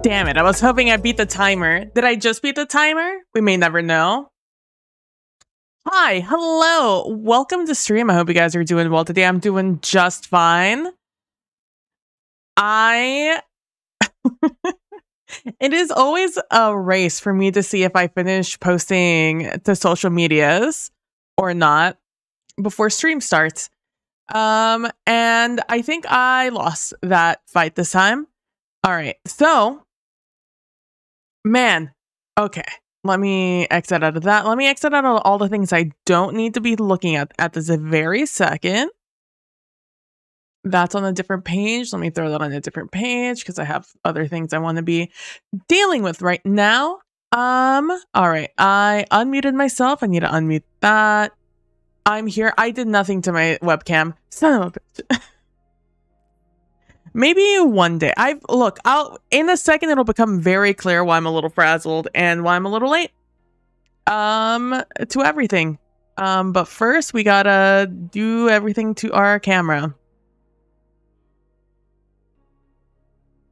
Damn it, I was hoping I beat the timer. Did I just beat the timer? We may never know. Hi, hello, welcome to stream. I hope you guys are doing well today. I'm doing just fine. It is always a race for me to see if I finish posting to social medias or not before stream starts. And I think I lost that fight this time. All right, so man, okay. Let me exit out of that. Let me exit out of all the things I don't need to be looking at this very second. That's on a different page. Let me throw that on a different page because I have other things I want to be dealing with right now. All right. I unmuted myself. I need to unmute that. I'm here. I did nothing to my webcam. Son of a bitch. Maybe one day. In a second it'll become very clear why I'm a little frazzled and why I'm a little late. To everything. But first we gotta do everything to our camera.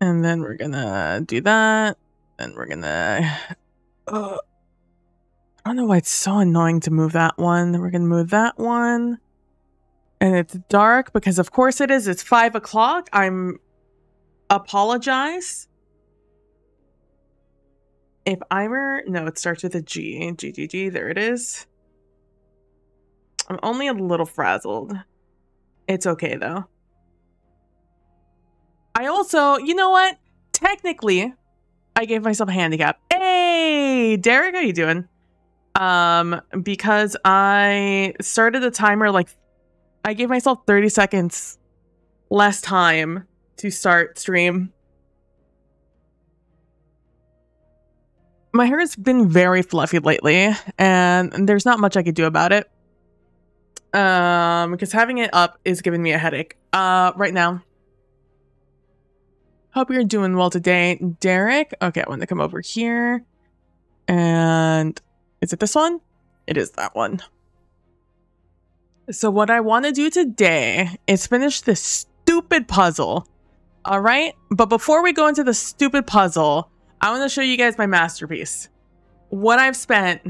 And then we're gonna do that. And we're gonna I don't know why it's so annoying to move that one. We're gonna move that one. And it's dark because of course it is. It's 5 o'clock. Apologize. If no, it starts with a G. G. There it is. I'm only a little frazzled. It's okay though. I also, you know what? Technically, I gave myself a handicap. Hey, Derek, how you doing? Because I started the timer I gave myself 30 seconds less time to start stream. My hair has been very fluffy lately, and there's not much I could do about it. Because having it up is giving me a headache. Right now. Hope you're doing well today, Derek. Okay, I want to come over here. And is it this one? It is that one. So what I want to do today is finish this stupid puzzle. All right? But before we go into the stupid puzzle, I want to show you guys my masterpiece. What I've spent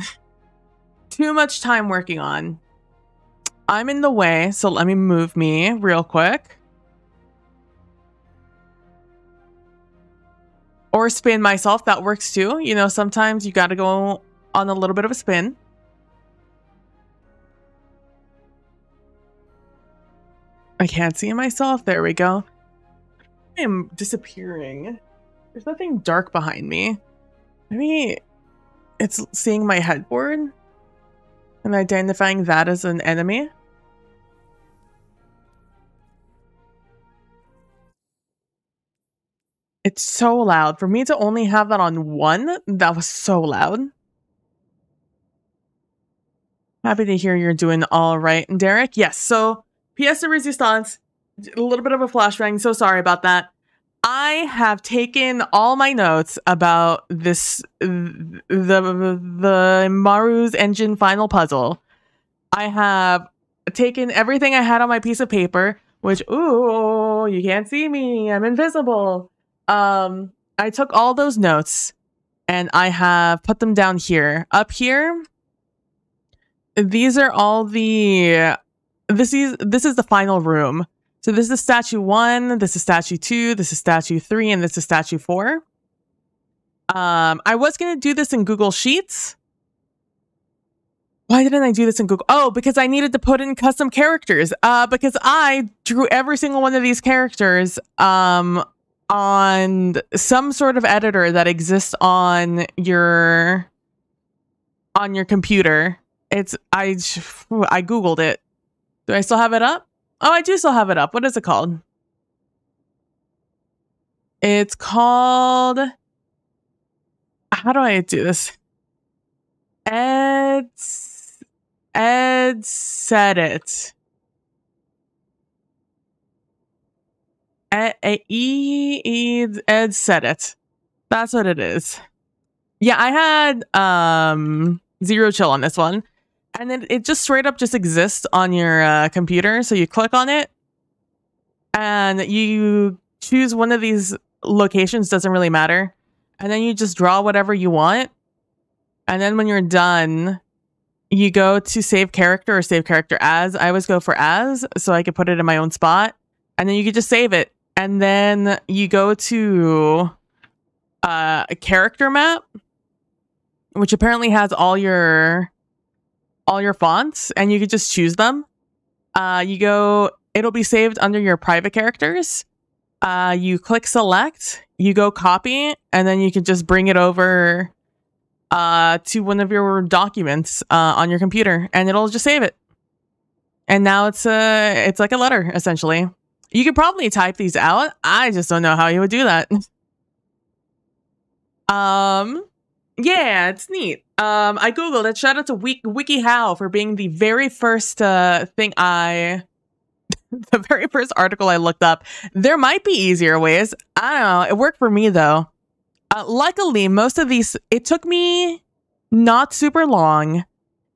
too much time working on. I'm in the way, so let me move me real quick. Or spin myself, that works too. You know, sometimes you got to go on a little bit of a spin. I can't see myself. There we go. I am disappearing. There's nothing dark behind me. Maybe it's seeing my headboard and identifying that as an enemy. It's so loud. For me to only have that on one, that was so loud. Happy to hear you're doing all right, Derek. Yes, so pièce de résistance, a little bit of a flashbang. So sorry about that. I have taken all my notes about this, the Omaru's engine final puzzle. I have taken everything I had on my piece of paper, which, ooh, you can't see me. I'm invisible. I took all those notes and I have put them down here. Up here, these are all the, this is the final room. So this is statue 1, this is statue 2, this is statue 3, and this is statue 4. I was going to do this in Google Sheets. Why didn't I do this in Google? Oh, because I needed to put in custom characters. Because I drew every single one of these characters on some sort of editor that exists on your computer. I Googled it. Do I still have it up? Oh, I do still have it up. What is it called? It's called... How do I do this? Ed said it. Ed said it. That's what it is. Yeah, I had zero chill on this one. And then it just straight up just exists on your computer. So you click on it and you choose one of these locations, doesn't really matter. And then you just draw whatever you want. And then when you're done, you go to save character or save character as. I always go for as, so I could put it in my own spot. And then you could just save it. And then you go to a character map, which apparently has all your fonts, and you could just choose them. It'll be saved under your private characters. You click select, you go copy, and then you can just bring it over to one of your documents on your computer, and it'll just save it. And now it's like a letter, essentially. You could probably type these out. I just don't know how you would do that. Yeah, it's neat. I googled it. Shout out to WikiHow for being the very first thing the very first article I looked up. There might be easier ways. I don't know. It worked for me though. Luckily, most of these, it took me not super long.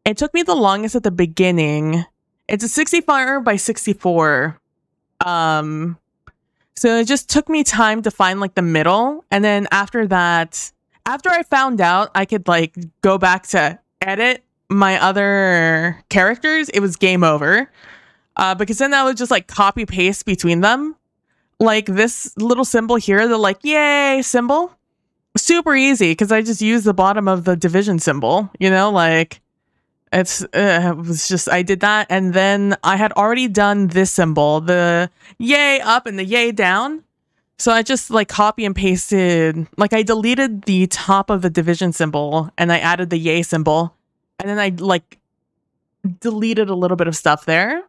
It took me the longest at the beginning. It's a 64 by 64. So it just took me time to find like the middle. And then after that, after I found out I could like go back to edit my other characters, it was game over. Because then I would just like copy paste between them. Like this little symbol here, the like, yay symbol. Super easy because I just use the bottom of the division symbol, you know, like it was just, I did that. And then I had already done this symbol, the yay up and the yay down. So I just like copy and pasted, like I deleted the top of the division symbol and I added the yay symbol. And then I like deleted a little bit of stuff there.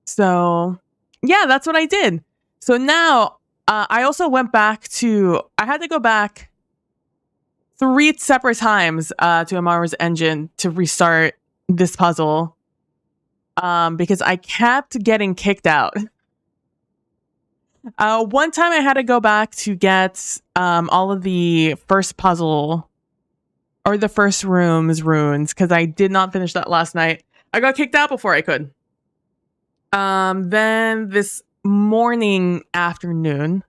So yeah, that's what I did. So now I also went back to, I had to go back 3 separate times to Omaru's engine to restart this puzzle because I kept getting kicked out. One time I had to go back to get all of the first puzzle or the first room's runes because I did not finish that last night. I got kicked out before I could. Then this afternoon,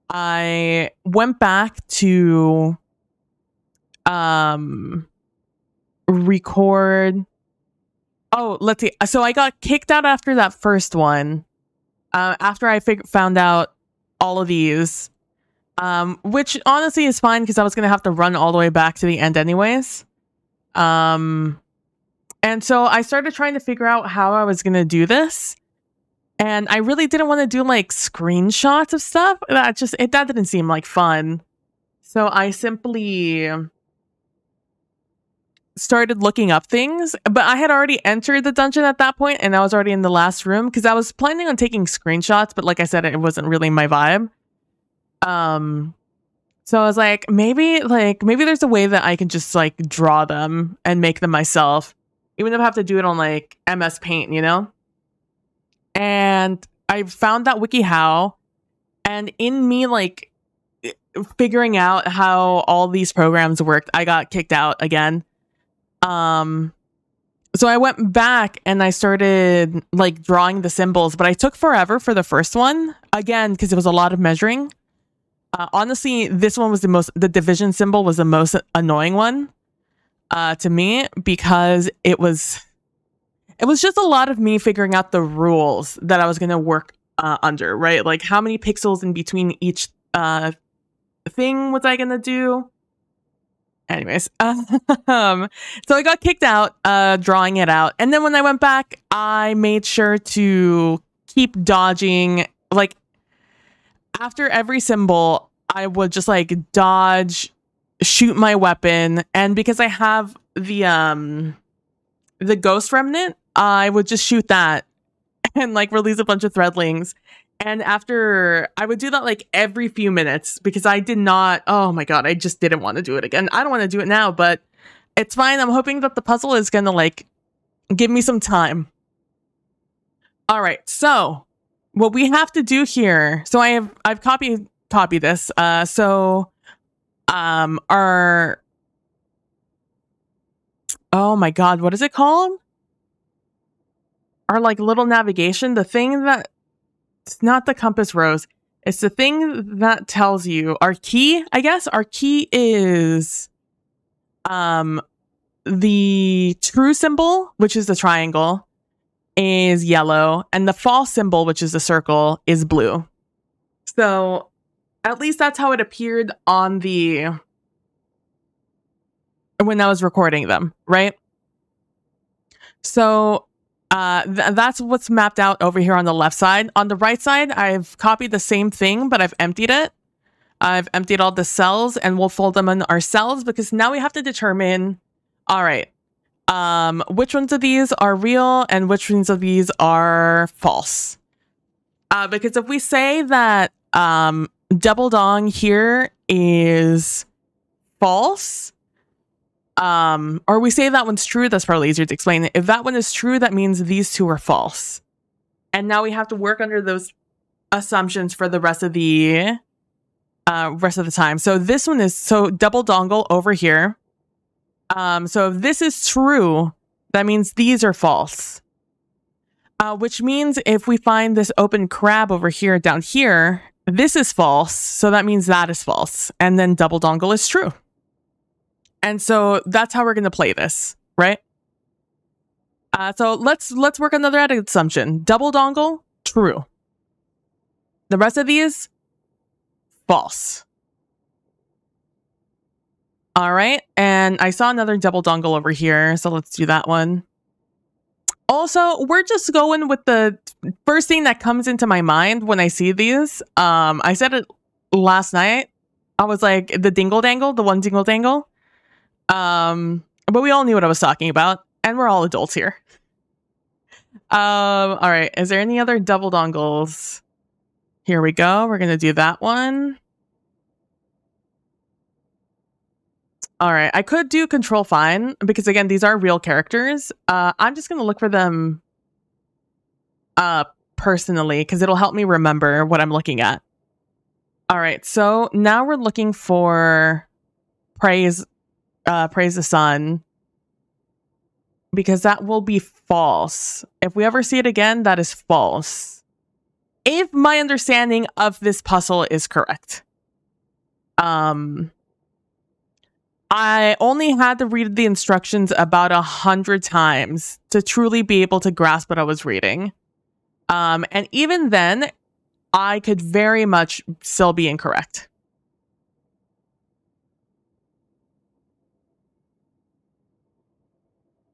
I went back to record. Oh, let's see. So I got kicked out after that first one. After I found out all of these, which honestly is fine because I was gonna have to run all the way back to the end anyways. And so I started trying to figure out how I was gonna do this. And I really didn't want to do like screenshots of stuff. That didn't seem like fun. So I simply started looking up things, but I had already entered the dungeon at that point and I was already in the last room because I was planning on taking screenshots, but like I said, it wasn't really my vibe. So I was like, maybe there's a way that I can just like draw them and make them myself, even if I have to do it on like MS Paint, you know? And I found that WikiHow, and in me like figuring out how all these programs worked, I got kicked out again. So I went back and I started like drawing the symbols, but I took forever for the first one again because it was a lot of measuring. Honestly, this one was the division symbol was the most annoying one to me because it was just a lot of me figuring out the rules that I was going to work under, right? Like how many pixels in between each thing was I going to do? Anyways, so I got kicked out drawing it out. And then when I went back, I made sure to keep dodging. Like after every symbol, I would just like dodge, shoot my weapon. And because I have the ghost remnant, I would just shoot that and like release a bunch of threadlings. And after I would do that like every few minutes because I did not, oh my God, I just didn't want to do it again. I don't want to do it now, but it's fine. I'm hoping that the puzzle is going to like give me some time. All right. So what we have to do here. So I've copied this. Our, oh my God, what is it called? Our like little navigation, the thing that, it's not the compass rose. It's the thing that tells you our key, I guess. Our key is the true symbol, which is the triangle, is yellow, and the false symbol, which is the circle, is blue. So at least that's how it appeared on the, when I was recording them, right? So that's what's mapped out over here on the left side. On the right side, I've copied the same thing, but I've emptied it. I've emptied all the cells, and we'll fold them in our cells because now we have to determine, all right, which ones of these are real and which ones of these are false. Because if we say that double dong here is false, or we say that one's true, that's probably easier to explain. If that one is true, that means these two are false. And now we have to work under those assumptions for the rest of the time. So this one is, so double dongle over here. So if this is true, that means these are false. Which means if we find this open crab over here, down here, this is false. So that means that is false. And then double dongle is true. And so that's how we're going to play this, right? So let's work on another added assumption. Double dongle, true. The rest of these, false. All right. And I saw another double dongle over here. So let's do that one. Also, we're just going with the first thing that comes into my mind when I see these. I said it last night. I was like, the dingle dangle, the one dingle dangle. But we all knew what I was talking about, and we're all adults here. All right. Is there any other double dongles? Here we go. We're going to do that one. All right. I could do control fine because again, these are real characters. I'm just going to look for them personally because it'll help me remember what I'm looking at. All right. So now we're looking for praise the sun, because that will be false. If we ever see it again, that is false. If my understanding of this puzzle is correct. I only had to read the instructions about 100 times to truly be able to grasp what I was reading. And even then, I could very much still be incorrect.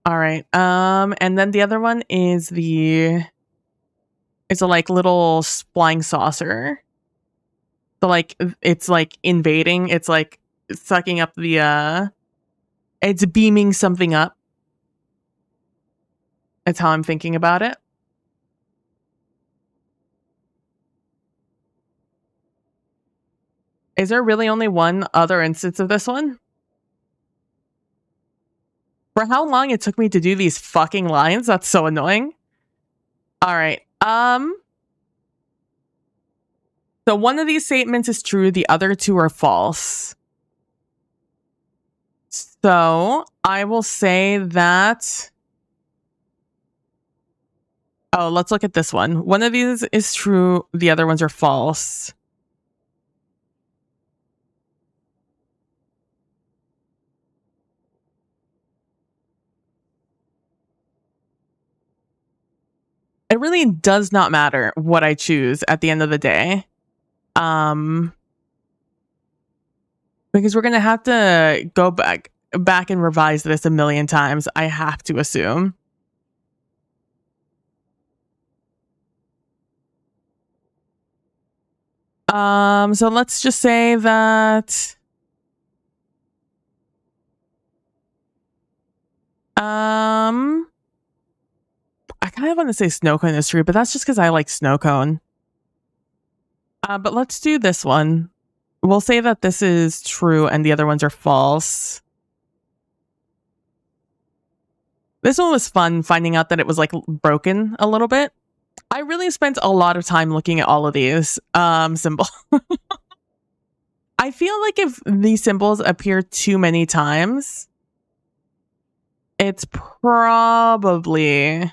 All right. And then the other one is it's a like little flying saucer. So like it's like invading. It's like sucking up the it's beaming something up. That's how I'm thinking about it. Is there really only one other instance of this one? For how long it took me to do these fucking lines? That's so annoying. All right. So one of these statements is true. The other two are false. So I will say that. Oh, let's look at this one. One of these is true. The other ones are false. It really does not matter what I choose at the end of the day. Because we're going to have to go back and revise this a million times, I have to assume. So let's just say that I kind of want to say snow cone is true, but that's just because I like snow cone. But let's do this one. We'll say that this is true and the other ones are false. This one was fun, finding out that it was like broken a little bit. I really spent a lot of time looking at all of these symbols. I feel like if these symbols appear too many times, it's probably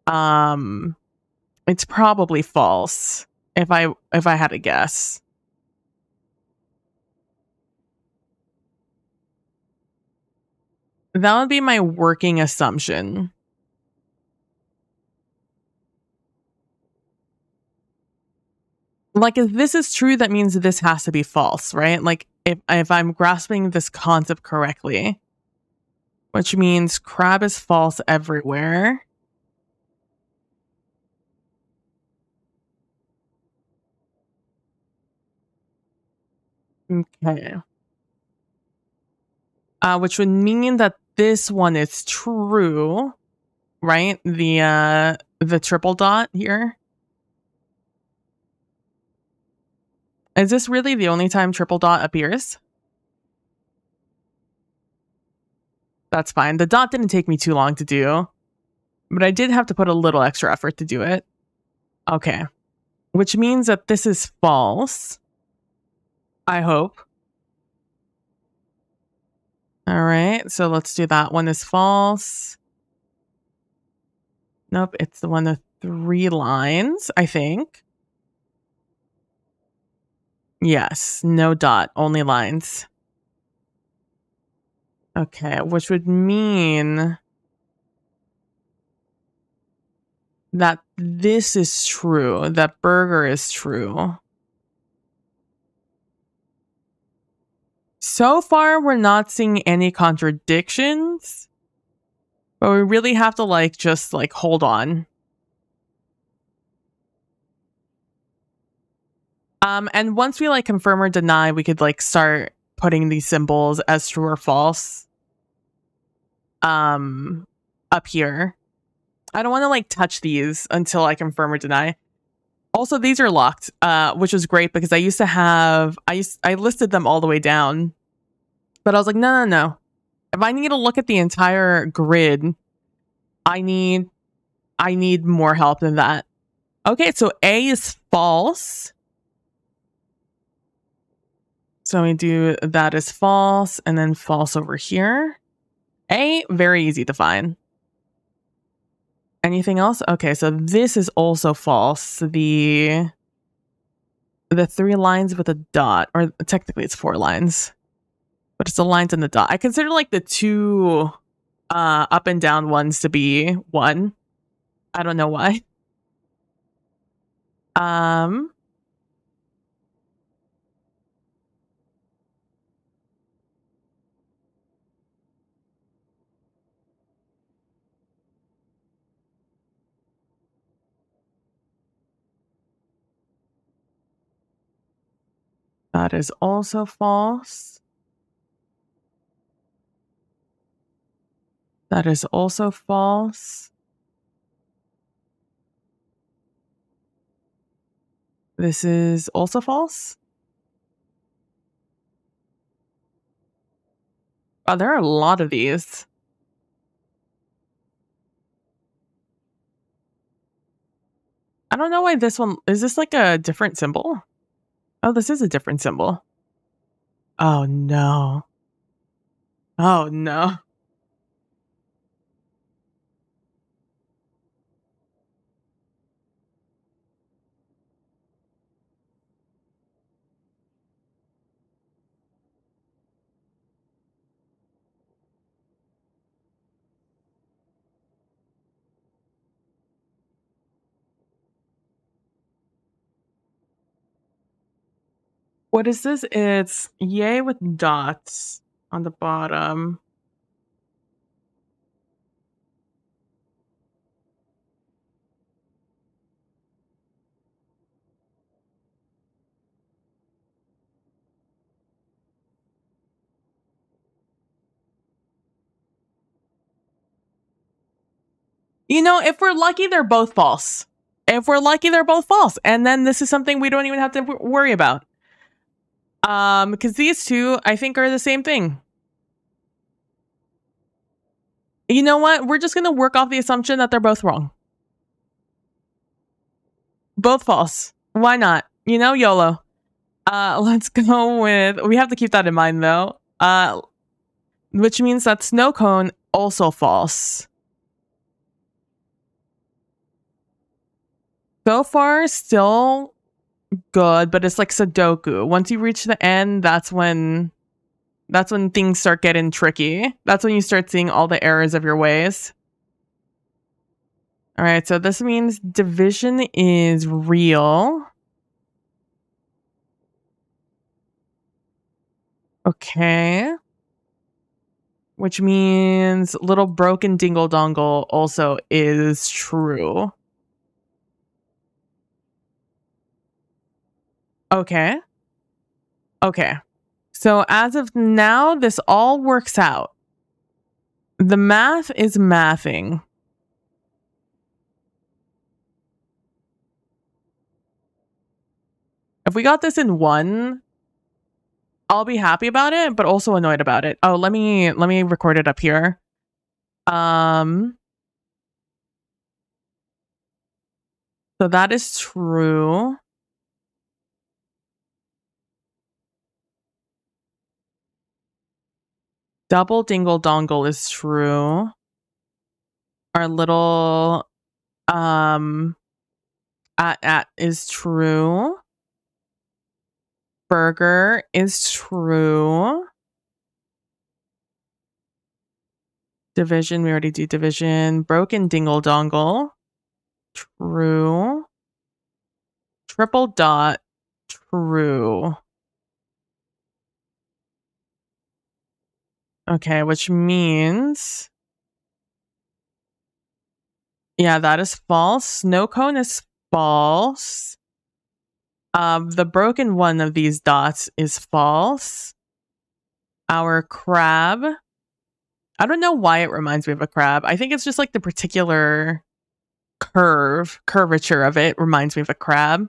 false if I had to guess. That would be my working assumption. Like, if this is true, that means this has to be false, right? Like, if I'm grasping this concept correctly, which means crab is false everywhere. Okay. Which would mean that this one is true, right? The triple dot here. Is this really the only time triple dot appears? That's fine. The dot didn't take me too long to do, but I did have to put a little extra effort to do it. Okay. Which means that this is false. I hope. All right. So let's do that one is false. Nope. It's the one with 3 lines, I think. Yes. No dot. Only lines. Okay. Which would mean that this is true. That burger is true. So far, we're not seeing any contradictions, but we really have to just hold on. And once we confirm or deny, we could start putting these symbols as true or false. Up here. I don't want to touch these until I confirm or deny. Also, these are locked, which was great because I used to have, I listed them all the way down, but I was like, no. If I need to look at the entire grid, I need more help than that. Okay, so A is false. So we do that is false and then false over here. A, very easy to find. Anything else? Okay, so this is also false. The 3 lines with a dot, or technically it's 4 lines, but it's the lines and the dot. I consider the 2 up and down ones to be 1. I don't know why. That is also false. That is also false. This is also false. Oh, there are a lot of these. I don't know why this one, is this a different symbol? Oh, this is a different symbol. Oh no. Oh no. What is this? It's yay with dots on the bottom. You know, if we're lucky, they're both false. If we're lucky, they're both false. And then this is something we don't even have to worry about. Because these two, I think, are the same thing. You know what? We're just going to work off the assumption that they're both wrong. Both false. Why not? You know, YOLO. Let's go with... We have to keep that in mind, though. Which means that snow cone, also false. So far, still good, but it's like Sudoku. Once you reach the end, that's when things start getting tricky. That's when you start seeing all the errors of your ways. All right, so this means division is real. Okay. Which means little broken dingle dongle also is true. Okay. Okay. So as of now, this all works out. The math is mathing. If we got this in one, I'll be happy about it, but also annoyed about it. Oh, let me record it up here. So that is true. Double dingle dongle is true. Our little at is true. Burger is true. Division, we already do division. Broken dingle dongle. True. Triple dot. True. Okay, which means... Yeah, that is false. Snow cone is false. The broken one of these dots is false. Our crab. I don't know why it reminds me of a crab. I think it's just like the particular curvature of it reminds me of a crab.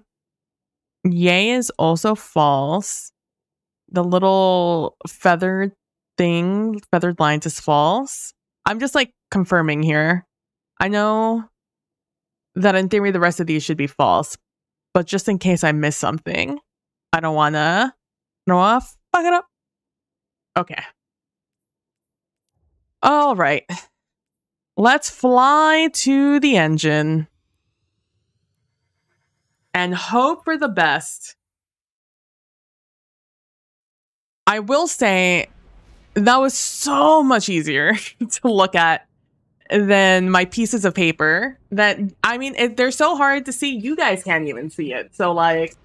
Yay is also false. The little feathered thing, feathered lines is false. I'm just like confirming here. I know that in theory the rest of these should be false, but just in case I miss something, I don't wanna fuck it up. Okay. All right. Let's fly to the engine and hope for the best. I will say that was so much easier to look at than my pieces of paper that, I mean, they're so hard to see. You guys can't even see it. So like,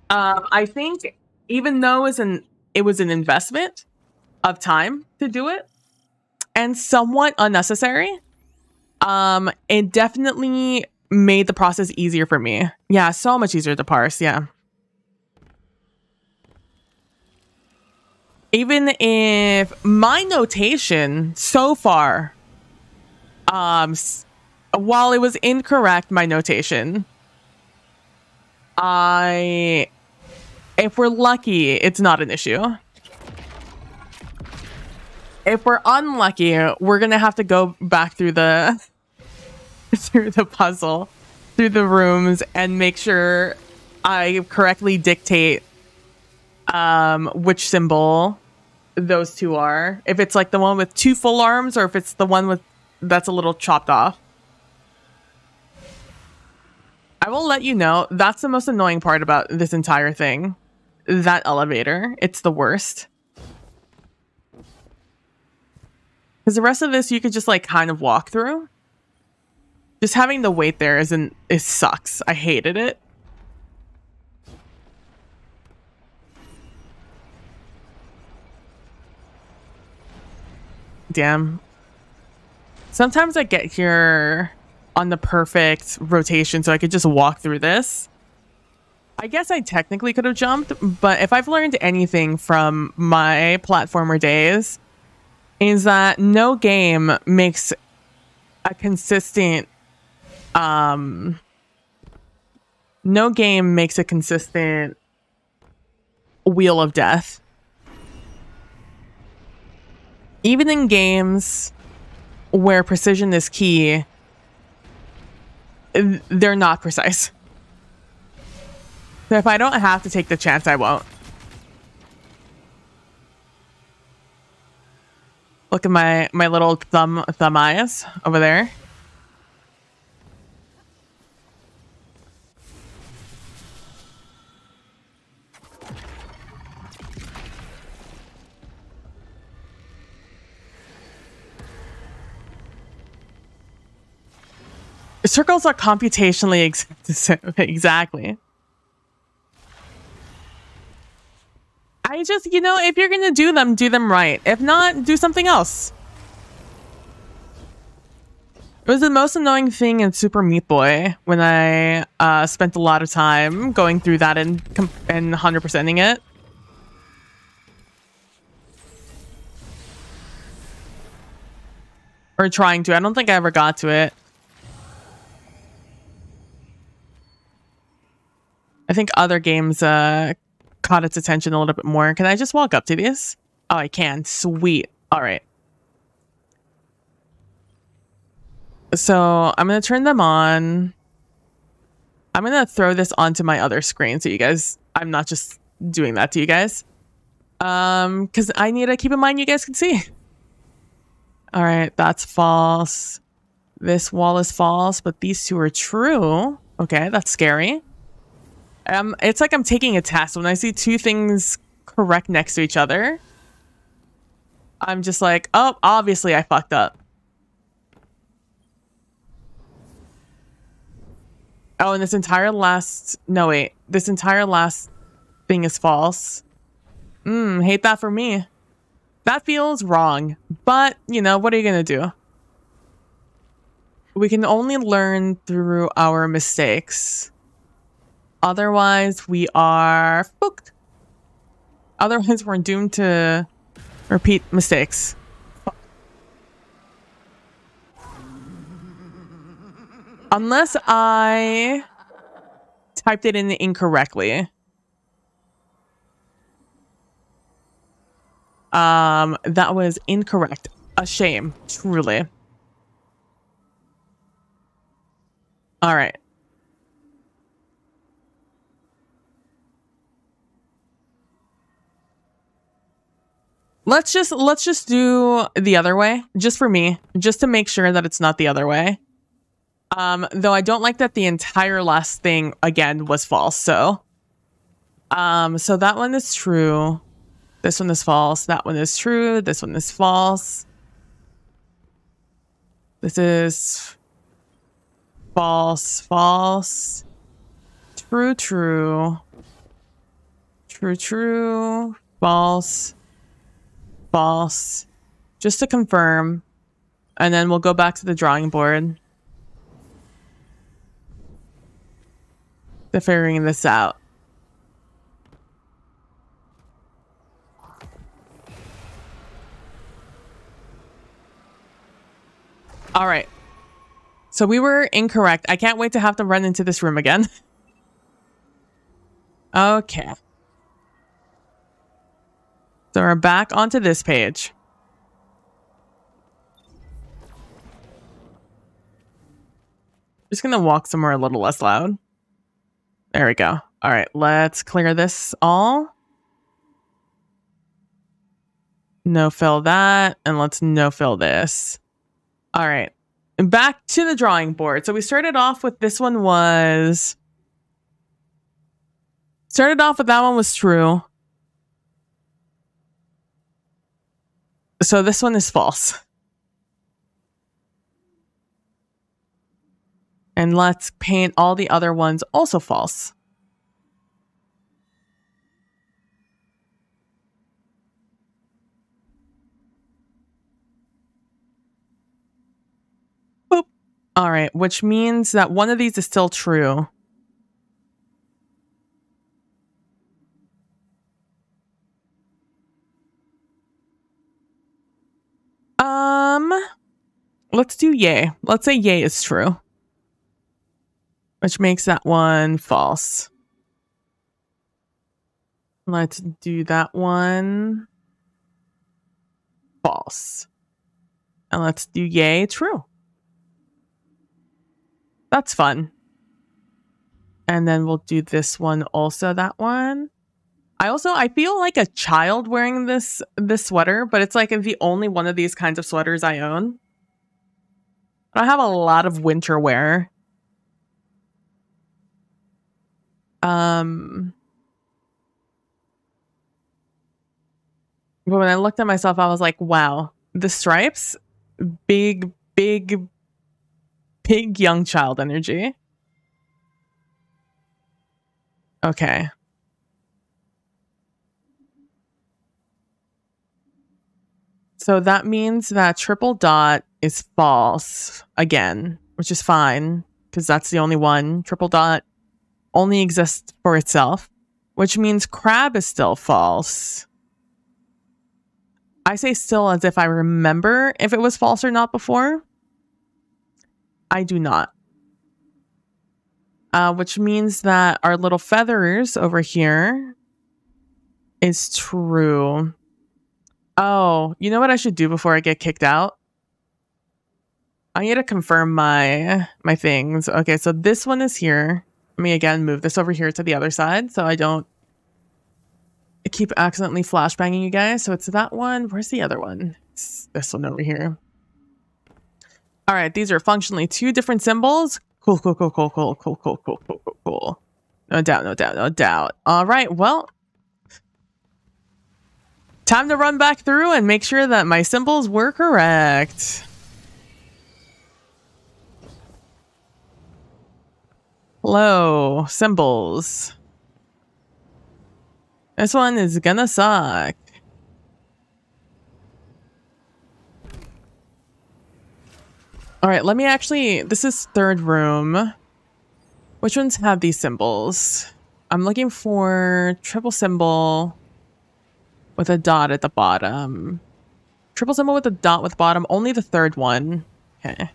I think even though it was an investment of time to do it and somewhat unnecessary, it definitely made the process easier for me. Yeah, so much easier to parse. Yeah. Even if my notation so far, while it was incorrect, my notation, if we're lucky, it's not an issue. If we're unlucky, we're gonna have to go back through the puzzle, through the rooms, and make sure I correctly dictate which symbol those two are. If it's like the one with two full arms, or if it's the one with that's a little chopped off. I will let you know, that's the most annoying part about this entire thing. That elevator. It's the worst. Because the rest of this you could just like kind of walk through. Just having the wait there it sucks. I hated it. Damn. Sometimes I get here on the perfect rotation so I could just walk through this. I guess I technically could have jumped, but if I've learned anything from my platformer days, is that no game makes a consistent wheel of death. Even in games where precision is key, they're not precise. So if I don't have to take the chance, I won't. Look at my little thumb eyes over there. Circles are computationally exactly. I just, you know, if you're gonna do them right. If not, do something else. It was the most annoying thing in Super Meat Boy when I spent a lot of time going through that and 100%ing it. Or trying to. I don't think I ever got to it. I think other games caught its attention a little bit more. Can I just walk up to these? Oh, I can. Sweet. All right. So I'm going to turn them on. I'm going to throw this onto my other screen so you guys, I'm not just doing that to you guys. Because I need to keep in mind you guys can see. All right, that's false. This wall is false, but these two are true. Okay, that's scary. It's like I'm taking a test. When I see two things correct next to each other, I'm just like, oh, obviously I fucked up. Oh, and this entire last... No, wait. This entire last thing is false. Hate that for me. That feels wrong. But, you know, what are you going to do? We can only learn through our mistakes. Otherwise, we are fucked. Otherwise, we're doomed to repeat mistakes. Unless I typed it in incorrectly. That was incorrect. A shame, truly. All right. Let's just do the other way, just for me, just to make sure that it's not the other way. Though I don't like that the entire last thing again was false. So that one is true. This one is false. That one is true. This one is false. This is false, false. True, true. True, true. False. False. Just to confirm. And then we'll go back to the drawing board. To figuring this out. All right. So we were incorrect. I can't wait to have to run into this room again. Okay. So we're back onto this page. Just gonna walk somewhere a little less loud. There we go. All right, let's clear this all. No fill that, and let's no fill this. All right, and back to the drawing board. So we started off with this one was... Started off with that one was true. So this one is false. And let's paint all the other ones also false. Boop. All right, which means that one of these is still true. Let's do yay. Let's say yay is true. Which makes that one false. Let's do that one false. And let's do yay true. That's fun. And then we'll do this one also, that one. I feel like a child wearing this sweater, but it's like the only one of these kinds of sweaters I own. I have a lot of winter wear. But when I looked at myself, I was like, wow, the stripes, big young child energy. Okay. So that means that triple dot is false again, which is fine because that's the only one. Triple dot only exists for itself, which means crab is still false. I say still as if I remember if it was false or not before. I do not. Which means that our little feathers over here is true. Oh, you know what I should do before I get kicked out? I need to confirm my things. Okay, so this one is here. Let me again move this over here to the other side so I don't keep accidentally flashbanging you guys. So it's that one. Where's the other one? It's this one over here. All right, these are functionally two different symbols. Cool. No doubt. All right, well, time to run back through and make sure that my symbols were correct. Hello, symbols. This one is gonna suck. All right, let me actually, this is third room. Which ones have these symbols? I'm looking for triple symbol with a dot at the bottom. Triple symbol with a dot with bottom, only the third one. Okay.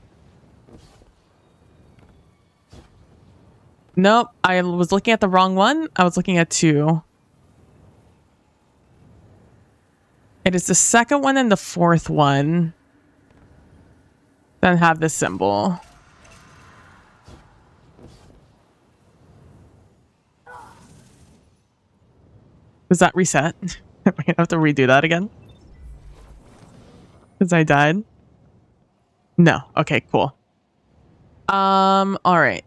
Nope, I was looking at the wrong one. I was looking at 2. It is the second one and the fourth one that have this symbol. Does that reset? We're gonna have to redo that again. Because I died. No. Okay, cool. All right.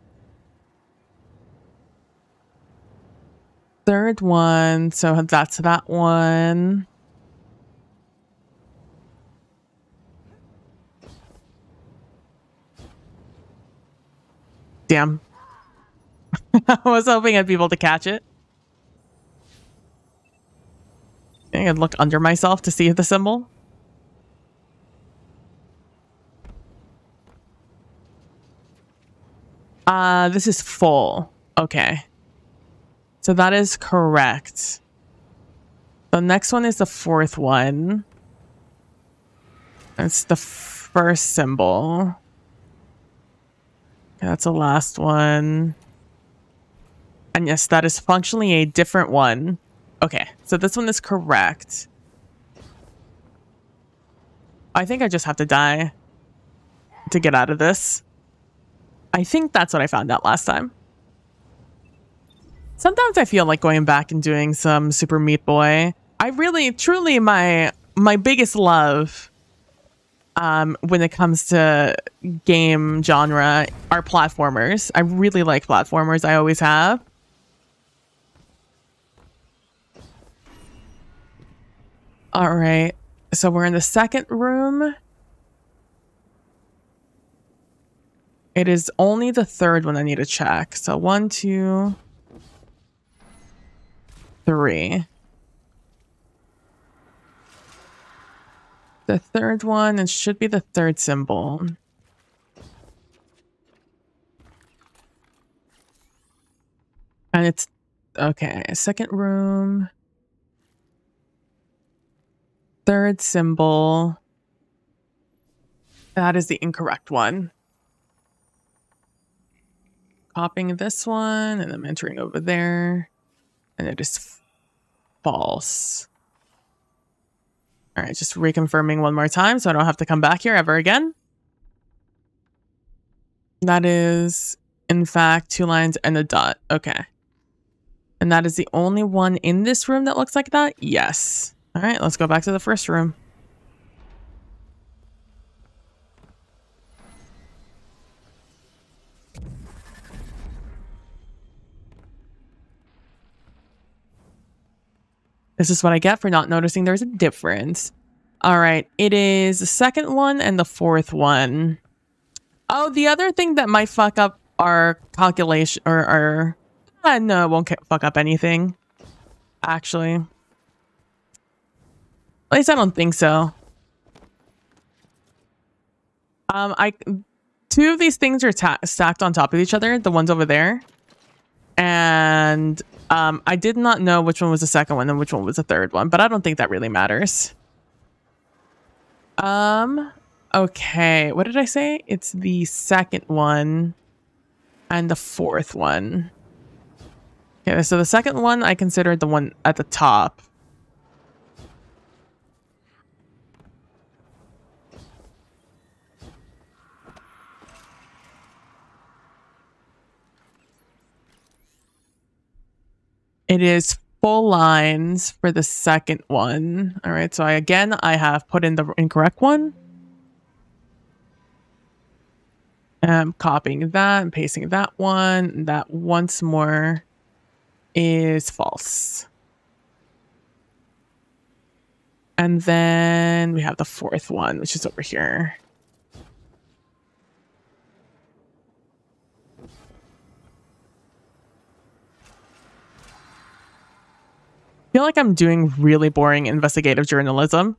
Third one. So that's that one. Damn. I was hoping I'd be able to catch it. I could look under myself to see the symbol. This is full. Okay. So that is correct. The next one is the fourth one. It's the first symbol. Okay, that's the last one. And yes, that is functionally a different one. Okay, so this one is correct. I think I just have to die to get out of this. I think that's what I found out last time. Sometimes I feel like going back and doing some Super Meat Boy. I really, truly, my biggest love when it comes to game genre are platformers. I really like platformers. I always have. All right. So we're in the second room. It is only the third one I need to check. So 1, 2, 3. The third one, it should be the third symbol. And it's, okay, second room. Third symbol. That is the incorrect one. Copying this one, and I'm entering over there. And it is false. All right, just reconfirming one more time so I don't have to come back here ever again. That is In fact, 2 lines and a dot. Okay. And that is the only one in this room that looks like that? Yes. All right, let's go back to the first room. This is what I get for not noticing there's a difference. All right, it is the second one and the fourth one. Oh, the other thing that might fuck up our calculation or our... no, it won't fuck up anything. Actually. At least I don't think so. Two of these things are stacked on top of each other, the ones over there. And I did not know which one was the second one and which one was the third one, but I don't think that really matters. Okay, what did I say? It's the second one and the fourth one. Okay, so the second one I considered the one at the top. It is full lines for the second one. All right, so I have put in the incorrect one. I'm copying that and pasting that one. That once more is false. And then we have the fourth one, which is over here. I feel like I'm doing really boring investigative journalism.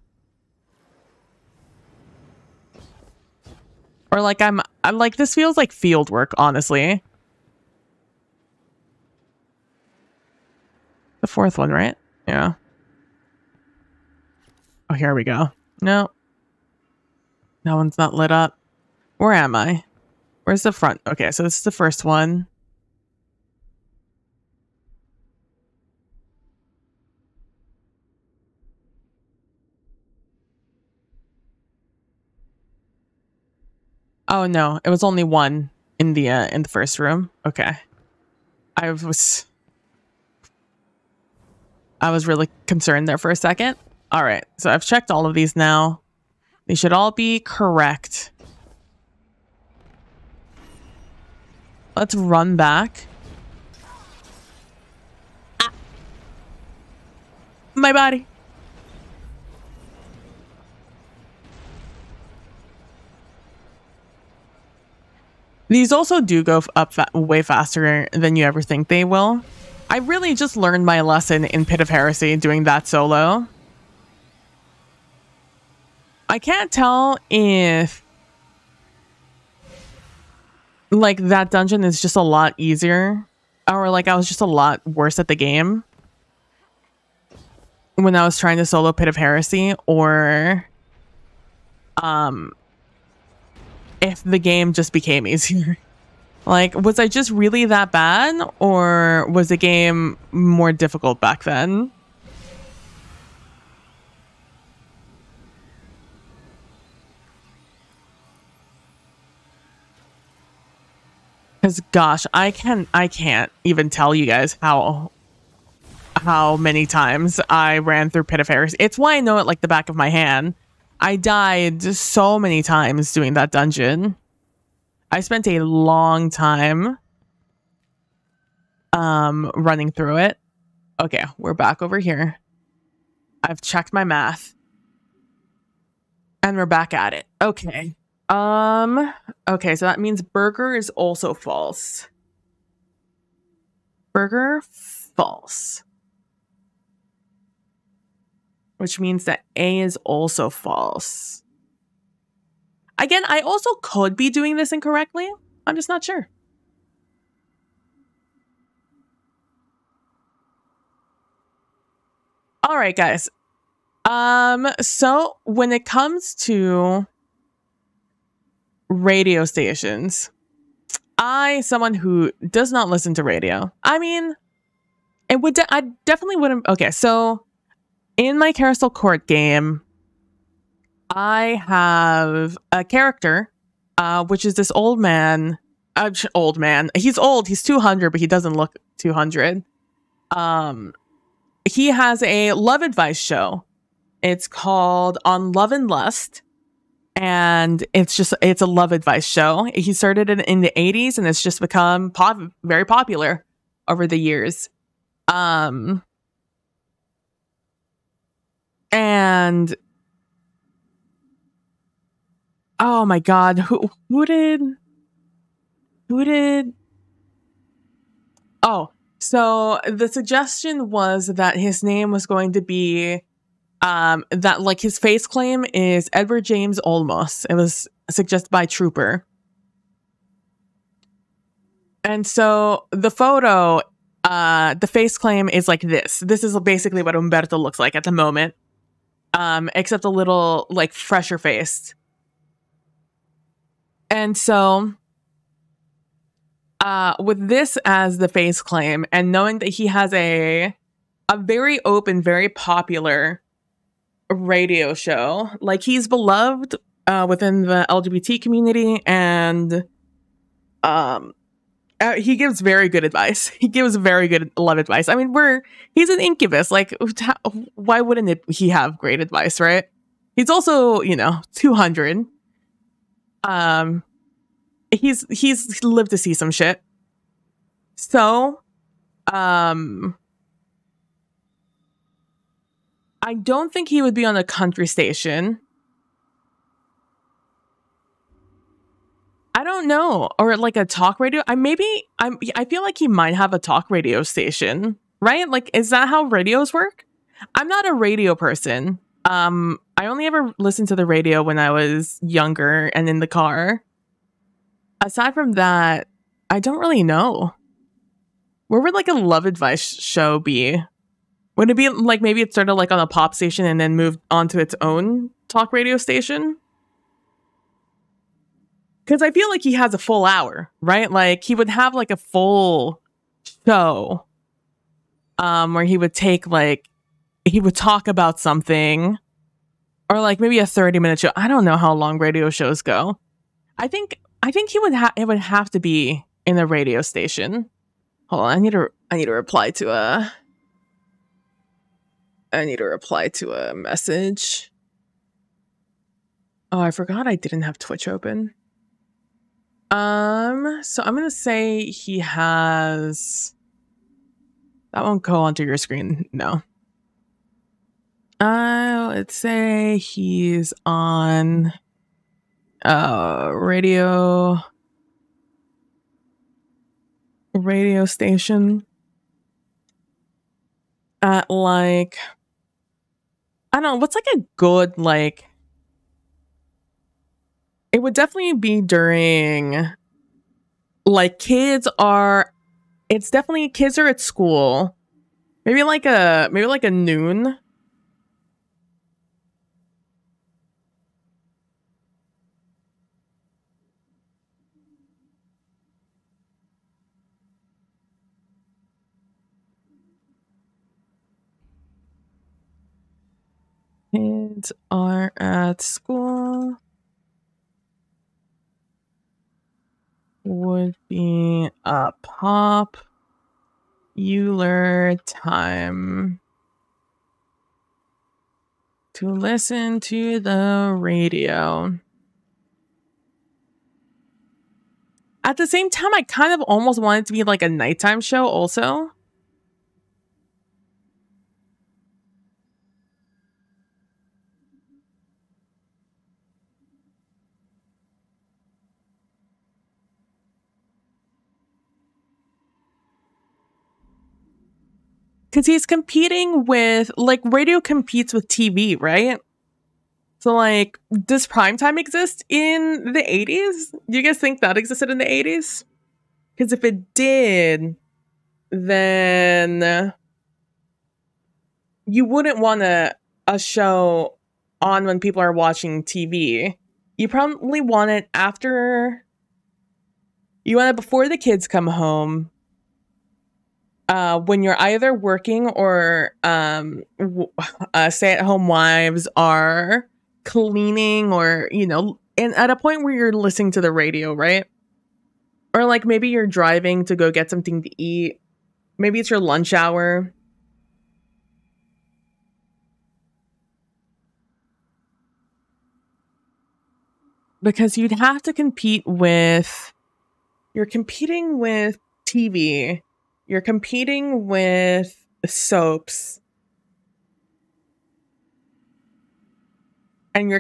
Or like I'm like, this feels like field work, honestly. The fourth one, right? Yeah. Oh, here we go. No. That one's not lit up. Where am I? Where's the front? Okay, so this is the first one. Oh no, it was only one in the first room. Okay. I was really concerned there for a second. All right, so I've checked all of these now. They should all be correct. Let's run back. Ah. My body. These also do go up way faster than you ever think they will. I really just learned my lesson in Pit of Heresy doing that solo. I can't tell if like that dungeon is just a lot easier or like I was just a lot worse at the game when I was trying to solo Pit of Heresy, or if the game just became easier. Like, was I just really that bad, or was the game more difficult back then? Because gosh, I can't even tell you guys how many times I ran through Pit of Heresy. It's why I know it like the back of my hand. I died so many times doing that dungeon. I spent a long time running through it. Okay, we're back over here. I've checked my math. And we're back at it. Okay. Okay, so that means burger is also false. Burger, false. Which means that A is also false. Again, I also could be doing this incorrectly. I'm just not sure. All right, guys. So when it comes to radio stations, someone who does not listen to radio. I mean, it would. I definitely wouldn't. Okay, so in my Carousel Court game, I have a character, which is this old man Old man. He's old. He's 200, but he doesn't look 200. He has a love advice show. It's called On Love and Lust. And it's a love advice show. He started it in the 80s and it's just become very popular over the years. And oh my God, who did? Oh, so the suggestion was that his name was going to be that like his face claim is Edward James Olmos. It was suggested by Trooper. And so the photo, the face claim is like this. This is basically what Umberto looks like at the moment. Except a little like fresher faced. And so with this as the face claim and knowing that he has a very open, very popular radio show, like he's beloved within the LGBT community, and he gives very good advice. He gives very good love advice. I mean, he's an incubus. Like, why wouldn't he have great advice, right? He's also, 200. He's lived to see some shit. So, I don't think he would be on a country station. I don't know. Or like a talk radio. I feel like he might have a talk radio station, right? Like, is that how radios work? I'm not a radio person. I only ever listened to the radio when I was younger and in the car. Aside from that, I don't really know. Where would like a love advice show be? Would it be like maybe it started like on a pop station and then moved onto its own talk radio station? Because I feel like he has a full hour, right? Like he would have like a full show where he would he would talk about something, or like maybe a 30-minute show. I don't know how long radio shows go. I think it would have to be in a radio station. Hold on, I need to reply to a message. Oh, I forgot I didn't have Twitch open. So I'm gonna say he has. That won't go onto your screen. No. Let's say he's on radio station at like, I don't know, what's like a good like, it would definitely be during like kids are at school. Maybe like a noon. Kids are at school. Would be a popular time to listen to the radio. At the same time, I kind of almost want it to be like a nighttime show also. Because he's competing with, like, radio competes with TV, right? So, like, does primetime exist in the 80s? Do you guys think that existed in the 80s? Because if it did, then you wouldn't want a show on when people are watching TV. You probably want it after. You want it before the kids come home. When you're either working or stay-at-home wives are cleaning, or and at a point where you're listening to the radio, right? Or like maybe you're driving to go get something to eat. Maybe it's your lunch hour. Because you'd have to compete with, you're competing with TV. You're competing with soaps. And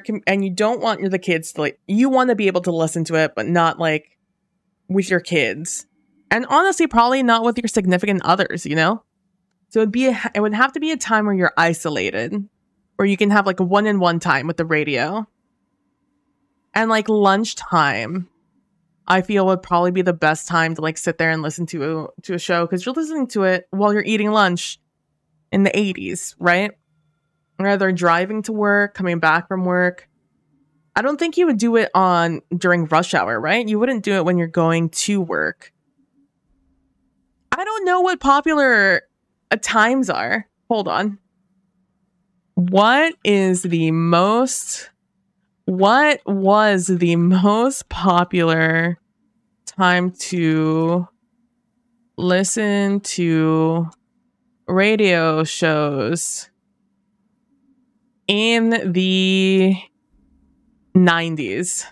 you don't want the kids to like, you want to be able to listen to it, but not like with your kids. And honestly, probably not with your significant others, you know? So it would have to be a time where you're isolated, where you can have like a one-on-one time with the radio. And like lunchtime, I feel would probably be the best time to like sit there and listen to a show, because you're listening to it while you're eating lunch in the 80s, right? Or either driving to work, coming back from work. I don't think you would do it during rush hour, right? You wouldn't do it when you're going to work. I don't know what popular times are. Hold on. What was the most popular time to listen to radio shows in the 90s?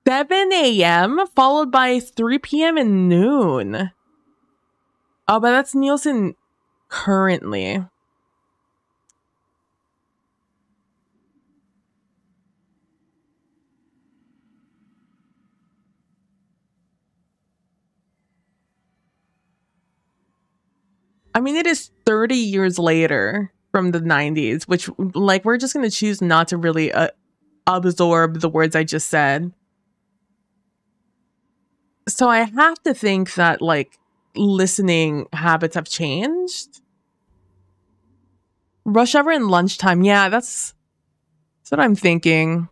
$7 a.m. followed by 3 p.m. and noon. Oh, but that's Nielsen currently. I mean, it is 30 years later from the 90s, which, like, we're just going to choose not to really absorb the words I just said. So I have to think that, like, listening habits have changed. Rush hour and lunchtime. Yeah, that's what I'm thinking.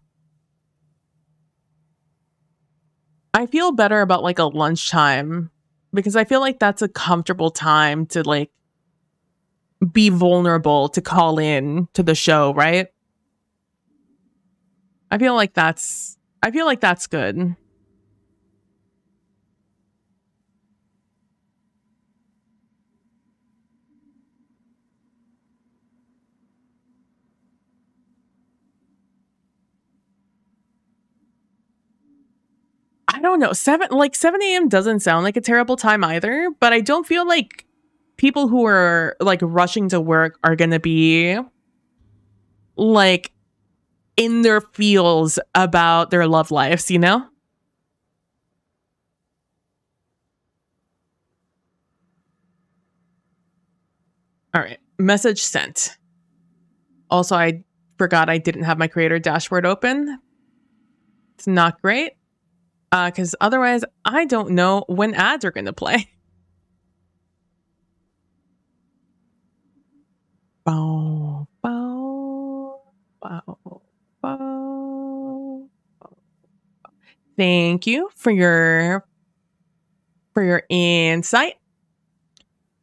I feel better about, like, a lunchtime, because I feel like that's a comfortable time to, like, be vulnerable, to call in to the show, right? I feel like that's good. I don't know. 7 a.m. doesn't sound like a terrible time either, but I don't feel like people who are like rushing to work are going to be like in their feels about their love lives, you know? All right. Message sent. Also, I forgot I didn't have my creator dashboard open. It's not great. Because otherwise, I don't know when ads are going to play. Bow, bow, bow, bow. Thank you for your insight.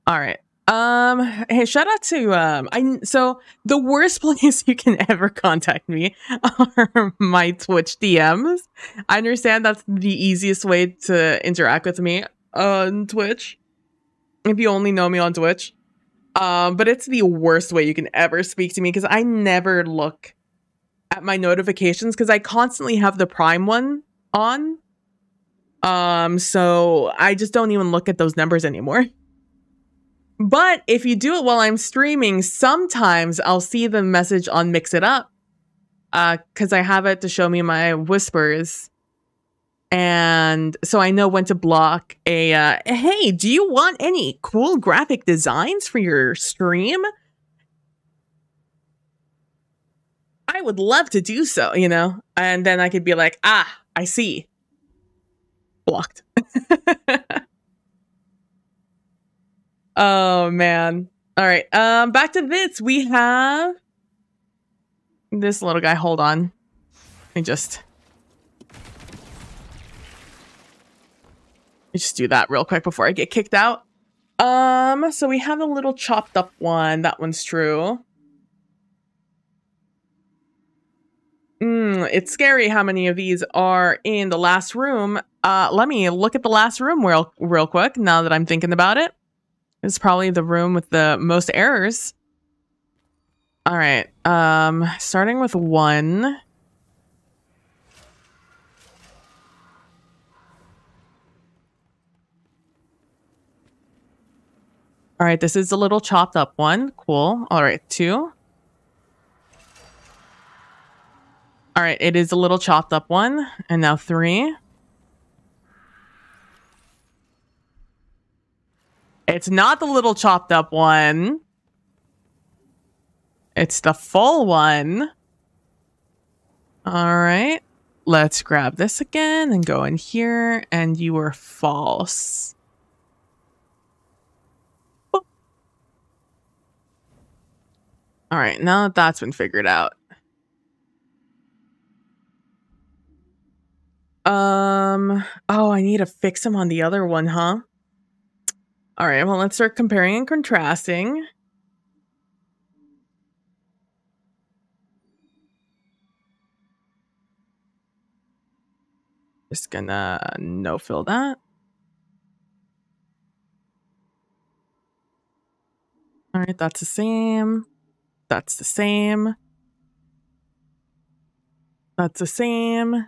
All right. Hey, shout out to so the worst place you can ever contact me are my Twitch DMs. I understand that's the easiest way to interact with me on Twitch, if you only know me on Twitch. But it's the worst way you can ever speak to me, because I never look at my notifications, because I constantly have the Prime one on. So I just don't even look at those numbers anymore. But if you do it while I'm streaming, sometimes I'll see the message on Mix It Up, because I have it to show me my whispers. And so I know when to block a, hey, do you want any cool graphic designs for your stream? I would love to do so, you know? And then I could be like, I see. Blocked. Oh, man. All right. Back to this. We have this little guy. Hold on. Let me just do that real quick before I get kicked out. So we have a little chopped up one. That one's true. It's scary how many of these are in the last room. Let me look at the last room real quick now that I'm thinking about it. It's probably the room with the most errors. All right. Starting with 1. All right, this is a little chopped up one. Cool. All right, 2. All right, it is a little chopped up one. And now 3. It's not the little chopped up one. It's the full one. All right. Let's grab this again and go in here. And you were false. Boop. All right, now that that's been figured out. Oh, I need to fix him on the other one, huh? All right, well, let's start comparing and contrasting. Just gonna no fill that. All right, that's the same. That's the same. That's the same.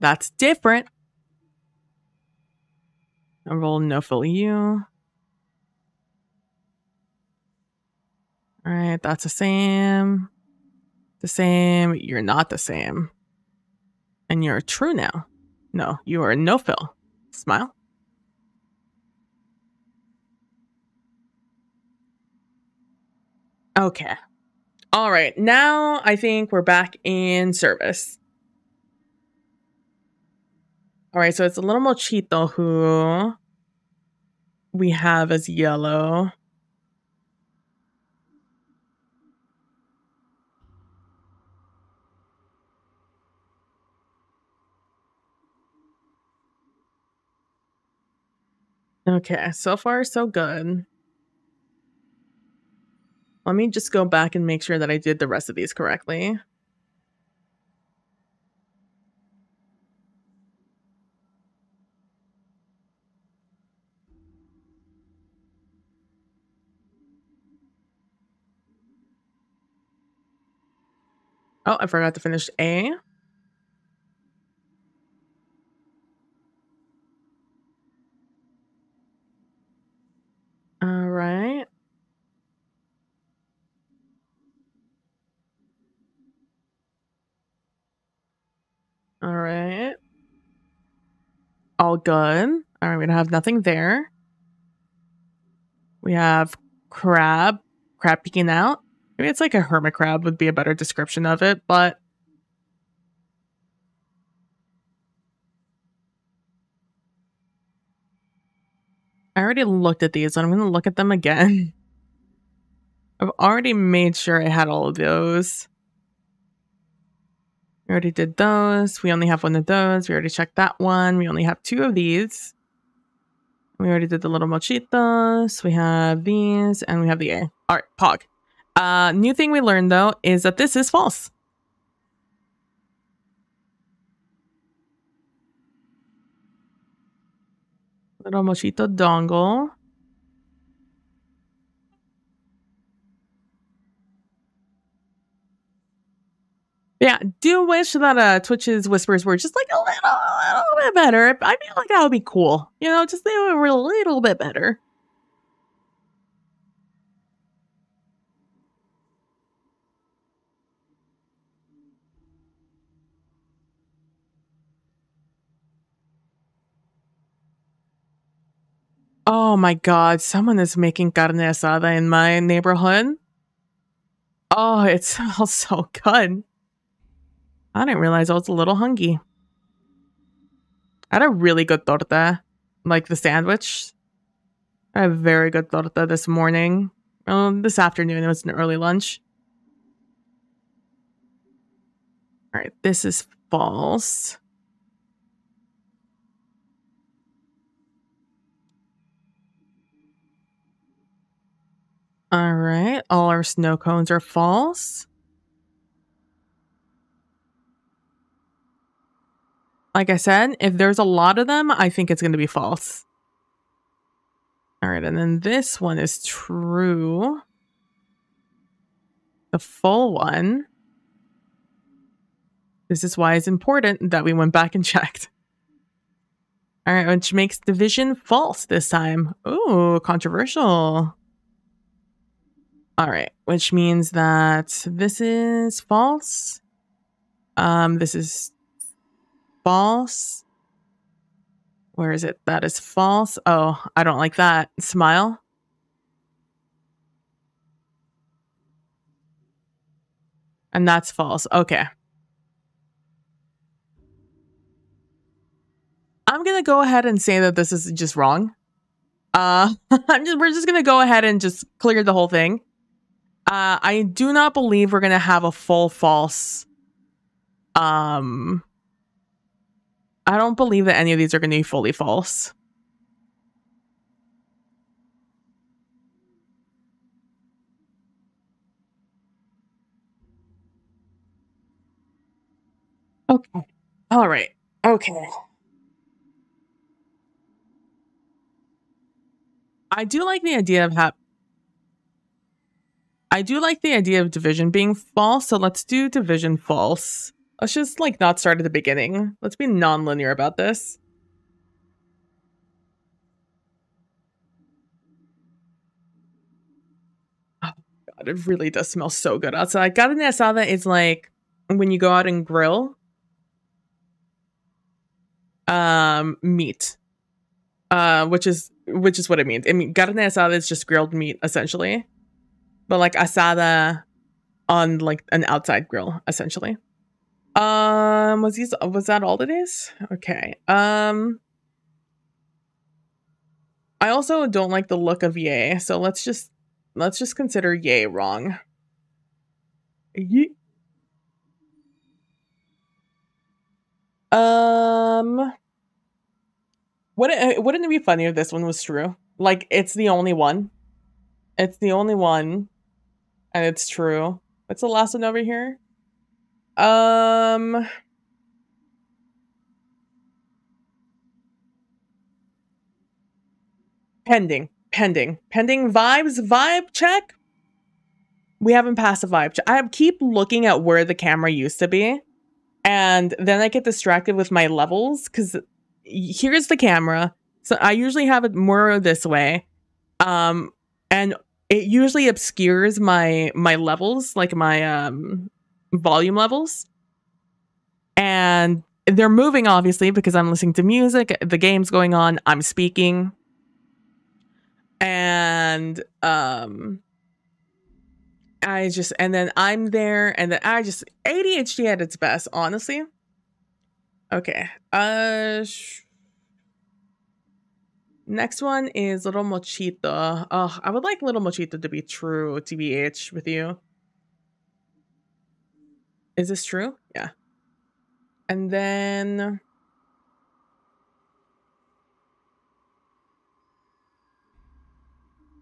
That's different. I roll no fill you. All right, that's the same. The same. You're not the same. And you're true now. No, you are no fill. Smile. Okay. All right, now I think we're back in service. All right, so it's a little mochito who we have as yellow. Okay, so far so good. Let me just go back and make sure that I did the rest of these correctly. Oh, I forgot to finish A. All right. All right. All good. All right, we have nothing there. We have crab peeking out. Maybe it's like a hermit crab would be a better description of it, but I already looked at these, so I'm going to look at them again. I've already made sure I had all of those. We already did those. We only have one of those. We already checked that one. We only have 2 of these. We already did the little mochitos. We have these, and we have the A. All right, Pog. New thing we learned, though, is that this is false. Little mochito dongle. Yeah, do wish that Twitch's whispers were just like a little bit better. I feel like that would be cool. You know, just they were a little bit better. Oh my god, someone is making carne asada in my neighborhood. Oh, it smells so good. I didn't realize I was a little hungry. I had a really good torta, like the sandwich. I had a very good torta this morning. This afternoon, it was an early lunch. All right, this is false. All right, all our snow cones are false. Like I said, if there's a lot of them, I think it's going to be false. All right, and then this one is true. The full one. This is why it's important that we went back and checked. All right, which makes division false this time. Ooh, controversial. All right, which means that this is false. This is false. Where is it? That is false. Oh, I don't like that. Smile. And that's false. Okay. I'm going to go ahead and say that this is just wrong. We're just going to go ahead and just clear the whole thing. I do not believe we're going to have a full false. I don't believe that any of these are going to be fully false. Okay. All right. Okay. I do like the idea of division being false, so let's do division false. Let's just like not start at the beginning. Let's be non-linear about this. Oh god, it really does smell so good outside. Carne asada is like when you go out and grill meat. Which is what it means. I mean, carne asada is just grilled meat essentially. But like asada on like an outside grill essentially. Was that all it is? Okay. I also don't like the look of yay, so let's just consider yay wrong. Ye wouldn't it be funny if this one was true? Like it's the only one. It's the only one, and it's true. What's the last one over here? Pending vibe check. We haven't passed a vibe check. I keep looking at where the camera used to be, and then I get distracted with my levels because here's the camera. So I usually have it more this way, and it usually obscures my levels, like my volume levels, and they're moving obviously because I'm listening to music. The game's going on. I'm speaking. And and then I'm there, and then ADHD at its best, honestly. Okay. Next one is Little Mochito. Oh, I would like Little Mochito to be true, TBH, with you. Is this true? Yeah. And then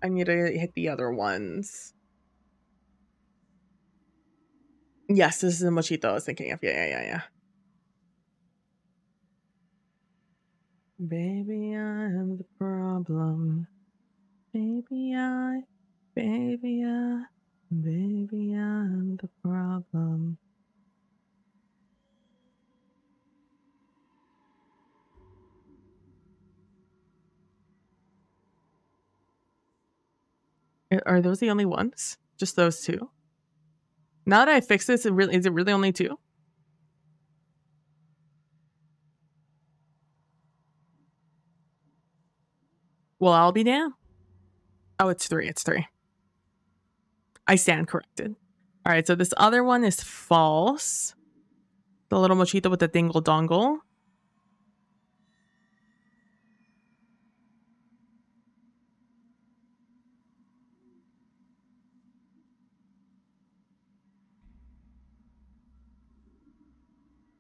I need to hit the other ones. Yes, this is the Mochito I was thinking of. Yeah. Baby, I'm the problem. Baby, I'm the problem. Are those the only ones? Just those two? Now that I fixed this, is it really only two? Well, I'll be damned. Oh, it's three. It's three. I stand corrected. All right, so this other one is false. The little mochito with the dingle dongle.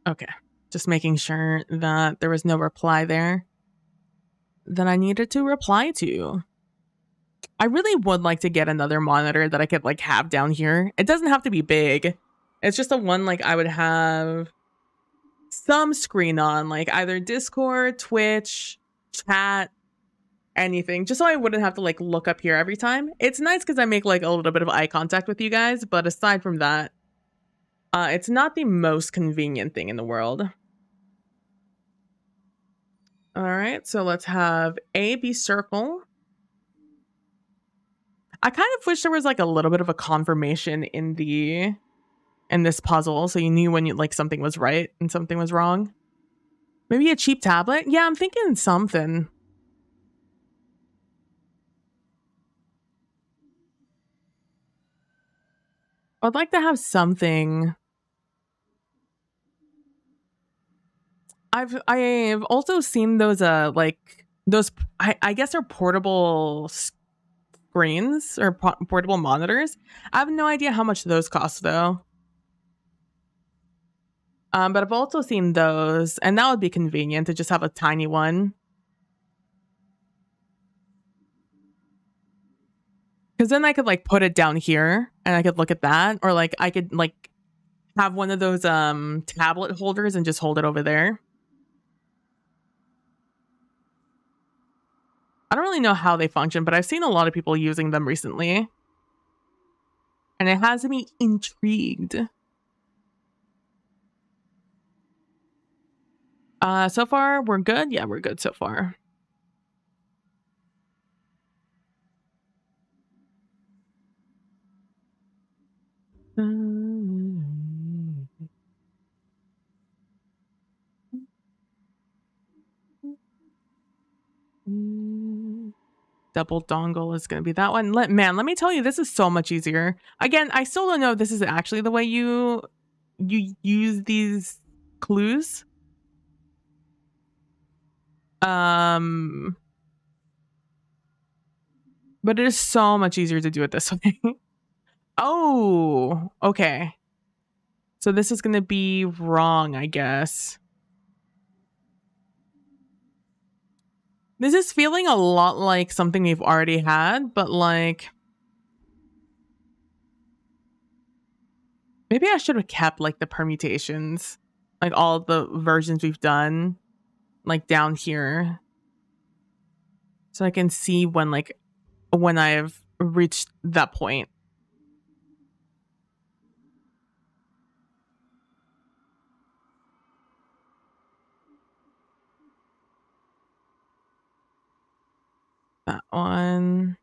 Okay, just making sure that there was no reply there that I needed to reply to. I really would like to get another monitor that I could like have down here. It doesn't have to be big. It's just a one like I would have some screen on, like either Discord, Twitch, chat, anything, just so I wouldn't have to like look up here every time. It's nice because I make like a little bit of eye contact with you guys, but aside from that, it's not the most convenient thing in the world. All right, so let's have A be circle. I kind of wish there was like a little bit of a confirmation in this puzzle, so you knew when you like something was right and something was wrong. Maybe a cheap tablet? Yeah, I'm thinking something. I'd like to have something. I've also seen those like those I guess they're portable screens or portable monitors. I have no idea how much those cost though. But I've also seen those, and that would be convenient to just have a tiny one. Because then I could like put it down here and I could look at that, or like I could like have one of those tablet holders and just hold it over there. I don't really know how they function, but I've seen a lot of people using them recently. And it has me intrigued. So far, we're good. Yeah, we're good so far. Double dongle is going to be that one. Man, let me tell you, this is so much easier. Again, I still don't know if this is actually the way you use these clues. But it is so much easier to do it this way. Oh, okay. So this is going to be wrong, I guess. This is feeling a lot like something we've already had, but like maybe I should have kept like the permutations, like all the versions we've done, like down here, so I can see when I've reached that point. That one.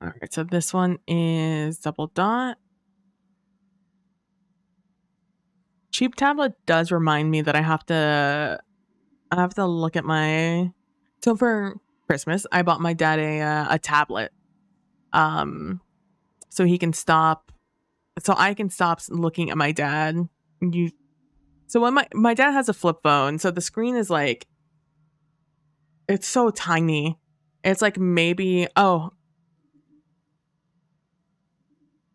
All right, so this one is double dot. Cheap tablet does remind me that I have to look at my. So for Christmas, I bought my dad a tablet, so he can stop, so I can stop looking at my dad. So when my dad has a flip phone, so the screen is like, it's so tiny. It's like maybe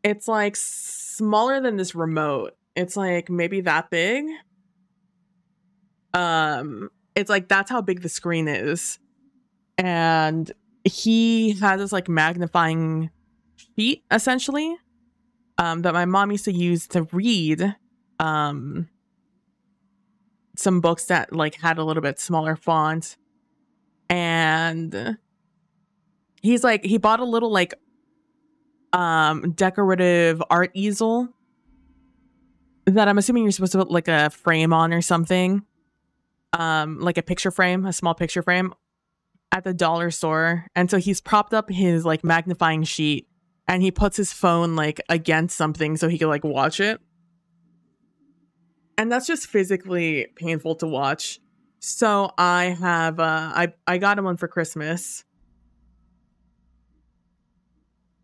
it's like smaller than this remote. It's like maybe that big. It's like that's how big the screen is. And he has this like magnifying sheet essentially that my mom used to use to read some books that like had a little bit smaller font. And he bought a little like decorative art easel that I'm assuming you're supposed to put like a frame on or something. Like a picture frame, a small picture frame at the dollar store. And so he's propped up his like magnifying sheet and he puts his phone like against something so he could like watch it. And that's just physically painful to watch. So I have I got him one for Christmas.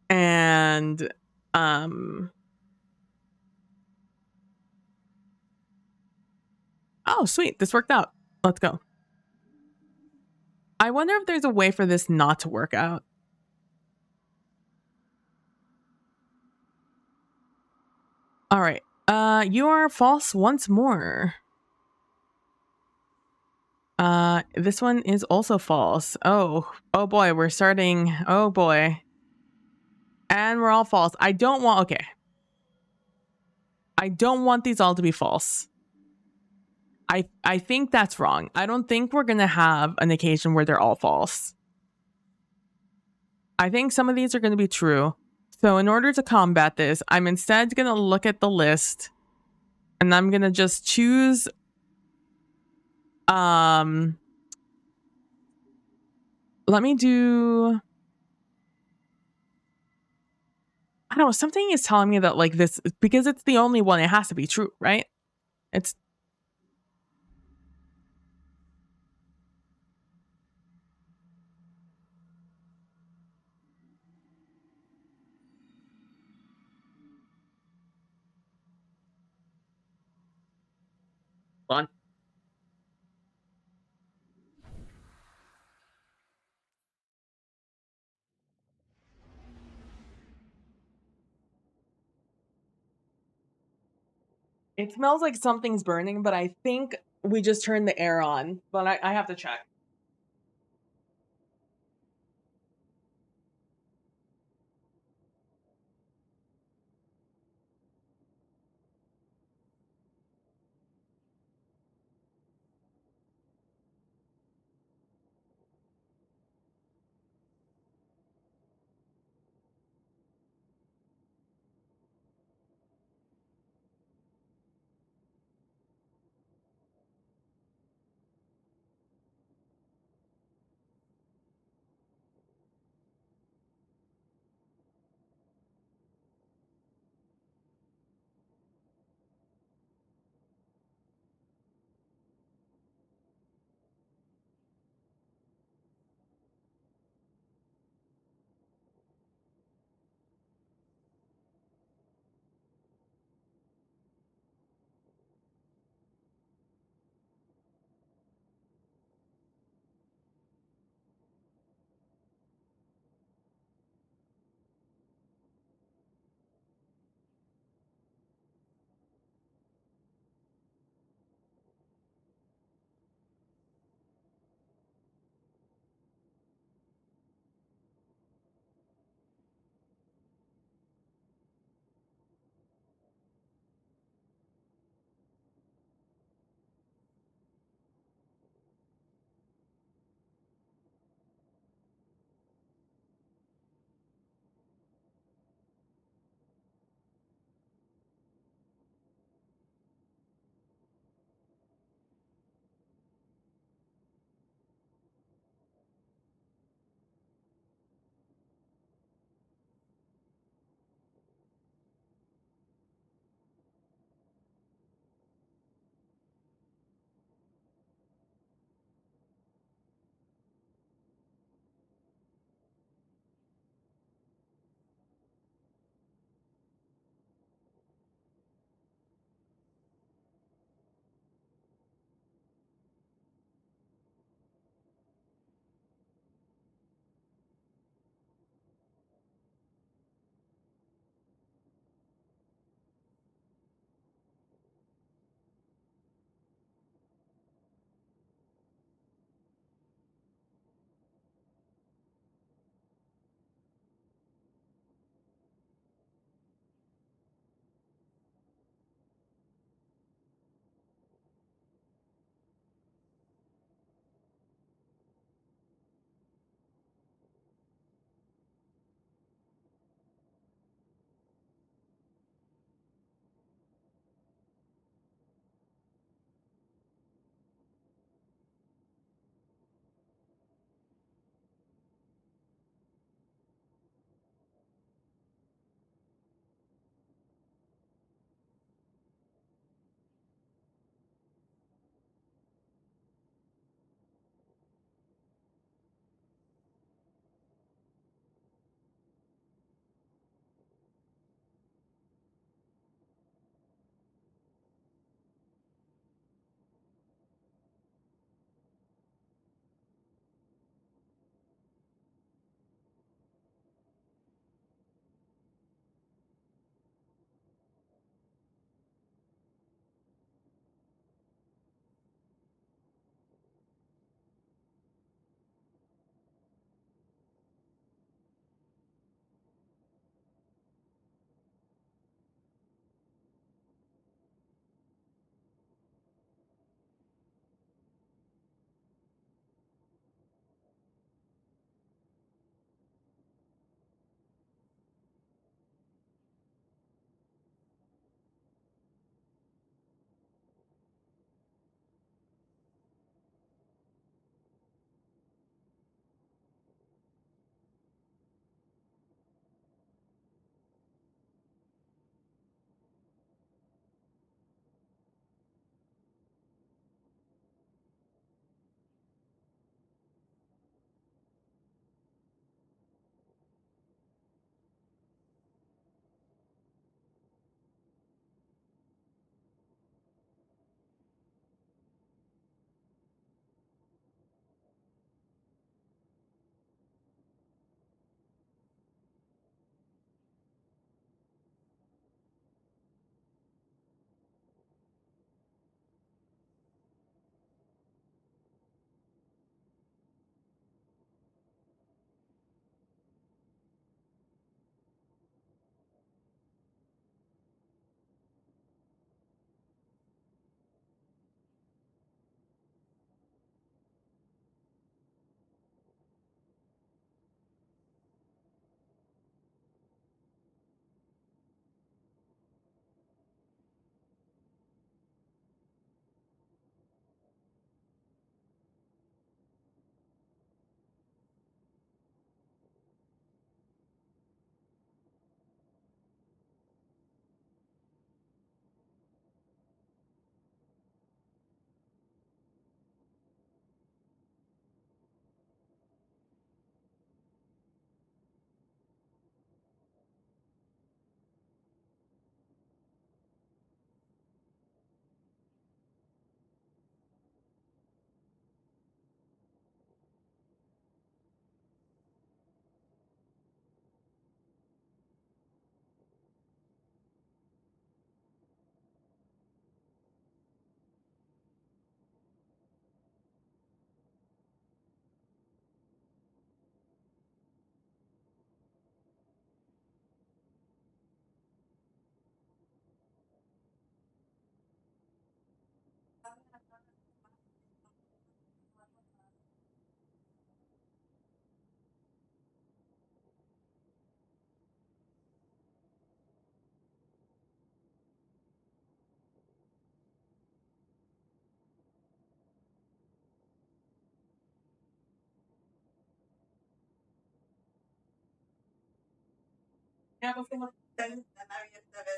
And oh sweet, this worked out. Let's go. I wonder if there's a way for this not to work out. All right. You are false once more. This one is also false. Oh boy, we're starting. Oh boy. And we're all false. I don't want, okay. I don't want these all to be false. I think that's wrong. I don't think we're going to have an occasion where they're all false. I think some of these are going to be true. So in order to combat this, I'm instead going to look at the list and I'm going to just choose let me do, I don't know, something is telling me that like this, because it's the only one, it has to be true, right? It's fun. It smells like something's burning, but I think we just turned the air on, but I have to check.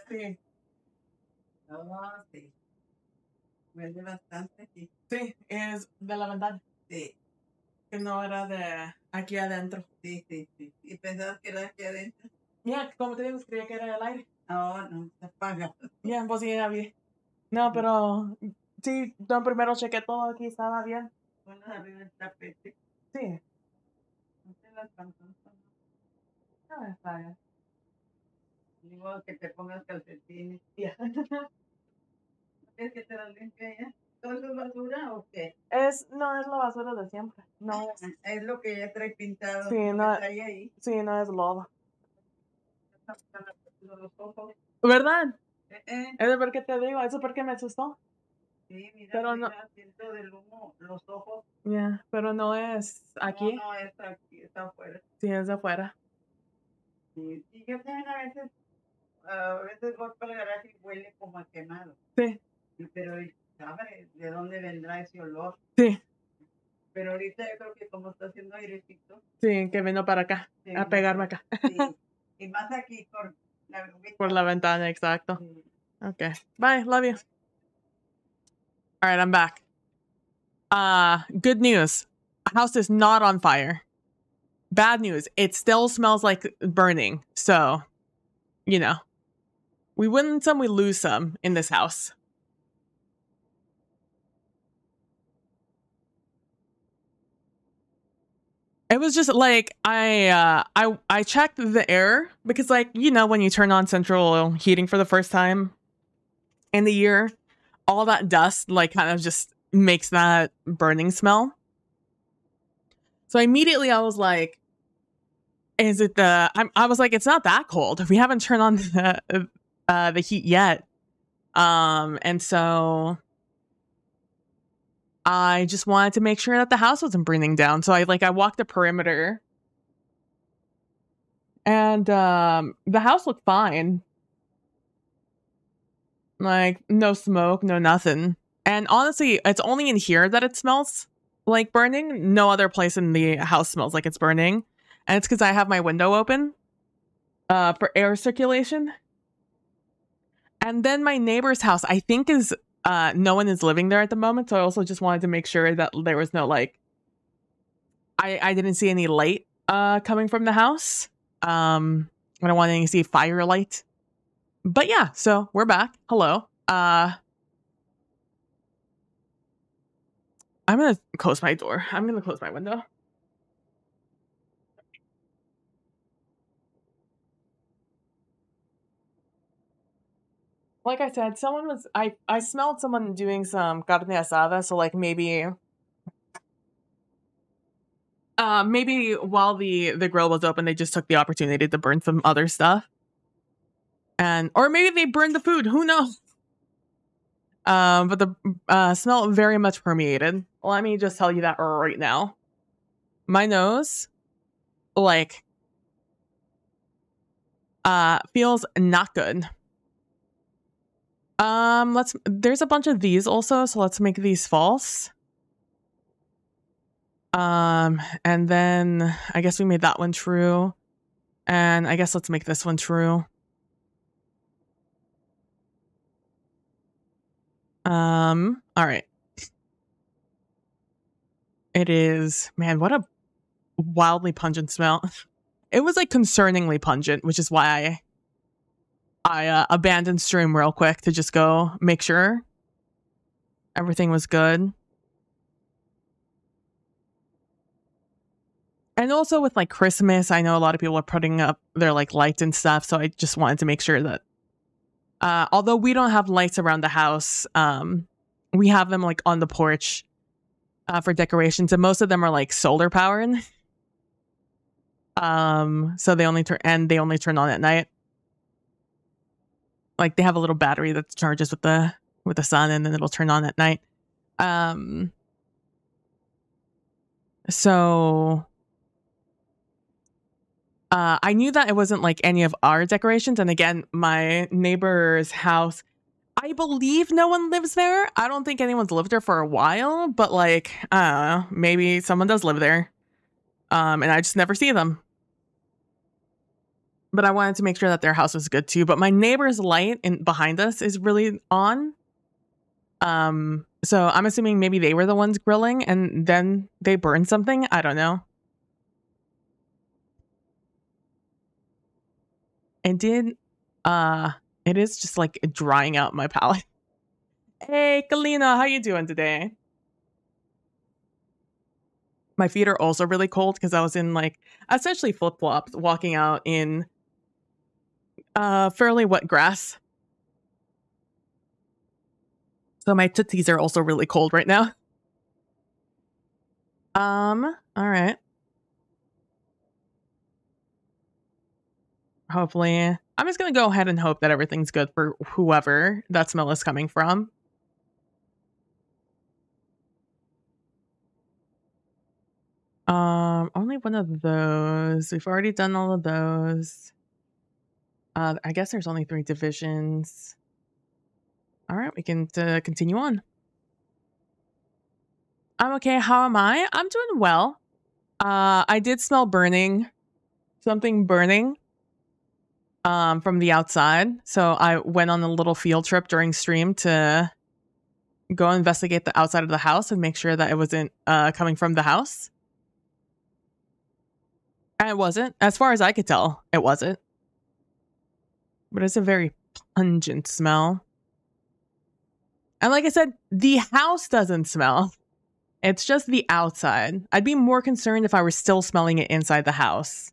Sí. Oh, sí. Huele bastante, sí. Sí, es de la ventana. Sí. Que no era de aquí adentro. Sí, sí, sí. ¿Y pensabas que era aquí adentro? Ya, como te digo, creía que era el aire. No, no, se apaga. Ya, pues sí, era bien. No, pero sí, yo primero chequé todo aquí, estaba bien. Bueno, arriba el tapete. Sí. No te las pantones. No, está bien. Digo que te pongas calcetines. Ya. ¿Es que te las limpia ya? ¿Todo eso es basura o qué? No es la basura de siempre. No es. Es lo que ya trae pintado. Sí, lo no, que trae ahí. sí, no es lodo. Los ojos. ¿Verdad? Eh. Es de por qué te digo, eso porque me asustó. Sí, mira, Pero mira, siento del humo los ojos. Ya, pero no es aquí. No, es aquí, está afuera. Sí, es de afuera. Sí, y yo también a veces voy para el garaje y huele como a quemado. Sí. Pero, ¿sabe de dónde vendrá ese olor? Sí. Pero ahorita yo creo que como está haciendo airecito. Sí, que vino para acá, Sí, a pegarme acá. Sí, y más aquí por la Por la ventana, exacto. Sí. Okay. Bye, love you. All right, I'm back. Good news. House is not on fire. Bad news. It still smells like burning. So, you know, we win some, we lose some in this house. It was just like I checked the air because, like, you know, when you turn on central heating for the first time in the year, all that dust like kind of just makes that burning smell. So immediately I was like, is it I was like, it's not that cold. We haven't turned on the heat yet. And so I just wanted to make sure that the house wasn't burning down. So I walked the perimeter and the house looked fine. Like no smoke, no nothing. And honestly, it's only in here that it smells like burning. No other place in the house smells like it's burning. And it's because I have my window open for air circulation. And then my neighbor's house, I think, is no one is living there at the moment. So I also just wanted to make sure that there was no like I didn't see any light coming from the house. I don't want to see firelight. But yeah, so we're back. Hello. I'm gonna close my door. I'm gonna close my window. Like I said, I smelled someone doing some carne asada, so like maybe while the grill was open, they just took the opportunity to burn some other stuff. Or maybe they burned the food, who knows? But the smell very much permeated. Let me just tell you that right now. My nose, like, feels not good. There's a bunch of these also, so let's make these false. And then I guess we made that one true. And I guess let's make this one true. All right. It is, man, what a wildly pungent smell. It was like concerningly pungent, which is why I abandoned stream real quick to just go make sure everything was good. And also with like Christmas, I know a lot of people are putting up their like lights and stuff, so I just wanted to make sure that although we don't have lights around the house, we have them like on the porch for decorations, and most of them are like solar powered. So they only turn on at night. Like they have a little battery that charges with the sun, and then it'll turn on at night. So I knew that it wasn't like any of our decorations, and again, my neighbor's house, I believe no one lives there. I don't think anyone's lived there for a while, but like, maybe someone does live there. And I just never see them. But I wanted to make sure that their house was good too. But my neighbor's light behind us is really on. So I'm assuming maybe they were the ones grilling and then they burned something. I don't know. It did. It is just like drying out my palate. Hey, Kalina, how you doing today? My feet are also really cold because I was in like essentially flip flops walking out in fairly wet grass. So my tootsies are also really cold right now. All right. Hopefully, I'm just gonna go ahead and hope that everything's good for whoever that smell is coming from. Only one of those. We've already done all of those. I guess there's only 3 divisions. All right, we can continue on. I'm okay. How am I? I'm doing well. I did smell burning, something burning, from the outside. So I went on a little field trip during stream to go investigate the outside of the house and make sure that it wasn't coming from the house. And it wasn't. As far as I could tell, it wasn't. But it's a very pungent smell. And like I said, the house doesn't smell. It's just the outside. I'd be more concerned if I were still smelling it inside the house.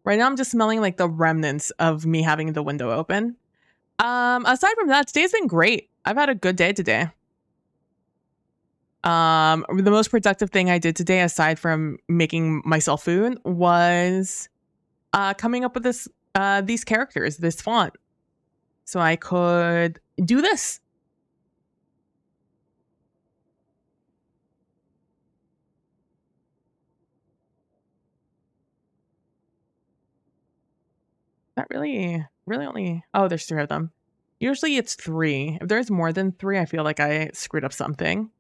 Right now, I'm just smelling like the remnants of me having the window open. Aside from that, today's been great. I've had a good day today. The most productive thing I did today, aside from making myself food, was coming up with these characters, this font, so I could do this. That really only. Oh, there's 3 of them. Usually it's 3. If there's more than 3, I feel like I screwed up something.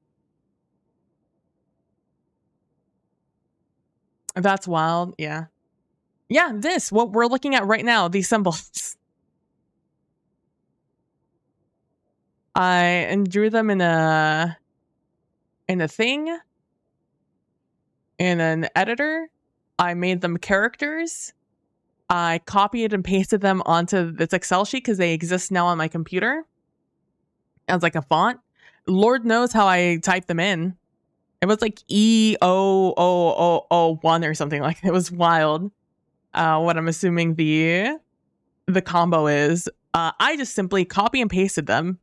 That's wild. Yeah. Yeah, this, what we're looking at right now, these symbols. I drew them in a thing, in an editor. I made them characters. I copied and pasted them onto this Excel sheet because they exist now on my computer as like a font. Lord knows how I typed them in. It was like E-O-O-O-O-1 or something like that. It was wild. What I'm assuming the combo is. I just simply copy and pasted them.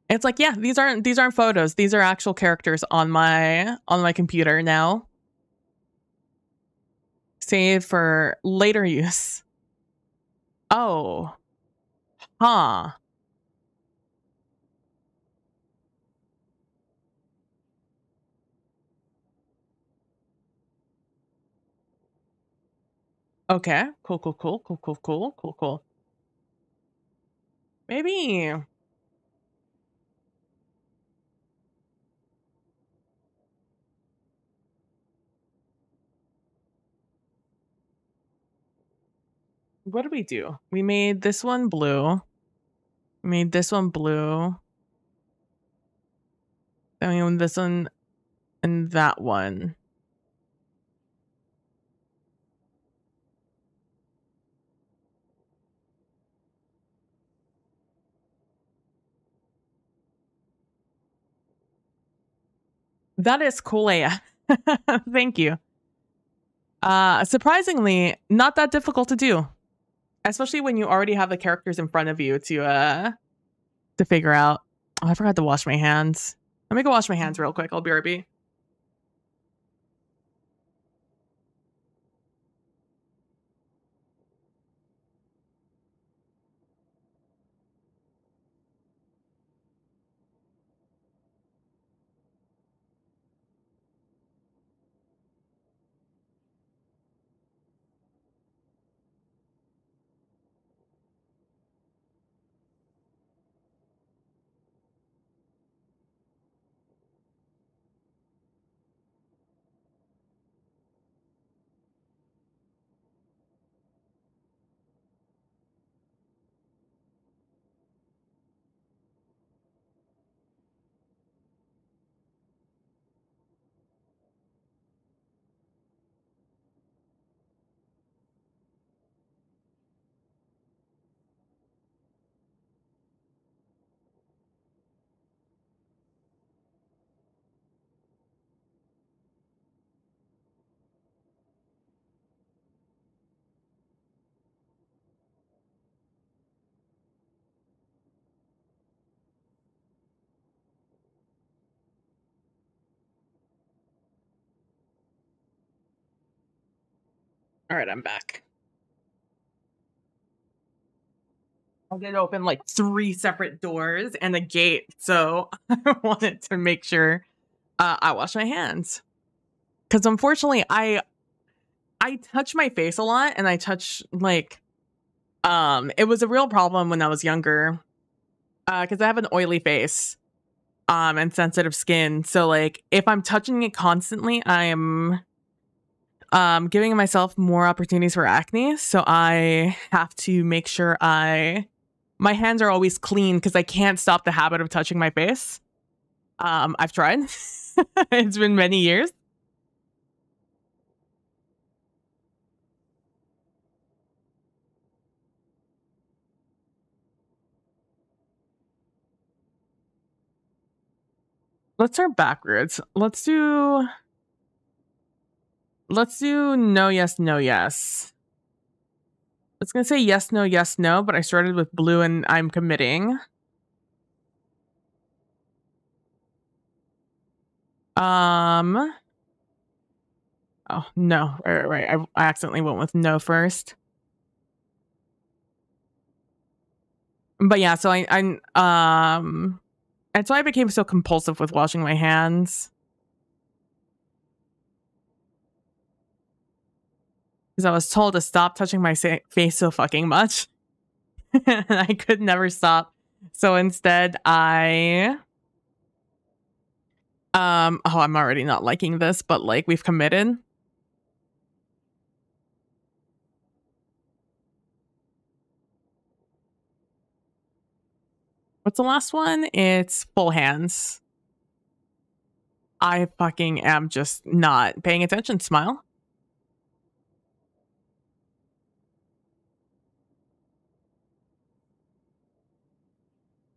It's like, yeah, these aren't photos. These are actual characters on my computer now. Save for later use. Oh. Huh. Okay. Cool. Maybe. What did we do? We made this one blue. We made this one blue. Then we made this one and that one. That is cool, AF. Thank you. Surprisingly, not that difficult to do. Especially when you already have the characters in front of you to figure out. Oh, I forgot to wash my hands. Let me go wash my hands real quick. I'll be right back. All right, I'm back. I did open like 3 separate doors and a gate, so I wanted to make sure I wash my hands. Because unfortunately, I touch my face a lot, and I touch like it was a real problem when I was younger. Because I have an oily face and sensitive skin. So like if I'm touching it constantly, I'm giving myself more opportunities for acne. So I have to make sure my hands are always clean because I can't stop the habit of touching my face. I've tried. It's been many years. Let's start backwards. Let's do no, yes, no, yes. I was gonna say yes, no, but I started with blue and I'm committing. Oh no, right. I accidentally went with no first. But yeah, so that's why I became so compulsive with washing my hands. Because I was told to stop touching my face so fucking much. And I could never stop. So instead oh, I'm already not liking this, but like we've committed. What's the last one? It's full hands. I fucking am just not paying attention. Smile.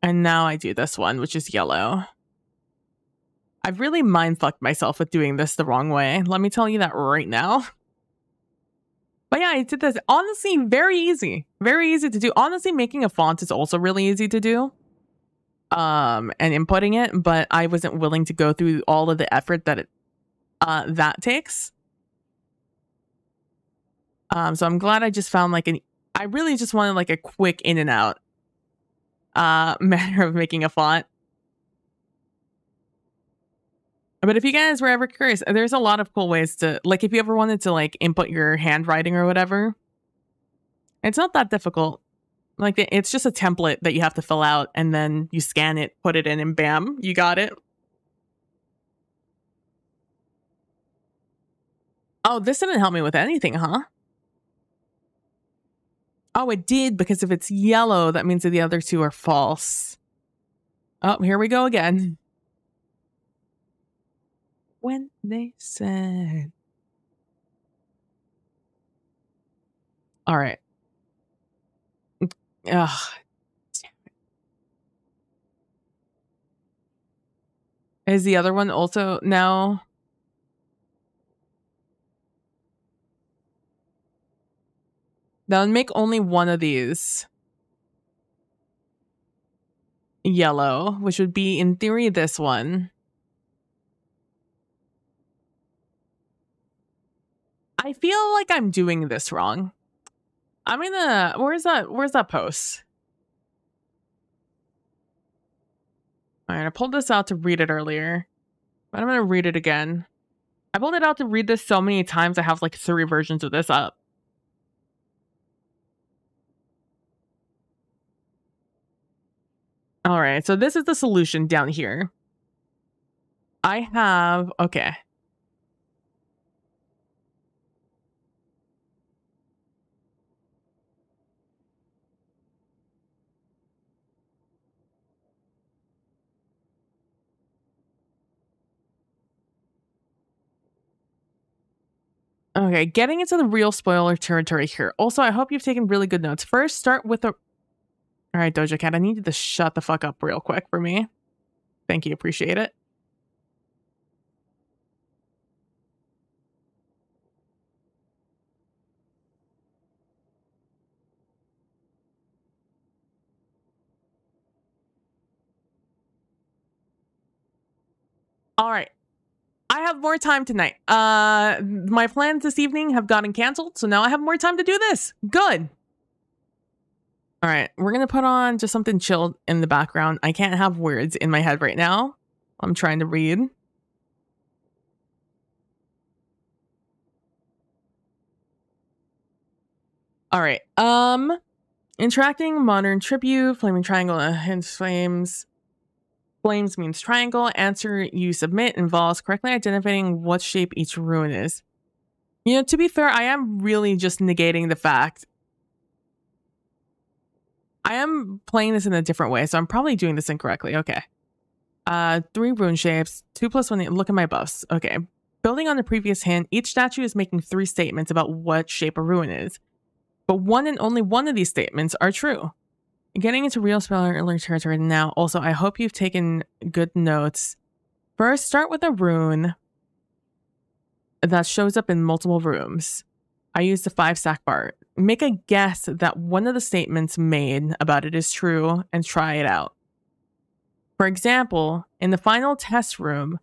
And now I do this one, which is yellow. I've really mind fucked myself with doing this the wrong way. Let me tell you that right now. But yeah, I did this. Honestly, very easy. Very easy to do. Honestly, making a font is also really easy to do. And inputting it, but I wasn't willing to go through all of the effort that that takes. So I'm glad I just found like I really just wanted like a quick in and out manner of making a font. But if you guys were ever curious, there's a lot of cool ways to, like, if you ever wanted to like input your handwriting or whatever, it's not that difficult. Like, it's just a template that you have to fill out, and then you scan it, put it in, and bam, you got it. Oh, this didn't help me with anything, huh? Oh, it did, because if it's yellow, that means that the other two are false. Oh, here we go again. When they said. All right. Ugh. Is the other one also now? Then make only one of these yellow, which would be, in theory, this one. I feel like I'm doing this wrong. I'm gonna, where's that post? All right, I pulled this out to read it earlier, but I'm gonna read it again. I pulled it out to read this so many times, I have like 3 versions of this up. All right, so this is the solution down here. I have, okay. Okay, getting into the real spoiler territory here. Also, I hope you've taken really good notes. First, start with the... All right, Doja Cat, I need you to shut the fuck up real quick for me. Thank you, appreciate it. All right. I have more time tonight. My plans this evening have gotten canceled, so now I have more time to do this. Good. All right, we're gonna put on just something chilled in the background. I can't have words in my head right now. I'm trying to read. All right. Interacting modern tribute, flaming triangle, hints flames. Flames means triangle. Answer you submit involves correctly identifying what shape each ruin is. You know, to be fair, I am really just negating the fact. I am playing this in a different way, so I'm probably doing this incorrectly. Okay. 3 rune shapes, 2 plus 1. Look at my buffs. Okay. Building on the previous hint, each statue is making 3 statements about what shape a ruin is. But one and only one of these statements are true. Getting into real speller territory now. Also, I hope you've taken good notes. First, start with a rune that shows up in multiple rooms. I used the 5 stack bar. Make a guess that one of the statements made about it is true and try it out. For example, in the final test room,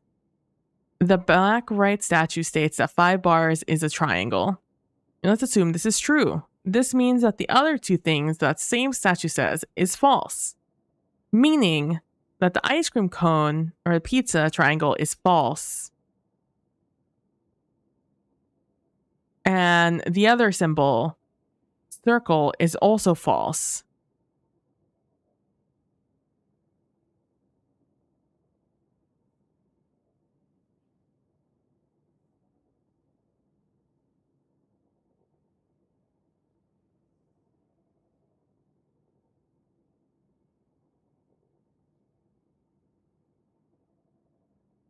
the back right statue states that 5 bars is a triangle. Let's assume this is true. This means that the other 2 things that same statue says is false, meaning that the ice cream cone or the pizza triangle is false. And the other symbol, circle, is also false.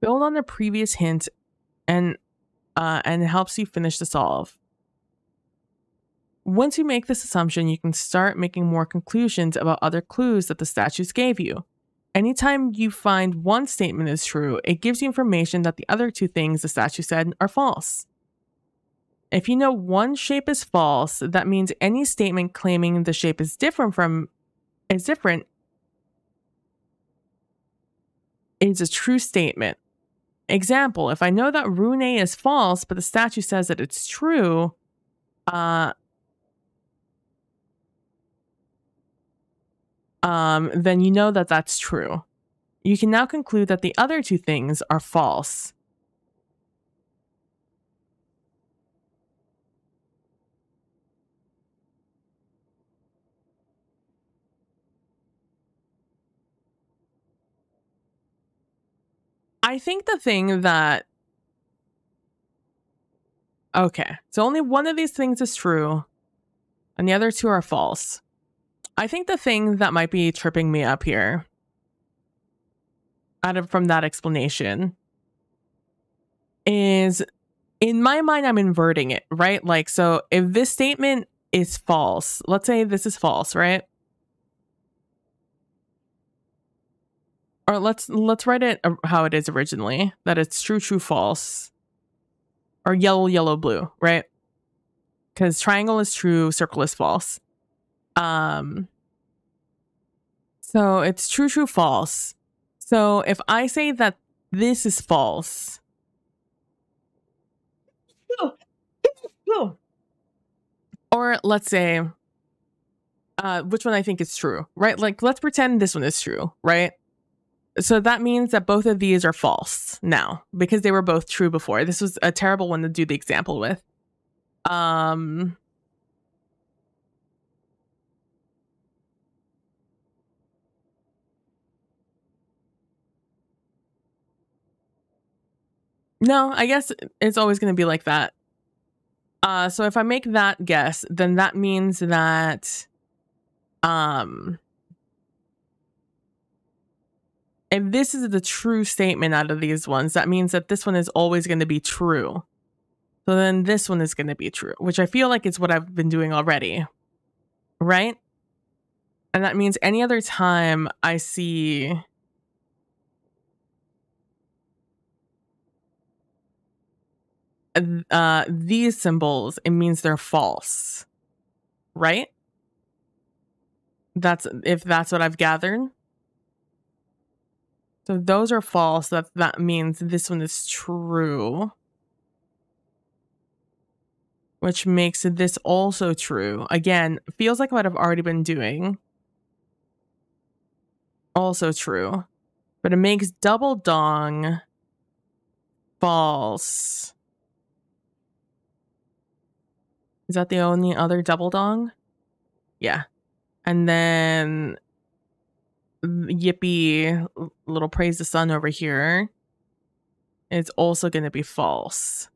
Build on the previous hint and it helps you finish the solve. Once you make this assumption, you can start making more conclusions about other clues that the statues gave you. Anytime you find one statement is true, it gives you information that the other 2 things the statue said are false. If you know one shape is false, that means any statement claiming the shape is different is a true statement. Example, if I know that rune A is false, but the statue says that it's true, then you know that that's true. You can now conclude that the other 2 things are false. I think the thing that... Okay, so only one of these things is true, and the other 2 are false. I think the thing that might be tripping me up here, from that explanation, is, in my mind, I'm inverting it, right? Like, so if this statement is false, let's say this is false, right? Or let's write it how it is originally, that it's true, true, false. Or yellow, yellow, blue, right? Because triangle is true, circle is false. So it's true, true, false. So if I say that this is false, or let's say, which one I think is true, right? Like, let's pretend this one is true, right? So that means that both of these are false now because they were both true before. This was a terrible one to do the example with. No, I guess it's always going to be like that. So if I make that guess, then that means that if this is the true statement out of these ones, that means that this one is always going to be true. So then this one is going to be true, which I feel like is what I've been doing already, right? And that means any other time I see these symbols, it means they're false, right? If that's what I've gathered. So those are false. That means this one is true. Which makes this also true. Again, feels like what I've already been doing. Also true. But it makes double dong false. Is that the only other double dong? Yeah. And then Yippee, little praise the sun over here. It's also going to be false.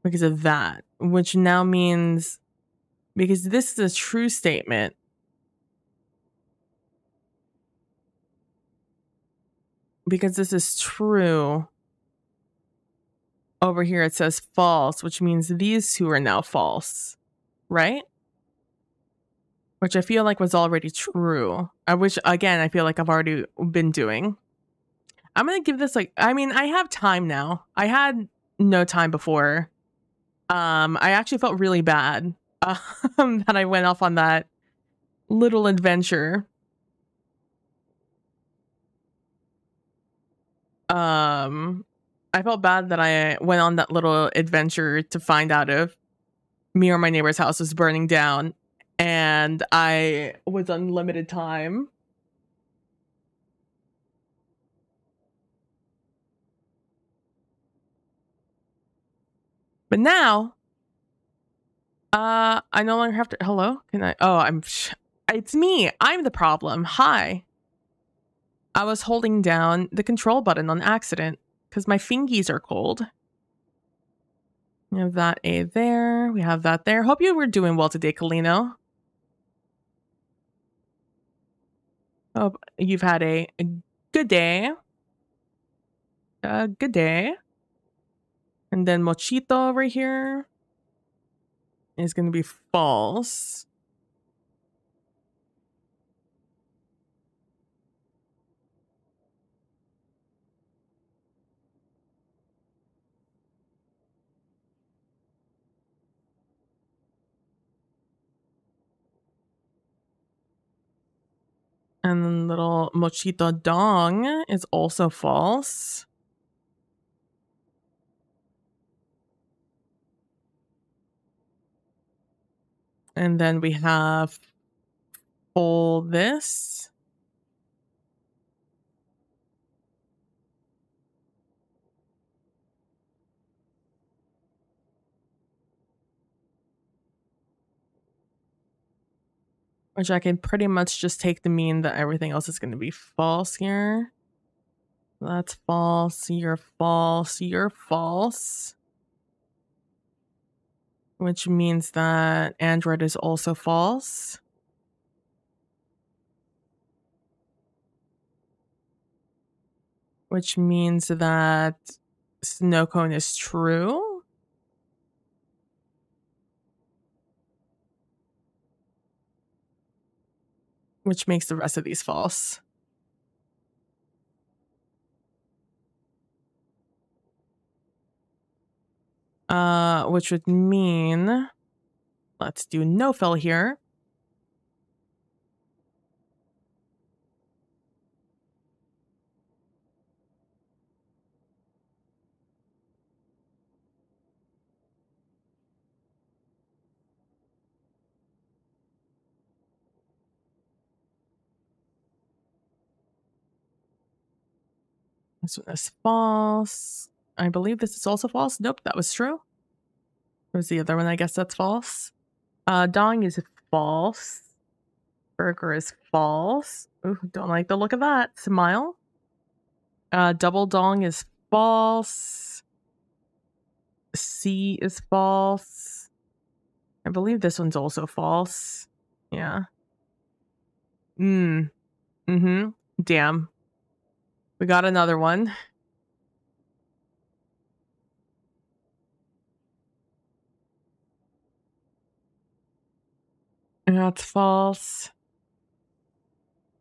Because of that. Which now means, because this is a true statement. Because this is true. Over here it says false, which means these two are now false. Right? Which I feel like was already true. Which, again, I feel like I've already been doing. I'm going to give this like, I mean, I have time now. I had no time before. I actually felt really bad that I went off on that little adventure. I felt bad that I went on that little adventure to find out if me or my neighbor's house was burning down, and I was on limited time. But now, I no longer have to. Hello? Can I? Oh, it's me. I'm the problem. Hi. I was holding down the control button on accident because my fingies are cold. We have that A there. We have that there. Hope you were doing well today, Kalino. Hope you've had a good day. A good day. And then Mochito over here is going to be false. And then little Mochito Dong is also false. And then we have all this. Which I can pretty much just take the mean that everything else is going to be false here. That's false. You're false. You're false. Which means that Android is also false. Which means that snow cone is true. Which makes the rest of these false. Which would mean, let's do no fill here. This one is false. I believe this is also false. Nope, that was true. Where's the other one? I guess that's false. Dong is false. Burger is false. Ooh, don't like the look of that. Smile. Double dong is false. C is false. I believe this one's also false. Yeah. Mm-hmm. Damn. We got another one. That's false.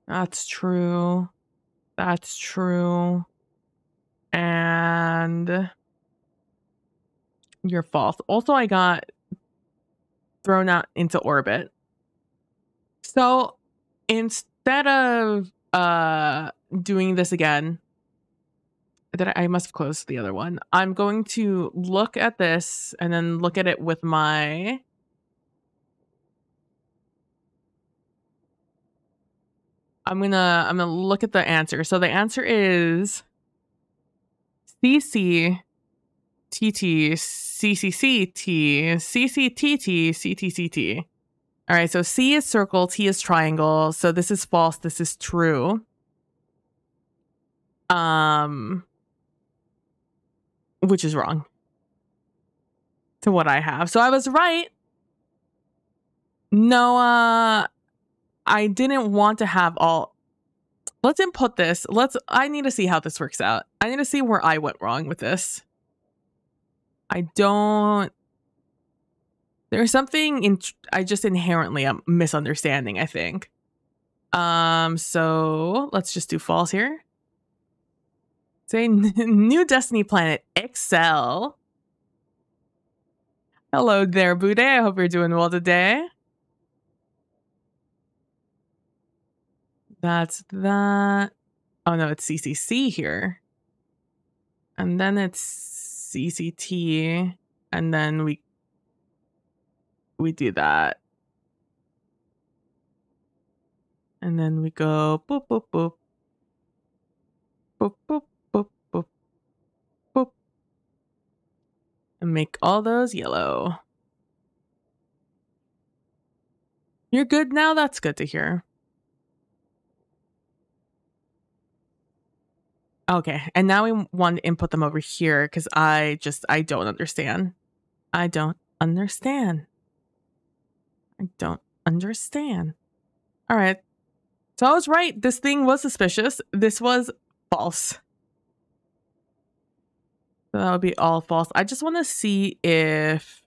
That's true. That's true. And you're false. Also, I got thrown out into orbit. So instead of doing this again. I must have closed the other one. I'm going to look at this and then look at it with my... I'm gonna look at the answer. So the answer is CC TT CCCT CCTT CTCT. All right, so C is circle, T is triangle. So this is false, this is true. Which is wrong to what I have. So I was right. No, I didn't want to have all... Let's input this. I need to see how this works out. I need to see where I went wrong with this. There's something I just inherently am misunderstanding, I think. So let's just do false here. Say new Destiny planet, Excel. Hello there, Bude. I hope you're doing well today. That's that. Oh no, it's CCC here. And then it's CCT. And then we do that. And then we go boop, boop, boop. Boop, boop, boop, boop, boop. And make all those yellow. You're good now? That's good to hear. Okay, and now we want to input them over here because I don't understand. I don't understand. All right. So I was right. This thing was suspicious. This was false. So that would be all false. I just want to see if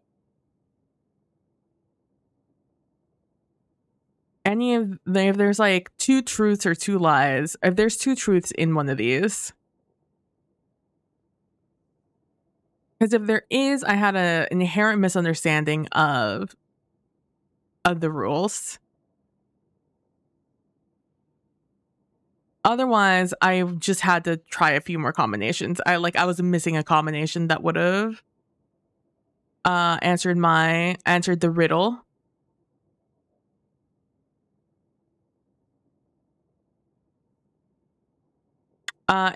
if there's like 2 truths or 2 lies. If there's 2 truths in one of these. Because if there is, I had an inherent misunderstanding of the rules. Otherwise, I just had to try a few more combinations. I was missing a combination that would have answered the riddle.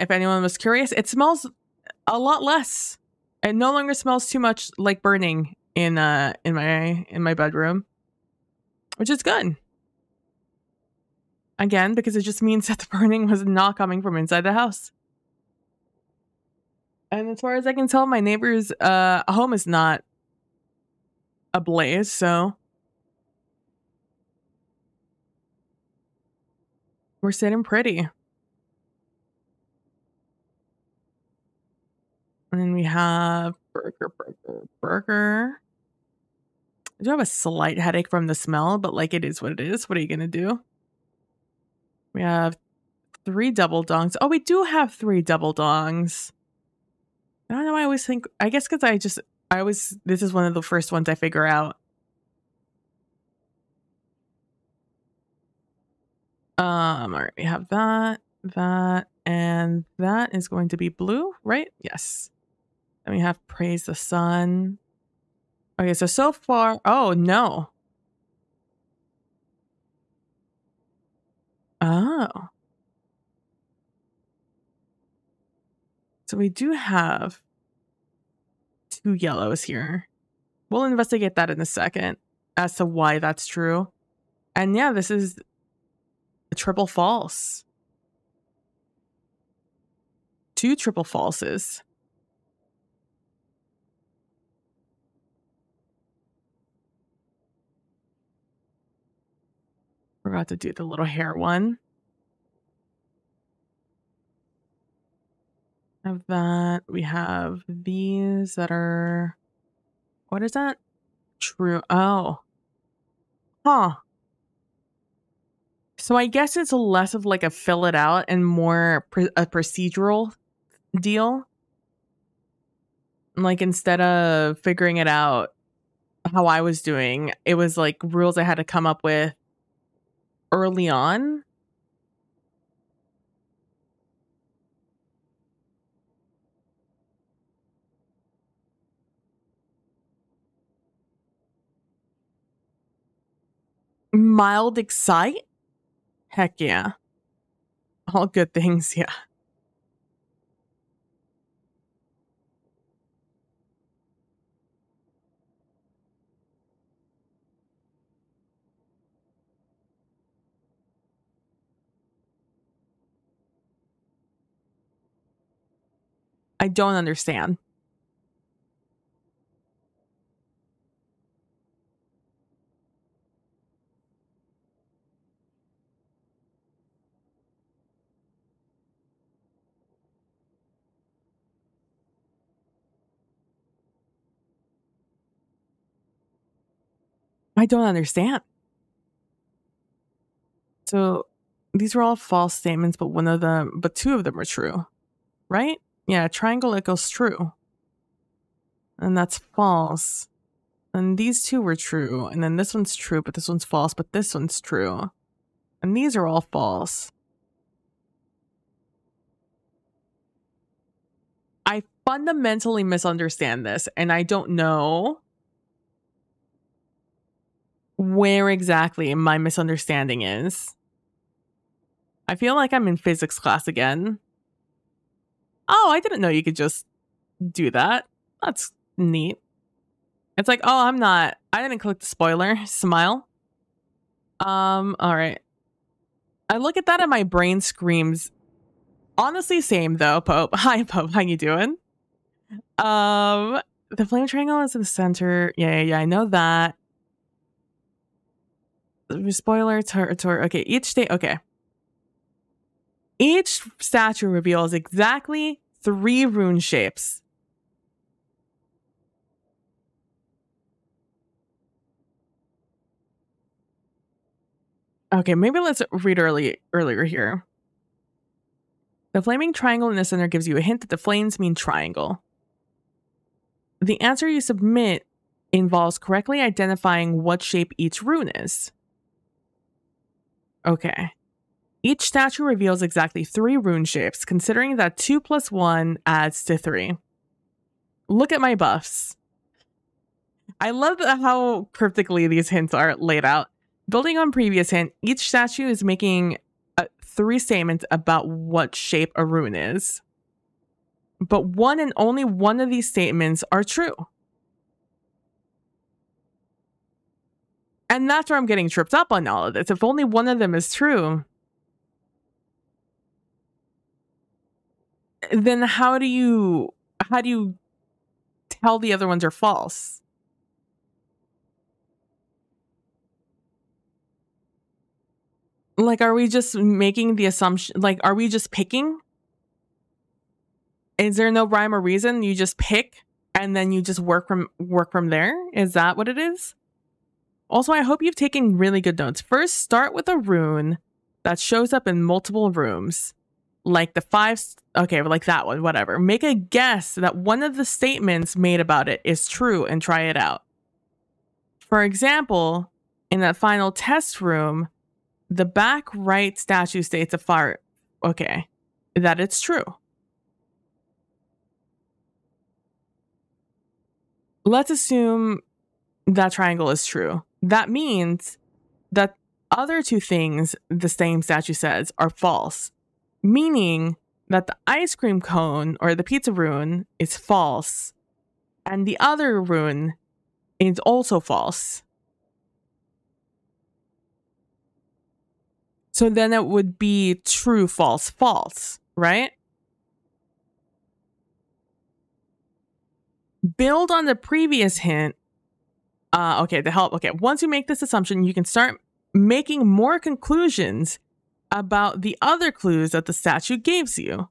If anyone was curious, it smells a lot less. It no longer smells too much like burning in my bedroom, which is good. Again, because it just means that the burning was not coming from inside the house. And as far as I can tell, my neighbor's home is not ablaze, so we're sitting pretty. And then we have burger. I do have a slight headache from the smell, but like it is what it is. What are you gonna do? We have 3 double dongs. Oh, we do have 3 double dongs. I don't know why I always think, I guess because this is one of the first ones I figure out. All right, we have that, and that is going to be blue, right? Yes. Then we have praise the sun. Okay, so far, oh no. Oh. So we do have 2 yellows here. We'll investigate that in a second as to why that's true. And yeah, this is a triple false. 2 triple falses. Forgot to do the little hair one. Have that. We have these that are... What is that? True. Oh. Huh. So I guess it's less of like a fill it out and more a procedural deal. Like instead of figuring it out how I was doing, it was like rules I had to come up with early on. Mild excite? Heck yeah. All good things, yeah. I don't understand. I don't understand. So these were all false statements, but two of them are true, right? Yeah, triangle equals true. And that's false. And these two were true. And then this one's true, but this one's false, but this one's true. And these are all false. I fundamentally misunderstand this, and I don't know where exactly my misunderstanding is. I feel like I'm in physics class again. Oh, I didn't know you could just do that. That's neat. It's like, oh, I didn't click the spoiler. Smile. All right. I look at that and my brain screams. Honestly, same though, Pope. Hi, Pope. How you doing? The flame triangle is in the center. Yeah. I know that. Spoiler. Okay, okay. Each statue reveals exactly 3 rune shapes. Okay, maybe let's read earlier here. The flaming triangle in the center gives you a hint that the flames mean triangle. The answer you submit involves correctly identifying what shape each rune is. Okay. Each statue reveals exactly 3 rune shapes, considering that 2 plus 1 adds to 3. Look at my buffs. I love how cryptically these hints are laid out. Building on previous hint, each statue is making 3 statements about what shape a rune is. But one and only one of these statements are true. And that's where I'm getting tripped up on all of this. If only one of them is true, then how do you tell the other ones are false? Like, are we just making the assumption? Like, are we just picking? Is there no rhyme or reason? You just pick and then you just work from there? Is that what it is? Also, I hope you've taken really good notes. First, start with a rune that shows up in multiple rooms. Like the 5, okay, like that one, whatever. Make a guess that one of the statements made about it is true and try it out. For example, in that final test room, the back right statue states a fire. Okay, that it's true. Let's assume that triangle is true. That means that other 2 things the same statue says are false, meaning that the ice cream cone or the pizza rune is false, and the other rune is also false. So then it would be true, false, false, right? Build on the previous hint. Okay, to help. Okay, once you make this assumption, you can start making more conclusions about the other clues that the statue gives you.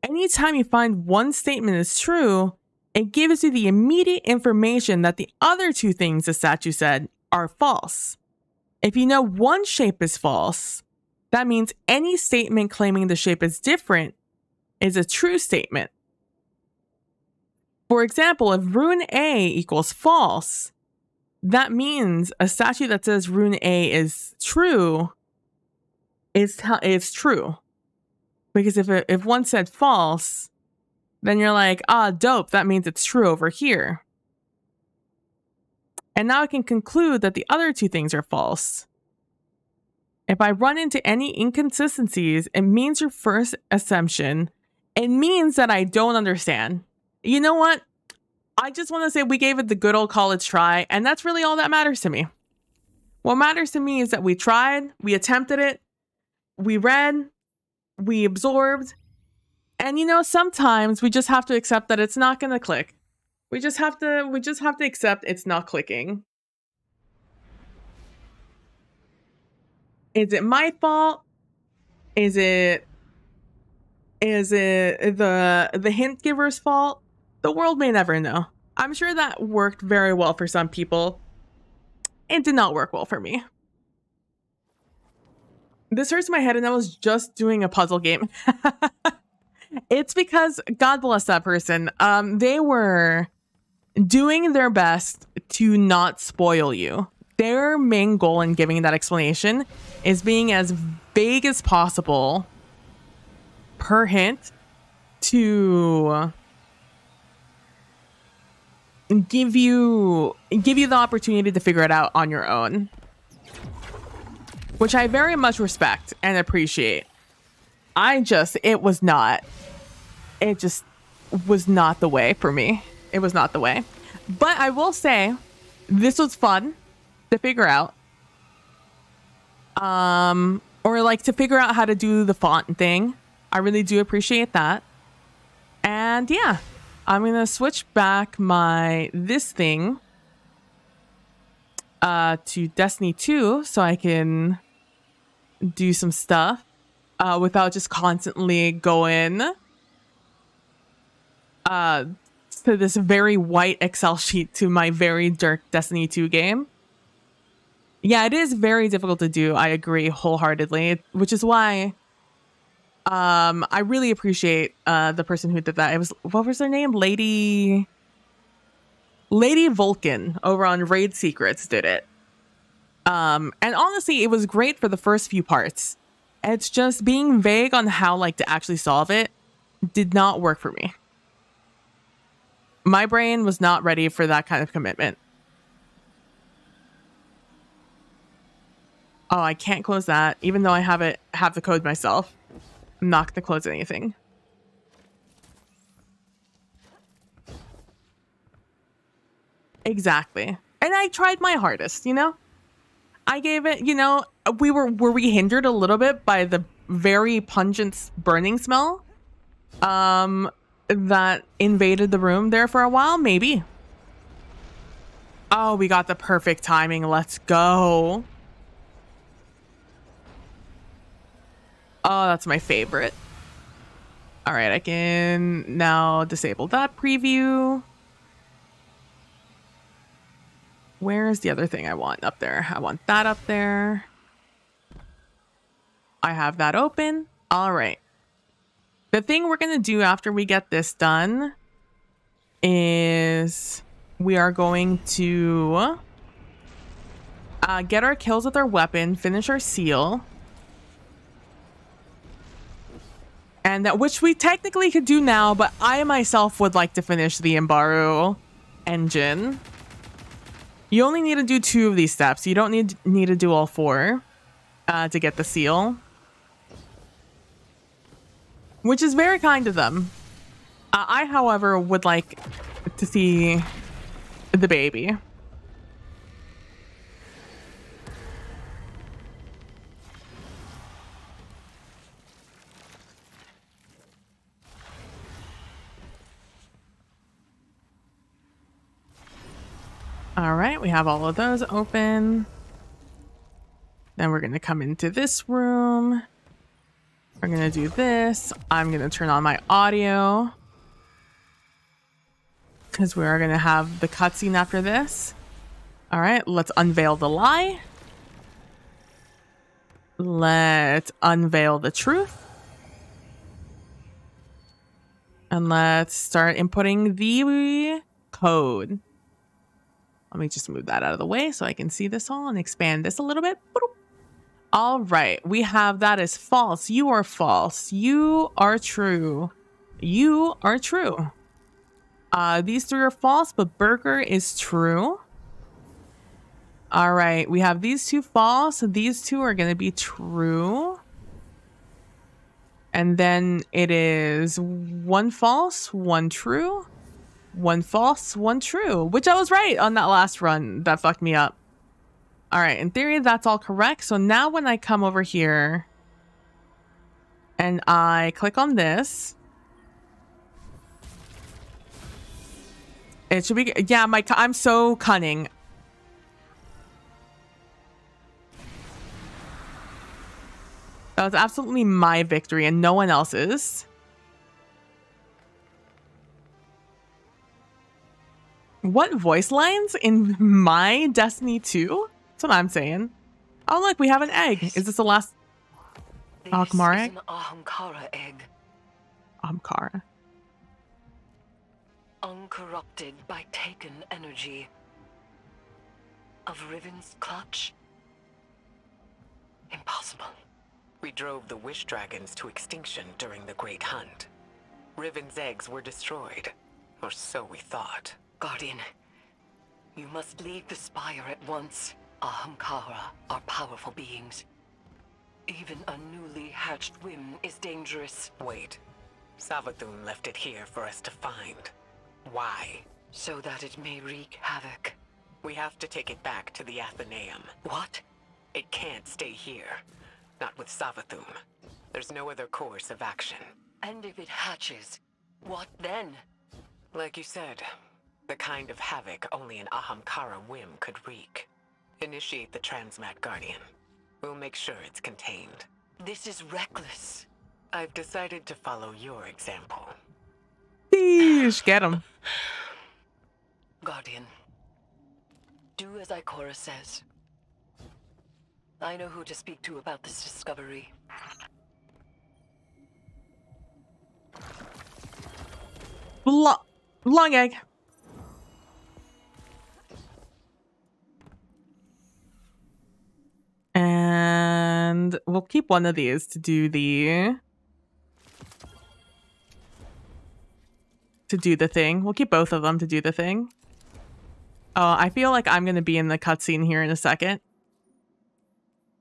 Anytime you find one statement is true, it gives you the immediate information that the other 2 things the statue said are false. If you know one shape is false, that means any statement claiming the shape is different is a true statement. For example, if rune A equals false, that means a statue that says rune A is true is true. Because if one said false, then you're like, dope, that means it's true over here. And now I can conclude that the other 2 things are false. If I run into any inconsistencies, it means your first assumption. It means that I don't understand. You know what? I just want to say we gave it the good old college try, and that's really all that matters to me. What matters to me is that we tried, we attempted it, we read, we absorbed, and you know, sometimes we just have to accept that it's not going to click. We just have to accept it's not clicking. Is it my fault? Is it the hint giver's fault? The world may never know. I'm sure that worked very well for some people. It did not work well for me. This hurts my head, and I was just doing a puzzle game. It's because, God bless that person, they were doing their best to not spoil you. Their main goal in giving that explanation is being as vague as possible per hint to give you the opportunity to figure it out on your own, which I very much respect and appreciate. It just was not the way for me. It was not the way. But I will say, this was fun to figure out. Or like to figure out how to do the font thing. I really do appreciate that. And yeah, I'm gonna switch back this thing to Destiny 2 so I can do some stuff without just constantly going to this very white Excel sheet to my very dark Destiny 2 game. Yeah, it is very difficult to do. I agree wholeheartedly, which is why I really appreciate the person who did that. It was, what was their name? Lady Vulcan over on Raid Secrets did it. And honestly, it was great for the first few parts. It's just being vague on how like to actually solve it did not work for me. My brain was not ready for that kind of commitment. Oh, I can't close that, even though I have the code myself. I'm not going to close anything. Exactly. And I tried my hardest, you know? I gave it, you know, were we hindered a little bit by the very pungent burning smell that invaded the room there for a while? Maybe. Oh, we got the perfect timing. Let's go. Oh, that's my favorite. All right, I can now disable that preview. Where's the other thing I want up there? I want that up there. I have that open. All right. The thing we're going to do after we get this done is we are going to get our kills with our weapon, finish our seal. And that, which we technically could do now, but I myself would like to finish the Omaru engine. You only need to do 2 of these steps. You don't need to do all 4 to get the seal. Which is very kind of them. I, however, would like to see the baby. All right, we have all of those open. Then we're going to come into this room. We're going to do this. I'm going to turn on my audio because we are going to have the cutscene after this. All right, let's unveil the lie. Let's unveil the truth. And let's start inputting the code. Let me just move that out of the way so I can see this all and expand this a little bit. All right, we have that as false. You are false. You are true. You are true. These 3 are false, but burger is true. All right, we have these two false, so these two are going to be true. And then it is one false, one true, one false, one true, which I was right on that last run. That fucked me up. All right, in theory, that's all correct. So now when I come over here and I click on this, it should be, yeah, I'm so cunning. That was absolutely my victory and no one else's. What voice lines in my Destiny 2? That's what I'm saying. Oh, look, we have an egg. Is this the last Ahamkara egg? This is an Ahamkara egg. Ahamkara. Uncorrupted by taken energy. Of Riven's clutch? Impossible. We drove the wish dragons to extinction during the Great Hunt. Riven's eggs were destroyed, or so we thought. Guardian, you must leave the Spire at once. Ahamkara are powerful beings. Even a newly hatched whim is dangerous. Wait. Savathun left it here for us to find. Why? So that it may wreak havoc. We have to take it back to the Athenaeum. What? It can't stay here. Not with Savathun. There's no other course of action. And if it hatches, what then? Like you said, the kind of havoc only an Ahamkara whim could wreak. Initiate the Transmat Guardian. We'll make sure it's contained. This is reckless. I've decided to follow your example. Sheesh, get him. Guardian, do as Ikora says. I know who to speak to about this discovery. Long egg. And we'll keep one of these to do the thing. We'll keep both of them to do the thing. Oh, I feel like I'm going to be in the cutscene here in a second.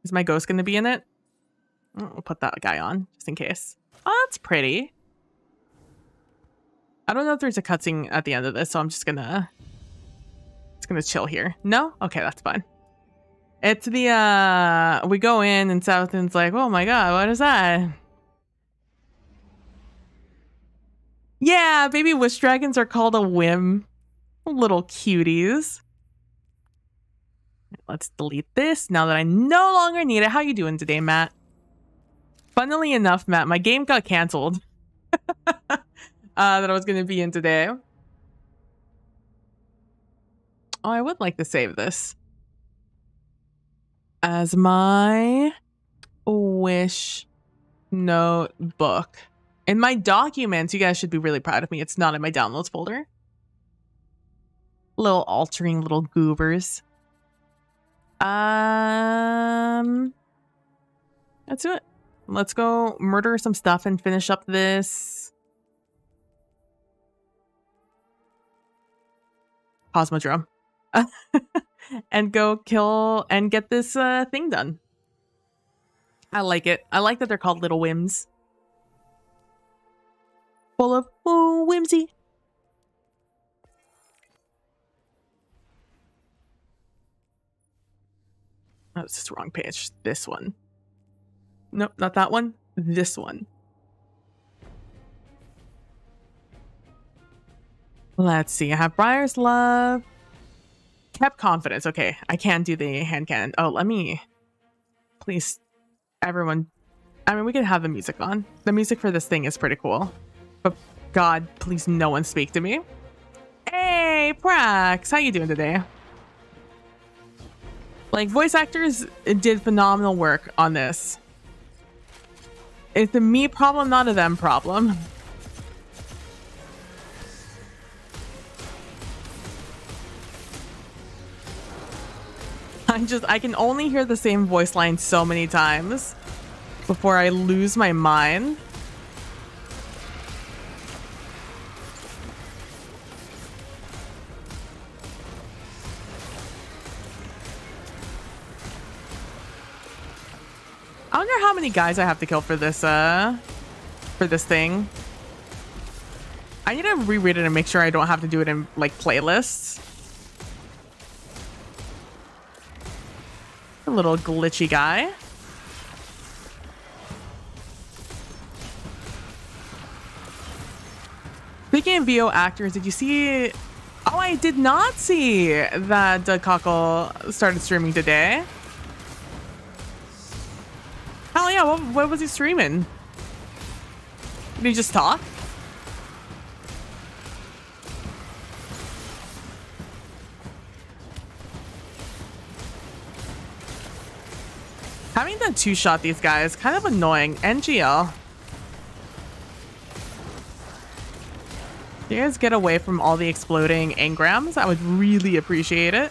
Is my ghost going to be in it? Oh, we'll put that guy on just in case. Oh, that's pretty. I don't know if there's a cutscene at the end of this, so I'm just gonna chill here. No? Okay, that's fine. It's the we go in and Savathun's like, oh my god, what is that? Yeah, baby wish dragons are called a whim. Little cuties. Let's delete this now that I no longer need it. How you doing today, Matt? Funnily enough, Matt, my game got canceled. That I was going to be in today. Oh, I would like to save this as my wish notebook. In my documents, you guys should be really proud of me. It's not in my downloads folder. Little altering little goobers. Let's do it. Let's go murder some stuff and finish up this Cosmodrome. And go kill and get this thing done. I like it. I like that they're called little whims. Full of whimsy. Oh, this is the wrong page. This one. Nope, not that one. This one. Let's see. I have Briar's Love. Kept confidence. Okay, I can do the hand cannon. Oh, let me... Please, everyone. I mean, we can have the music on. The music for this thing is pretty cool. But God, please no one speak to me. Hey, Prax. How you doing today? Like, voice actors did phenomenal work on this. It's a me problem, not a them problem. I can only hear the same voice line so many times before I lose my mind. wonder how many guys I have to kill for this thing. I need to reread it and make sure I don't have to do it in like playlists. A little glitchy guy. Speaking of VO actors, did you see? Oh, I did not see that Doug Cockle started streaming today. Hell yeah, what was he streaming? Did he just talk? Having to two-shot these guys, kind of annoying. NGL. You guys get away from all the exploding engrams? I would really appreciate it.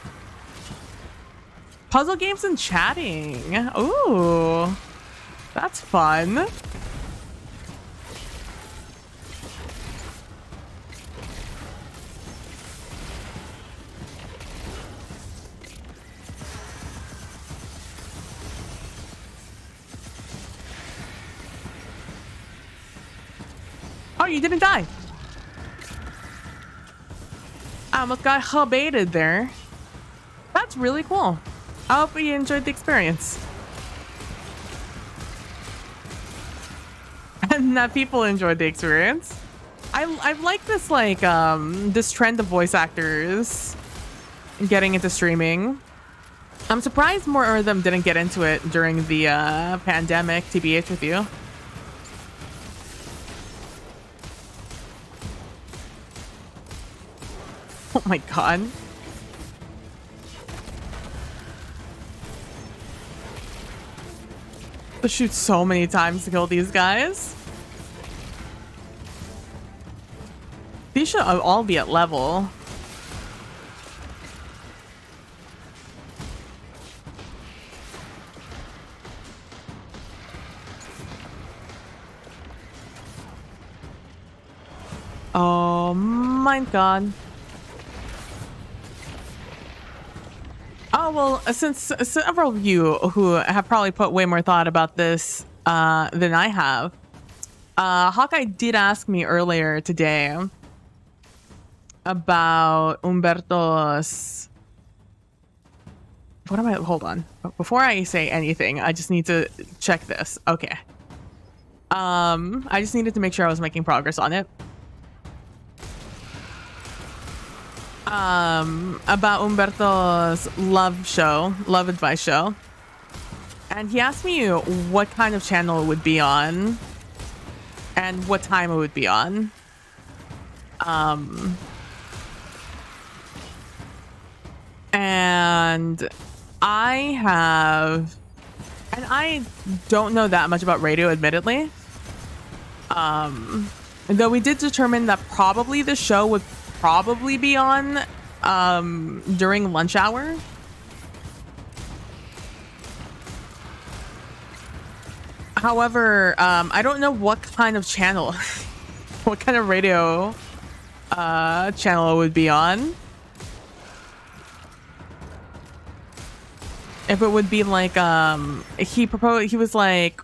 Puzzle games and chatting. Ooh, that's fun. Oh, you didn't die. I almost got baited there. That's really cool. I hope you enjoyed the experience. And that people enjoyed the experience. I like this like this trend of voice actors getting into streaming. I'm surprised more of them didn't get into it during the pandemic, TBH with you. Oh my god. I shoot so many times to kill these guys. These should all be at level. Oh my god. Oh, well, since several of you who have probably put way more thought about this than I have, Hawkeye did ask me earlier today about Umberto's... What am I... Hold on. Before I say anything, I just need to check this. Okay. I just needed to make sure I was making progress on it. About Umberto's love advice show. And he asked me what kind of channel it would be on and what time it would be on. And I don't know that much about radio, admittedly. Though we did determine that probably the show would probably be on during lunch hour. However, I don't know what kind of channel, what kind of radio channel it would be on. If it would be like, he was like,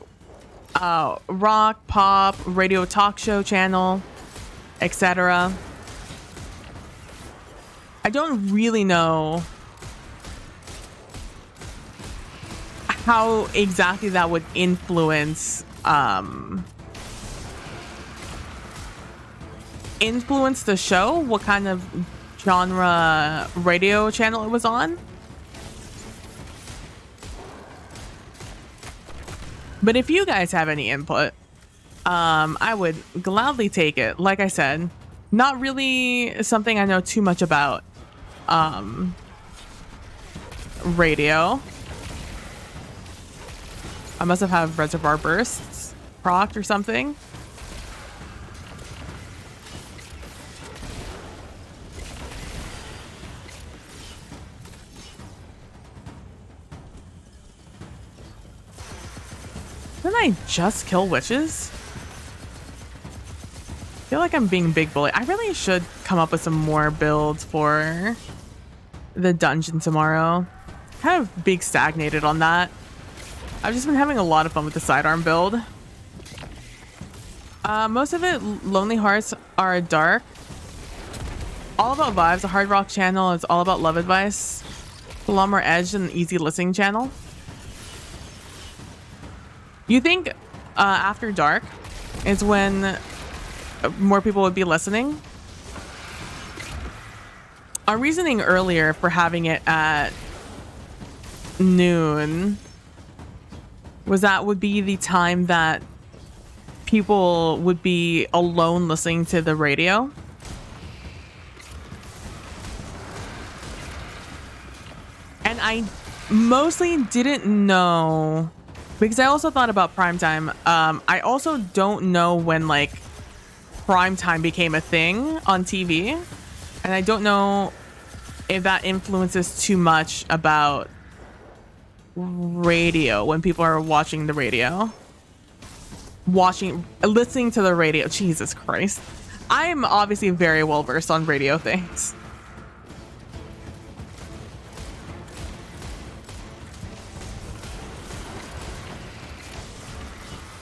rock, pop, radio talk show channel, etc. I don't really know how exactly that would influence the show, what kind of genre radio channel it was on. But if you guys have any input, I would gladly take it. Like I said, not really something I know too much about radio. I must have Reservoir Bursts procced or something. Didn't I just kill witches? I feel like I'm being big bully. I really should come up with some more builds for the dungeon tomorrow. Kind of big stagnated on that. I've just been having a lot of fun with the sidearm build. Most of it, Lonely Hearts are dark. All About Vibes, a hard rock channel. It's all about love advice. A lot more edge and easy listening channel. You think After Dark is when more people would be listening? Our reasoning earlier for having it at noon was that would be the time that people would be alone listening to the radio. And I mostly didn't know, because I also thought about primetime. I also don't know when like primetime became a thing on TV. And I don't know if that influences too much about radio when people are watching the radio. Listening to the radio. Jesus Christ. I am obviously very well versed on radio things.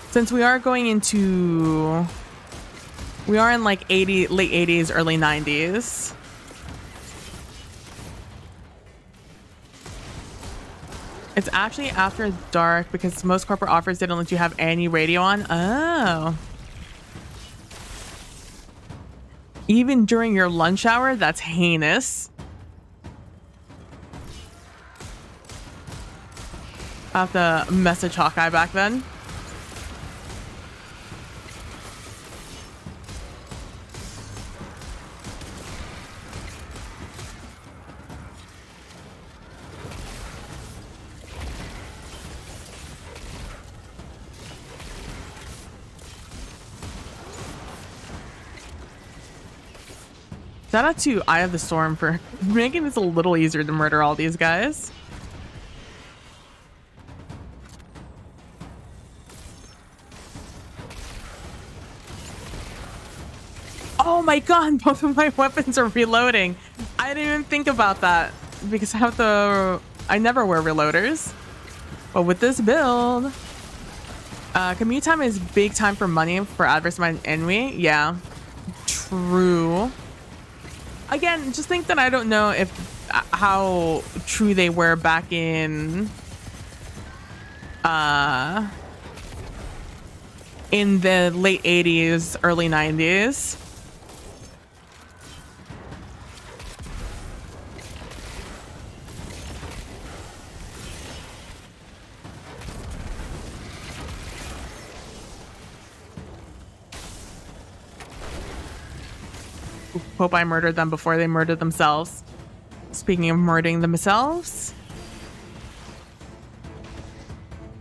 Since we are going into, we are in like late 80s, early 90s. It's actually After Dark because most corporate offers didn't let you have any radio on. Oh. Even during your lunch hour? That's heinous. I have to message Hawkeye back then. Shout out to Eye of the Storm for making this a little easier to murder all these guys. Oh my god, both of my weapons are reloading. I didn't even think about that because I never wear reloaders. But with this build, commute time is big time for money for adversary enemy. Yeah, true. Again, just think that I don't know if how true they were back in the late 80s, early 90s. Hope I murdered them before they murdered themselves. Speaking of murdering themselves,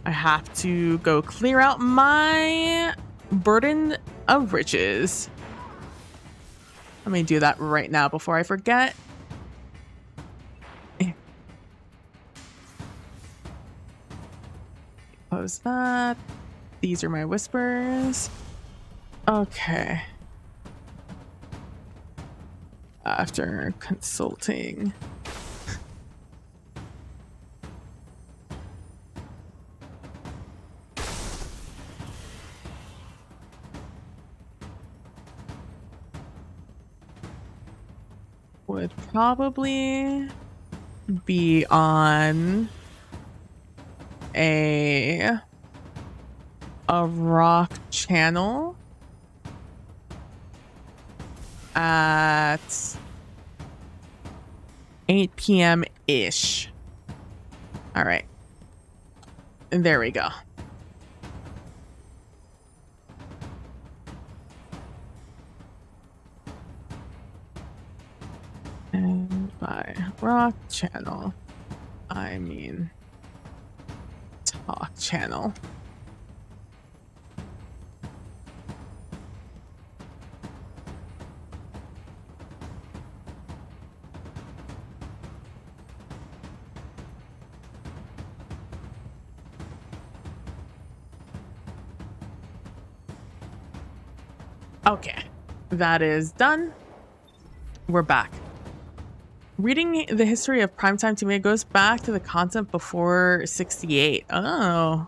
I have to go clear out my burden of riches. Let me do that right now before I forget. Close that. These are my whispers. Okay. After consulting. Would probably be on a rock channel at 8 p.m. ish. All right. And there we go. And by rock channel, I mean talk channel. Okay, that is done. We're back. Reading the history of primetime TV goes back to the content before 68. Oh.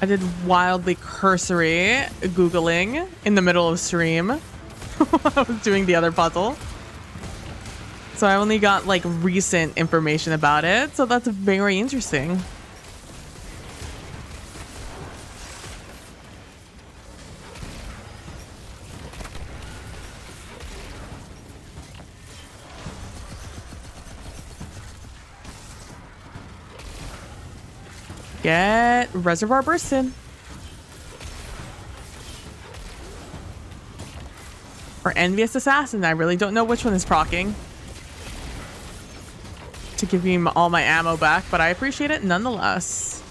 I did wildly cursory Googling in the middle of stream while I was doing the other puzzle. So I only got like recent information about it. So that's very interesting. Get Reservoir Burstin. Or Envious Assassin. I really don't know which one is proccing. To give me all my ammo back, but I appreciate it nonetheless.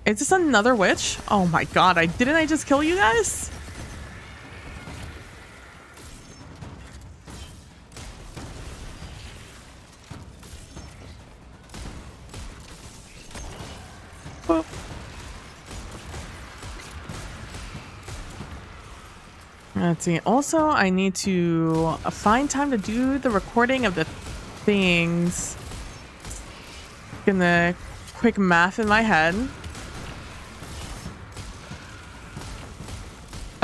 Is this another witch? Oh my god, didn't I just kill you guys? Oh. Let's see. Also, I need to find time to do the recording of the things. Gonna quick math in my head.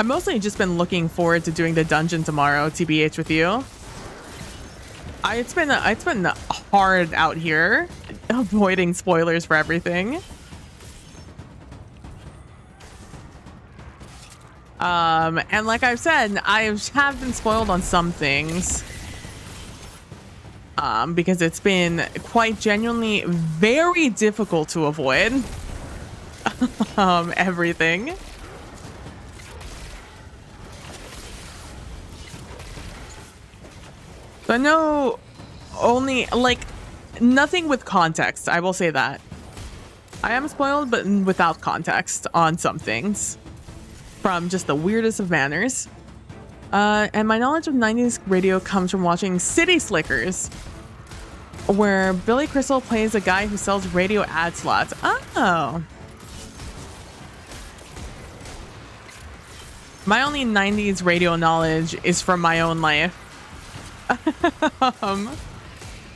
I've mostly just been looking forward to doing the dungeon tomorrow, TBH with you. It's been hard out here, avoiding spoilers for everything. And like I've said, I have been spoiled on some things. Because it's been quite genuinely very difficult to avoid everything. So I know only like nothing with context. I will say that I am spoiled, but without context on some things from just the weirdest of manners. And my knowledge of 90s radio comes from watching City Slickers, where Billy Crystal plays a guy who sells radio ad slots. Oh. My only 90s radio knowledge is from my own life.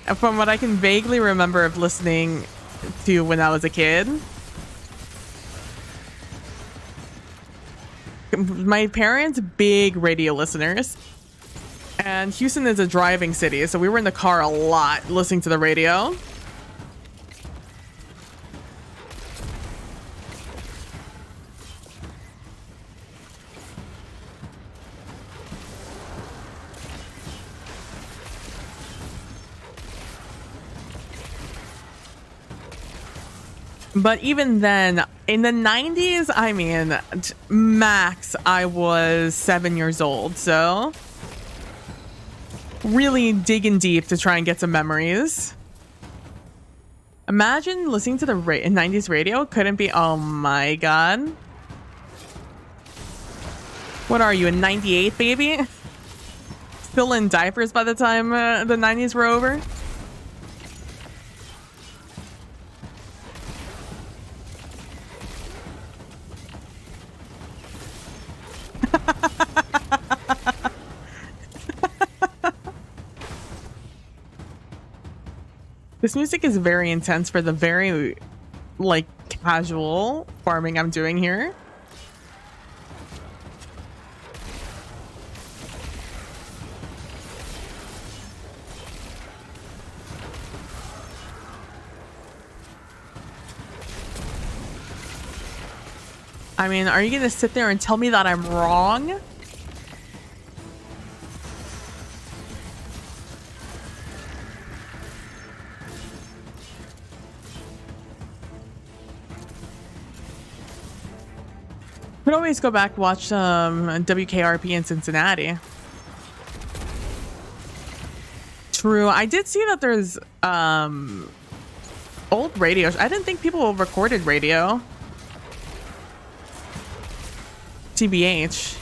And from what I can vaguely remember of listening to when I was a kid. My parents, big radio listeners. And Houston is a driving city, so we were in the car a lot listening to the radio. But even then, in the 90s, I mean, max, I was 7 years old, so really digging deep to try and get some memories. Imagine listening to the 90s radio. Couldn't be. Oh my god. What are you, a 98 baby? Still in diapers by the time the 90s were over? This music is very intense for the very, like, casual farming I'm doing here. I mean, are you gonna sit there and tell me that I'm wrong? Could always go back and watch WKRP in Cincinnati. True. I did see that there's old radio. I didn't think people recorded radio. TBH.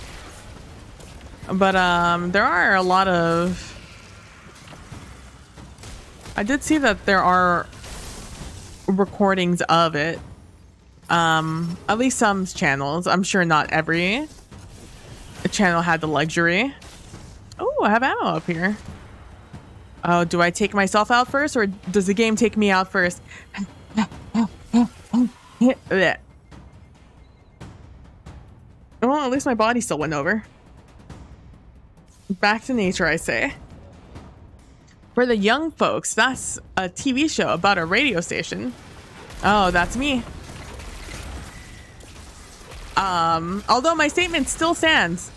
But there are a lot of I did see that there are recordings of it. At least some channels. I'm sure not every channel had the luxury. Oh, I have ammo up here. Oh, do I take myself out first, or does the game take me out first? Blech. Well, at least my body still went over. Back to nature, I say. For the young folks, that's a TV show about a radio station. Oh, that's me. Although my statement still stands.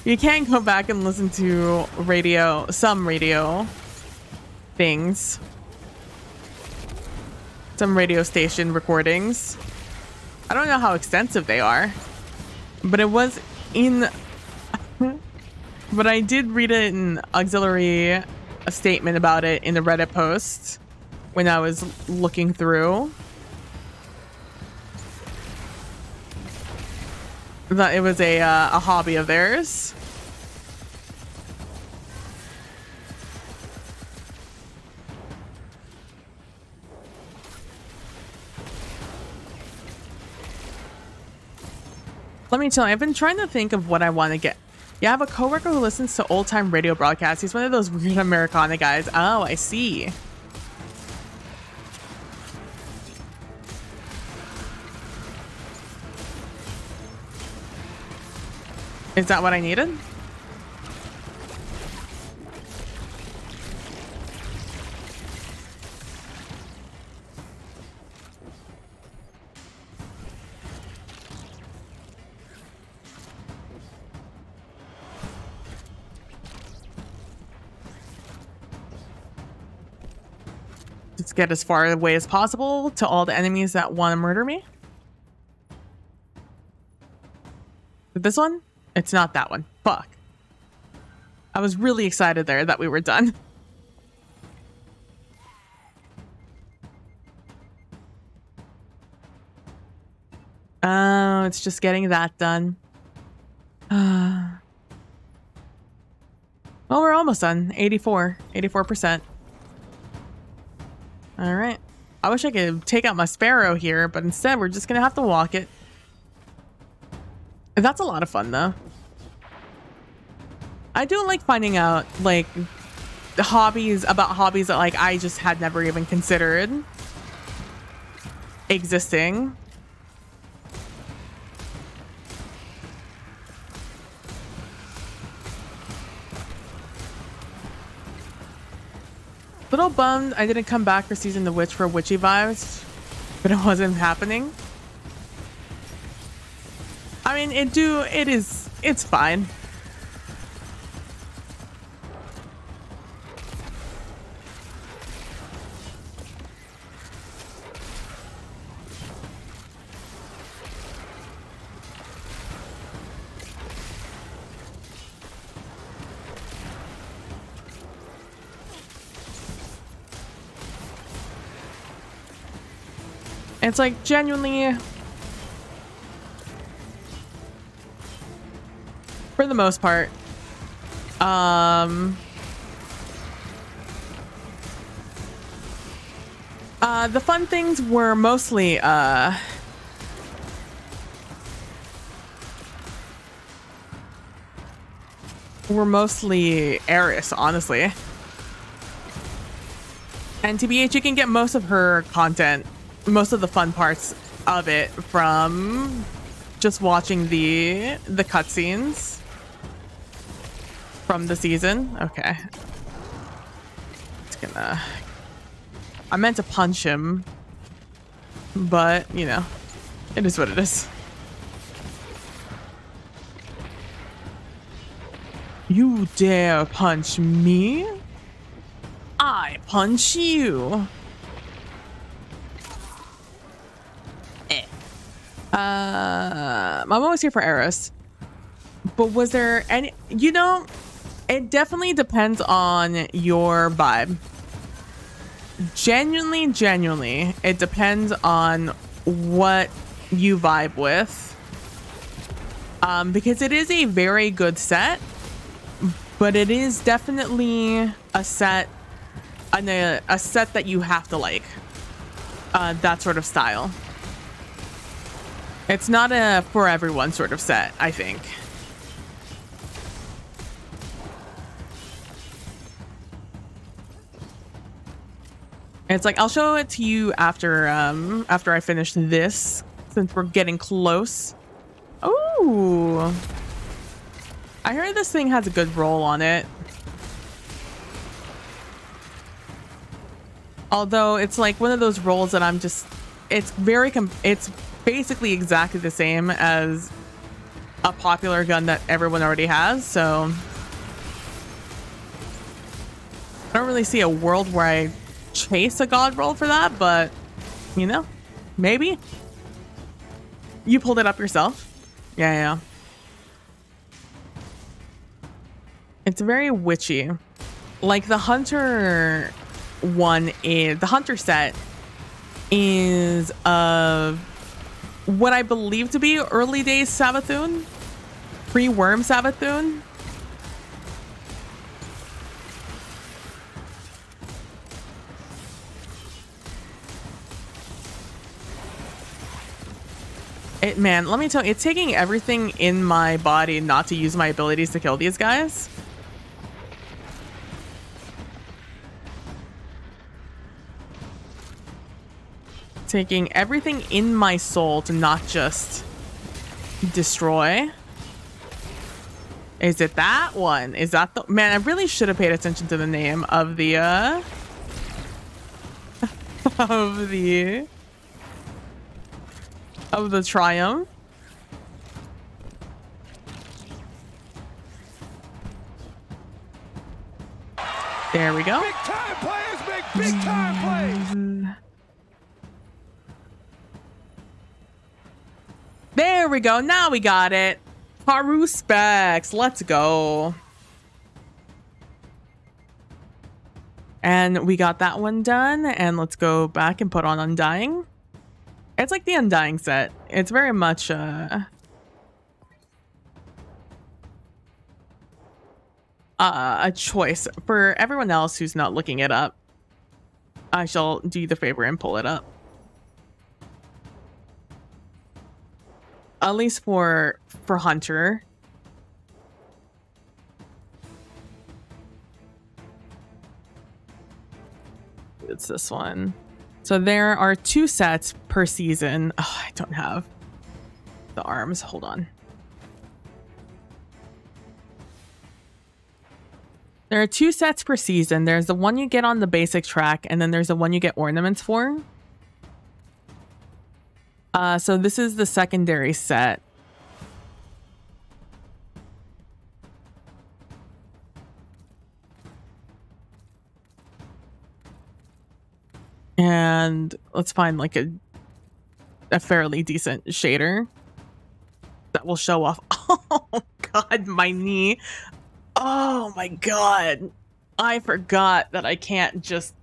You can go back and listen to some radio things. Some radio station recordings. I don't know how extensive they are, but it was in, but I did read it in auxiliary, a statement about it in the Reddit post when I was looking through. That it was a hobby of theirs. Let me tell you, I've been trying to think of what I want to get. Yeah, I have a coworker who listens to old-time radio broadcasts. He's one of those weird Americana guys. Oh, I see. Is that what I needed? Just get as far away as possible to all the enemies that want to murder me. This one? It's not that one. Fuck. I was really excited there that we were done. Oh, it's just getting that done. Well, we're almost done. 84%. All right. I wish I could take out my sparrow here, but instead we're just gonna have to walk it. That's a lot of fun, though. I do like finding out, like, hobbies that, like, I just had never even considered existing. Little bummed I didn't come back for Season the Witch for witchy vibes, but it wasn't happening. I mean, it's fine. It's like genuinely, for the most part, the fun things were mostly Eris, honestly. And TBH, you can get most of her content, most of the fun parts of it from just watching the cutscenes from the season. Okay. It's gonna... I meant to punch him, but, you know, it is what it is. You dare punch me? I punch you. I'm always here for Eris. But was there any... You know, it definitely depends on your vibe. Genuinely, it depends on what you vibe with. Because it is a very good set, but it is definitely a set a set that you have to like. That sort of style. It's not a for everyone sort of set, I think. It's like, I'll show it to you after after I finish this, since we're getting close. Oh, I heard this thing has a good roll on it. Although it's like one of those rolls that I'm just, it's basically exactly the same as a popular gun that everyone already has. So I don't really see a world where I chase a god roll for that, but you know, maybe. You pulled it up yourself? Yeah. It's very witchy. Like the hunter one is, the hunter set is of what I believe to be early days Savathûn, pre-worm Savathûn. Man, let me tell you, it's taking everything in my body not to use my abilities to kill these guys. Taking everything in my soul to not just destroy. Is it that one? Is that the... Man, I really should have paid attention to the name of the, of the Triumph. There we go. Big time players make big time plays. There we go. Now we got it. Haru specs. Let's go. And we got that one done. And let's go back and put on Undying. It's like the Undying set. It's very much a choice. For everyone else who's not looking it up, I shall do you the favor and pull it up. At least for Hunter. It's this one. So there are 2 sets per season. Oh, I don't have the arms. Hold on. There are 2 sets per season. There's the one you get on the basic track, and then there's the one you get ornaments for. So this is the secondary set. And let's find like a fairly decent shader that will show off. Oh God, my knee. Oh my God. I forgot that I can't just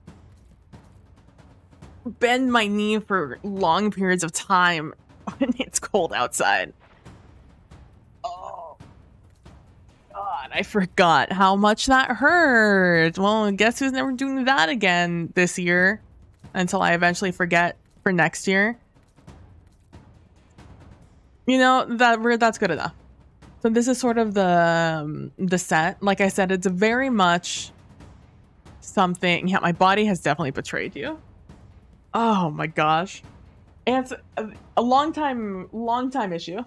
bend my knee for long periods of time when it's cold outside. Oh God, I forgot how much that hurt. Well, guess who's never doing that again this year until I eventually forget for next year. You know, that's good enough. So this is sort of the set. Like I said, it's very much something. Yeah, my body has definitely betrayed you. Oh my gosh. And it's a long time issue.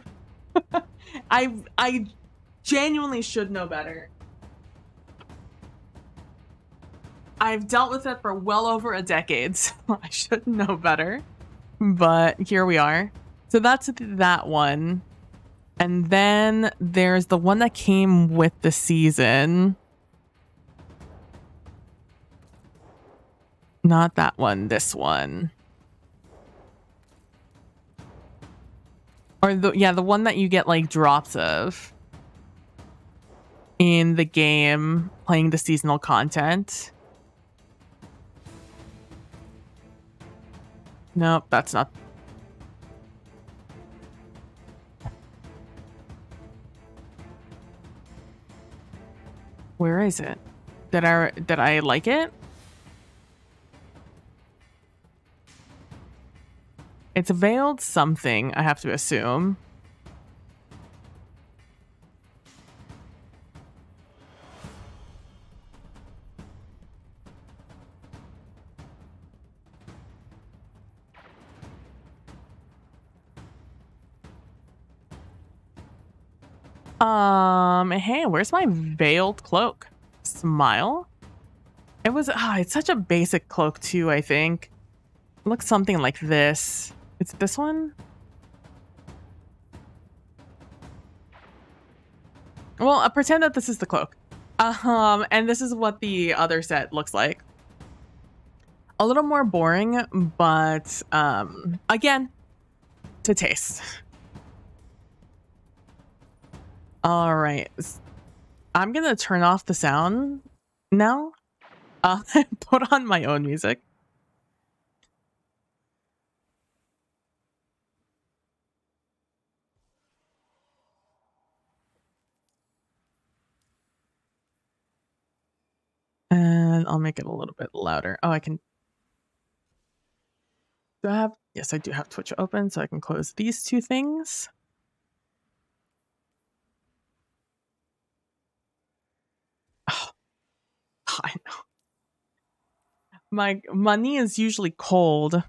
I genuinely should know better. I've dealt with it for well over a decade, so I should know better. But here we are. So that's that one. And then there's the one that came with the season. Not that one, this one. Or the one that you get like drops of in the game playing the seasonal content. Nope, that's not. Where is it? Did I like it? It's veiled something, I have to assume. Hey, where's my veiled cloak? Smile? It was, it's such a basic cloak too, I think. It looks something like this. It's this one? Well, pretend that this is the cloak. And this is what the other set looks like. A little more boring, but, again, to taste. All right. I'm gonna turn off the sound now. Put on my own music. And I'll make it a little bit louder. Oh, I can. Do I have? Yes, I do have Twitch open, so I can close these two things. Oh, I know. My knee is usually cold.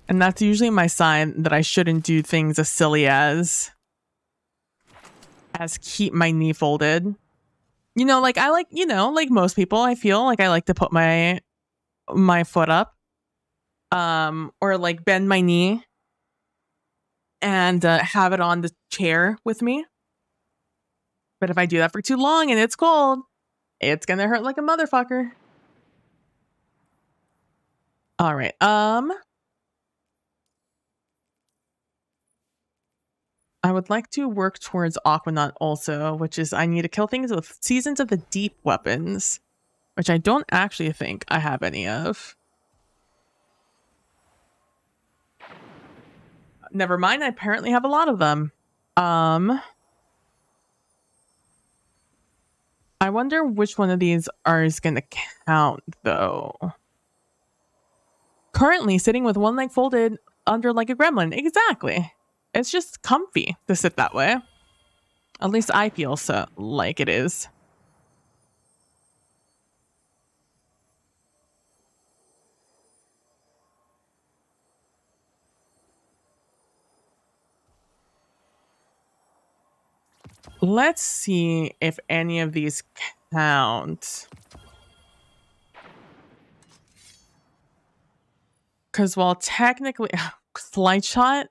And that's usually my sign that I shouldn't do things as silly as keep my knee folded. You know, like I like, you know, like most people, I feel like I like to put my foot up. Or like bend my knee and have it on the chair with me. But if I do that for too long and it's cold, it's gonna hurt like a motherfucker. All right. I would like to work towards Aquanaut also, which is I need to kill things with Seasons of the Deep weapons, which I don't actually think I have any of. Never mind, I apparently have a lot of them. I wonder which one of these is gonna count though. Currently sitting with one leg folded under like a gremlin. Exactly. It's just comfy to sit that way. At least I feel so like it is. Let's see if any of these count. Because while technically, Slight Shot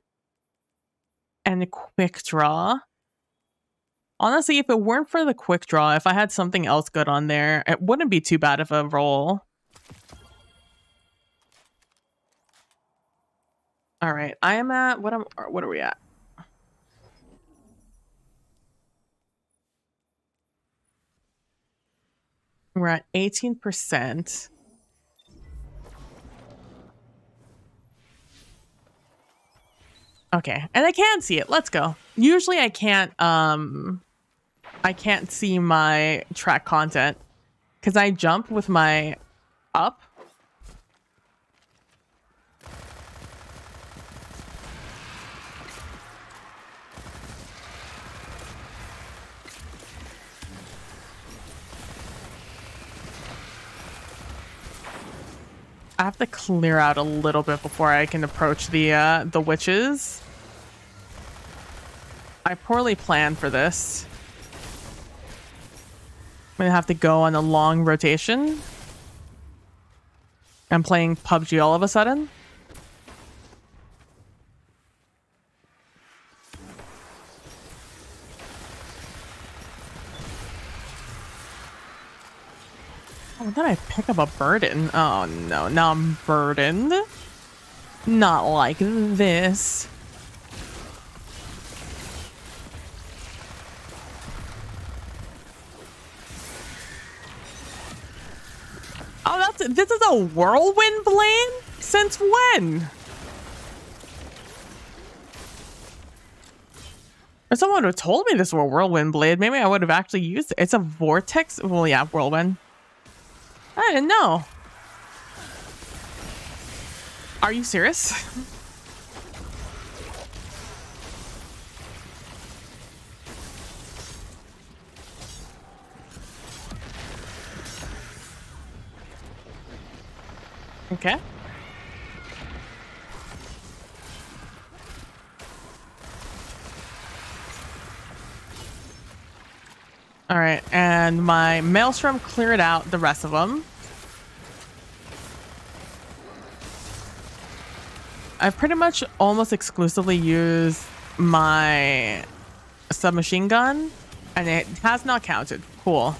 and a Quick Draw. Honestly, if it weren't for the Quick Draw, if I had something else good on there, it wouldn't be too bad of a roll. All right, I am at, what are we at? We're at 18%. Okay, and I can see it. Let's go. Usually I can't see my track content because I jump with my up. I have to clear out a little bit before I can approach the witches. I poorly planned for this. I'm gonna have to go on a long rotation. I'm playing PUBG all of a sudden. Oh, then I pick up a burden. Oh no, now I'm burdened. Not like this. Oh, this is a whirlwind blade? Since when? If someone would have told me this were a whirlwind blade, maybe I would have actually used it. It's a vortex? Well, yeah, whirlwind. I didn't know. Are you serious? Okay. All right, and my Maelstrom cleared out the rest of them. I've pretty much almost exclusively used my submachine gun, and it has not counted. Cool.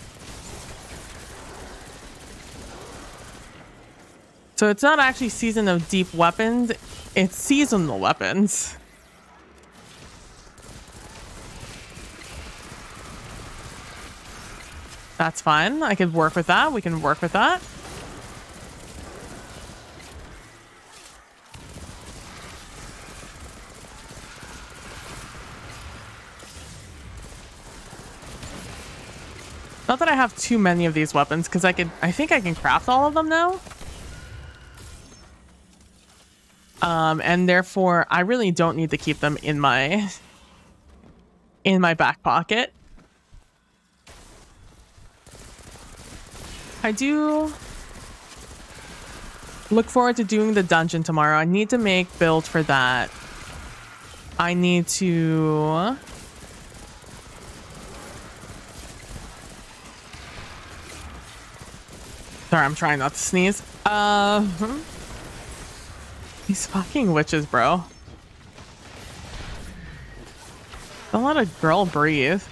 So it's not actually season of deep weapons, it's seasonal weapons. That's fine. I could work with that. We can work with that. Not that I have too many of these weapons, because I think I can craft all of them now. And therefore I really don't need to keep them in my back pocket. I do look forward to doing the dungeon tomorrow. I need to make build for that. I need to... Sorry, I'm trying not to sneeze. These fucking witches, bro. Don't let a girl breathe.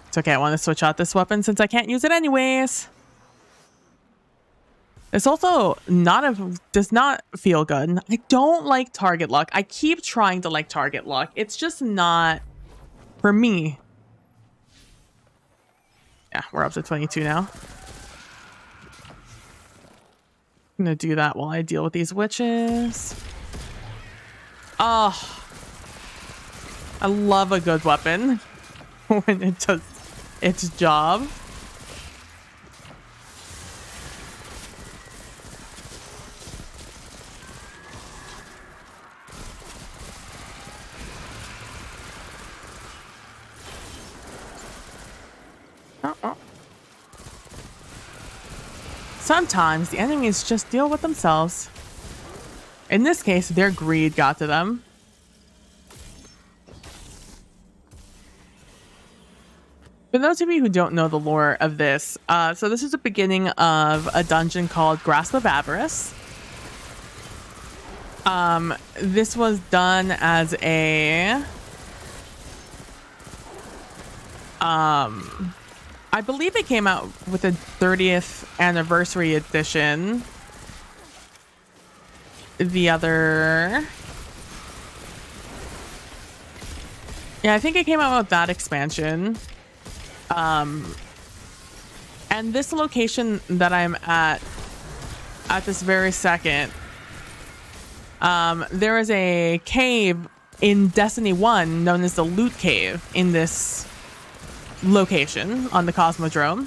It's okay, I want to switch out this weapon since I can't use it anyways. It's also does not feel good. I don't like target lock. I keep trying to like target lock. It's just not for me. Yeah, we're up to 22 now. I'm gonna do that while I deal with these witches. Oh, I love a good weapon when it does its job. Sometimes the enemies just deal with themselves. In this case, their greed got to them. For those of you who don't know the lore of this, so this is the beginning of a dungeon called Grasp of Avarice. This was done as a... I believe it came out with a 30th anniversary edition. The other... Yeah, I think it came out with that expansion. And this location that I'm at this very second, there is a cave in Destiny 1 known as the Loot Cave in this location on the Cosmodrome.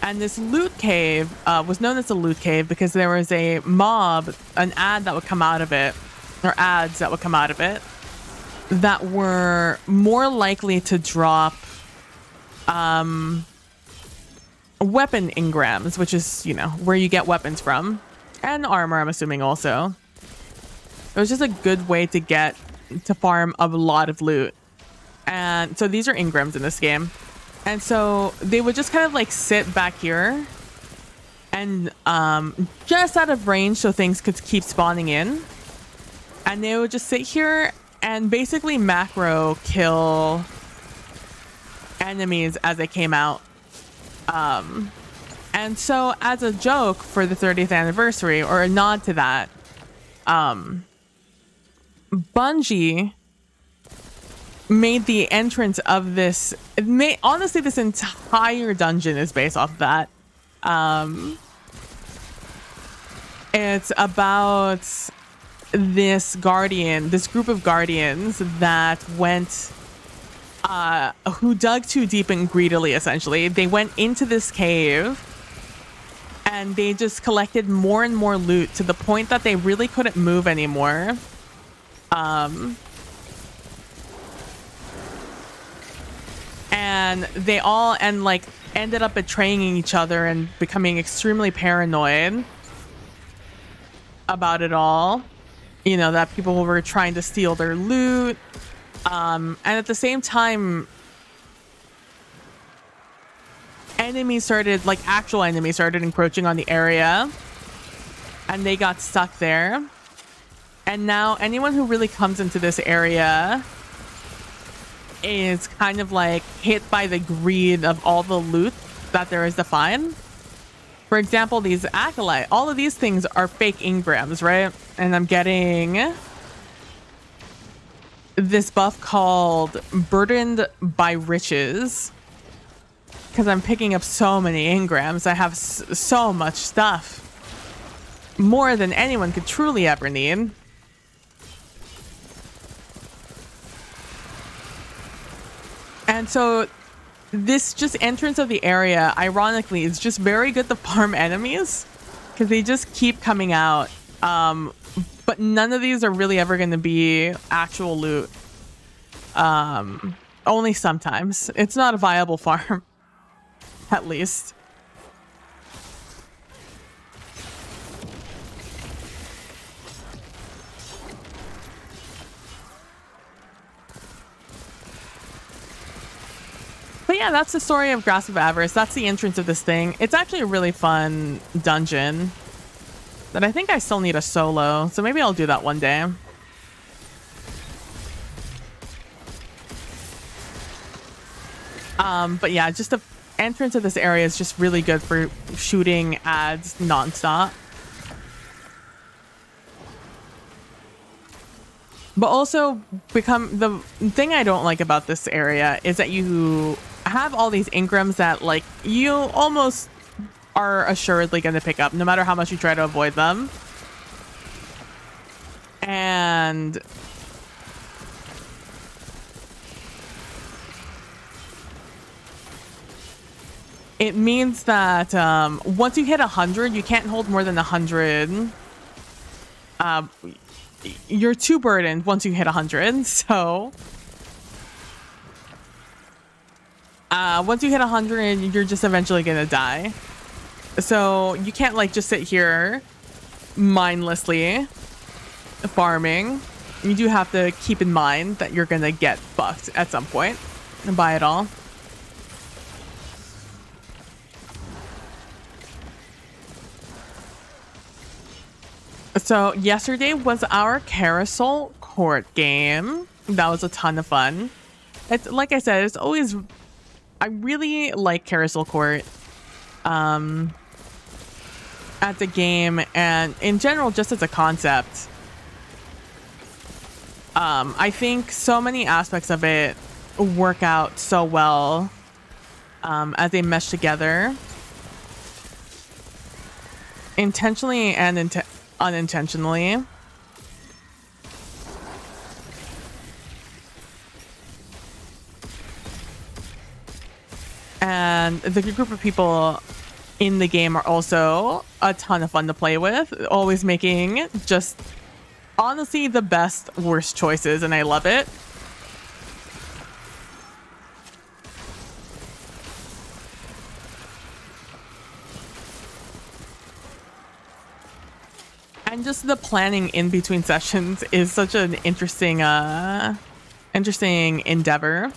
And this Loot Cave was known as the Loot Cave because there was a mob, an ad that would come out of it, or ads that would come out of it, that were more likely to drop weapon engrams, which is, you know, where you get weapons from, and armor, I'm assuming also. It was just a good way to get to farm a lot of loot. And so these are engrams in this game. And so they would just kind of like sit back here and just out of range so things could keep spawning in. And they would just sit here and basically macro kill enemies as they came out. And so as a joke for the 30th anniversary, or a nod to that, Bungie made the entrance of this, honestly, this entire dungeon is based off of that. It's about this group of guardians that went, who dug too deep and greedily, essentially. They went into this cave and they just collected more and more loot to the point that they really couldn't move anymore. and they all like ended up betraying each other and becoming extremely paranoid about it all. You know, that people were trying to steal their loot. And at the same time, enemies started, like actual enemies started encroaching on the area, and they got stuck there. And now anyone who really comes into this area is kind of like hit by the greed of all the loot that there is to find. For example, these acolyte, all of these things are fake engrams, right? And I'm getting this buff called Burdened by Riches because I'm picking up so many engrams. I have so much stuff, more than anyone could truly ever need. And so this just entrance of the area, ironically, is just very good to farm enemies because they just keep coming out. But none of these are really ever going to be actual loot. Only sometimes. It's not a viable farm, at least. But yeah, that's the story of Grasp of Avarice. That's the entrance of this thing. It's actually a really fun dungeon that I think I still need a solo. So maybe I'll do that one day. But yeah, just the entrance of this area is just really good for shooting ads nonstop. But also the thing I don't like about this area is that you have all these engrams that like you almost are assuredly going to pick up no matter how much you try to avoid them. And it means that once you hit 100, you can't hold more than 100. You're too burdened once you hit 100. So once you hit 100, you're just eventually gonna die. So you can't like just sit here mindlessly farming. You do have to keep in mind that you're gonna get fucked at some point by it all. So yesterday was our Carousel Court game. That was a ton of fun. It's like I said, it's always, I really like Carousel Court as a game and in general just as a concept. I think so many aspects of it work out so well as they mesh together intentionally and unintentionally. And the group of people in the game are also a ton of fun to play with, always making just honestly the best worst choices, and I love it. And just the planning in between sessions is such an interesting endeavor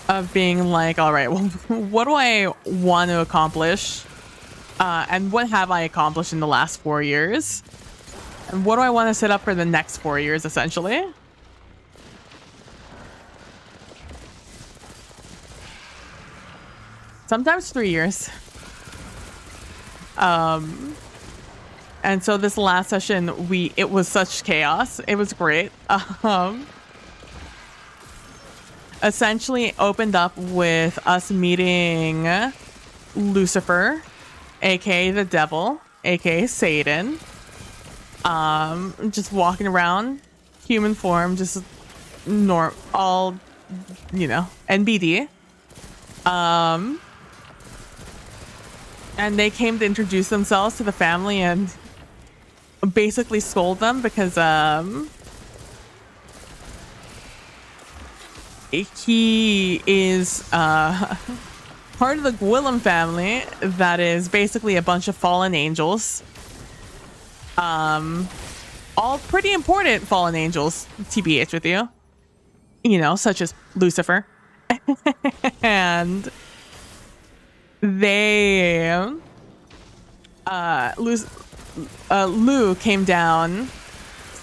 of being like, all right, well, what do I want to accomplish? And what have I accomplished in the last 4 years? And what do I want to set up for the next 4 years, essentially? Sometimes 3 years. And so this last session, it was such chaos. It was great. Essentially opened up with us meeting Lucifer, aka the devil, aka Satan. Just walking around, human form, just all, you know, NBD. And they came to introduce themselves to the family and basically scold them because he is part of the Gwillem family that is basically a bunch of fallen angels. All pretty important fallen angels, TBH with you. You know, such as Lucifer. And they Lu came down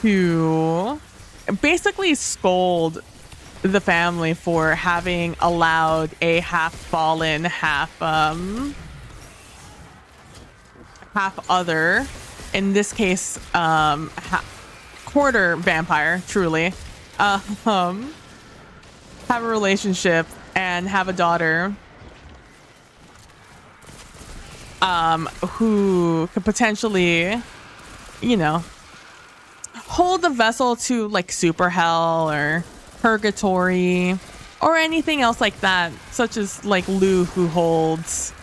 to basically scold the family for having allowed a half fallen, half other, in this case quarter vampire, truly, have a relationship and have a daughter who could potentially, you know, hold the vessel to like super hell or purgatory or anything else like that, such as like Lu, who holds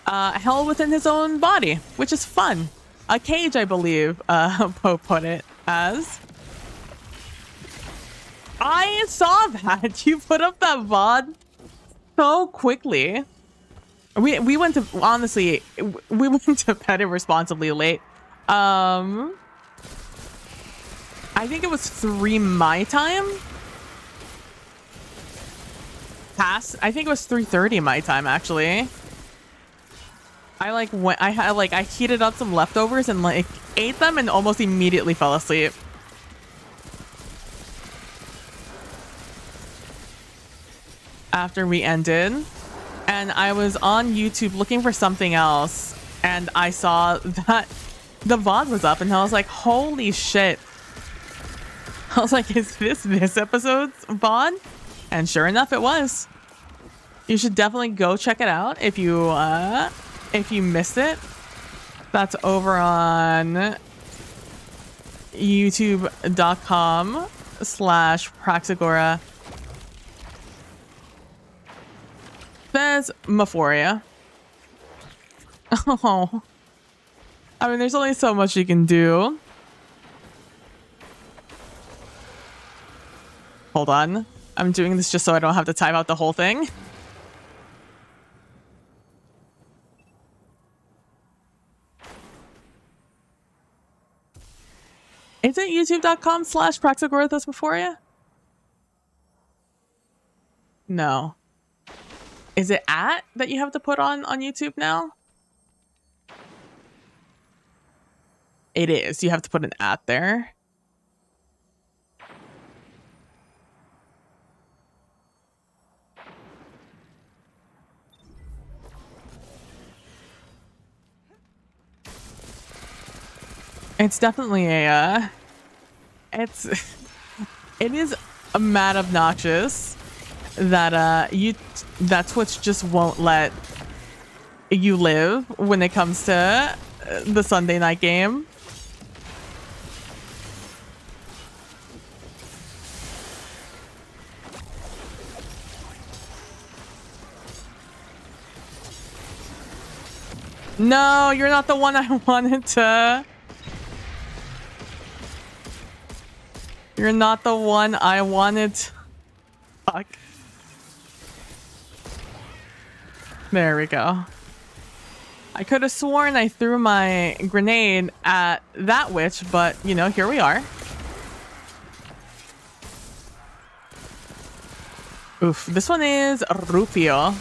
hell within his own body, which is fun. A cage, I believe Poe put it as. I saw that. You put up that VOD so quickly. We went to, honestly, we went to bed irresponsibly late. I think it was 3 my time. I think it was 3:30 my time, actually. I heated up some leftovers and like ate them and almost immediately fell asleep. After we ended, and I was on YouTube looking for something else, and I saw that the VOD was up, and I was like, holy shit. I was like, is this episode's VOD? And sure enough, it was. You should definitely go check it out if you missed it. That's over on youtube.com/Praxagora. Says Maphoria. Oh. I mean, there's only so much you can do. Hold on. I'm doing this just so I don't have to type out the whole thing. Is it youtube.com/Praxagora that's Maphoria? No. Is it at that you have to put on YouTube now? It is. You have to put an at there. It's definitely a it is a mad obnoxious that that Twitch just won't let you live when it comes to the Sunday night game. No, you're not the one I wanted to. You're not the one I wanted. Fuck. There we go. I could have sworn I threw my grenade at that witch, but, you know, here we are. Oof, this one is Rufio.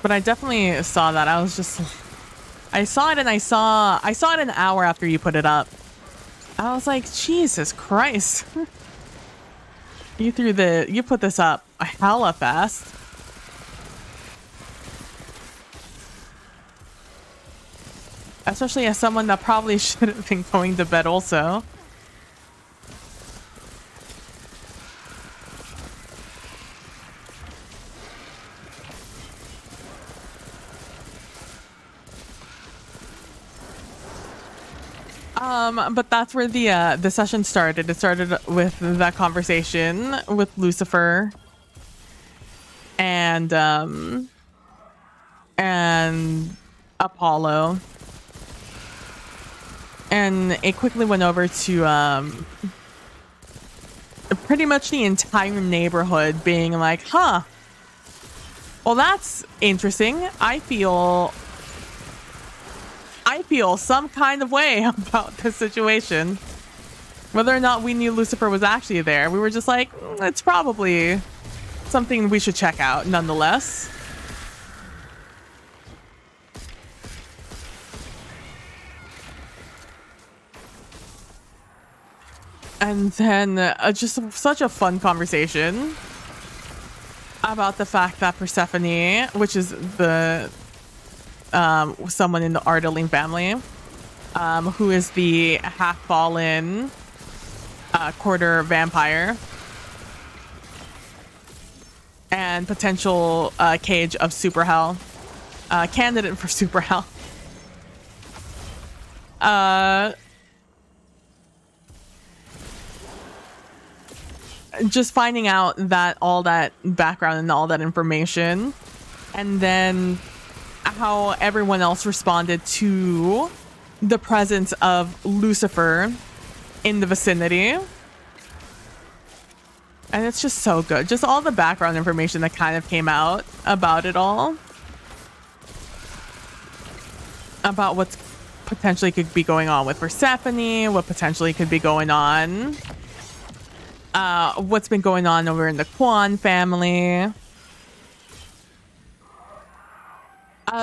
But I definitely saw that. I was just... I saw it and I saw it an hour after you put it up. I was like, Jesus Christ. You put this up hella fast. Especially as someone that probably should have been going to bed also. But that's where the session started. It started with that conversation with Lucifer and Apollo, and it quickly went over to pretty much the entire neighborhood being like, huh, well, that's interesting. I feel some kind of way about this situation. Whether or not we knew Lucifer was actually there, we were just like, it's probably something we should check out nonetheless. And then just such a fun conversation about the fact that Persephone, which is the someone in the Ardaline family, who is the half-fallen quarter vampire and potential cage of super hell, candidate for super hell. Just finding out that all that background and all that information, and then how everyone else responded to the presence of Lucifer in the vicinity. And it's just so good. Just all the background information that kind of came out about it all. About what's potentially could be going on with Persephone, what potentially could be going on. What's been going on over in the Quan family.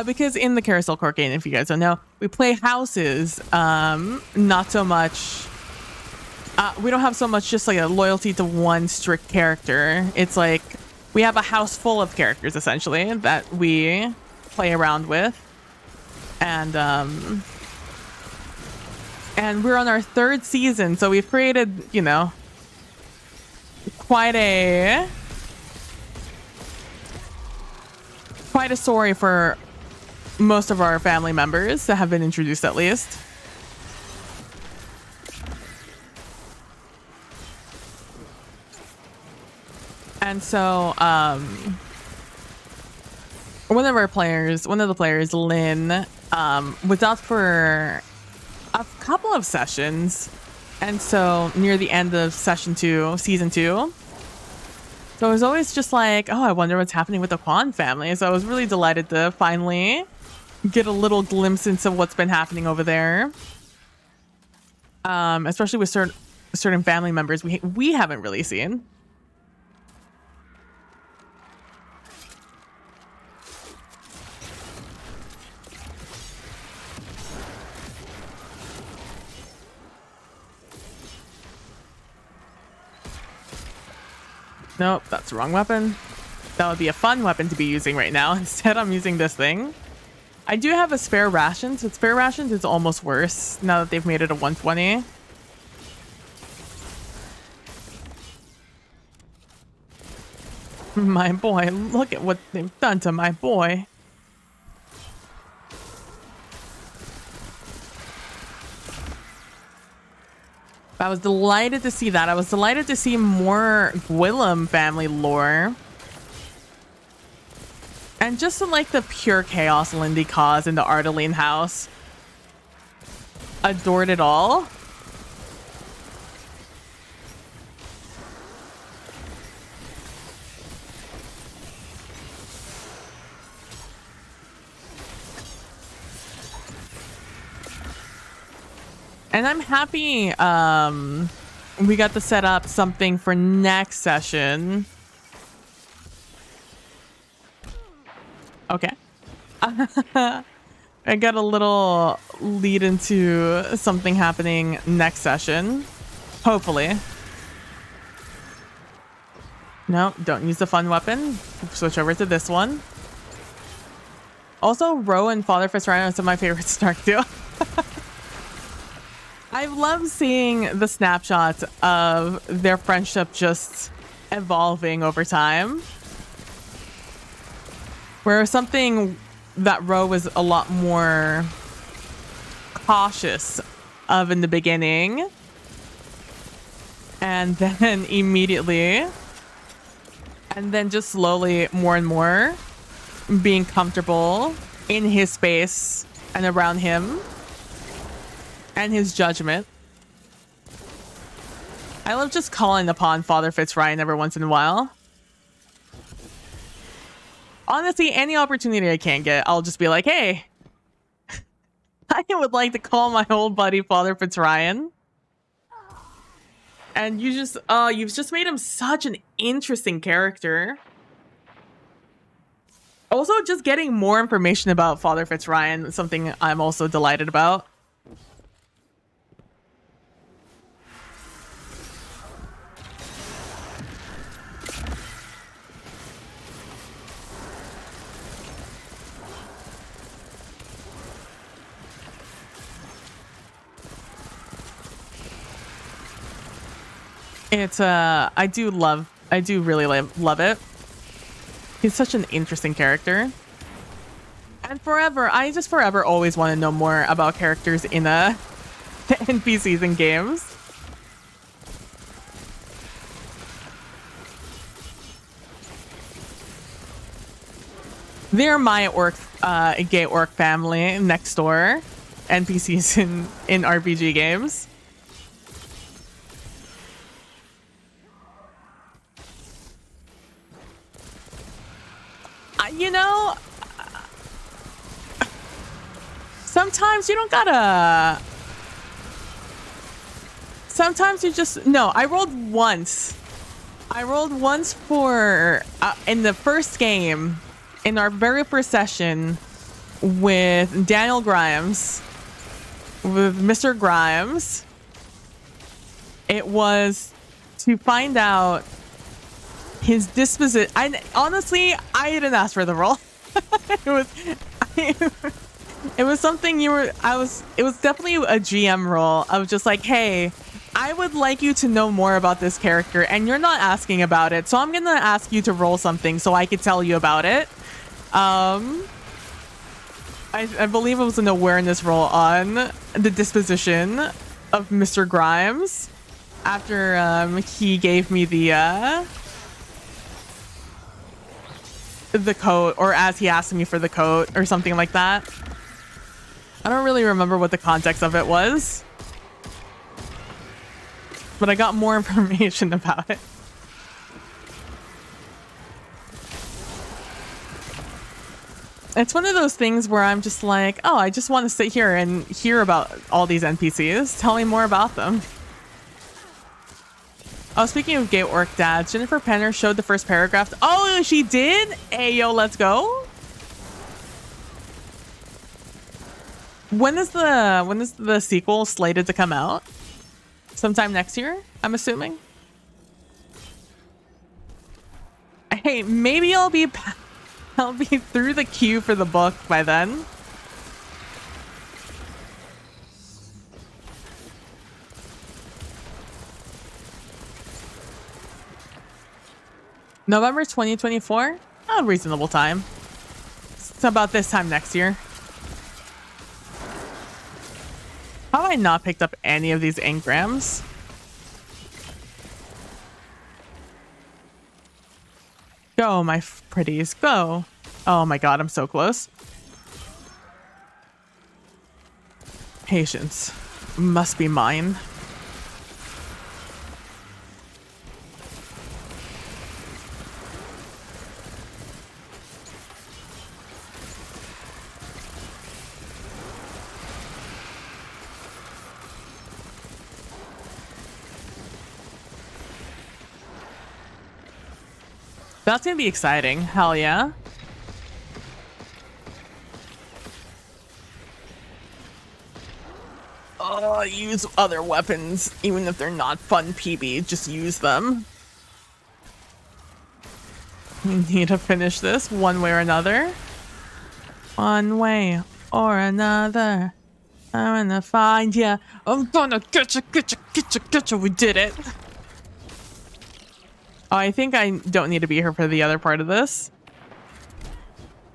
Because in the Carousel Court game, if you guys don't know, we play houses. Not so much. We don't have so much just like a loyalty to one strict character. It's like we have a house full of characters essentially that we play around with. And we're on our 3rd season, so we've created, you know, quite a story for most of our family members that have been introduced at least. And so one of the players, Lynn, was out for a couple of sessions. And so near the end of season 2. So I was always just like, oh, I wonder what's happening with the Quan family. So I was really delighted to finally get a little glimpse into what's been happening over there. Especially with certain family members we haven't really seen. Nope, that's the wrong weapon. That would be a fun weapon to be using right now. Instead, I'm using this thing. I do have a spare rations, but spare rations is almost worse now that they've made it a 120. My boy, look at what they've done to my boy. I was delighted to see that. I was delighted to see more Gwillem family lore. And just in, like, the pure chaos Lindy caused in the Ardaline house. Adored it all. And I'm happy we got to set up something for next session. Okay. I got a little lead into something happening next session. Hopefully. No, don't use the fun weapon. Switch over to this one. Also, Ro and Father Fist Rhino are some of my favorites to start too. I love seeing the snapshots of their friendship just evolving over time. Where something that Ro was a lot more cautious of in the beginning. And then immediately, and then just slowly more and more being comfortable in his space and around him. And his judgment. I love just calling upon Father Fitzryan every once in a while. Honestly, any opportunity I can get, I'll just be like, hey, I would like to call my old buddy Father Fitzryan. And you've just made him such an interesting character. Also, just getting more information about Father Fitzryan is something I'm also delighted about. It's I do really love it. He's such an interesting character. And I just forever always want to know more about characters in the NPCs in games. They're my gay orc family next door. NPCs in RPG games. You know, sometimes you don't gotta. Sometimes you just no. I rolled once. For in the first game, in our very first session with Daniel Grimes, with Mr. Grimes. It was to find out his disposition. Honestly, I didn't ask for the role. It was something it was definitely a GM role of just like, hey, I would like you to know more about this character and you're not asking about it. So I'm going to ask you to roll something so I could tell you about it. I believe it was an awareness roll on the disposition of Mr. Grimes after he gave me the coat, or as he asked me for the coat or something like that. I don't really remember what the context of it was, but I got more information about it. It's one of those things where I'm just like, oh, I just want to sit here and hear about all these NPCs. Tell me more about them. Oh, speaking of gay orc dads, Jennifer Penner showed the first paragraph. Oh, she did? Hey, yo, let's go. When is the sequel slated to come out? Sometime next year, I'm assuming. Hey, maybe I'll be through the queue for the book by then. November 2024? A reasonable time. It's about this time next year. How have I not picked up any of these engrams? Go, my pretties, go. Oh my god, I'm so close. Patience must be mine. That's gonna be exciting. Hell yeah. Oh, use other weapons, even if they're not fun PB, just use them. We need to finish this one way or another. One way or another. I'm gonna find ya. I'm gonna get you. We did it. Oh, I think I don't need to be here for the other part of this.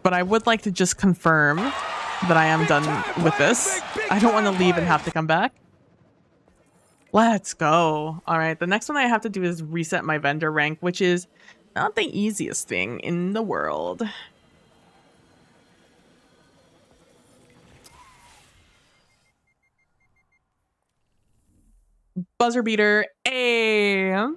But I would like to just confirm that I am done with this. I don't want to leave and have to come back. Let's go. All right, the next one I have to do is reset my vendor rank, which is not the easiest thing in the world. Buzzer beater. A.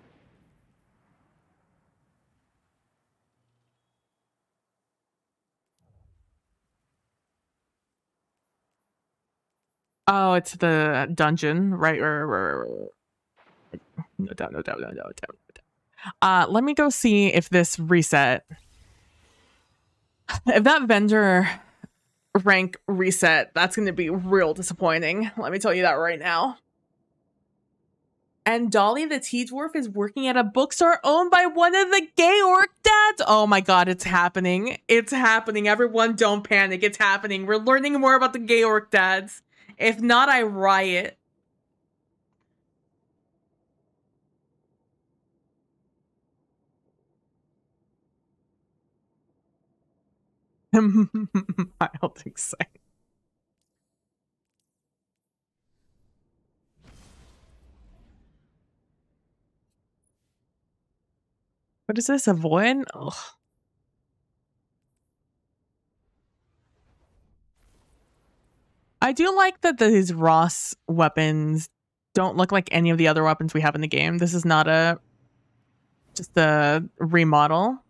Oh, it's the dungeon, right? No doubt, no doubt, no doubt, no doubt. Let me go see if this reset. If that vendor rank reset, that's going to be real disappointing. Let me tell you that right now. And Dolly the Tea Dwarf is working at a bookstore owned by one of the gay orc dads. Oh my god, it's happening. It's happening. Everyone don't panic. It's happening. We're learning more about the gay orc dads. If not, I riot. Mild excited. What is this? Avoid? Ugh. I do like that these Ross weapons don't look like any of the other weapons we have in the game. This is not just a remodel.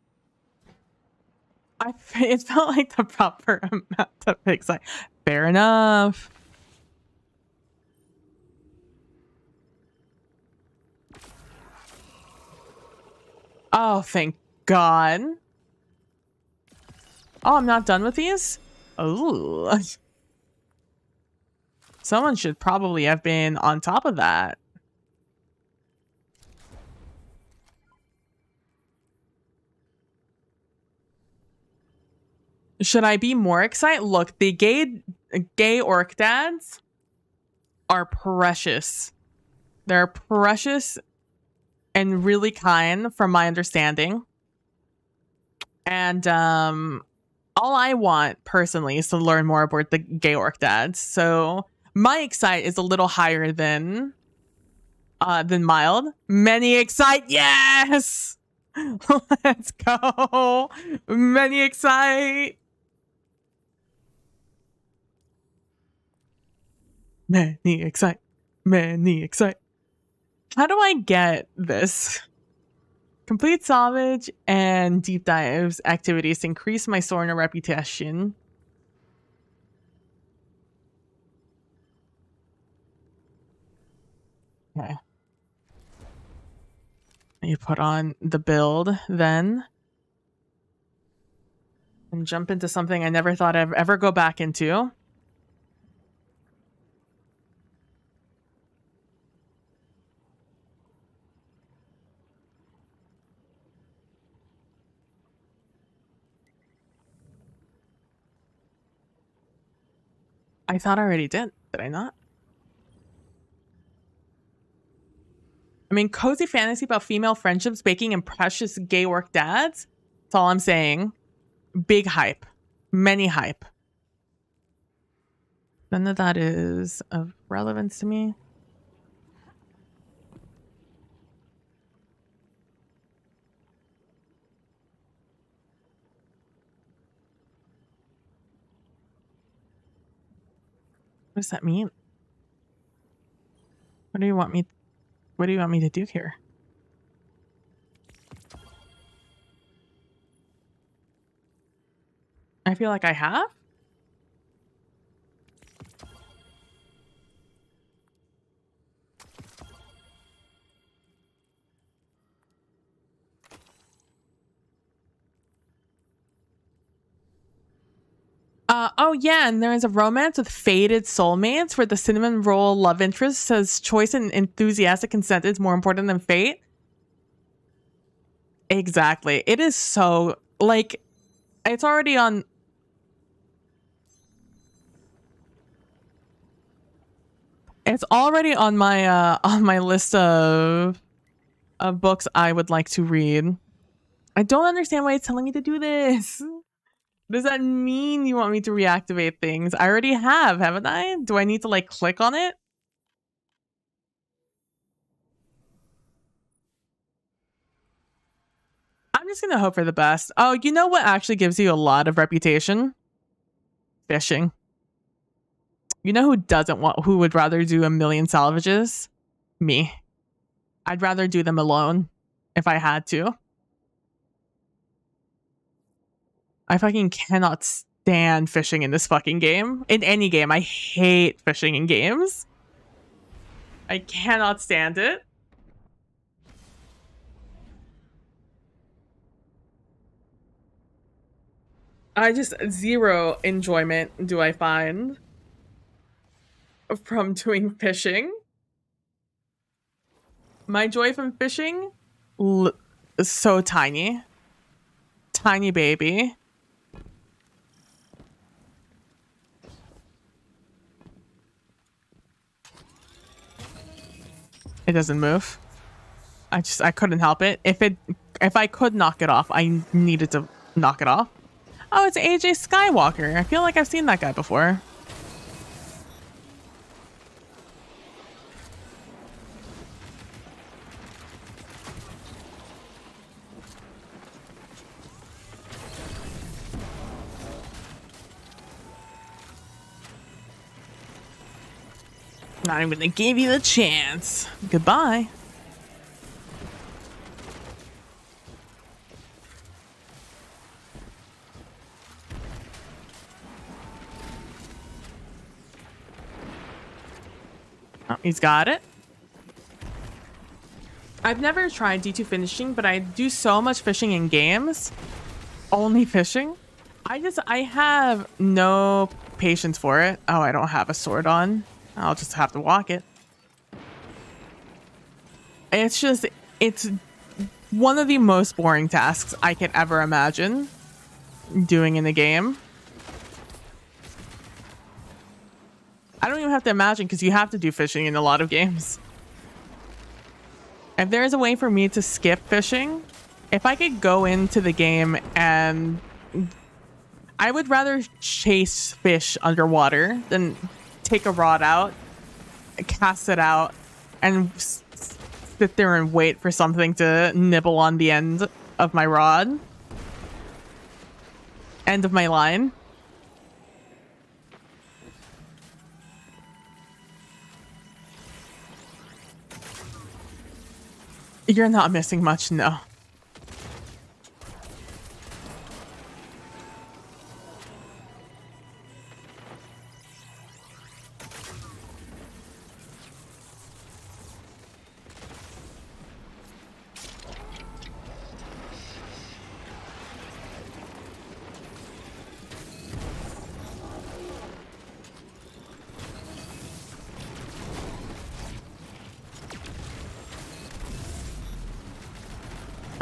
It felt like the proper amount of excitement. Fair enough. Oh, thank God. Oh, I'm not done with these? Oh. Someone should probably have been on top of that. Should I be more excited? Look, the gay orc dads are precious. They're precious and really kind from my understanding. And all I want personally is to learn more about the gay orc dads. So my excite is a little higher than mild. Many excite, yes! Let's go. Many excite. Many excite. Many excite. How do I get this? Complete salvage and deep dives activities to increase my Sorna reputation. Okay. You put on the build then. And jump into something I never thought I'd ever go back into. I thought I already did. Did I not? I mean, cozy fantasy about female friendships, baking, and precious gay orc dads. That's all I'm saying. Big hype. Many hype. None of that is of relevance to me. What does that mean? What do you want me to do here? I feel like I have. Oh yeah, and there is a romance with fated soulmates where the cinnamon roll love interest says choice and enthusiastic consent is more important than fate. Exactly. It is so, like, it's already on. It's already on my list of books I would like to read. I don't understand why it's telling me to do this. Does that mean you want me to reactivate things? I already have, haven't I? Do I need to like click on it? I'm just gonna hope for the best. Oh, you know what actually gives you a lot of reputation? Fishing. You know who would rather do 1,000,000 salvages? me. I'd rather do them alone if I had to. I fucking cannot stand fishing in this fucking game. In any game. I hate fishing in games. I cannot stand it. I just zero enjoyment do I find from doing fishing. My joy from fishing is so tiny. Tiny baby. It doesn't move. I couldn't help it. If I could knock it off, I needed to knock it off. Oh, it's AJ Skywalker. I feel like I've seen that guy before. Not even gonna give you the chance. Goodbye. Oh, he's got it. I've never tried D2 finishing, but I do so much fishing in games. Only fishing. I have no patience for it. Oh, I don't have a sword on. I'll just have to walk it. It's one of the most boring tasks I could ever imagine doing in the game. I don't even have to imagine because you have to do fishing in a lot of games. If there's a way for me to skip fishing, if I could go into the game and I would rather chase fish underwater than take a rod out, cast it out, and sit there and wait for something to nibble on the end of my rod. End of my line. You're not missing much, no.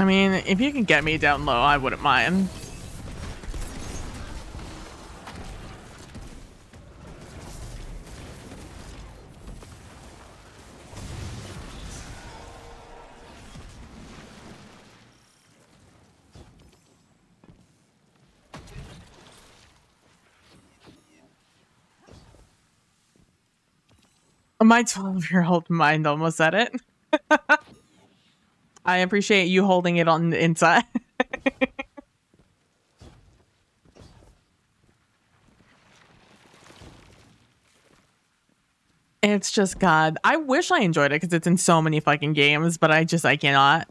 I mean, if you can get me down low, I wouldn't mind. My 12-year-old mind almost said it. I appreciate you holding it on the inside. It's just, God. I wish I enjoyed it because it's in so many fucking games, but I cannot.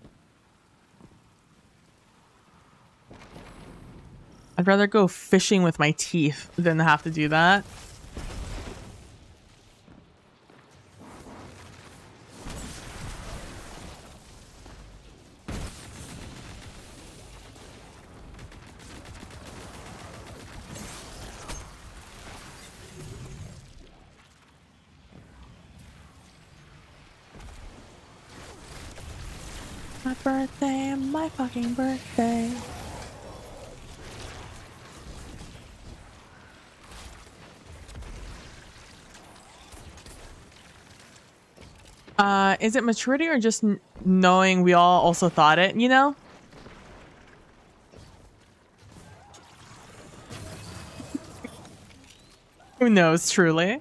I'd rather go fishing with my teeth than have to do that. My birthday, my fucking birthday. Is it maturity or just knowing we all also thought it, you know? Who knows, truly?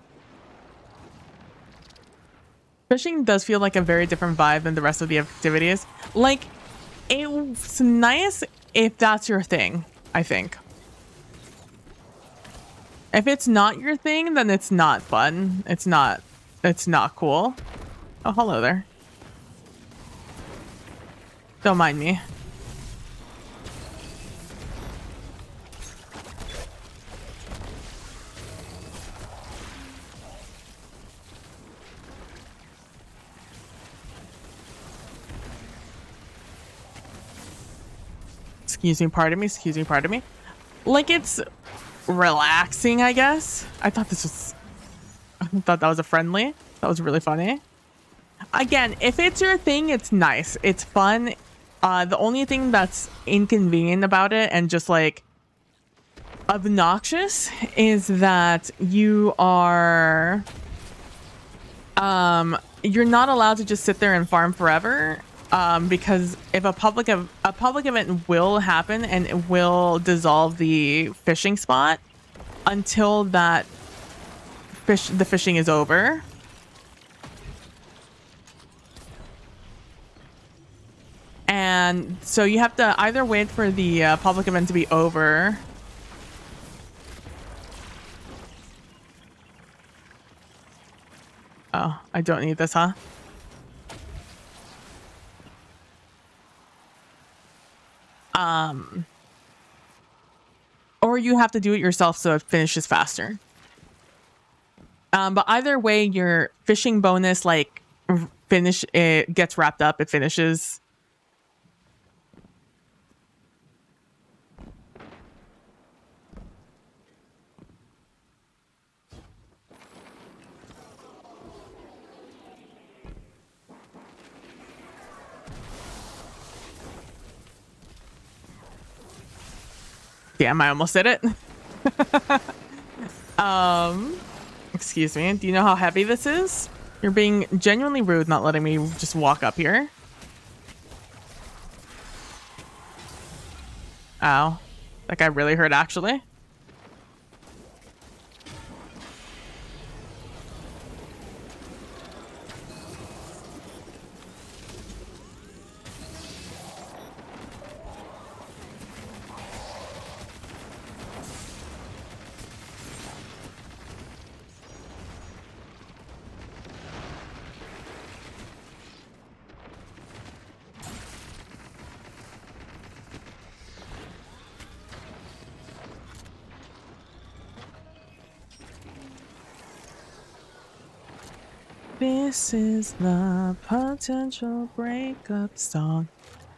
Fishing does feel like a very different vibe than the rest of the activities. Like, it's nice if that's your thing, I think. If it's not your thing, then it's not fun. It's not cool. Oh, hello there. Don't mind me. Excuse me, pardon me, excuse me, pardon me. Like, it's relaxing, I guess. I thought that was a friendly. That was really funny. Again, if it's your thing, it's nice. It's fun. The only thing that's inconvenient about it and just like obnoxious is that you're not allowed to just sit there and farm forever. Because if a public event will happen and it will dissolve the fishing spot until the fishing is over. And so you have to either wait for the public event to be over. Oh, I don't need this, huh? Or you have to do it yourself so it finishes faster. But either way, your fishing bonus, like, it gets wrapped up, it finishes. Damn, I almost did it. Excuse me. Do you know how heavy this is? You're being genuinely rude not letting me just walk up here. Ow. That guy really hurt, actually. This is the potential breakup song.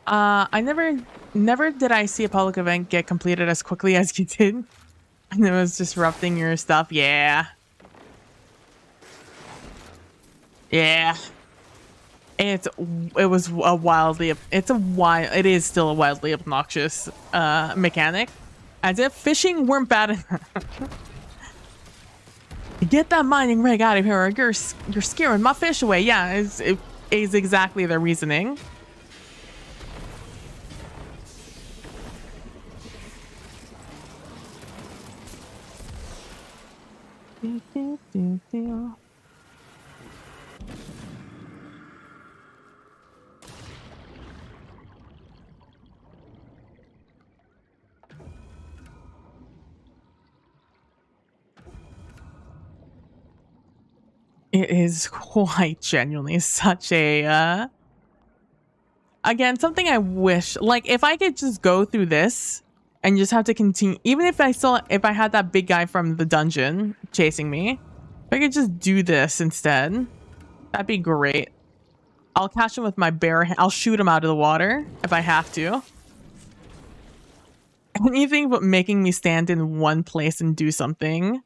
I never did I see a public event get completed as quickly as you did. And it was disrupting your stuff. Yeah. Yeah. It is still a wildly obnoxious mechanic. As if fishing weren't bad enough. Get that mining rig out of here or you're scaring my fish away. Yeah, it is exactly their reasoning. It is quite genuinely such a, again, something I wish, like, if I could just go through this and just have to continue, even if I had that big guy from the dungeon chasing me, if I could just do this instead, that'd be great. I'll catch him with my bare hand. I'll shoot him out of the water if I have to. Anything but making me stand in one place and do something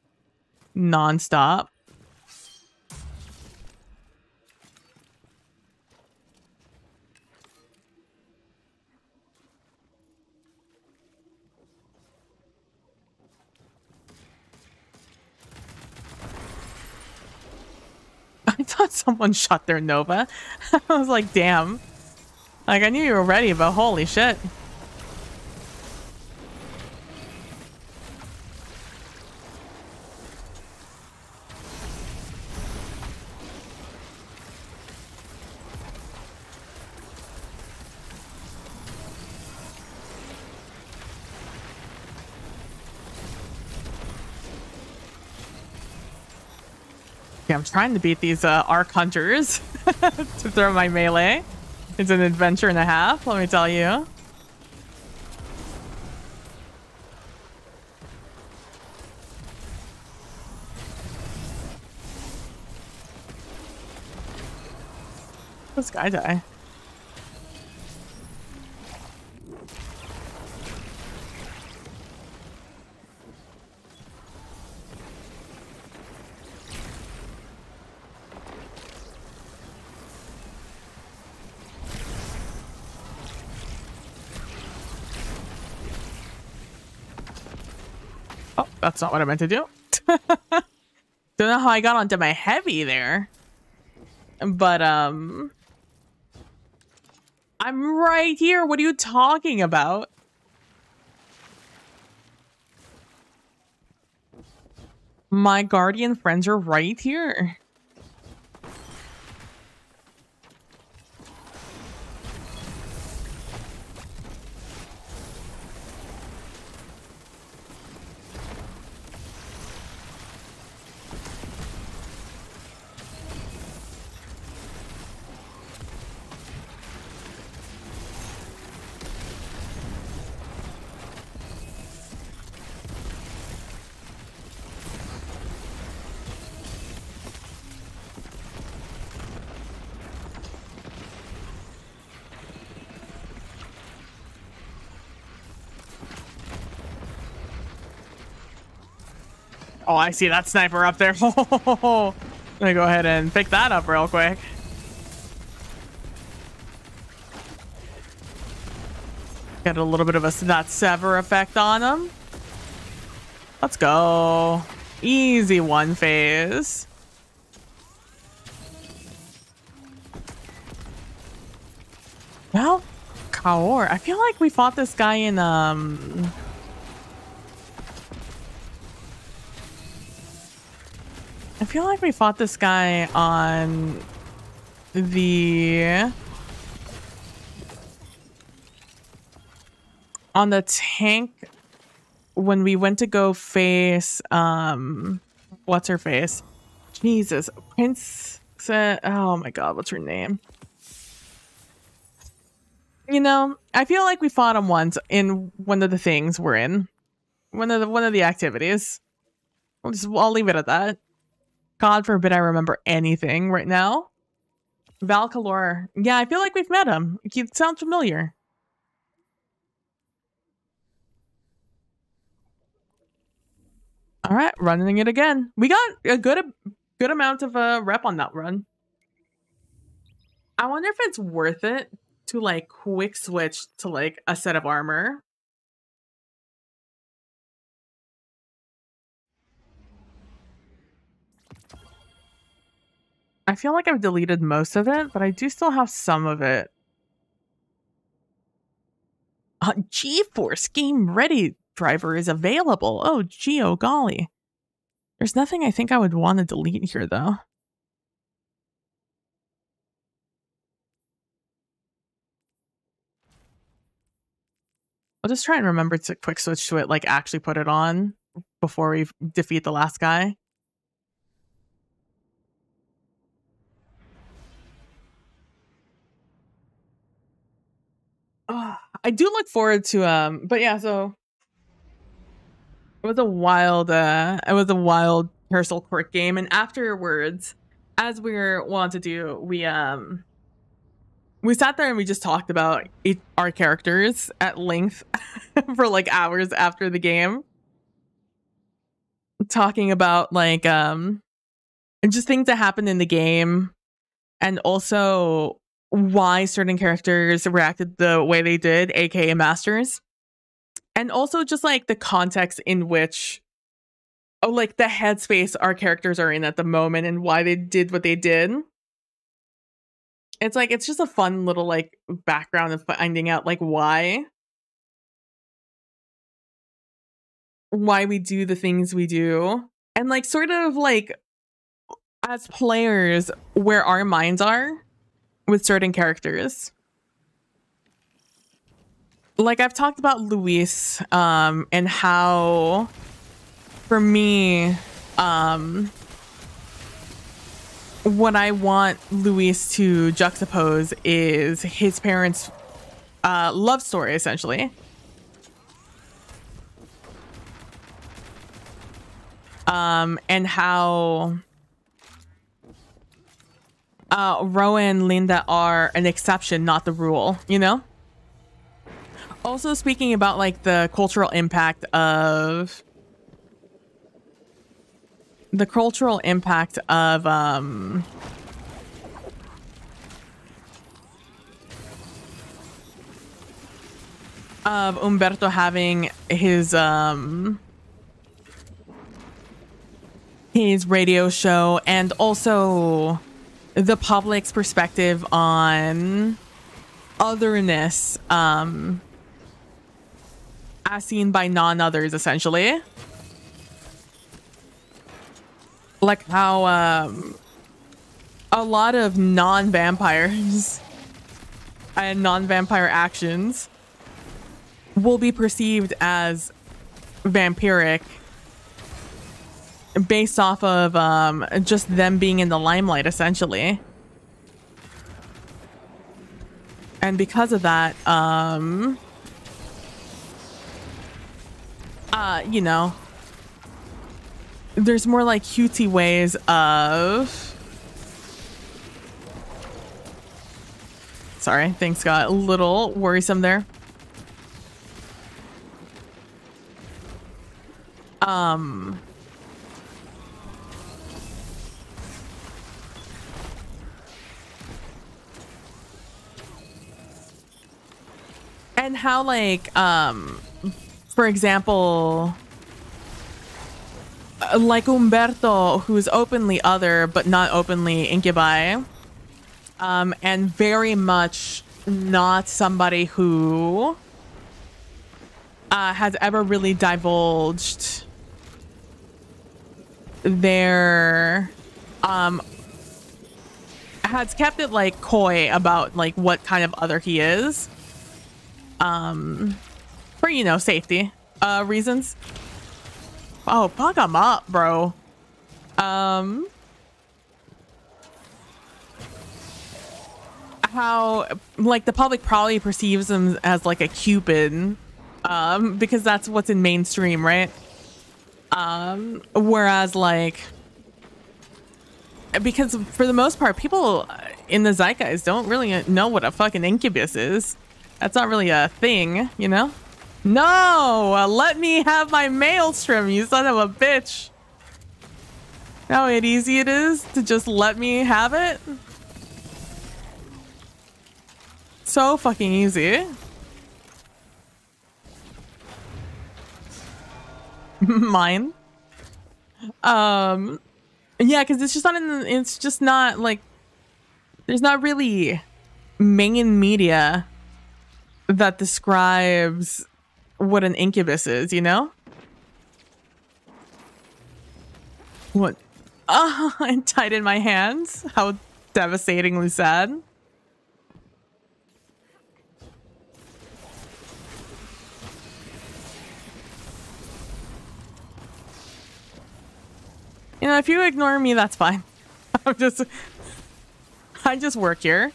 non-stop. I thought someone shot their Nova. I was like, damn. Like, I knew you were ready, but holy shit. Yeah, I'm trying to beat these arc hunters to throw my melee. It's an adventure and a half, let me tell you. This guy die. Oh, that's not what I meant to do. Don't know how I got onto my heavy there. But, I'm right here. What are you talking about? My guardian friends are right here. Oh, I see that sniper up there. Let me go ahead and pick that up real quick. Get a little bit of that sever effect on him. Let's go. Easy one phase. Well, Kaor. I feel like we fought this guy in I feel like we fought this guy on the tank when we went to go face what's her face? Jesus, oh my god, what's her name? You know, I feel like we fought him once in one of the things we're in. One of the activities. I'll leave it at that. God forbid I remember anything right now. Valkalor. Yeah, I feel like we've met him. He sounds familiar. All right, running it again. We got a good amount of rep on that run. I wonder if it's worth it to like quick switch to like a set of armor. I feel like I've deleted most of it, but I do still have some of it. GeForce Game Ready driver is available. Oh, gee, golly. There's nothing I think I would want to delete here, though. I'll just try and remember to quick switch to it, like actually put it on before we defeat the last guy. I do look forward to but yeah, so it was a wild Parasol Court game, and afterwards, as we were wanting to do, we sat there and we just talked about our characters at length for like hours after the game, talking about like just things that happened in the game, and also why certain characters reacted the way they did, aka Masters. And also just like the context in which, like the headspace our characters are in at the moment and why they did what they did. It's like, it's just a fun little like background of finding out like why we do the things we do. And like sort of like as players where our minds are with certain characters. Like I've talked about Luis and how for me what I want Luis to juxtapose is his parents' love story, essentially. And how Roa and Linda are an exception, not the rule, you know? Also speaking about like the cultural impact of Umberto having his radio show, and also the public's perspective on otherness as seen by non-others, essentially. Like how a lot of non-vampires and non-vampire actions will be perceived as vampiric based off of just them being in the limelight, essentially. And because of that, you know, there's more like cutesy ways of... Sorry, things got a little worrisome there. And how, like, for example, like Umberto, who's openly other but not openly incubi, and very much not somebody who has ever really divulged their has kept it like coy about like what kind of other he is, for, you know, safety reasons. Oh, fuck him up, bro. How like the public probably perceives him as like a Cupid, because that's what's in mainstream, right? Whereas like, because for the most part, people in the zeitgeist don't really know what a fucking incubus is. That's not really a thing, you know? No! Let me have my maelstrom, you son of a bitch! You know how easy it is to just let me have it? So fucking easy. Mine. Yeah, because it's just not in, it's just not like, there's not really main media that describes what an incubus is, you know? What? Oh, I'm tied in my hands. How devastatingly sad. You know, if you ignore me, that's fine. I just work here.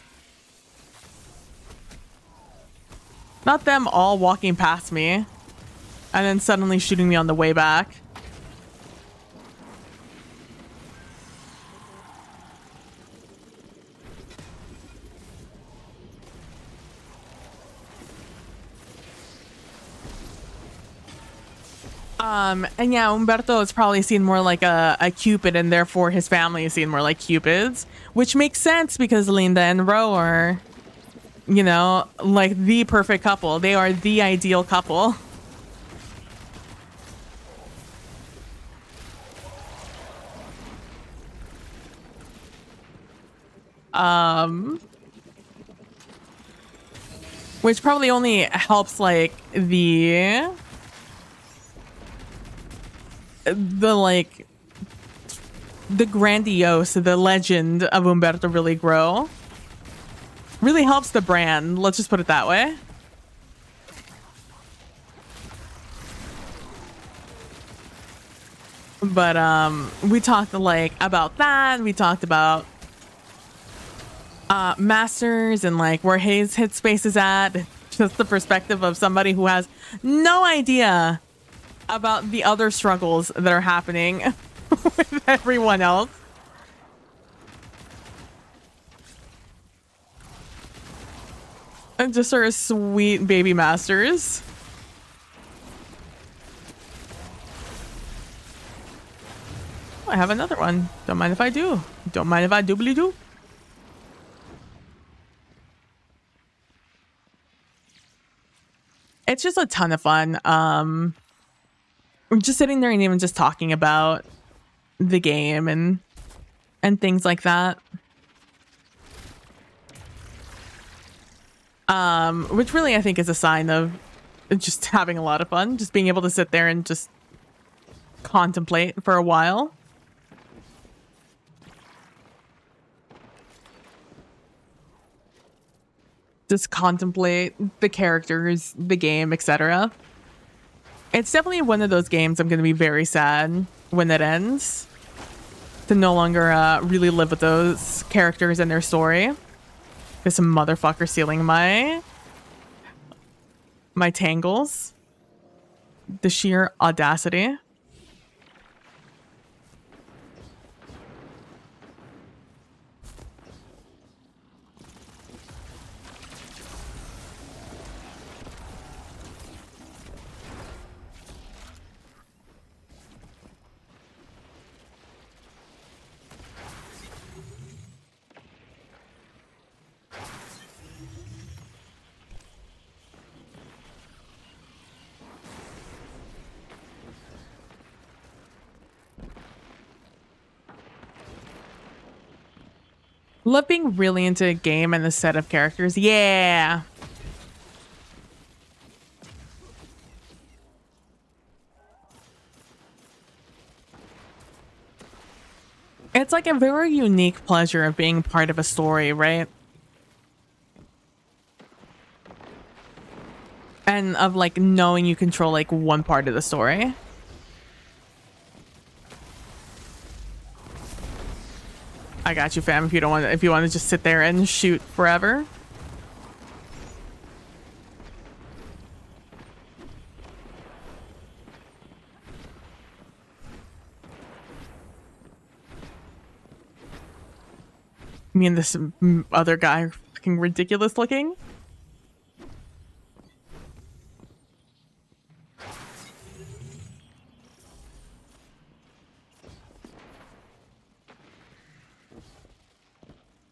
Not them all walking past me and then suddenly shooting me on the way back. And yeah, Umberto is probably seen more like a Cupid, and therefore his family is seen more like Cupids, which makes sense because Linda and Ro are, you know, like the perfect couple. They are the ideal couple. Which probably only helps like the grandiose, the legend of Umberto really grow. Really helps the brand, let's just put it that way. But we talked like about that. We talked about masters and like where his headspace is at. Just the perspective of somebody who has no idea about the other struggles that are happening with everyone else. And just sort of sweet baby masters. I have another one. Don't mind if I do. Don't mind if I doobly do. It's just a ton of fun. We're just sitting there and even just talking about the game and things like that. Which really I think is a sign of just having a lot of fun, just being able to sit there and just contemplate for a while. Just contemplate the characters, the game, etc. It's definitely one of those games I'm going to be very sad when it ends. To no longer really live with those characters and their story. There's some motherfucker stealing my tangles. The sheer audacity. Love being really into a game and the set of characters. Yeah. It's like a very unique pleasure of being part of a story, right? And of like knowing you control like one part of the story. I got you, fam. If you don't want to, if you want to just sit there and shoot forever. Me and this other guy are fucking ridiculous looking.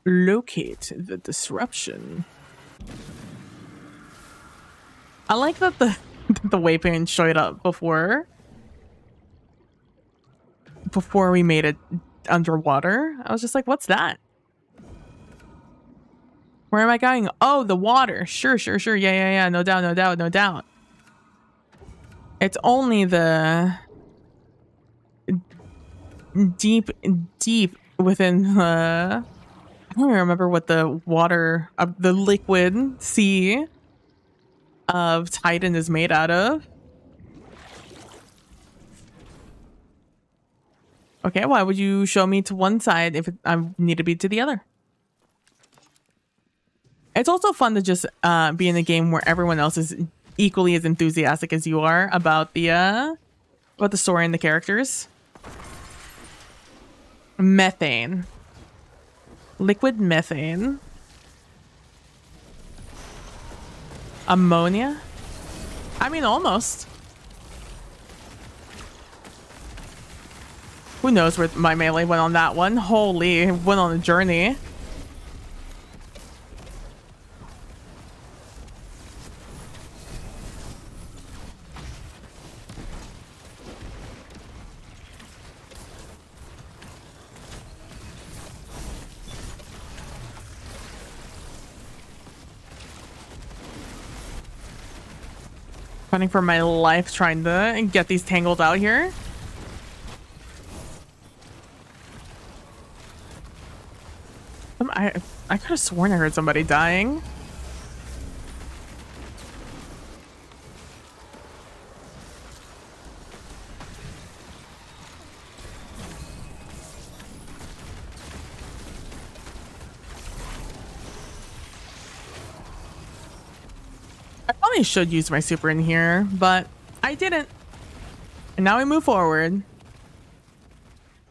Locate the disruption. I like that the waypoint showed up before we made it underwater. I was just like, what's that? Where am I going? Oh, the water. Sure. Yeah. No doubt. It's only the deep within the... I don't remember what the water, the liquid sea of Titan is made out of. Okay, why would you show me to one side if I need to be to the other? It's also fun to just be in a game where everyone else is equally as enthusiastic as you are about the story and the characters. Methane. Liquid methane. Ammonia? I mean, almost. Who knows where my melee went on that one? Holy, went on a journey. Running for my life trying to get these tangled out here. I could have sworn I heard somebody dying. probably should use my super in here, but I didn't. And now we move forward.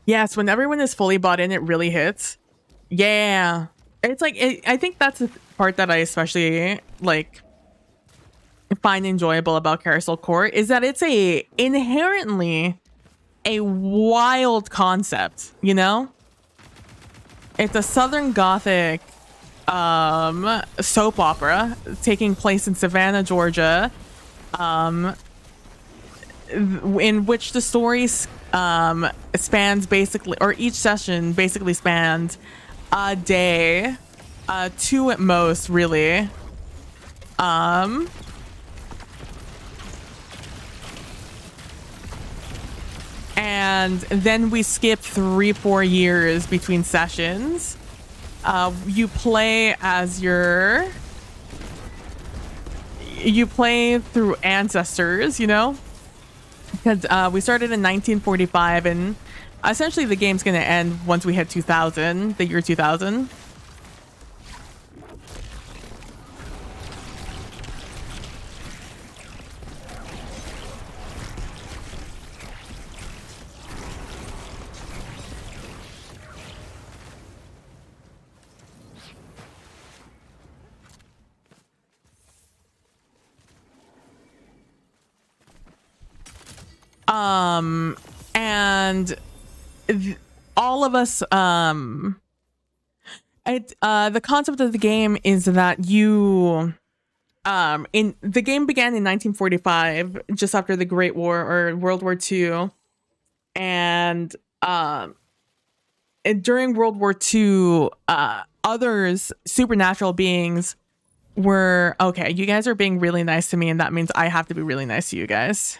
Yes, when everyone is fully bought in, it really hits. Yeah. It's like, I think that's the part that I especially like find enjoyable about Carousel Court is that it's inherently a wild concept, you know? It's a Southern Gothic soap opera taking place in Savannah, Georgia, in which the stories spans basically, or each session basically spans a day, two at most, really. And then we skip 3-4 years between sessions. You play through ancestors, you know? Because we started in 1945, and essentially the game's going to end once we hit 2000, the year 2000. And all of us, the concept of the game is that you, in the game began in 1945, just after the Great War or World War II. And, during World War II, others, supernatural beings were, okay, you guys are being really nice to me, and that means I have to be really nice to you guys.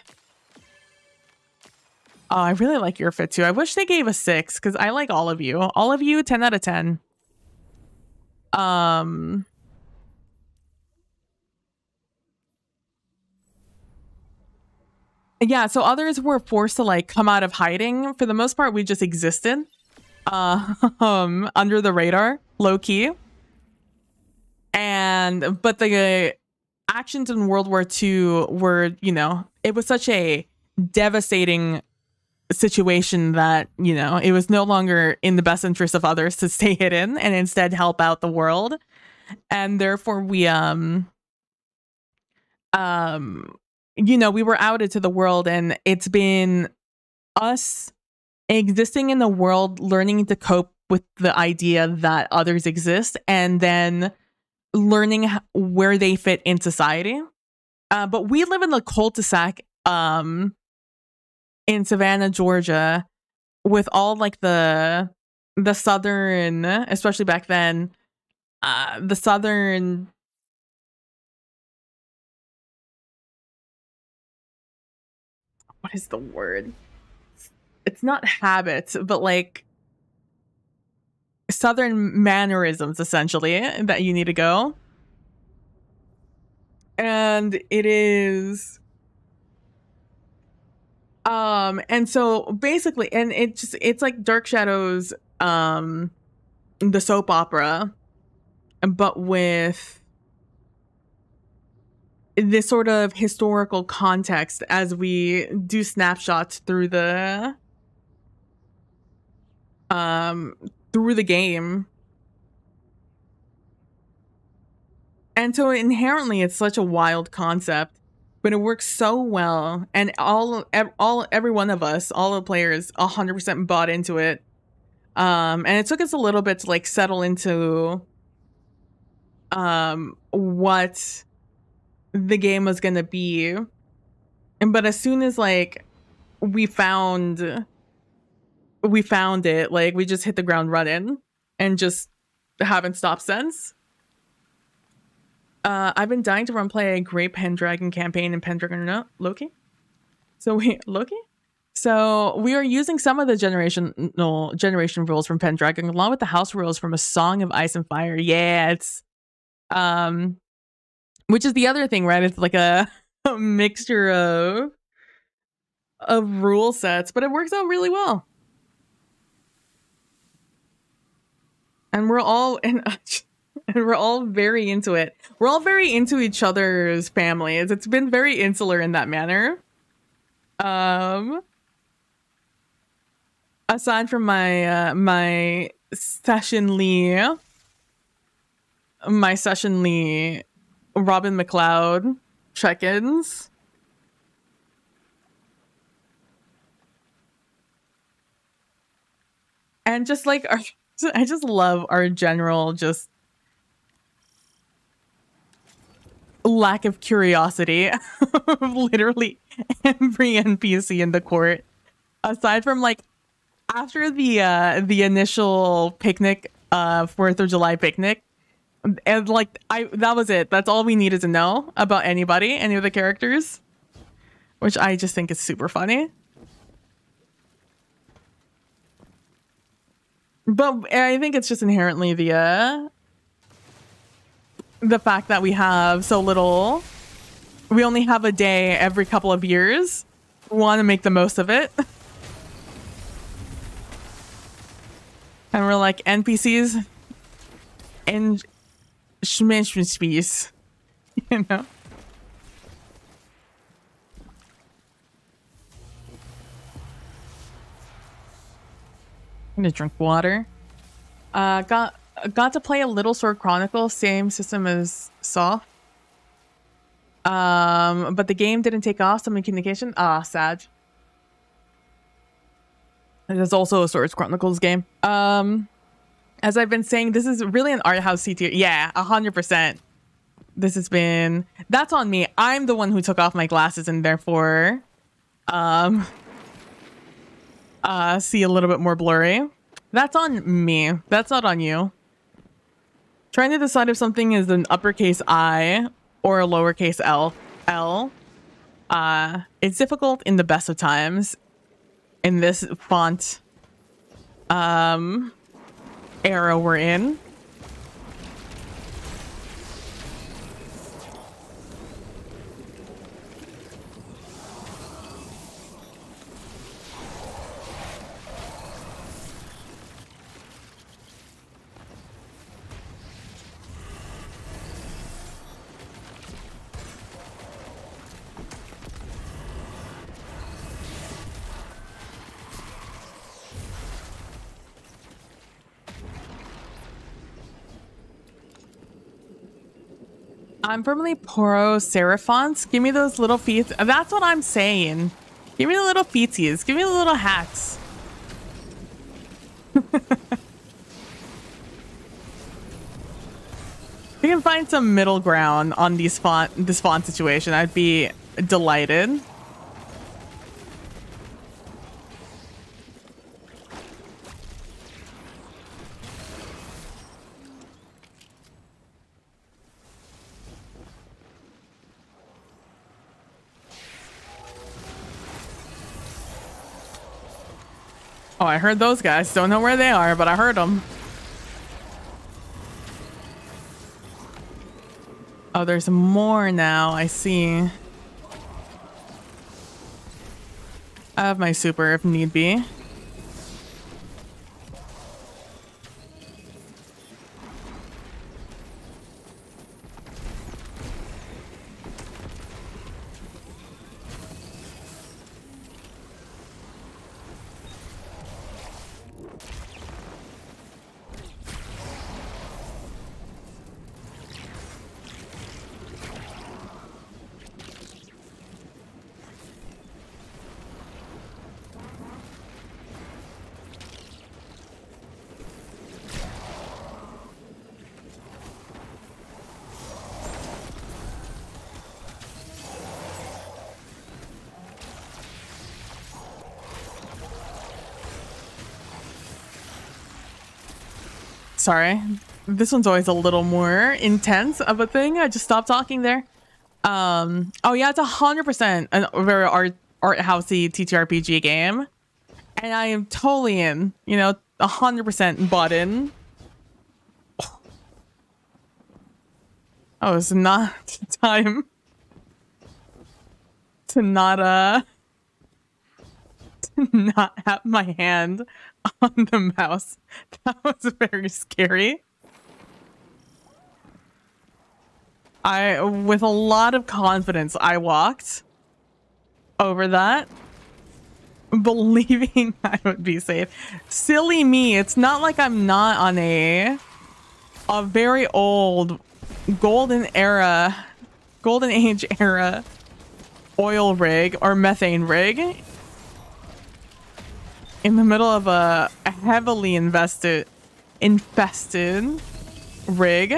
Oh, I really like your fit too. I wish they gave a 6 because I like all of you. All of you, 10 out of 10. Yeah, so others were forced to like come out of hiding. For the most part, we just existed under the radar, low key. But the actions in World War II were, you know, it was such a devastating situation that, you know, it was no longer in the best interest of others to stay hidden and instead help out the world. And therefore we you know, we were outed to the world, and it's been us existing in the world, learning to cope with the idea that others exist, and then learning where they fit in society. But we live in the cul-de-sac in Savannah, Georgia, with all like the southern, especially back then, the southern, what is the word? It's not habits, but like southern mannerisms, essentially, that you need to go. And it is and so basically, and it's like Dark Shadows, the soap opera, but with this sort of historical context as we do snapshots through the game. And so inherently it's such a wild concept, but it works so well, and every one of us, all the players, 100% bought into it. And it took us a little bit to like settle into what the game was gonna be. But as soon as like we found it, like we just hit the ground running and just haven't stopped since. I've been dying to run play a great Pendragon campaign in Pendragon Loki. So Loki? So we are using some of the generation rules from Pendragon along with the house rules from A Song of Ice and Fire. Yeah, it's which is the other thing, right? It's like a mixture of rule sets, but it works out really well. And we're all in And we're all very into it. We're all very into each other's families. It's been very insular in that manner. Aside from my sessionly Robin McLeod check-ins. And just like I just love our general just lack of curiosity of literally every NPC in the court. Aside from like after the initial picnic, 4th of July picnic, and like that was it. That's all we needed to know about anybody, any of the characters, which I just think is super funny. But I think it's just inherently the fact that we have so little. We only have a day every couple of years. We want to make the most of it. And we're like, NPCs and schmish, you know? I'm gonna drink water. Got to play a Little Sword Chronicle, same system as Saw. But the game didn't take off, some communication. Ah, sad. There's also a Swords Chronicles game. As I've been saying, this is really an art house CTR. Yeah, 100%. This has been... That's on me. I'm the one who took off my glasses and therefore... see a little bit more blurry. That's on me. That's not on you. Trying to decide if something is an uppercase I or a lowercase L. It's difficult in the best of times. In this font era we're in. I'm firmly pro serif fonts. Give me those little feet. That's what I'm saying. Give me the little feetsies. Give me the little hats. We can find some middle ground on this font situation. I'd be delighted. Oh, I heard those guys. Don't know where they are, but I heard them. Oh, there's more now. I see. I have my super if need be. Sorry. This one's always a little more intense of a thing. I just stopped talking there. Oh yeah, it's 100% a very art housey TTRPG game. And I am totally in, you know, 100% bought in. Oh, it's not time to not have my hand on the mouse. That was very scary. with a lot of confidence, I walked over that, believing I would be safe. Silly me. It's not like I'm not on a very old golden age era oil rig or methane rig in the middle of a heavily infested rig.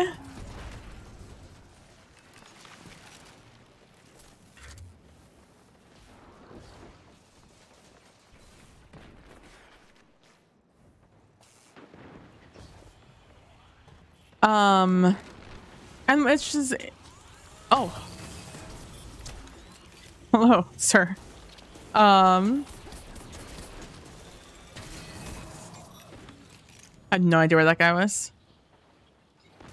And it's just, oh, hello, sir. I had no idea where that guy was.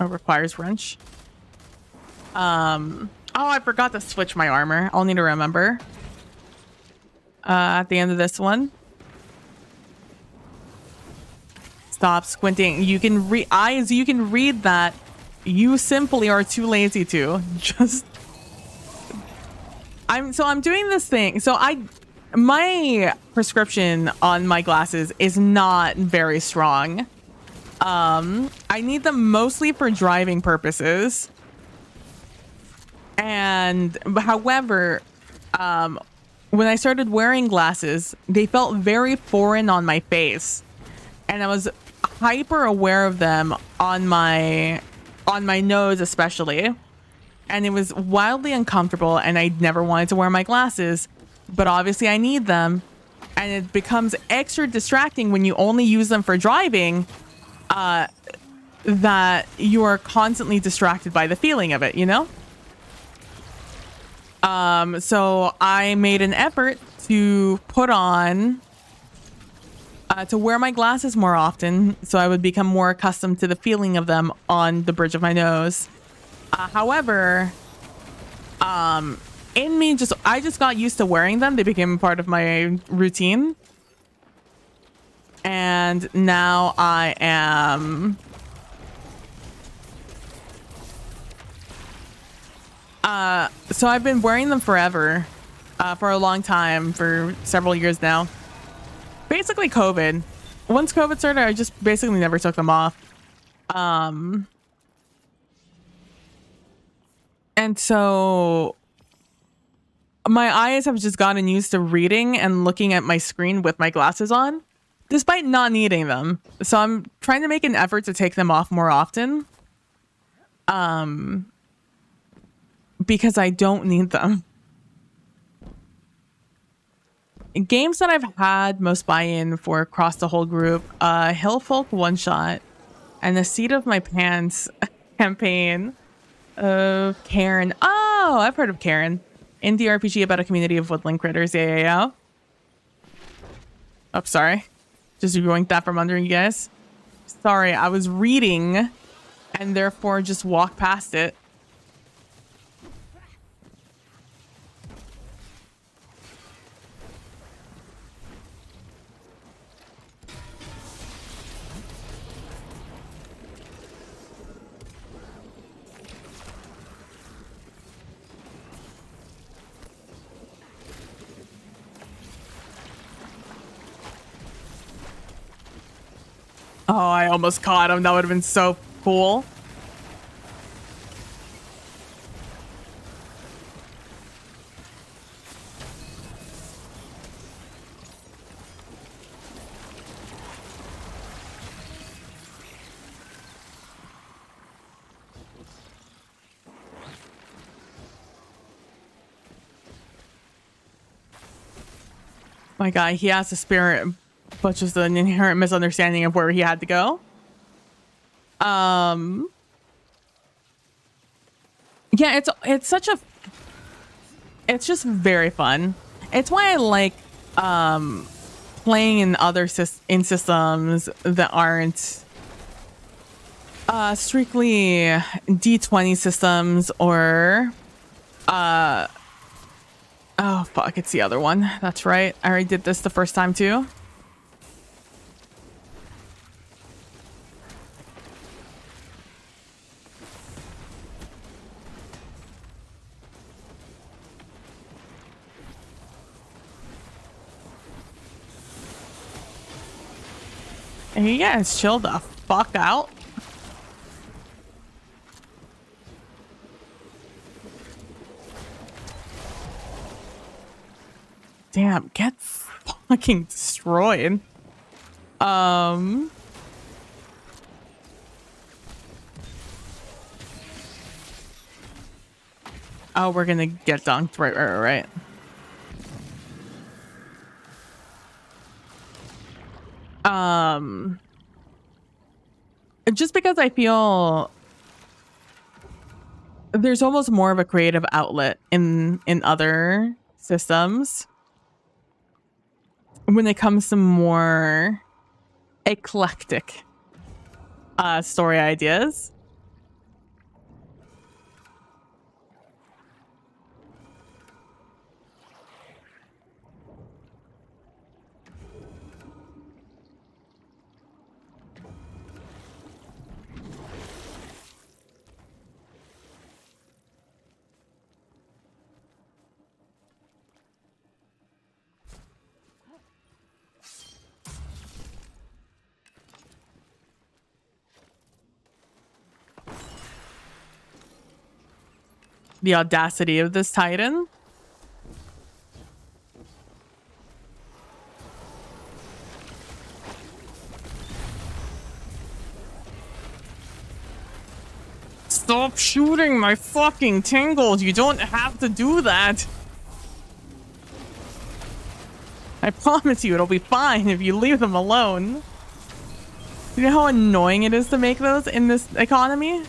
Oh, requires wrench. Oh, I forgot to switch my armor. I'll need to remember. At the end of this one. Stop squinting. You can read eyes. You can read that. You simply are too lazy to. Just. I'm doing this thing. So my prescription on my glasses is not very strong. I need them mostly for driving purposes. And however, when I started wearing glasses, they felt very foreign on my face. And I was hyper aware of them on my nose especially. And it was wildly uncomfortable, and I never wanted to wear my glasses, but obviously I need them. And it becomes extra distracting when you only use them for driving, that you are constantly distracted by the feeling of it, you know? So I made an effort to put on, to wear my glasses more often, so I would become more accustomed to the feeling of them on the bridge of my nose. However, in me, I just got used to wearing them. They became part of my routine. And now I am... so I've been wearing them forever, for a long time, for several years now. Basically COVID. Once COVID started, I just basically never took them off. And so my eyes have just gotten used to reading and looking at my screen with my glasses on, despite not needing them. So I'm trying to make an effort to take them off more often. Because I don't need them. Games that I've had most buy-in for across the whole group, Hillfolk One Shot and the Seat of My Pants campaign of Karen. Oh, I've heard of Karen. Indie RPG about a community of woodland critters. Yeah. Oh, sorry. Just yoinked that from under you guys. Sorry, I was reading and therefore just walked past it. Oh, I almost caught him. That would have been so cool. My guy, he has a spirit, but just an inherent misunderstanding of where he had to go. Yeah, it's just very fun. It's why I like playing in other systems that aren't strictly D20 systems or oh fuck, it's the other one. That's right. I already did this the first time too. And you guys chill the fuck out. Damn, get fucking destroyed. Oh, we're gonna get dunked. Right. Just because I feel there's almost more of a creative outlet in other systems when it comes to more eclectic story ideas. The audacity of this Titan. Stop shooting my fucking tingles. You don't have to do that. I promise you it'll be fine if you leave them alone. You know how annoying it is to make those in this economy?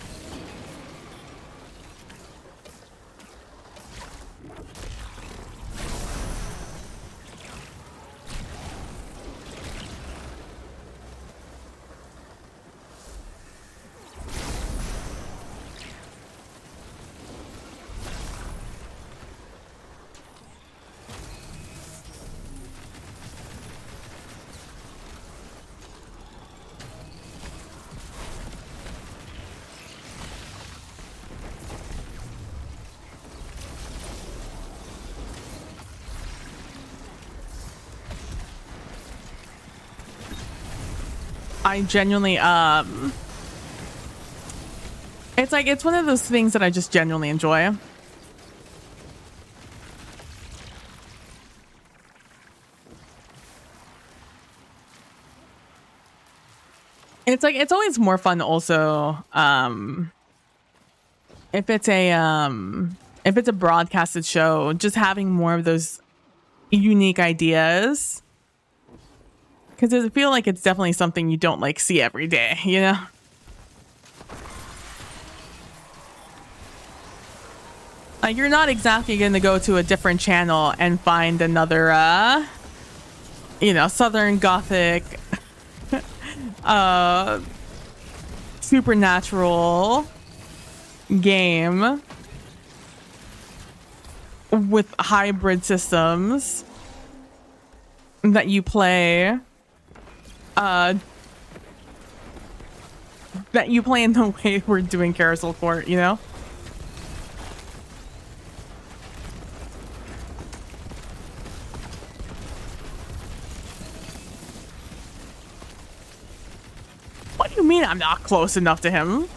I genuinely, it's like, it's one of those things that I just genuinely enjoy. It's like, it's always more fun also, if it's a broadcasted show, just having more of those unique ideas. Because I feel like it's definitely something you don't like see every day, you know? Like, you're not exactly going to go to a different channel and find another, you know, Southern Gothic, supernatural game with hybrid systems that you play. That you play in the way we're doing Carousel Court, you know? What do you mean I'm not close enough to him?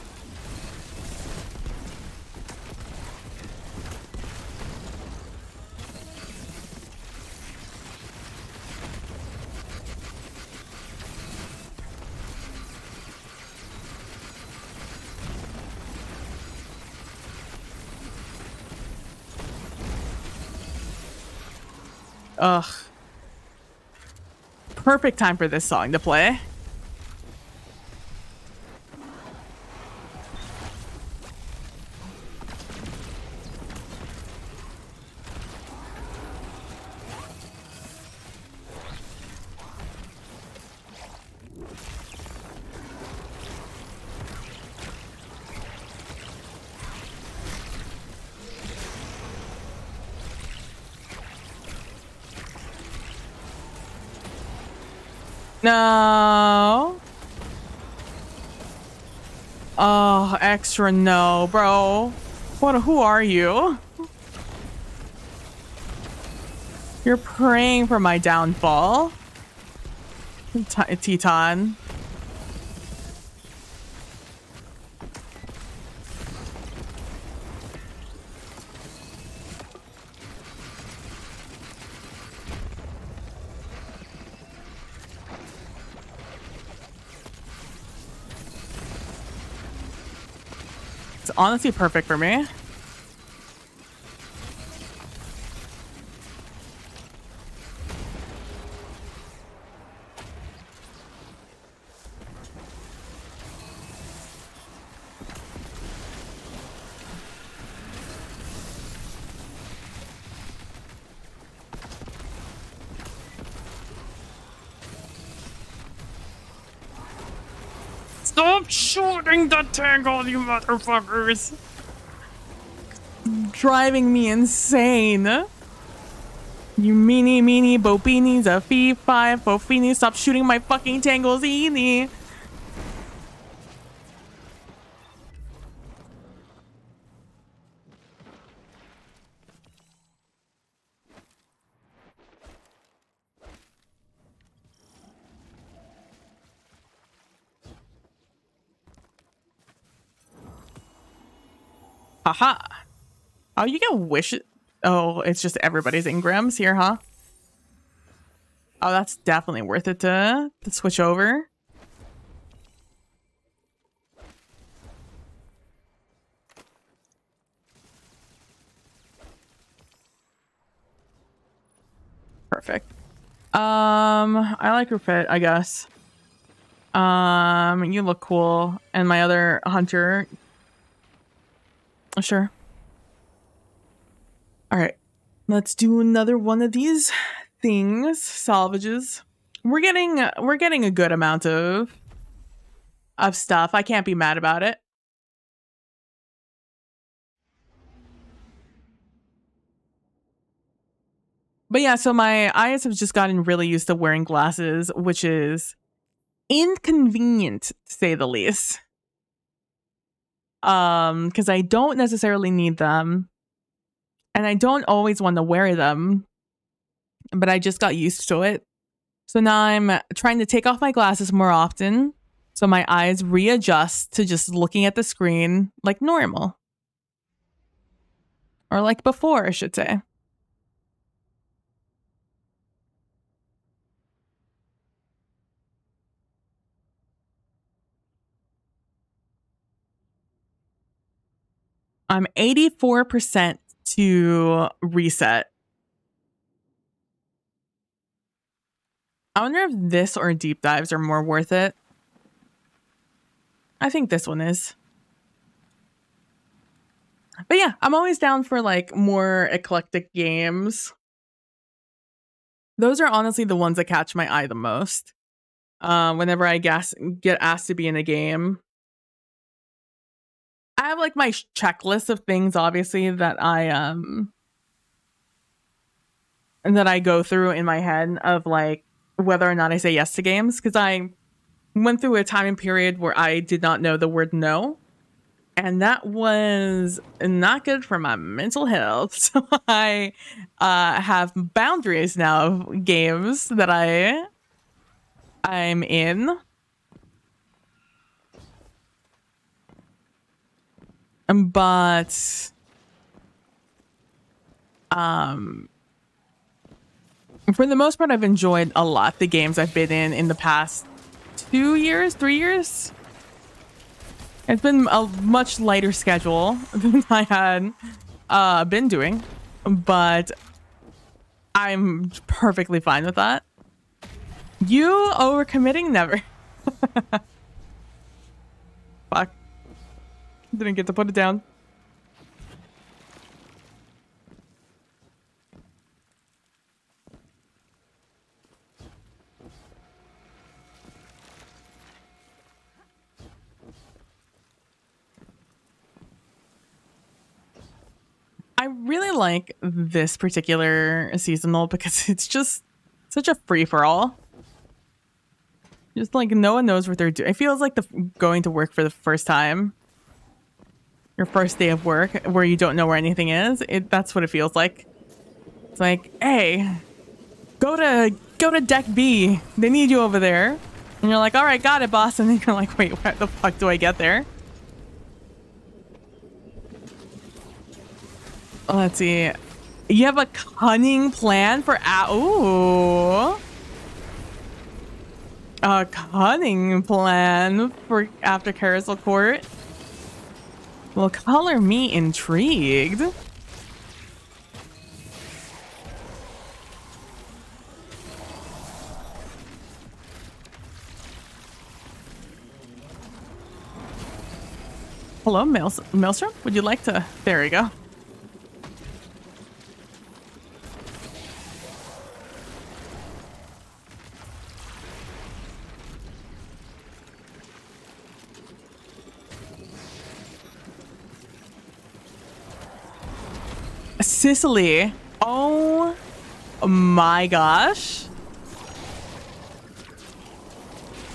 Ugh. Perfect time for this song to play. No. Oh, extra no, bro. Who are you? You're praying for my downfall. Teton. It's honestly perfect for me. Stop shooting the tangle, you motherfuckers! Driving me insane. You meanie bopinis, a fee five bofini, stop shooting my fucking tangles, eeny. Haha. Oh, you can wish it. Oh, it's just everybody's Ingrams here, huh? Oh, that's definitely worth it to switch over. Perfect. I like your fit, I guess. You look cool. And my other hunter. Sure. All right. Let's do another one of these things. Salvages. We're getting a good amount of stuff. I can't be mad about it. But yeah, so my eyes have just gotten really used to wearing glasses, which is inconvenient to say the least. Because I don't necessarily need them. And I don't always want to wear them. But I just got used to it. So now I'm trying to take off my glasses more often. So my eyes readjust to just looking at the screen like normal. Or like before, I should say. I'm 84% to reset. I wonder if this or deep dives are more worth it. I think this one is. But yeah, I'm always down for like more eclectic games. Those are honestly the ones that catch my eye the most. Whenever I get asked to be in a game. I have like my checklist of things, obviously, that I go through in my head of like whether or not I say yes to games, because I went through a time period where I did not know the word no, and that was not good for my mental health. So I have boundaries now of games that I'm in. But for the most part, I've enjoyed a lot the games I've been in the past 2 years, 3 years. It's been a much lighter schedule than I had been doing, but I'm perfectly fine with that. You overcommitting? Never. Fuck. Didn't get to put it down. I really like this particular seasonal because it's just such a free-for-all. Just like no one knows what they're doing. It feels like going to work for the first time. Your first day of work where you don't know where anything is. That's what it feels like. It's like, hey, go to deck B. They need you over there. And you're like, all right, got it, boss. And then you're like, wait, where the fuck do I get there? Let's see. You have a cunning plan for ooh. A cunning plan for after Carousel Court. Well, color me intrigued. Hello, Maelstrom? Would you like to... There we go. Sicily. Oh my gosh.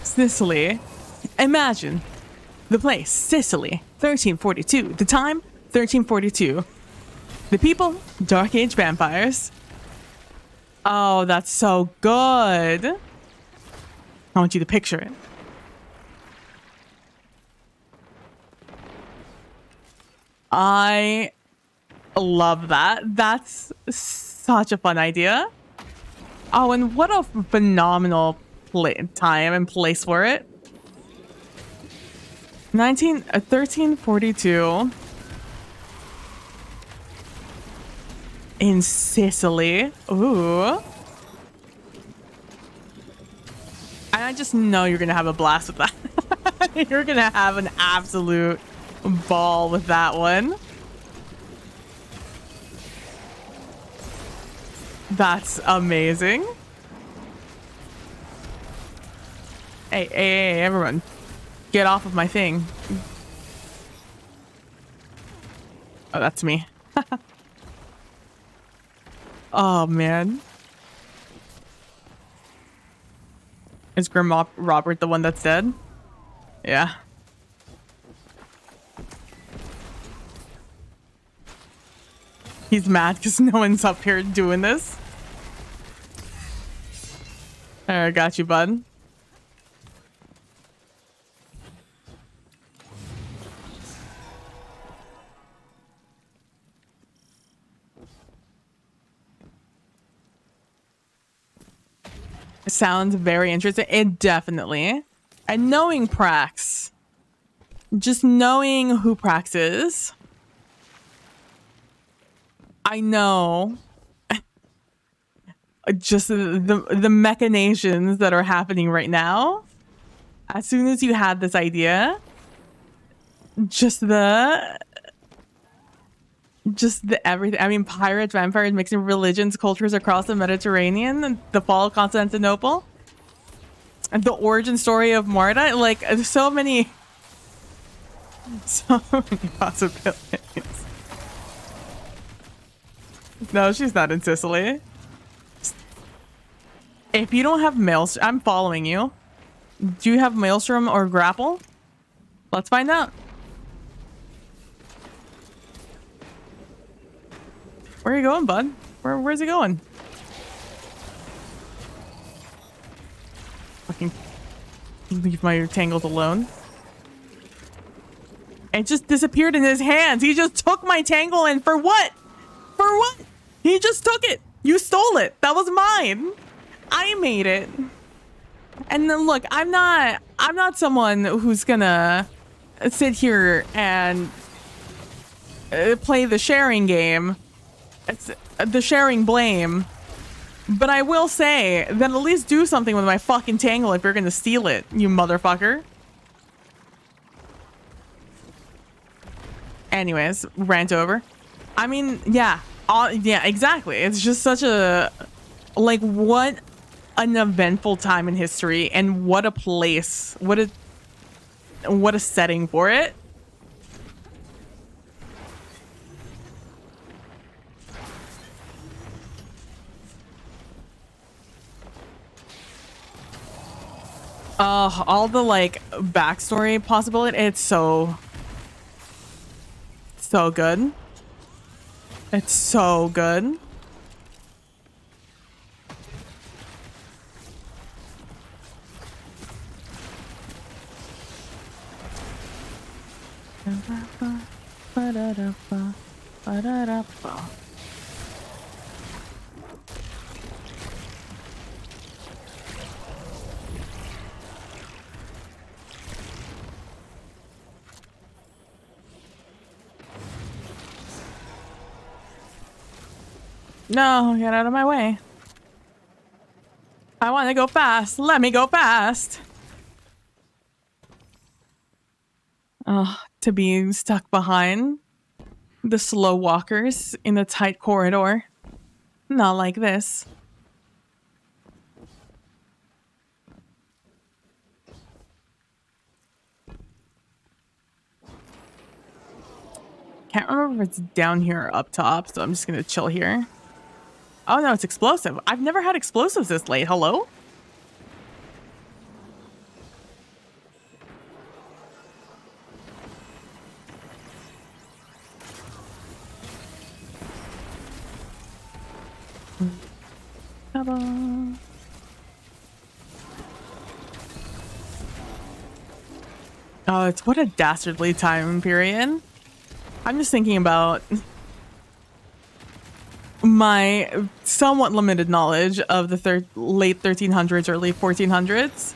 Sicily. Imagine the place, Sicily, 1342. The time, 1342. The people, Dark Age vampires. Oh, that's so good. I want you to picture it. I love that. That's such a fun idea. Oh, and what a phenomenal time and place for it. 1342 in Sicily. Ooh. And I just know you're gonna have a blast with that. You're gonna have an absolute ball with that one. That's amazing. Hey, everyone. Get off of my thing. Oh, that's me. Oh, man. Is Grim Robert the one that's dead? Yeah. He's mad because no one's up here doing this. I got you, bud. Sounds very interesting. It definitely. And knowing Prax, just knowing who Prax is, I know just the machinations that are happening right now. As soon as you had this idea, just the everything. I mean, pirates, vampires, mixing religions, cultures across the Mediterranean, the fall of Constantinople, and the origin story of Marta. Like, there's so many possibilities. No, she's not in Sicily. If you don't have Maelstrom, I'm following you. Do you have Maelstrom or Grapple? Let's find out. Where are you going, bud? Where's he going? Fucking leave my tangles alone. It just disappeared in his hands. He just took my tangle and for what? For what? He just took it. You stole it. That was mine. I made it. And then look, I'm not someone who's gonna sit here and play the sharing game. It's the sharing blame. But I will say that at least do something with my fucking tangle if you're gonna steal it, you motherfucker. Anyways, rant over. I mean, yeah. Yeah, exactly. It's just such a... Like, what an eventful time in history, and what a place. What a setting for it. All the, like, backstory possibility, it's so good. It's so good. No, get out of my way. I want to go fast. Let me go fast. Oh, to be stuck behind the slow walkers in a tight corridor. Not like this. Can't remember if it's down here or up top, so I'm just gonna chill here. Oh no, it's explosive. I've never had explosives this late. Hello? Ta-da. Oh, it's what a dastardly time period. I'm just thinking about my somewhat limited knowledge of the late 1300s, early 1400s.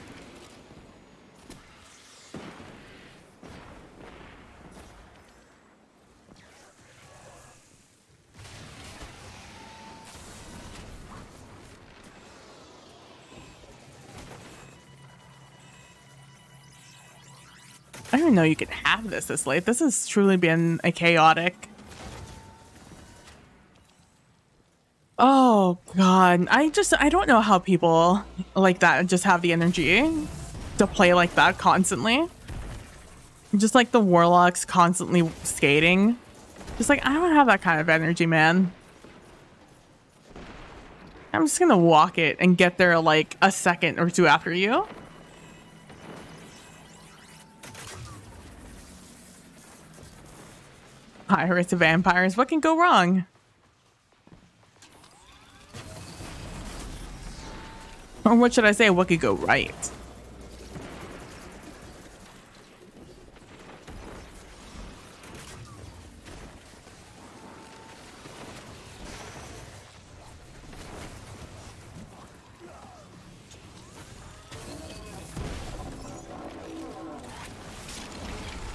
I didn't know you could have this late. This has truly been a chaotic. Oh god, I don't know how people like that just have the energy to play like that constantly. Just like the warlocks constantly skating. Just like, I don't have that kind of energy, man. I'm just gonna walk it and get there like a second or two after you. Pirates and vampires, what can go wrong? Or what should I say, what could go right?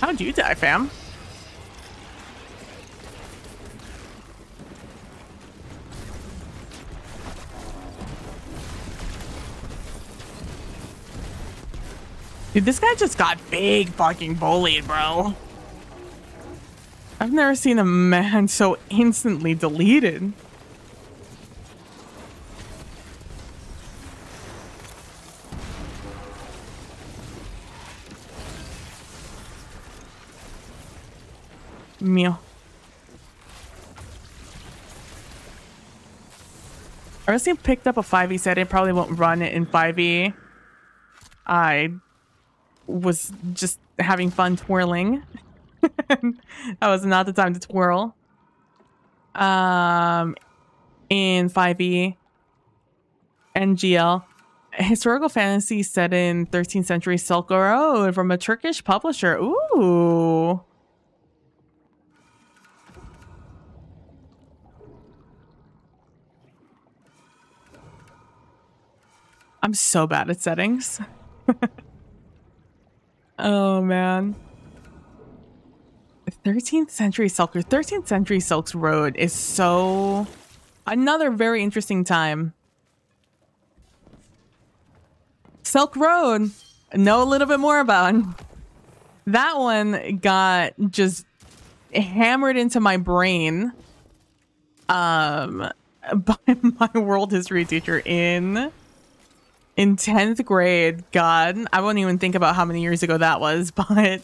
How'd you die, fam? Dude, this guy just got big fucking bullied, bro. I've never seen a man so instantly deleted. Meow. I recently picked up a 5e set. I probably won't run it in 5e. I was just having fun twirling. That was not the time to twirl. In 5e, NGL, a historical fantasy set in 13th century Silk Road from a Turkish publisher. Ooh. I'm so bad at settings. Oh man. 13th century Silk Road. 13th century Silk Road is so another very interesting time. Silk Road, know a little bit more about. That one got just hammered into my brain by my world history teacher in 10th grade. God, I won't even think about how many years ago that was, but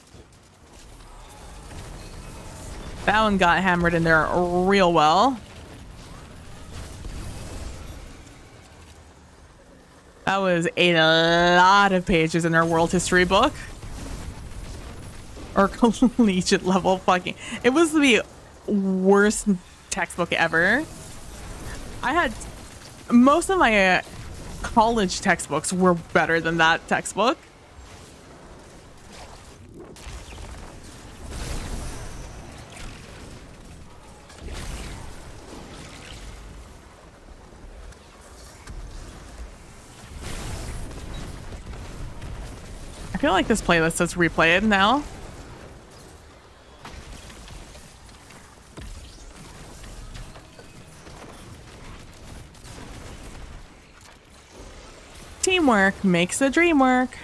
that one got hammered in there real well. That was a lot of pages in our world history book. Or collegiate level fucking. It was the worst textbook ever. I had most of my college textbooks were better than that textbook. I feel like this playlist is replayed now. teamwork makes the dream work.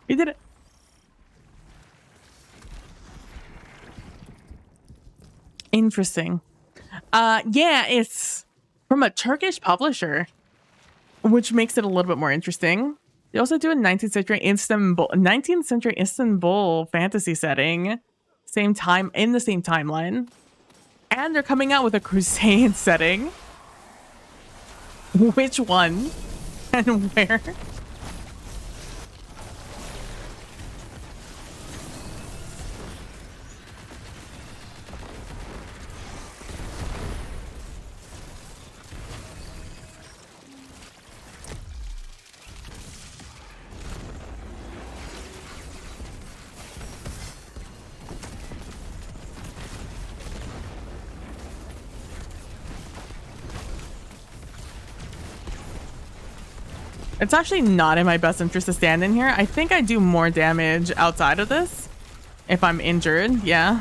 You did it. Interesting. Yeah, it's from a Turkish publisher, which makes it a little bit more interesting. They also do a 19th century Istanbul fantasy setting, same time in the same timeline, and they're coming out with a crusade setting. Which one and where? It's actually not in my best interest to stand in here. I think I do more damage outside of this if I'm injured. Yeah.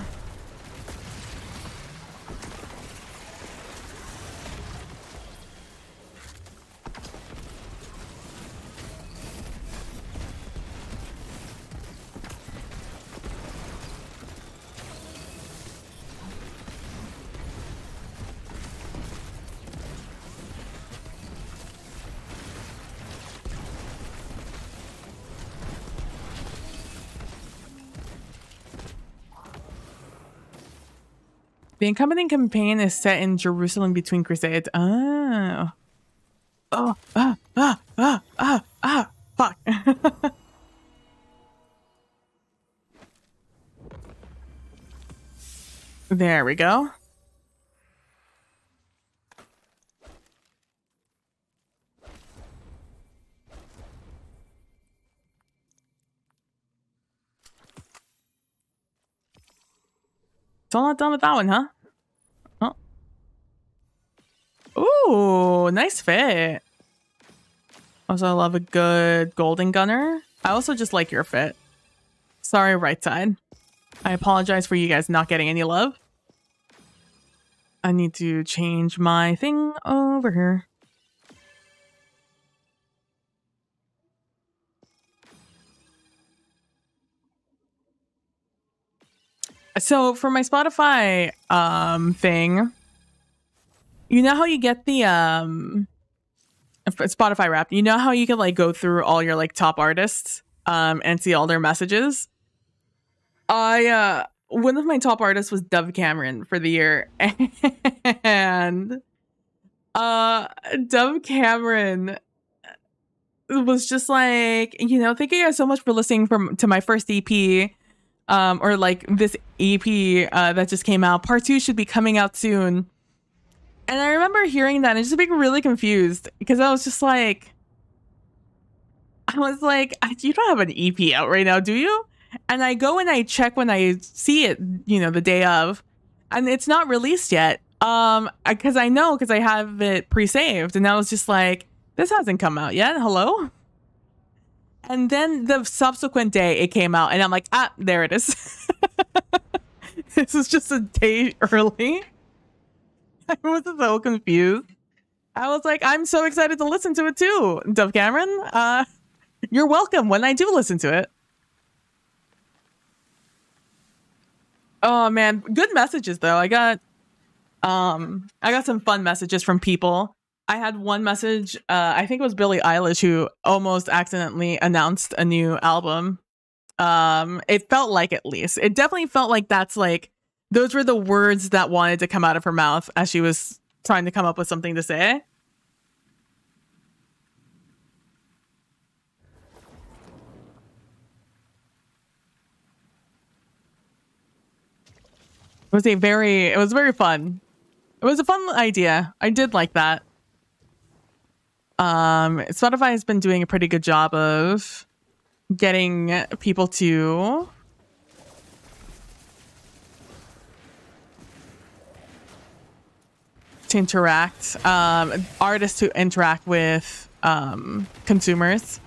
The accompanying campaign is set in Jerusalem between crusades. Oh. Fuck. There we go. Still not done with that one, huh? Oh. Ooh, nice fit. Also, I love a good golden gunner. I also just like your fit. Sorry, right side. I apologize for you guys not getting any love. I need to change my thing over here. So for my Spotify thing, you know how you get the Spotify Wrapped? You know how you can like go through all your like top artists and see all their messages? One of my top artists was Dove Cameron for the year, and Dove Cameron was just like, you know, thank you guys so much for listening to my first EP. Or like this EP that just came out. Part 2 should be coming out soon. And I remember hearing that and just being really confused because I was like, you don't have an EP out right now, do you? And I go and I check when I see it, you know, the day of, and it's not released yet. Because I have it pre-saved, and I was just like, this hasn't come out yet. Hello? And then the subsequent day it came out, and I'm like, there it is. This is just a day early. I was so confused. I was like, I'm so excited to listen to it too, Dove Cameron. You're welcome when I do listen to it. Oh man, good messages though. I got some fun messages from people. I had one message, I think it was Billie Eilish, who almost accidentally announced a new album. It felt like, at least. It definitely felt like those were the words that wanted to come out of her mouth as she was trying to come up with something to say. It was very fun. It was a fun idea. I did like that. Spotify has been doing a pretty good job of getting people to interact, artists to interact with consumers.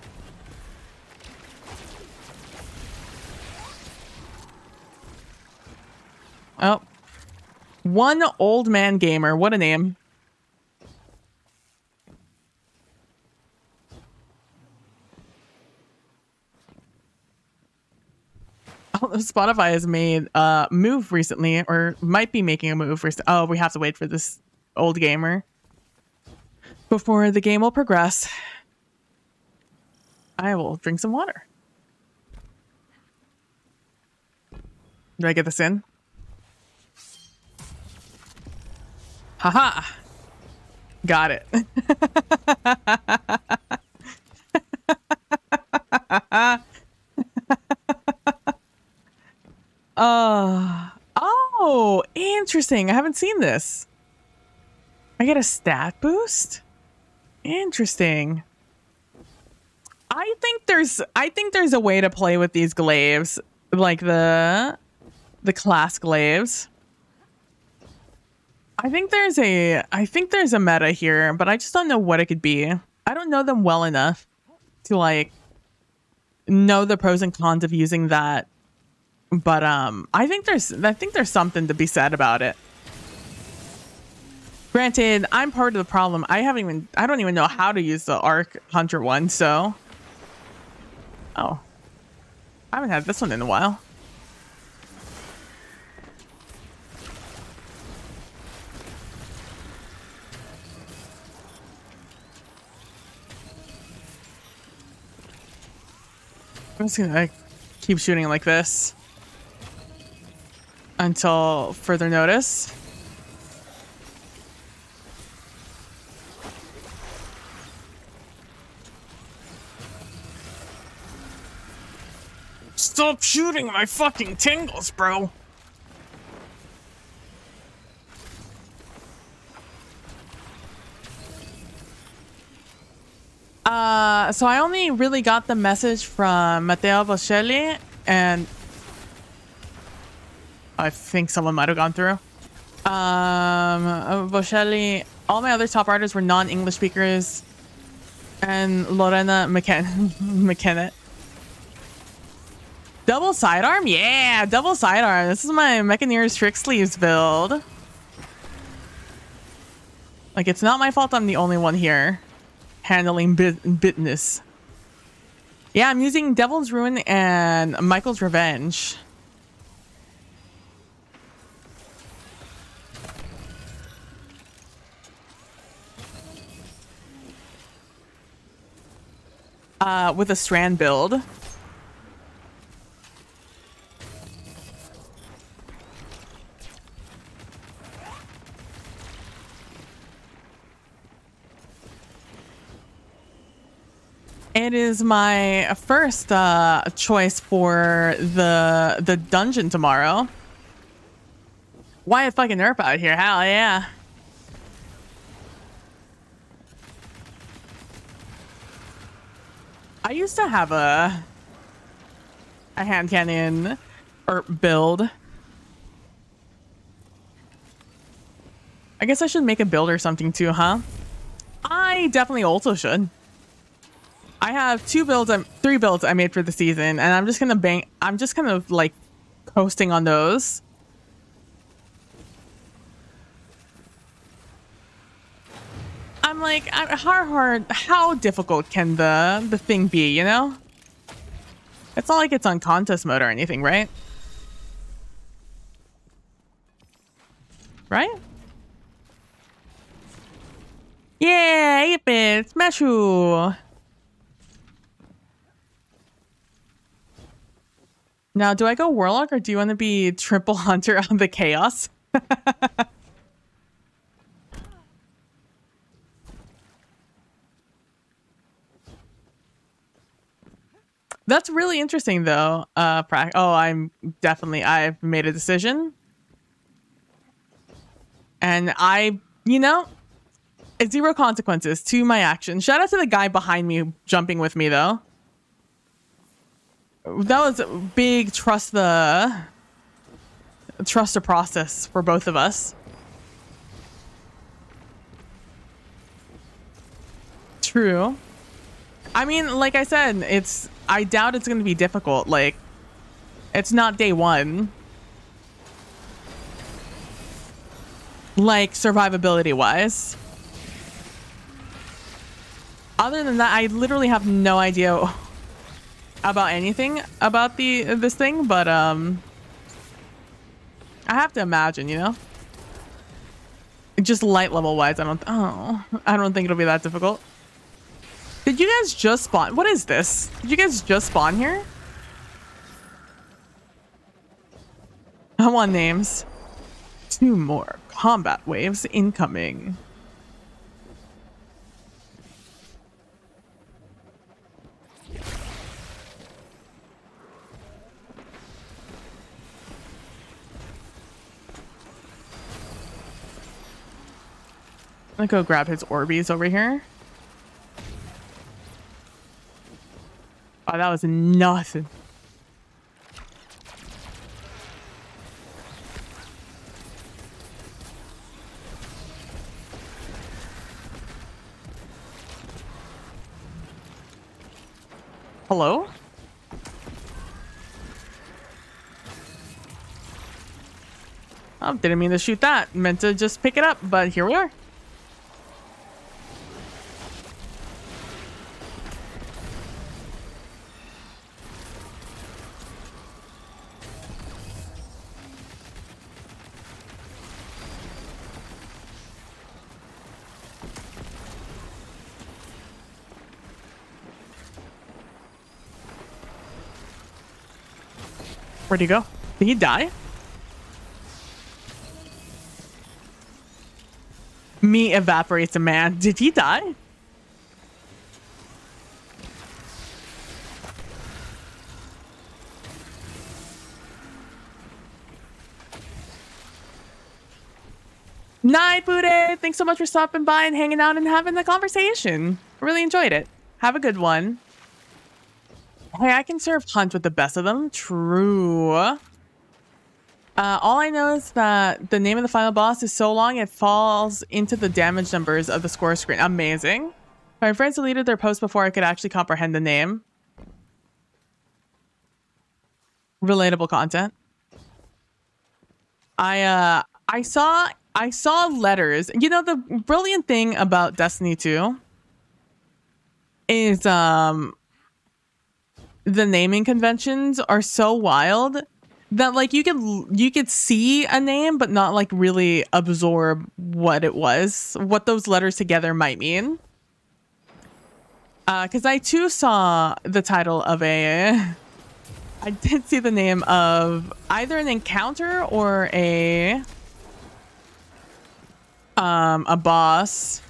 Oh. One Old Man Gamer. What a name. Oh, Spotify has made a move recently, or might be making a move. Oh, we have to wait for this old gamer before the game will progress. I will drink some water. Do I get this in? Haha. Got it. Oh, interesting. I haven't seen this. I get a stat boost? Interesting. I think there's a way to play with these glaives, like the class glaives. I think there's a meta here, but I just don't know what it could be. I don't know them well enough to like know the pros and cons of using that. But I think there's something to be said about it. Granted, I'm part of the problem. I don't even know how to use the Arc Hunter one, so. Oh. I haven't had this one in a while. I'm just gonna keep shooting like this until further notice. Stop shooting my fucking tingles, bro. So I only really got the message from Matteo Bocelli, and I think someone might have gone through. Bocelli, all my other top artists were non-English speakers, and Lorena McKenna. Double sidearm? Yeah, double sidearm. This is my Mechaneer's Trick Sleeves build. Like, it's not my fault I'm the only one here handling bitness. Yeah, I'm using Devil's Ruin and Michael's Revenge. With a Strand build. It is my first choice for the dungeon tomorrow. Why a fucking nerf out here? Hell yeah. I used to have a hand cannon or build. I guess I should make a build or something too, huh? I definitely also should. I have three builds I made for the season, and I'm just kind of like coasting on those. I'm like, how difficult can the thing be, you know? It's not like it's on contest mode or anything, right? Right? Yeah, 8-bit, Smashu! Now, do I go Warlock or do you want to be Triple Hunter on the Chaos? That's really interesting, though. I've made a decision. And it's zero consequences to my actions. Shout out to the guy behind me jumping with me, though. That was a big trust the process for both of us. True. I mean, like I said, I doubt it's going to be difficult. Like, it's not day one. like survivability wise. Other than that, I literally have no idea about anything about this thing, but I have to imagine, you know, just light level wise, I don't think it'll be that difficult. Did you guys just spawn? What is this? Did you guys just spawn here? I want names. 2 more combat waves incoming. I'm gonna go grab his Orbeez over here. Oh, that was nothing. Hello? Oh, didn't mean to shoot that. Meant to just pick it up, but here we are. Where'd he go? Did he die? Me evaporates a man. Did he die? Night, Bude! Thanks so much for stopping by and hanging out and having the conversation. Really enjoyed it. Have a good one. Hey, I can serve Hunt with the best of them. True. All I know is that the name of the final boss is so long it falls into the damage numbers of the score screen. Amazing. My friends deleted their post before I could actually comprehend the name. Relatable content. I saw letters. You know, the brilliant thing about Destiny 2 is the naming conventions are so wild that like you could see a name but not like really absorb what it was, what those letters together might mean. Because I too saw the title of I did see the name of either an encounter or a boss.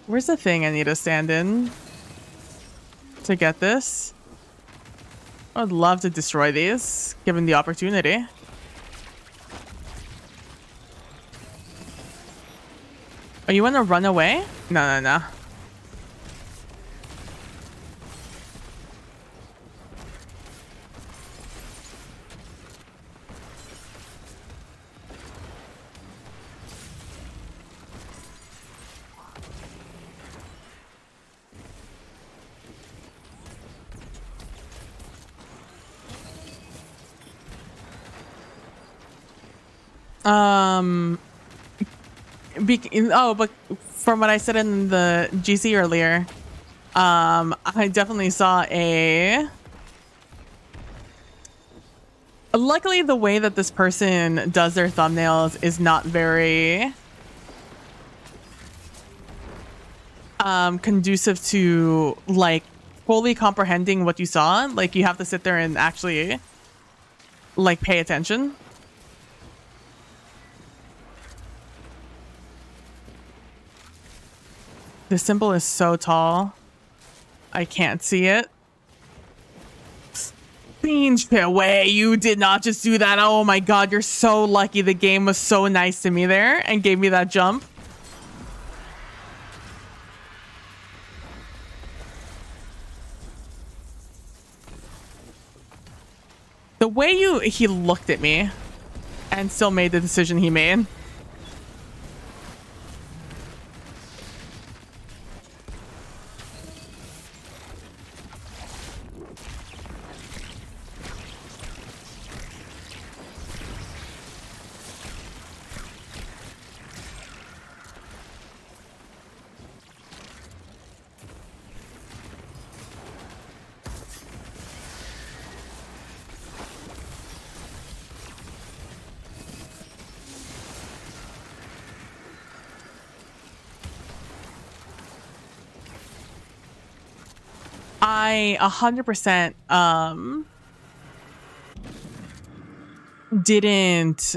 Where's the thing I need to stand in to get this? I would love to destroy these, given the opportunity. Oh, you want to run away? No, no, no. But from what I said in the GC earlier, I definitely saw luckily the way that this person does their thumbnails is not very conducive to like fully comprehending what you saw. Like you have to sit there and actually like pay attention. The symbol is so tall. I can't see it. Fiend away. You did not just do that. Oh my god, you're so lucky. The game was so nice to me there and gave me that jump. The way he looked at me and still made the decision he made. I 100% didn't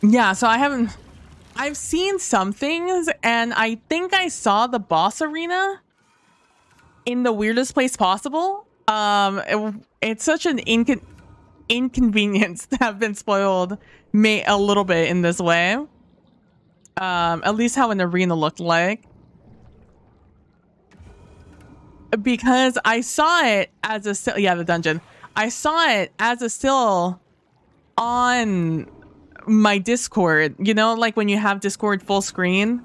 yeah, so I've seen some things, and I think I saw the boss arena in the weirdest place possible. It's such an inconvenience to have been spoiled a little bit in this way. At least how an arena looked like. Because I saw it as a still, yeah, the dungeon. I saw it as a still on my Discord, you know, like when you have Discord full screen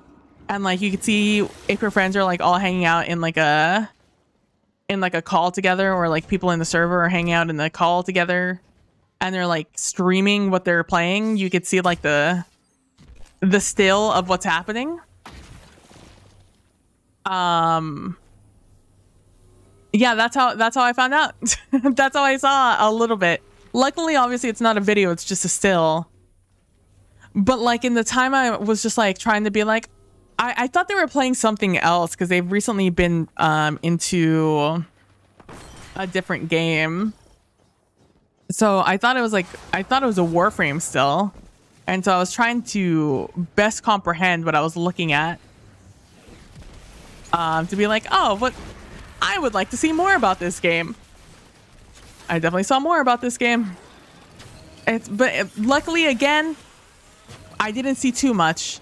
and like you could see if your friends are like all hanging out in like a call together, or like people in the server are hanging out in the call together and they're like streaming what they're playing. You could see like the still of what's happening. Yeah, that's how I found out. That's how I saw a little bit. Luckily, obviously it's not a video, it's just a still. But like in the time I was just like trying to be like, I thought they were playing something else because they've recently been into a different game. So I thought it was a Warframe still. And so I was trying to best comprehend what I was looking at. To be like, oh, what, I would like to see more about this game. I definitely saw more about this game. Luckily again, I didn't see too much.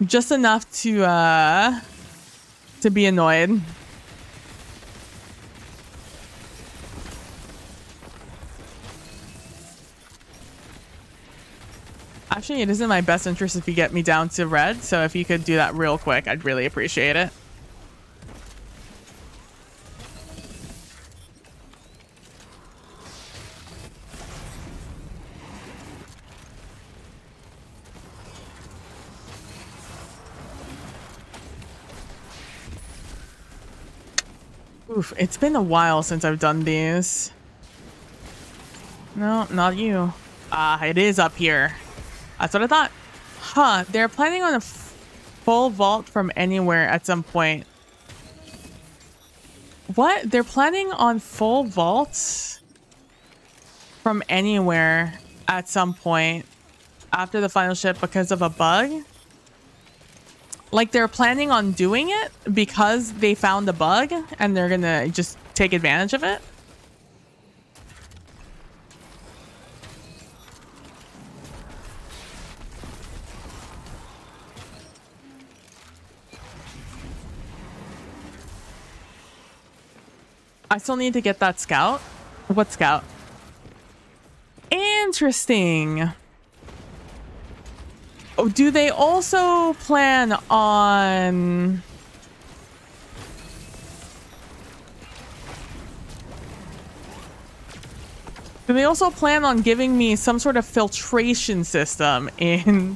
Just enough to be annoyed. Actually, it is in my best interest if you get me down to red, so if you could do that real quick, I'd really appreciate it. Oof, it's been a while since I've done these. No, not you. It is up here. That's what I thought. Huh, they're planning on a full vault from anywhere at some point. What? They're planning on full vaults from anywhere at some point after the final ship because of a bug? Like they're planning on doing it because they found a bug and they're gonna just take advantage of it? I still need to get that scout. What scout? Interesting. Oh, do they also plan on... Do they also plan on giving me some sort of filtration system in...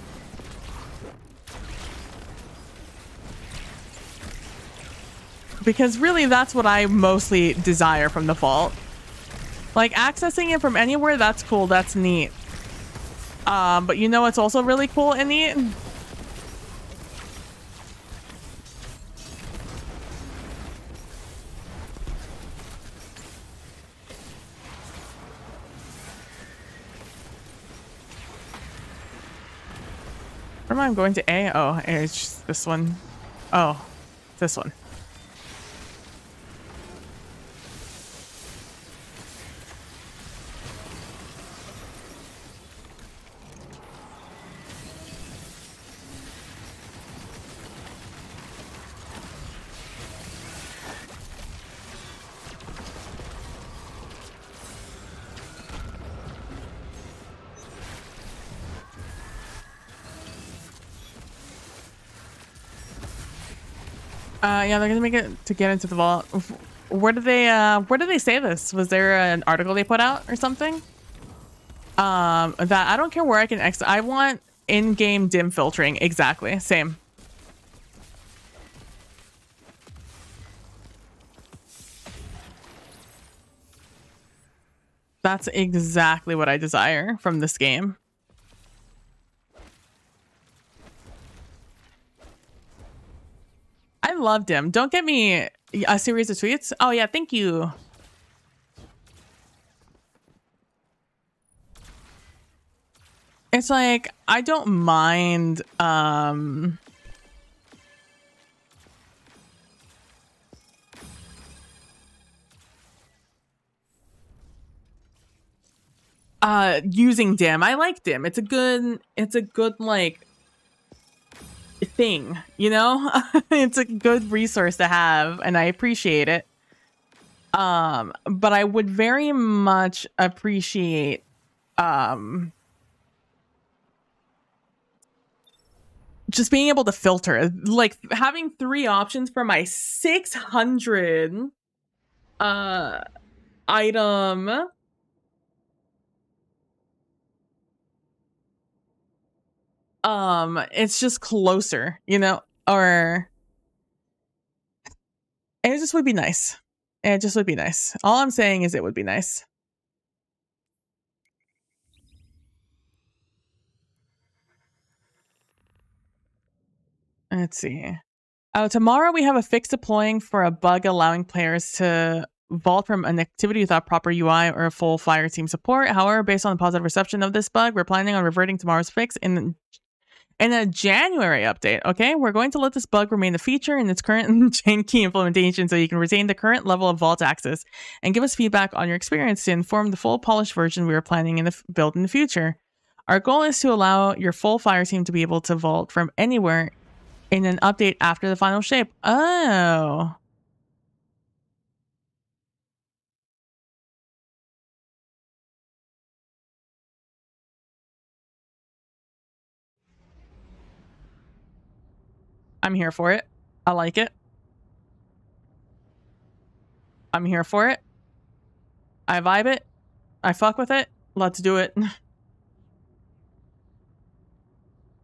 Because really, that's what I mostly desire from the vault. Like, accessing it from anywhere, that's cool, that's neat. But you know what's also really cool and neat? Where am I going to A? Oh, it's just this one. Oh, this one. Yeah, they're gonna make it to get into the vault. Where did they say this? Was there an article they put out or something? That I don't care where I can exit. I want in-game dim filtering. Exactly. Same. That's exactly what I desire from this game. I loved him. Don't get me A series of tweets? Oh yeah, thank you. It's like, I don't mind using dim. I like dim. It's a good like thing, you know? It's a good resource to have and I appreciate it. But I would very much appreciate just being able to filter, like having 3 options for my 600 item it's just closer, you know, or it just would be nice. It just would be nice. All I'm saying is it would be nice. Let's see. Oh, tomorrow we have a fix deploying for a bug allowing players to vault from an activity without proper UI or a full fire team support. However, based on the positive reception of this bug, we're planning on reverting tomorrow's fix in a January update. Okay, we're going to let this bug remain the feature in its current chain key implementation so you can retain the current level of vault access and give us feedback on your experience to inform the full polished version we are planning in the build in the future. Our goal is to allow your full fire team to be able to vault from anywhere in an update after the final shape. Oh. I'm here for it. I like it. I'm here for it. I vibe it. I fuck with it. Let's do it.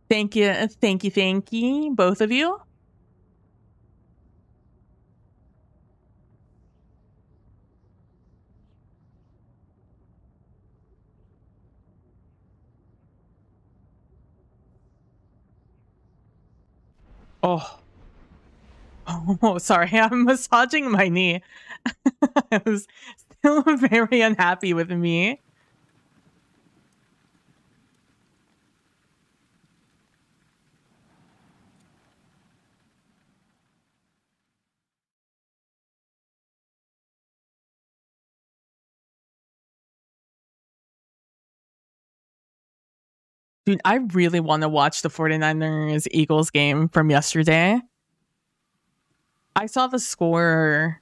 Thank you. Thank you. Thank you. Both of you. Oh. Oh, sorry. I'm massaging my knee. I was still very unhappy with me. Dude, I really want to watch the 49ers Eagles game from yesterday. I saw the score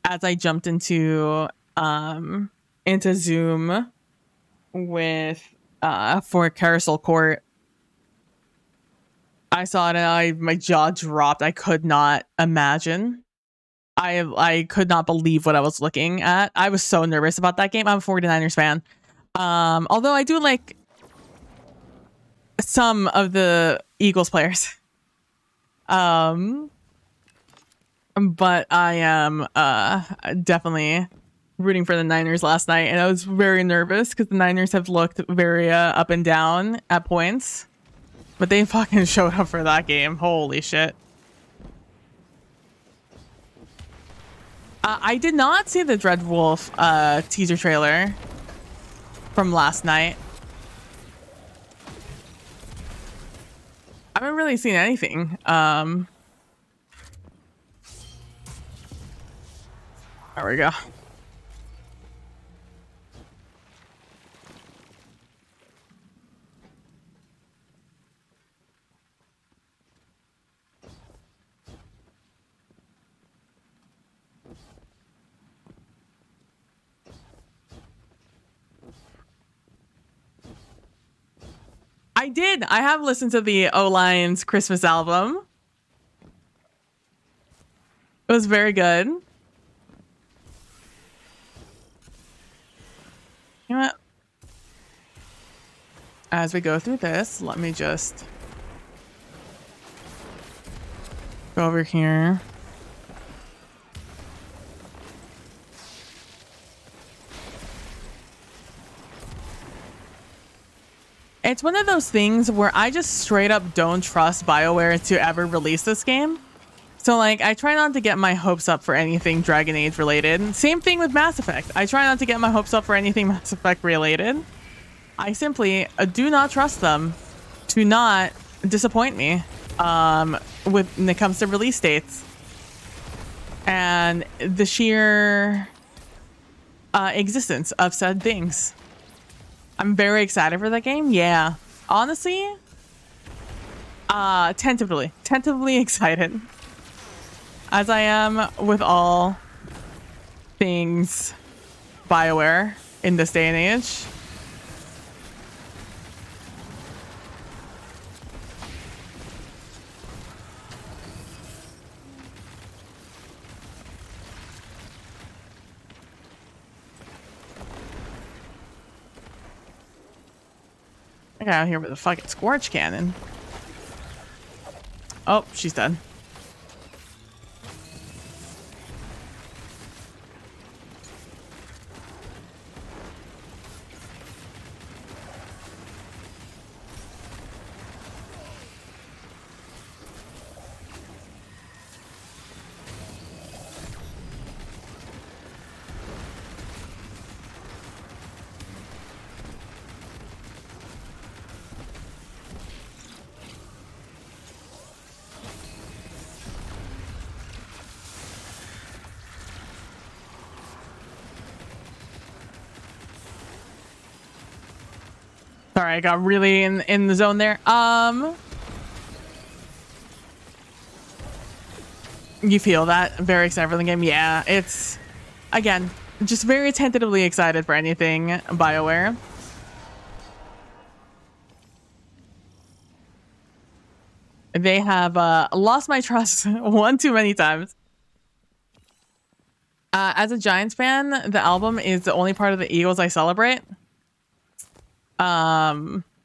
as I jumped into Zoom with for Carousel Court. I saw it and my jaw dropped. I could not imagine. I could not believe what I was looking at. I was so nervous about that game. I'm a 49ers fan. Although I do like some of the Eagles players. But I am definitely rooting for the Niners last night, and I was very nervous because the Niners have looked very up and down at points. But they fucking showed up for that game. Holy shit. I did not see the Dreadwolf teaser trailer from last night. I haven't really seen anything. There we go. I did. I have listened to the O-Line's Christmas album. It was very good. You know what? As we go through this, let me just go over here. It's one of those things where I just straight up don't trust BioWare to ever release this game. So like, I try not to get my hopes up for anything Dragon Age related. Same thing with Mass Effect. I try not to get my hopes up for anything Mass Effect related. I simply do not trust them to not disappoint me when it comes to release dates. And the sheer existence of said things. I'm very excited for that game. Yeah. Honestly, tentatively excited. As I am with all things BioWare in this day and age. I got out here with a fucking Scorch Cannon. Oh, she's dead. Sorry, I got really in the zone there. You feel that? Very excited for the game? Yeah, it's, again, just very tentatively excited for anything BioWare. They have lost my trust one too many times. As a Giants fan, the album is the only part of the Eagles I celebrate.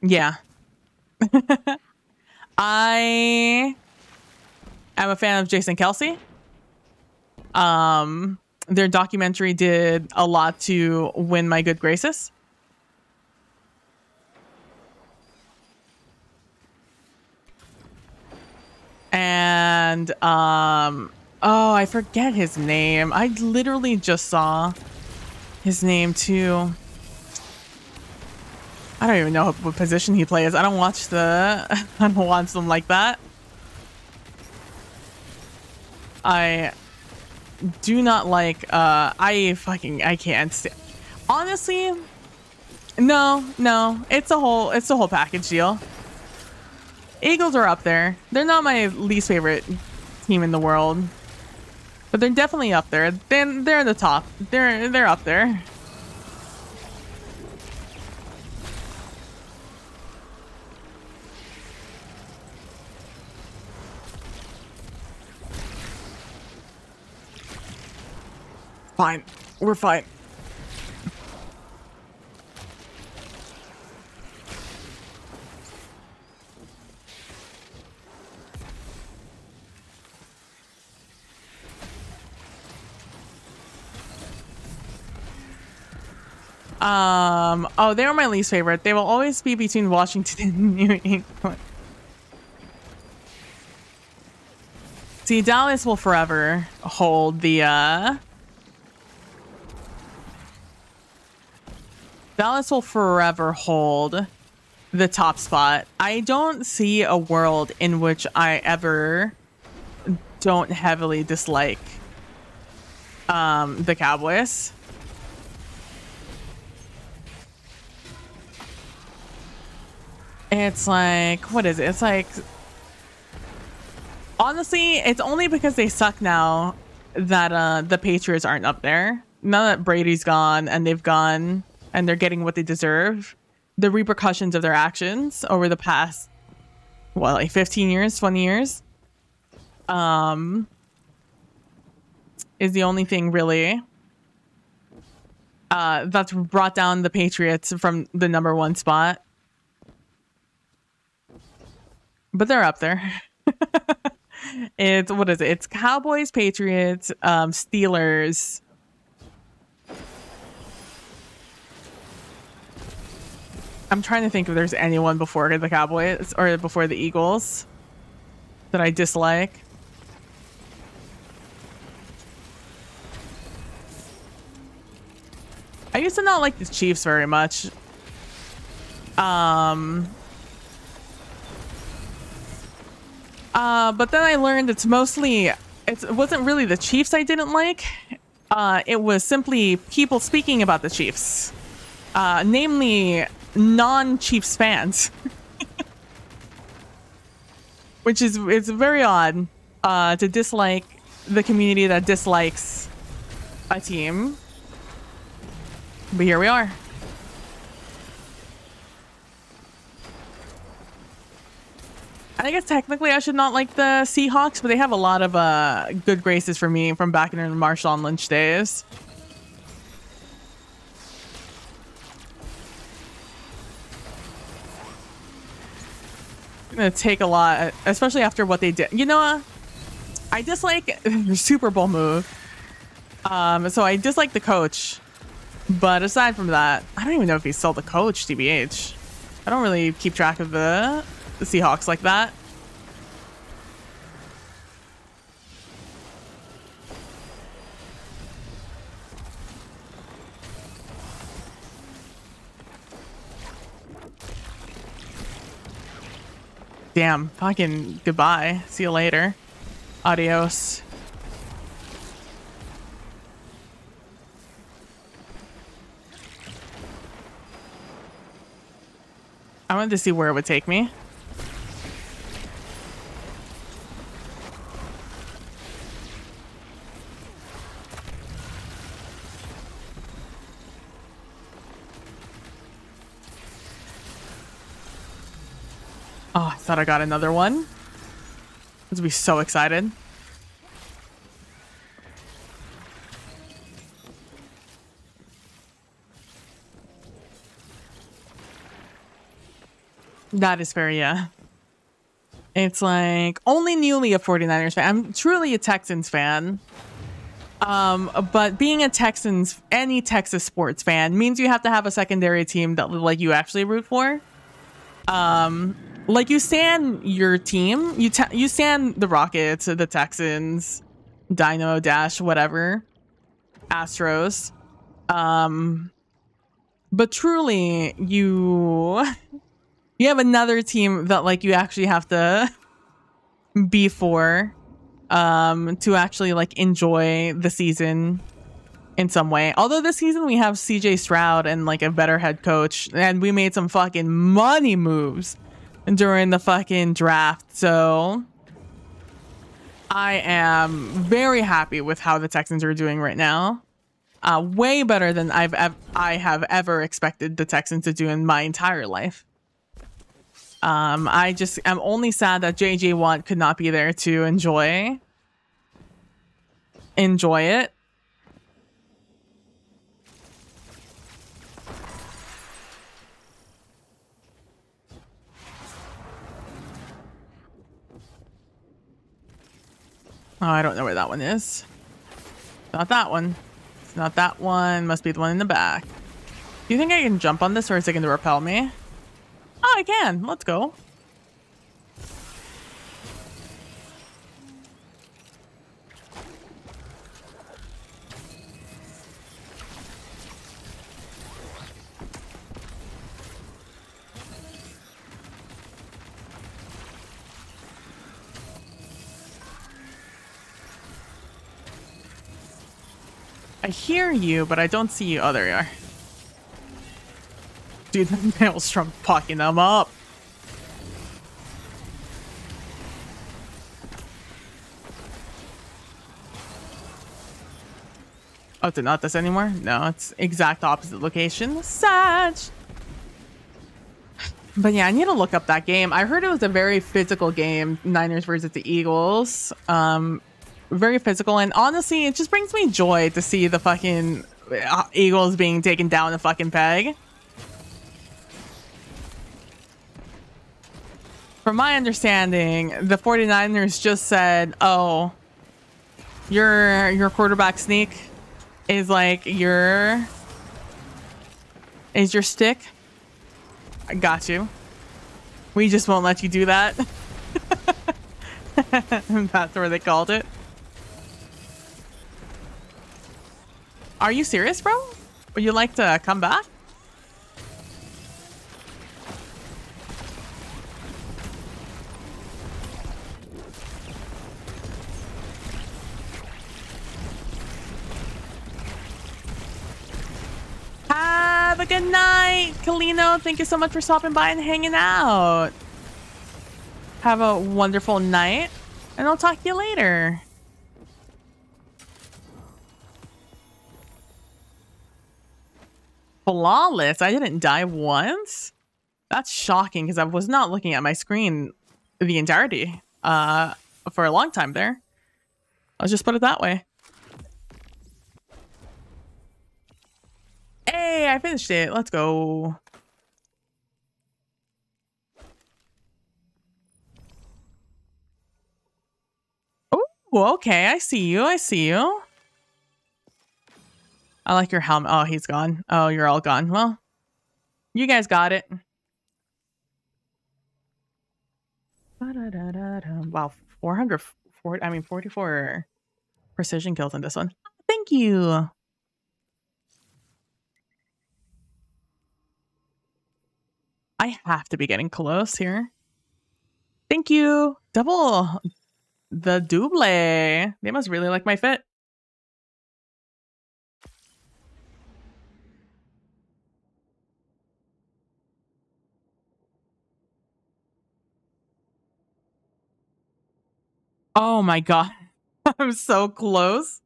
Yeah. I am a fan of Jason Kelsey. Their documentary did a lot to win my good graces. And, oh, I forget his name. I literally just saw his name too. I don't even know what position he plays. I don't watch them like that. I do not like, I can't stand. Honestly, no, it's a whole package deal. Eagles are up there. They're not my least favorite team in the world, but they're definitely up there. They're in the top. They're up there. Fine. We're fine. Oh, they were my least favorite. They will always be between Washington and New England. See, Dallas will forever hold the, Dallas will forever hold the top spot. I don't see a world in which I ever don't heavily dislike the Cowboys. It's like, what is it? It's like, honestly, it's only because they suck now that the Patriots aren't up there. Now that Brady's gone and they've gone and they're getting what they deserve, the repercussions of their actions over the past, what, like 15 years, 20 years, is the only thing really that's brought down the Patriots from the #1 spot. But they're up there. It's, what is it? It's Cowboys, Patriots, Steelers. I'm trying to think if there's anyone before the Cowboys or before the Eagles that I dislike. used to not like the Chiefs very much. But then I learned it wasn't really the Chiefs I didn't like. It was simply people speaking about the Chiefs. Namely, non-Chiefs fans. Which is, it's very odd to dislike the community that dislikes a team. But here we are. I guess technically I should not like the Seahawks, but they have a lot of good graces for me from back in the Marshawn Lynch days. Gonna take a lot, especially after what they did. You know, I dislike the Super Bowl move. So I dislike the coach. But aside from that, I don't even know if he's still the coach, TBH. I don't really keep track of the Seahawks like that. Damn, fucking goodbye. See you later. Adios. I wanted to see where it would take me. Oh, I thought I got another one. I'd be so excited. That is fair, yeah. It's like only newly a 49ers fan. I'm truly a Texans fan. But being a any Texas sports fan means you have to have a secondary team that like you actually root for. Like you stand your team, you stand the Rockets, the Texans, Dino Dash, whatever, Astros. But truly, you have another team that like you actually have to be for, to actually like enjoy the season in some way. Although this season we have CJ Stroud and like a better head coach, and we made some fucking money moves during the fucking draft. So I am very happy with how the Texans are doing right now. Way better than I have ever expected the Texans to do in my entire life. I'm only sad that JJ Watt could not be there to enjoy it. Oh, I don't know where that one is. Not that one. It's not that one. Must be the one in the back. Do you think I can jump on this, or is it going to repel me? Oh, I can. Let's go. I hear you, but I don't see you. Oh, there you are. Dude, the Maelstrom fucking them up. Oh, it's not this anymore? No, it's exact opposite location. Sad. But yeah, I need to look up that game. I heard it was a very physical game, Niners versus the Eagles. Very physical, and honestly, it just brings me joy to see the fucking Eagles being taken down a fucking peg. From my understanding, the 49ers just said, oh, your quarterback sneak is like your stick. I got you. We just won't let you do that. That's where they called it. Are you serious, bro? Would you like to come back? Have a good night, Kalino. Thank you so much for stopping by and hanging out. Have a wonderful night, and I'll talk to you later. Flawless. I didn't die once. That's shocking because I was not looking at my screen the entirety for a long time there. Let's just put it that way. Hey, I finished it. Let's go. Oh, okay. I see you. I see you. I like your helmet. Oh, he's gone. Oh, you're all gone. Well, you guys got it. Wow, 44 precision kills on this one. Thank you. I have to be getting close here. Thank you. Double the double. They must really like my fit. Oh my god. I'm so close.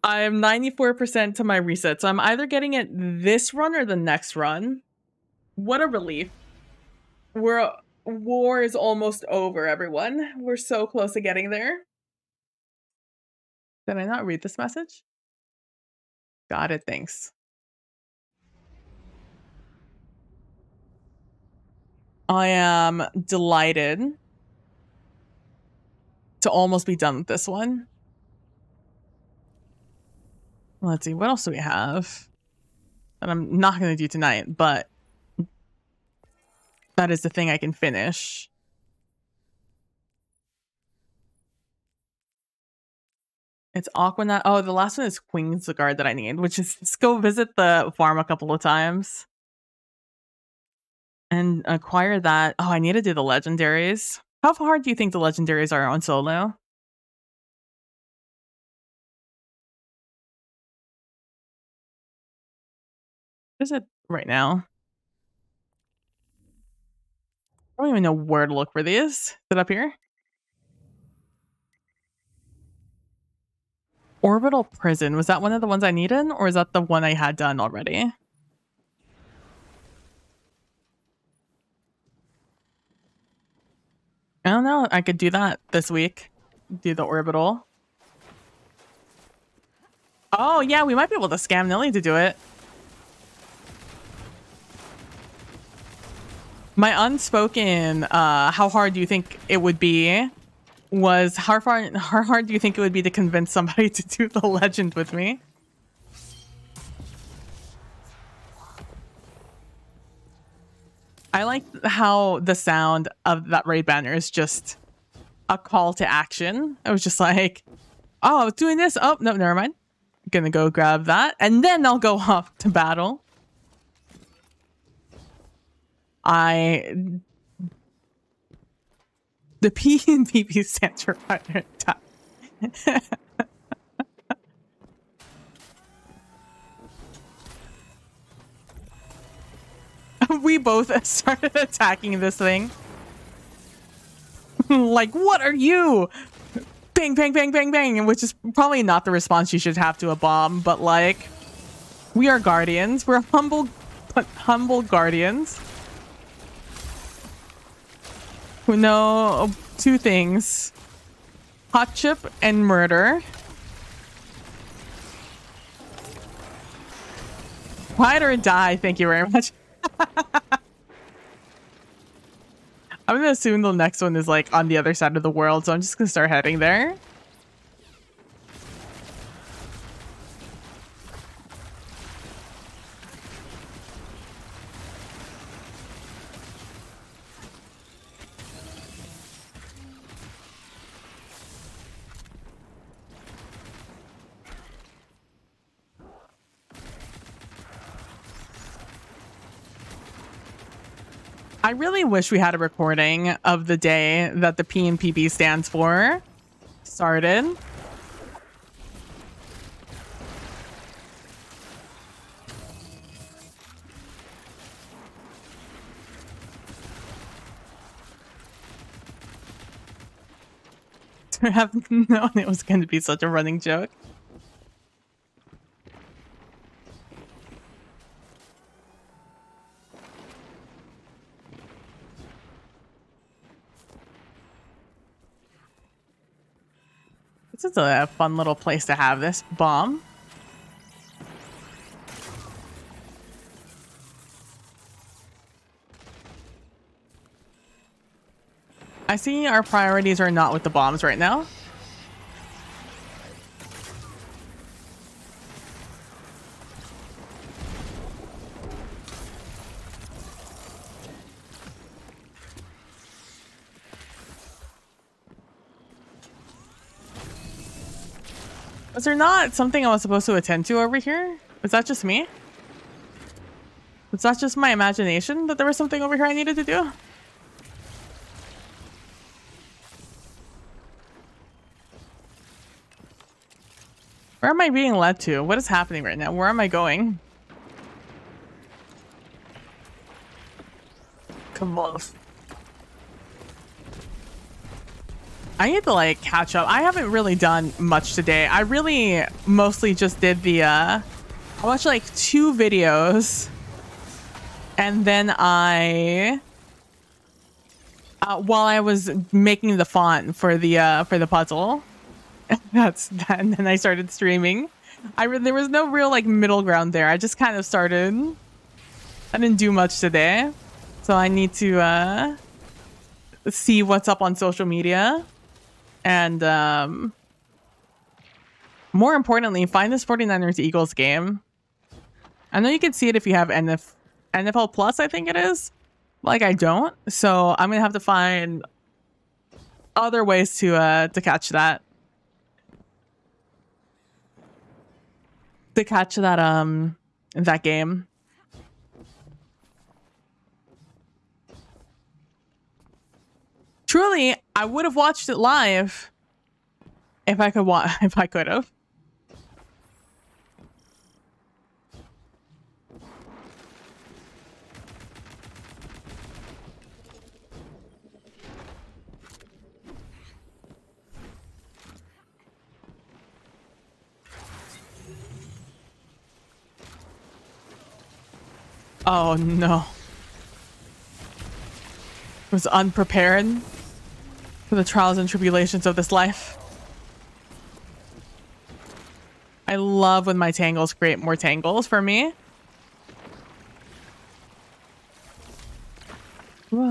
I'm 94% to my reset, so I'm either getting it this run or the next run. What a relief. War is almost over, everyone. We're so close to getting there. Did I not read this message? Got it, thanks. I am delighted to almost be done with this one. Let's see, what else do we have that I'm not going to do tonight, but that is the thing I can finish. It's Aquanet. Oh, the last one is Queen's the guard that I need, which is just go visit the farm a couple of times and acquire that. Oh, I need to do the legendaries. How hard do you think the legendaries are on solo? What is it right now? I don't even know where to look for these. Is it up here? Orbital Prison. Was that one of the ones I needed? Or is that the one I had done already? I don't know. I could do that this week. Do the orbital. Oh, yeah. We might be able to scam Nilly to do it. My unspoken, how hard do you think it would be, was how hard do you think it would be to convince somebody to do the legend with me? I like how the sound of that raid banner is just a call to action. I was just like, oh, I was doing this. Oh, no, never mind. I'm gonna go grab that, and then I'll go off to battle. The P and PP stands for partner time. We both started attacking this thing. Like, what are you? Bang, bang, bang, bang, bang. Which is probably not the response you should have to a bomb, but like, we are guardians. We're humble guardians who know two things: hot chip and murder. Ride or die. Thank you very much. I'm gonna assume the next one is like on the other side of the world, so I'm just gonna start heading there. I really wish we had a recording of the day that the P and PB stands for started. To have known it was going to be such a running joke. This is a fun little place to have this bomb. I see our priorities are not with the bombs right now. Was there not something I was supposed to attend to over here? Was that just me? Was that just my imagination that there was something over here I needed to do? Where am I being led to? What is happening right now? Where am I going? Come on. I need to like catch up. I haven't really done much today. I really mostly just did the I watched like 2 videos and then I while I was making the font for the puzzle. That's that, and then I started streaming. There was no real like middle ground there. I just kind of started. I didn't do much today. So I need to see what's up on social media. And more importantly, find this 49ers Eagles game. I know you can see it if you have NFL Plus, I think it is. Like I don't. So I'm gonna have to find other ways to catch that. To catch that game. Truly, I would have watched it live if I could have. Oh no. I was unprepared for the trials and tribulations of this life. I love when my tangles create more tangles for me. Whoa,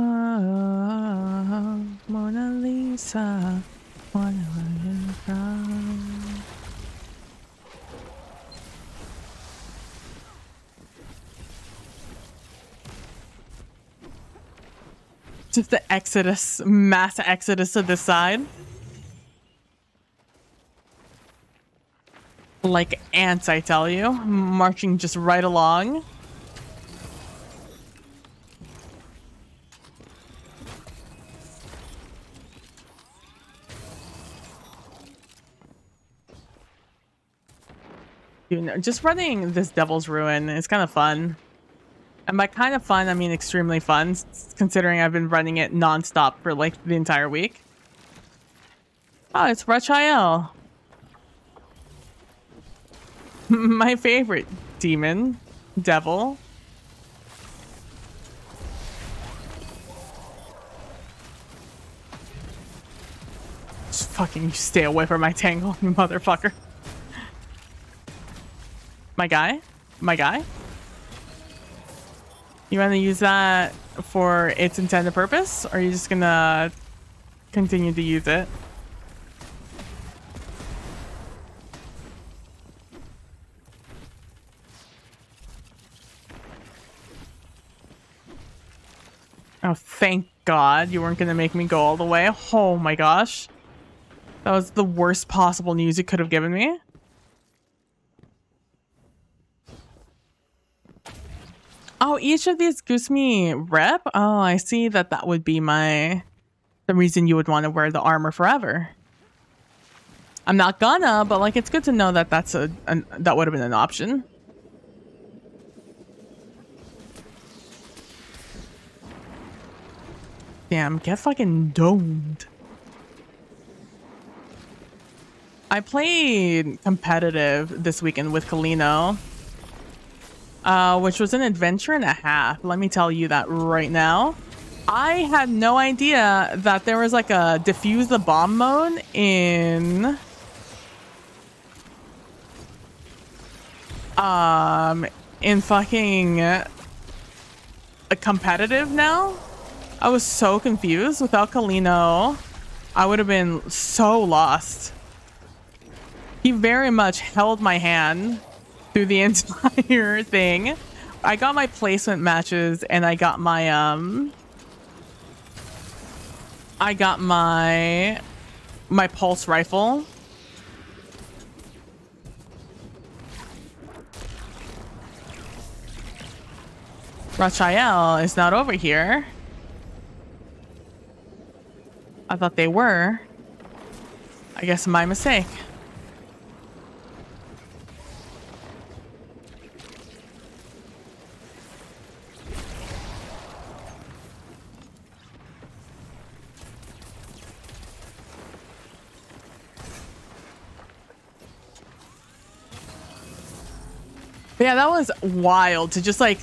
Mona Lisa, Mona Lisa. Just the exodus, mass exodus to this side. Like ants, I tell you. Marching just right along. Dude, just running this Devil's Ruin is kind of fun. And by kind of fun, I mean extremely fun, considering I've been running it non-stop for like the entire week. Oh, it's Rachael. My favorite demon, devil. Just fucking stay away from my tangle, you motherfucker. My guy? My guy? You want to use that for its intended purpose, or are you just gonna continue to use it? Oh, thank God you weren't gonna make me go all the way. Oh my gosh. That was the worst possible news you could have given me. Oh, each of these gives me rep? Oh, I see that that would be the reason you would want to wear the armor forever. I'm not gonna, but like it's good to know that that would have been an option. Damn, get fucking domed. I played competitive this weekend with Kalino, which was an adventure and a half. Let me tell you that right now. I had no idea that there was like a defuse the bomb mode in fucking a competitive now. I was so confused. Without Kalino, I would have been so lost. He very much held my hand through the entire thing. I got my placement matches and I got my my pulse rifle. Rachael is not over here. I thought they were. I guess my mistake. But yeah, that was wild to just like...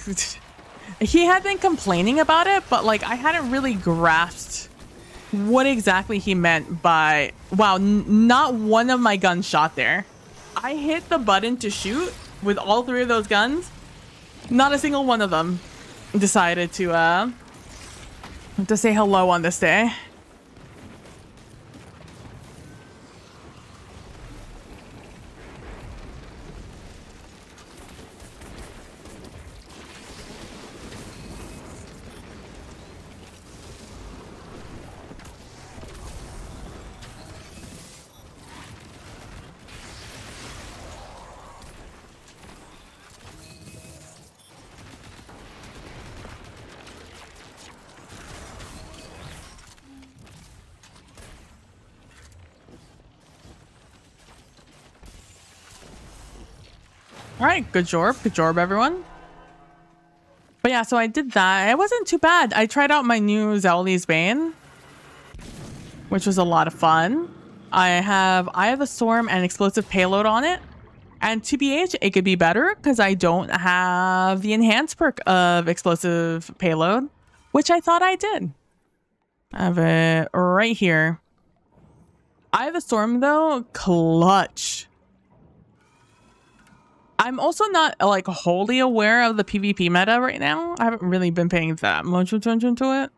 He had been complaining about it, but like I hadn't really grasped what exactly he meant by... Wow, not one of my guns shot there. I hit the button to shoot with all three of those guns. Not a single one of them decided to say hello on this day. All right, good job, everyone. But yeah, so I did that. It wasn't too bad. I tried out my new Zauli's Bane, which was a lot of fun. I have Eye of the Storm and explosive payload on it. And TBH, it could be better because I don't have the enhanced perk of explosive payload, which I thought I did. I have it right here. Eye of the Storm, though, clutch. I'm also not like wholly aware of the PvP meta right now. I haven't really been paying that much attention to it.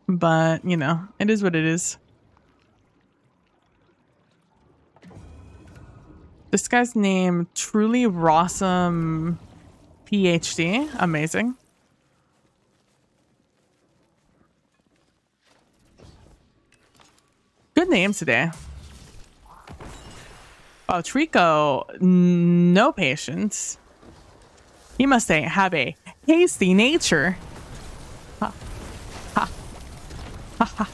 But, you know, it is what it is. This guy's name, Truly Rossum PhD. Amazing. Good names today. Oh, Trico, no patience. He must say, have a hasty nature. Ha. Ha. Ha ha.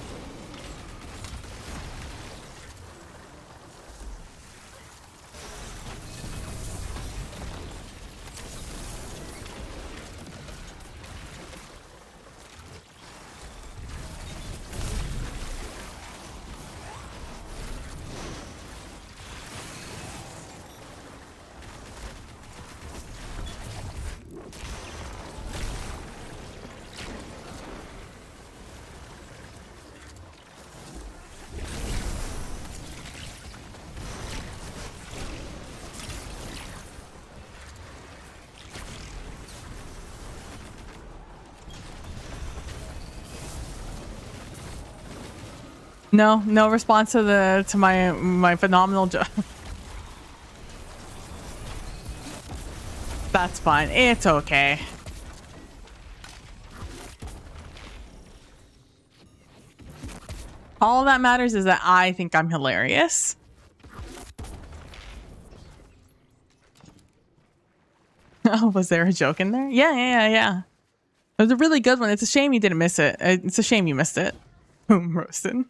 No response to my phenomenal job. That's fine. It's okay. All that matters is that I think I'm hilarious. Oh, was there a joke in there? Yeah. It was a really good one. It's a shame you didn't miss it. It's a shame you missed it. Boom roasted.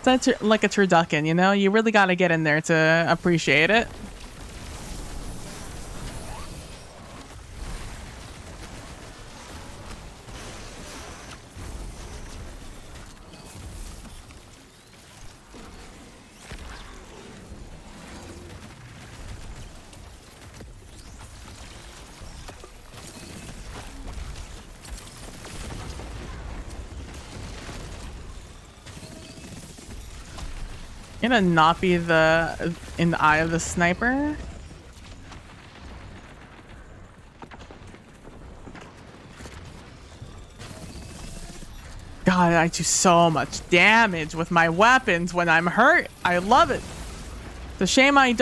That's like a turducken, you know? You really got to get in there to appreciate it. Gonna not be in the eye of the sniper. God, I do so much damage with my weapons when I'm hurt. I love it. It's a shame I'm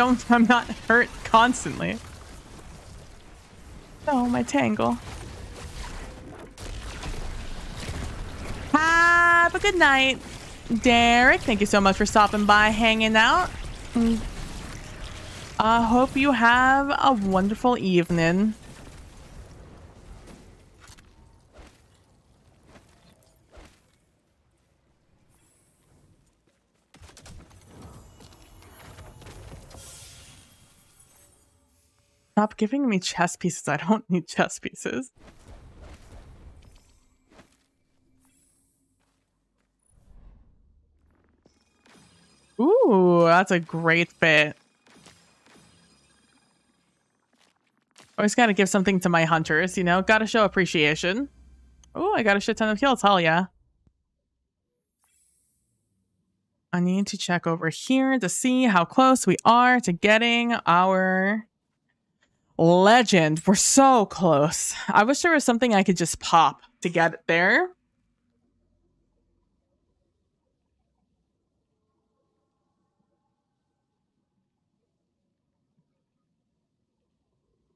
not hurt constantly. Oh, my tangle. Have a good night, Derek. Thank you so much for stopping by, hanging out. I hope you have a wonderful evening. Stop giving me chess pieces. I don't need chess pieces. Ooh, that's a great fit. Always got to give something to my hunters, you know? Got to show appreciation. Ooh, I got a shit ton of kills. Hell yeah. I need to check over here to see how close we are to getting our legend. We're so close. I wish there was something I could just pop to get it there.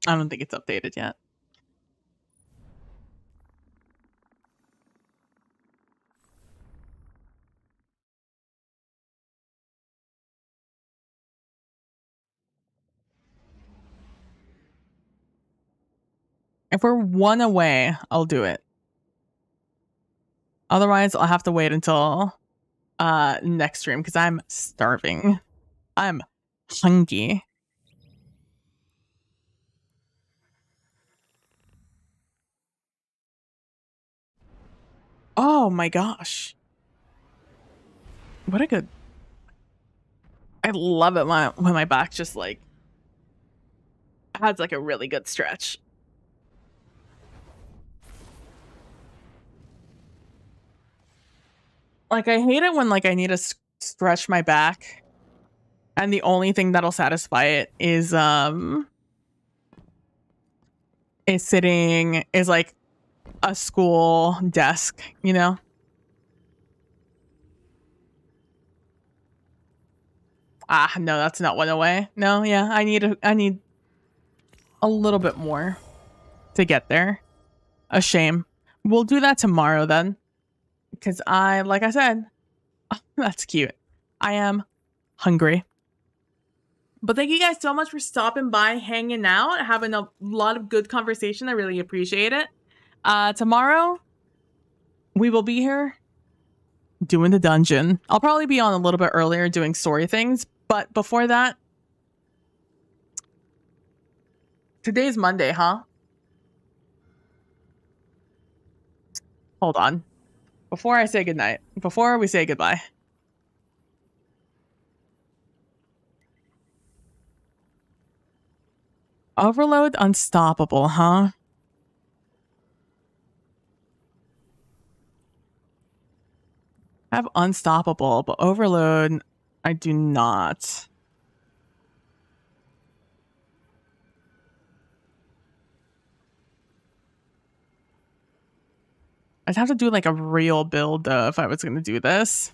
I don't think it's updated yet. If we're one away, I'll do it. Otherwise, I'll have to wait until next stream because I'm starving. I'm hungry. Oh my gosh. What a good... I love it when my back just like has like a really good stretch. Like I hate it when like I need to stretch my back and the only thing that'll satisfy it is like a school desk, you know? Ah, no, that's not one away. No, yeah, I need a little bit more to get there. A shame. We'll do that tomorrow then. Because like I said, oh, that's cute. I am hungry. But thank you guys so much for stopping by, hanging out, having a lot of good conversation. I really appreciate it. Tomorrow, we will be here doing the dungeon. I'll probably be on a little bit earlier doing story things. But before that, today's Monday, huh? Hold on. Before I say goodnight, before we say goodbye. Overload unstoppable, huh? I have unstoppable, but overload, I do not. I'd have to do like a real build though if I was going to do this.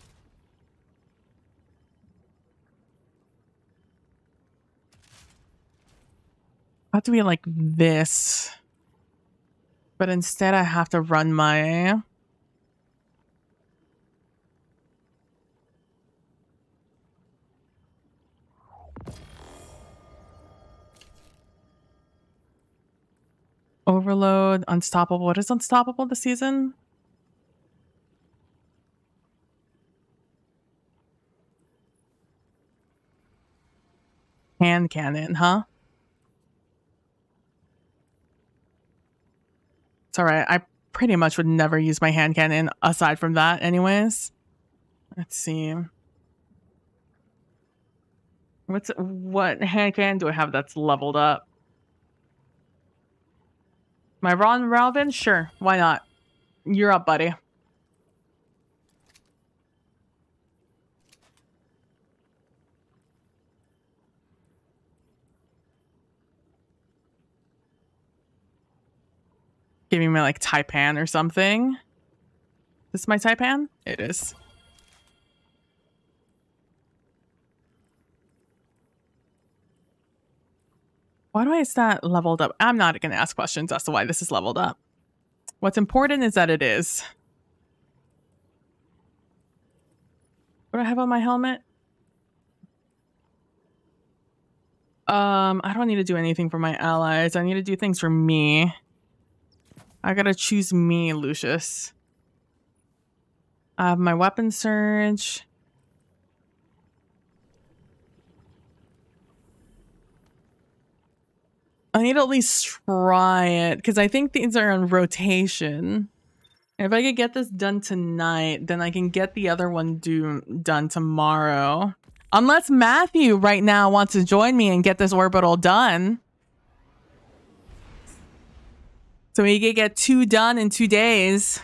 I have to be like this. But instead I have to run my... Overload, Unstoppable. What is Unstoppable this season? Hand cannon, huh? It's alright. I pretty much would never use my hand cannon aside from that anyways. Let's see. What hand cannon do I have that's leveled up? My Ron Ralvin? Sure, why not? You're up, buddy. Give me my like Taipan or something. Is this my Taipan? It is. Why do I is that leveled up? I'm not going to ask questions as to why this is leveled up. What's important is that it is. What do I have on my helmet? I don't need to do anything for my allies. I need to do things for me. I gotta choose me, Lucius. I have my weapon surge. I need to at least try it, because I think these are on rotation. And if I could get this done tonight, then I can get the other one done tomorrow. Unless Matthew right now wants to join me and get this orbital done. So we could get 2 done in 2 days.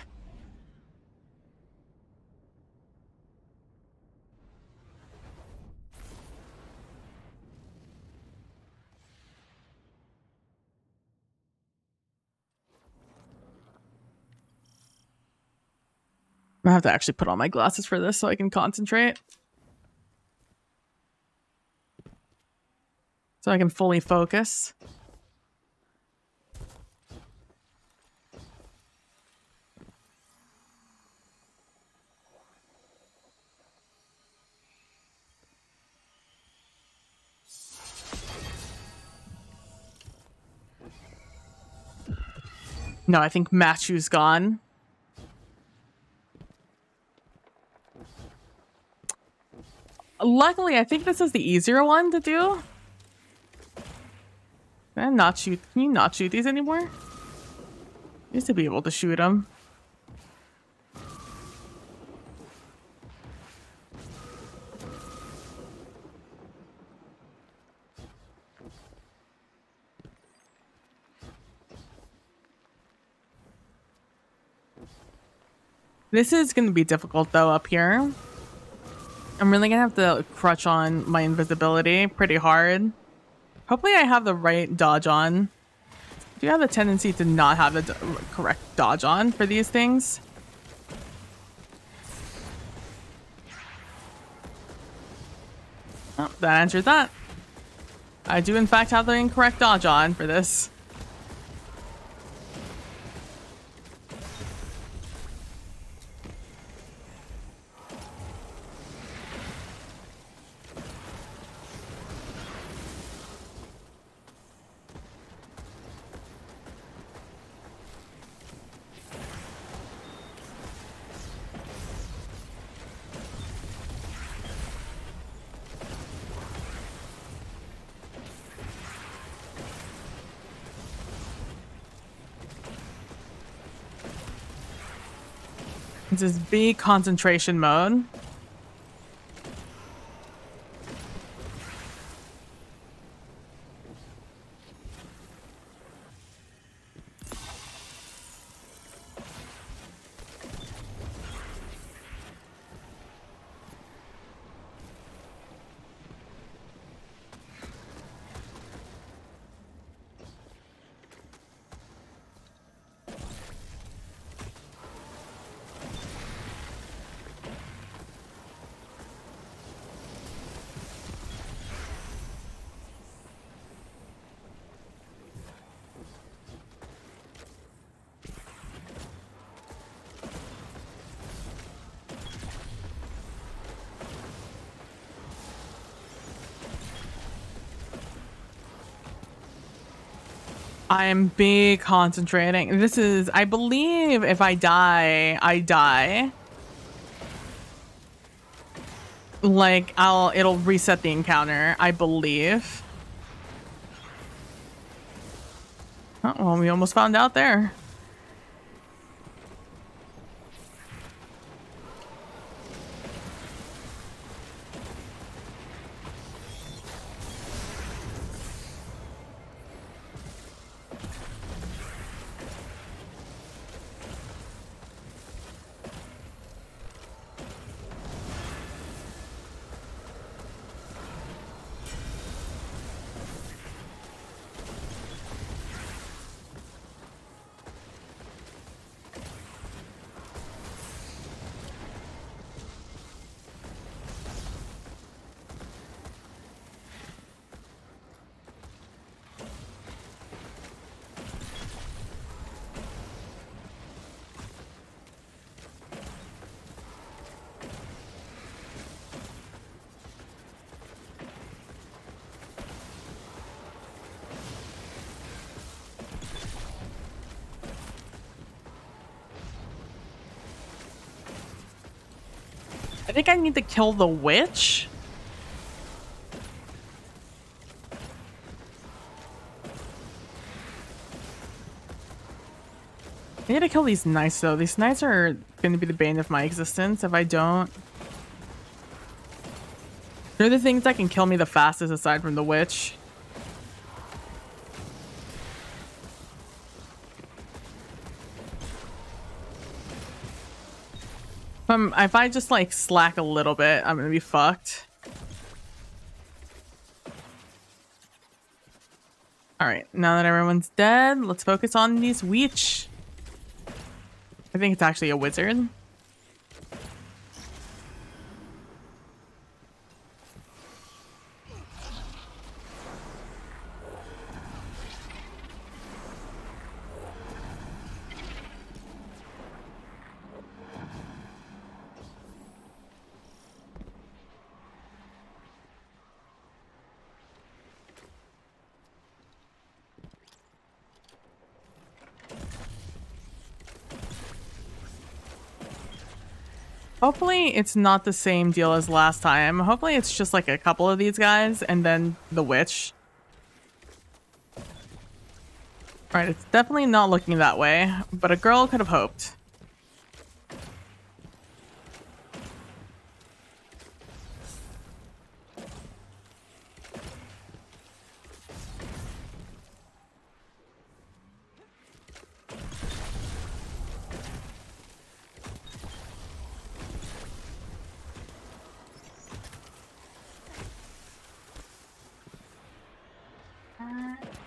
I have to actually put on my glasses for this so I can concentrate. So I can fully focus. No, I think Matthew's gone. Luckily, I think this is the easier one to do. Can I not shoot? Can you not shoot these anymore? I used to be able to shoot them. This is going to be difficult though up here. I'm really going to have to crutch on my invisibility pretty hard. Hopefully I have the right dodge on. Do you have a tendency to not have the correct dodge on for these things? Oh, that answers that. I do in fact have the incorrect dodge on for this. This is big concentration mode. I am big concentrating. This is, I believe if I die, I die. Like, it'll reset the encounter, I believe. Oh, well, we almost found out there. I think I need to kill the witch. I need to kill these knights though. These knights are going to be the bane of my existence if I don't. They're the things that can kill me the fastest aside from the witch. If I just like slack a little bit, I'm gonna be fucked. All right, now that everyone's dead, let's focus on these witch. I think it's actually a wizard. Hopefully it's not the same deal as last time. Hopefully it's just like a couple of these guys and then the witch. Alright, it's definitely not looking that way, but a girl could have hoped.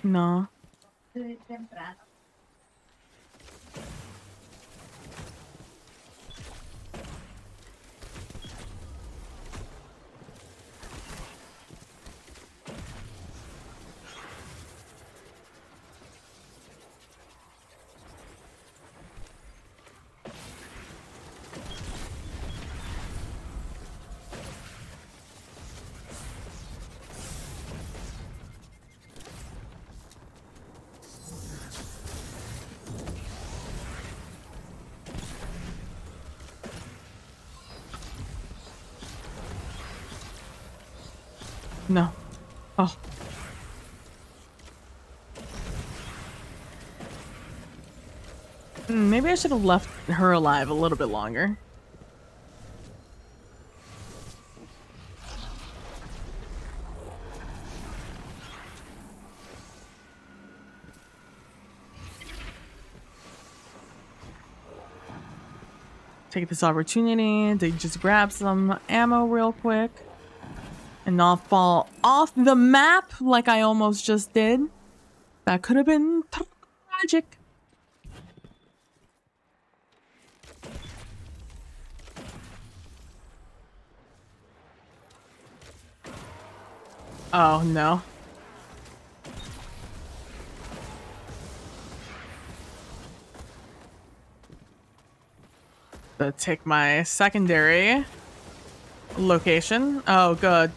No. Estoy temprano. No. Oh. Maybe I should have left her alive a little bit longer. Take this opportunity to just grab some ammo real quick. And not fall off the map like I almost just did. That could have been tragic. Oh, no. Let's take my secondary location. Oh, good.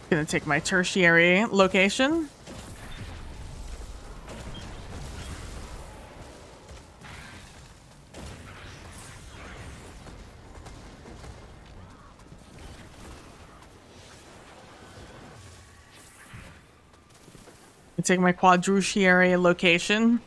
Gonna take my tertiary location. Take my quadrutiary location.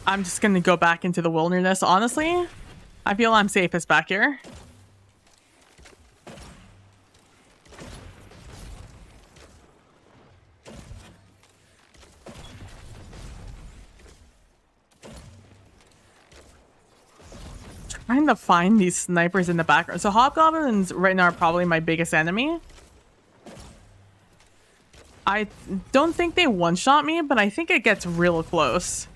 I'm just gonna go back into the wilderness, honestly. I feel I'm safest back here. Trying to find these snipers in the background. So hobgoblins right now are probably my biggest enemy. I don't think they one-shot me, but I think it gets real close.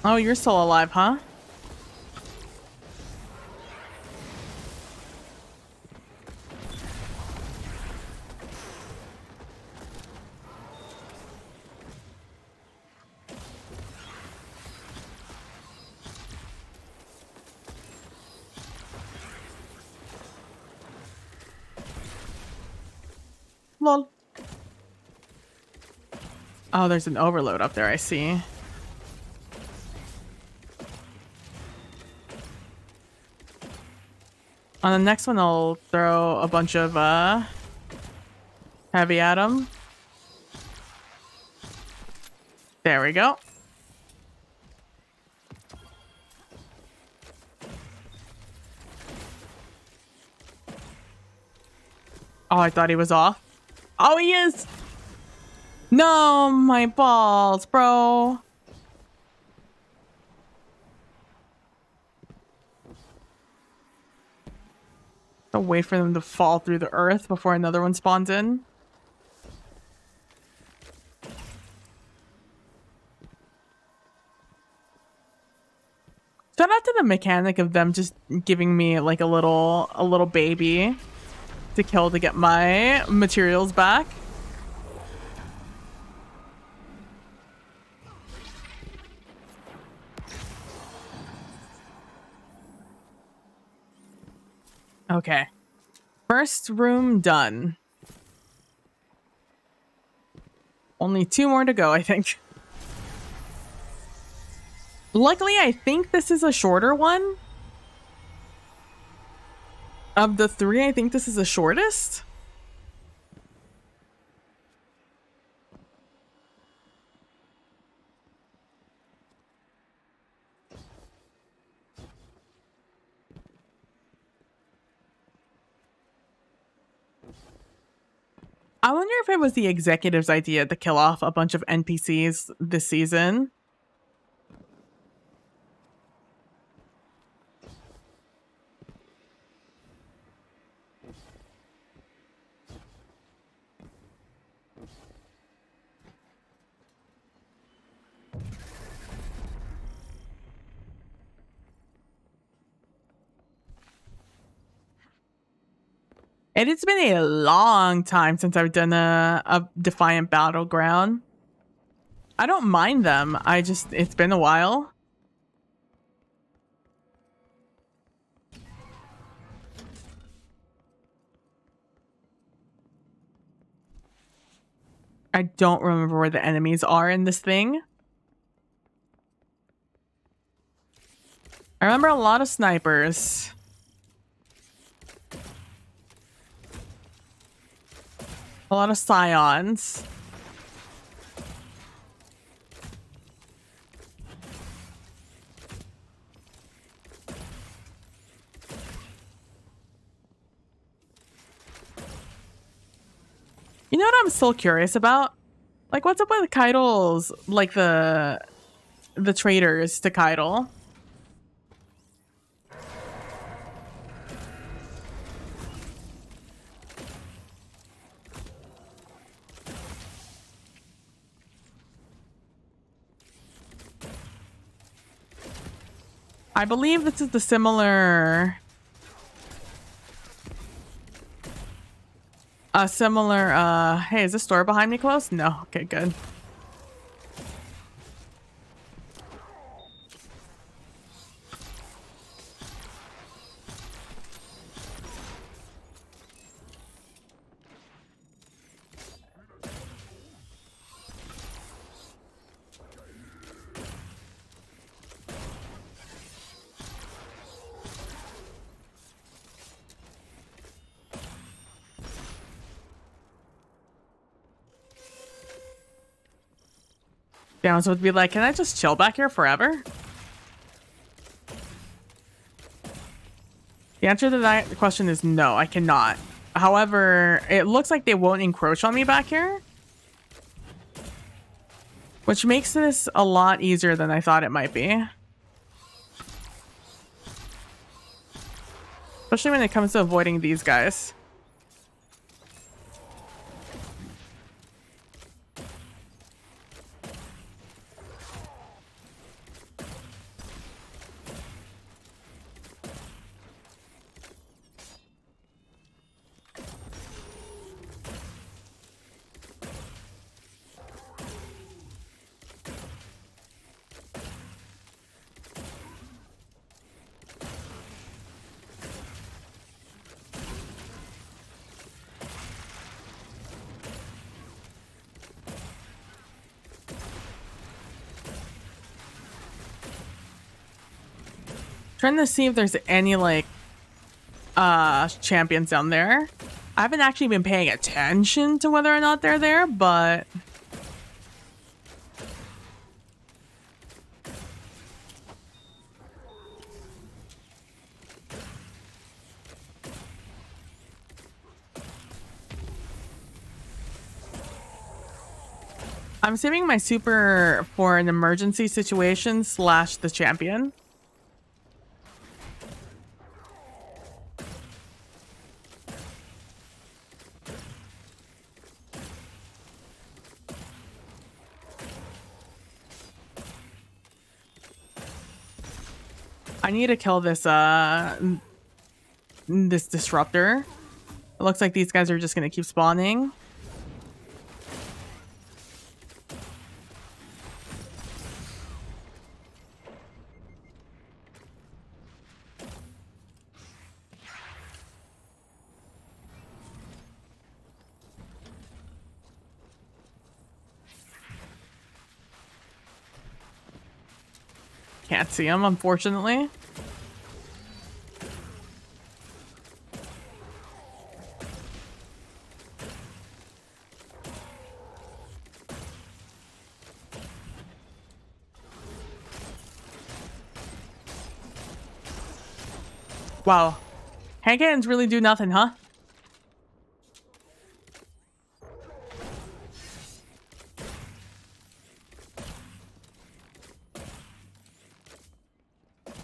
Oh, you're still alive, huh? Lol. Oh, there's an overload up there, I see. On the next one, I'll throw a bunch of heavy at him. There we go. Oh, I thought he was off. Oh, he is! No, my balls, bro. I'll wait for them to fall through the earth before another one spawns in. Shout out to the mechanic of them just giving me like a little baby to kill to get my materials back. Okay. First room done. Only 2 more to go, I think. Luckily, I think this is a shorter one. Of the 3, I think this is the shortest. I wonder if it was the executive's idea to kill off a bunch of NPCs this season. And it's been a long time since I've done a Defiant Battleground. I don't mind them. It's been a while. I don't remember where the enemies are in this thing. I remember a lot of snipers. A lot of scions. You know what I'm still curious about? Like, what's up with Keidel's, like the traders to Keidel? I believe this is the similar... hey, is this door behind me closed? No. Okay, good. Yeah, so it'd be like, can I just chill back here forever? The answer to that question is no, I cannot. However, it looks like they won't encroach on me back here. Which makes this a lot easier than I thought it might be. Especially when it comes to avoiding these guys. Trying to see if there's any like champions down there. I haven't actually been paying attention to whether or not they're there, but I'm saving my super for an emergency situation / the champion. I need to kill this this disruptor. It looks like these guys are just gonna keep spawning. Can't see him, unfortunately. Wow. Hand cannons really do nothing, huh?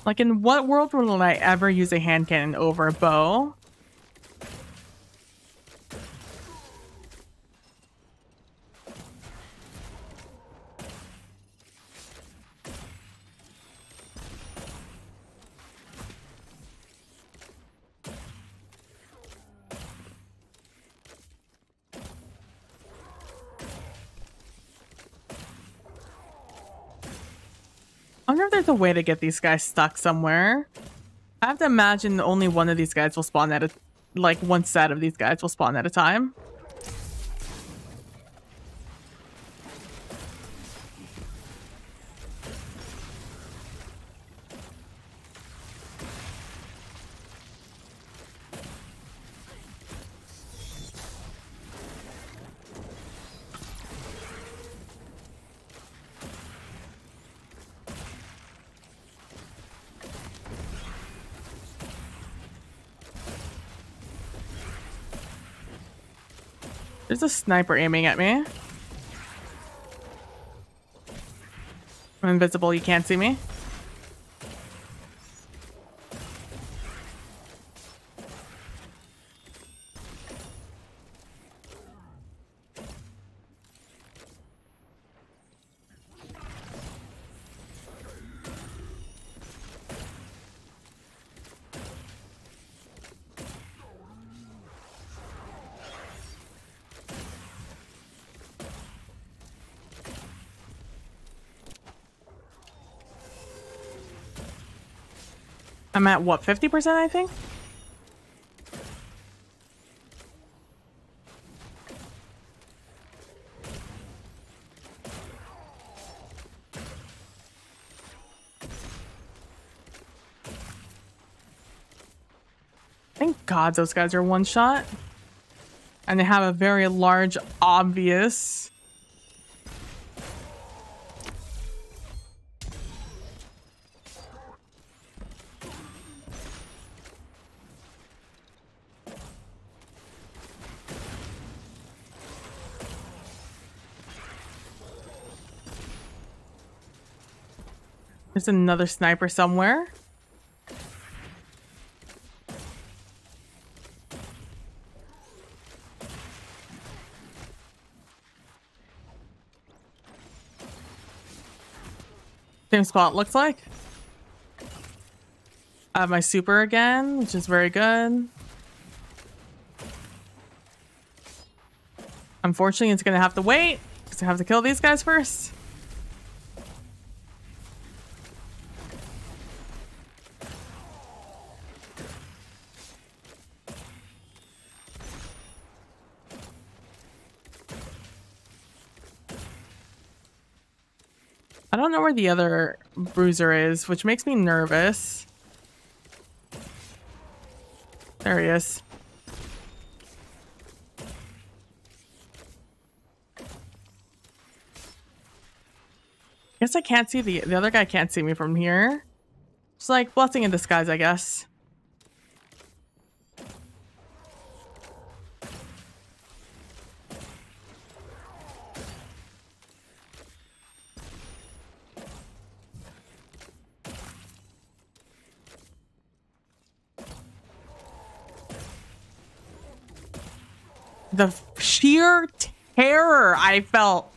Like, in what world will I ever use a hand cannon over a bow? I wonder if there's a way to get these guys stuck somewhere. I have to imagine only one of these guys will spawn at a... like, one set of these guys will spawn at a time. There's a sniper aiming at me. I'm invisible, you can't see me. I'm at what, 50%, I think? Thank God those guys are one shot. And they have a very large, obvious... There's another sniper somewhere. Same spot, looks like. I have my super again, which is very good. Unfortunately, it's gonna have to wait because I have to kill these guys first. I don't know where the other bruiser is, which makes me nervous. There he is. Guess I can't see the other guy can't see me from here. It's like blessing in disguise, I guess. The sheer terror I felt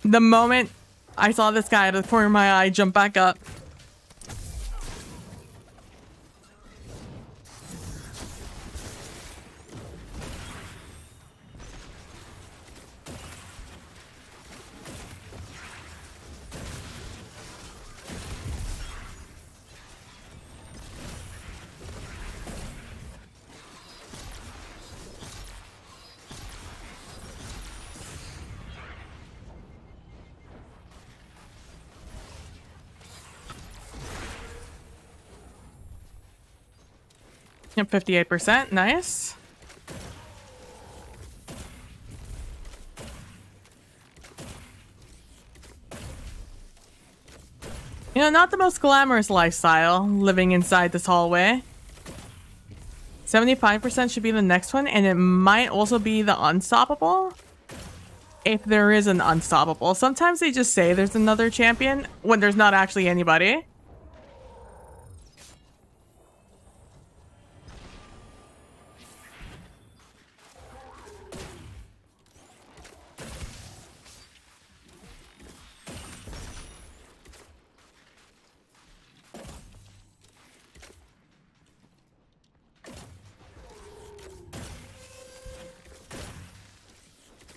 the moment I saw this guy out of the corner of my eye jump back up. Yep, 58%. Nice. You know, not the most glamorous lifestyle living inside this hallway. 75% should be the next one, and it might also be the unstoppable. If there is an unstoppable. Sometimes they just say there's another champion when there's not actually anybody.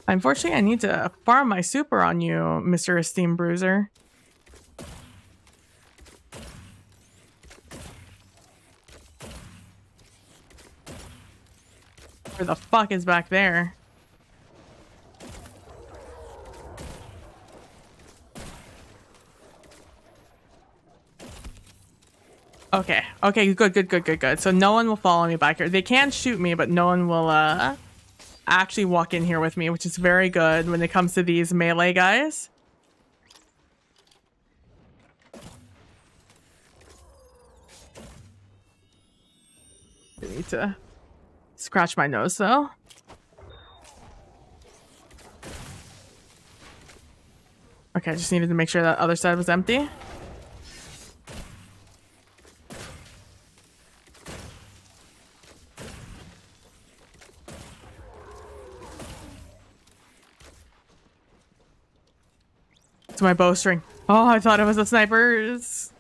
Unfortunately, I need to farm my super on you, Mr. Esteemed Bruiser. Where the fuck is back there? Okay. Okay, good. So no one will follow me back here. They can shoot me, but no one will, actually walk in here with me, which is very good when it comes to these melee guys. I need to scratch my nose though. Okay, I just needed to make sure that other side was empty. It's my bowstring. Oh, I thought it was a sniper's.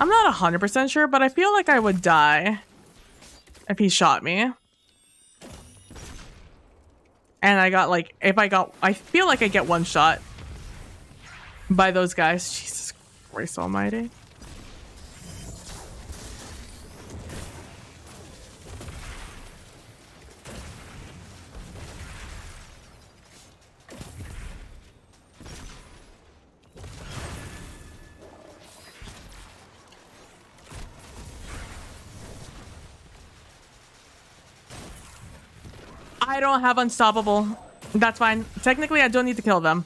I'm not 100% sure, but I feel like I would die if he shot me. And I got like, I feel like I get one shot by those guys. Jesus Christ almighty. I don't have unstoppable. That's fine. Technically, I don't need to kill them.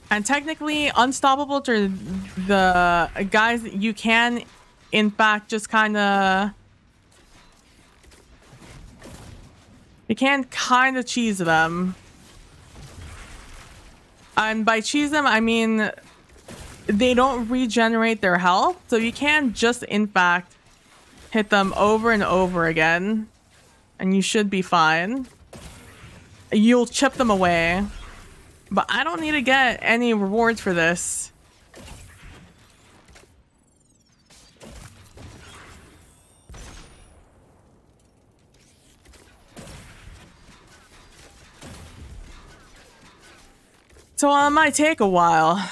And technically, unstoppable to the guys, you can, in fact, just kind of... You can kind of cheese them. And by cheese them, I mean... They don't regenerate their health, so you can just, in fact, hit them over and over again, and you should be fine. You'll chip them away, but I don't need to get any rewards for this. So it might take a while.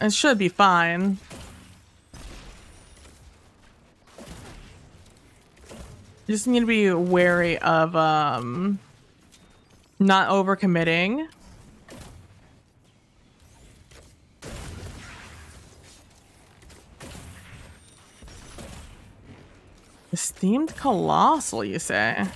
It should be fine. You just need to be wary of, not overcommitting. Esteemed Colossal, you say?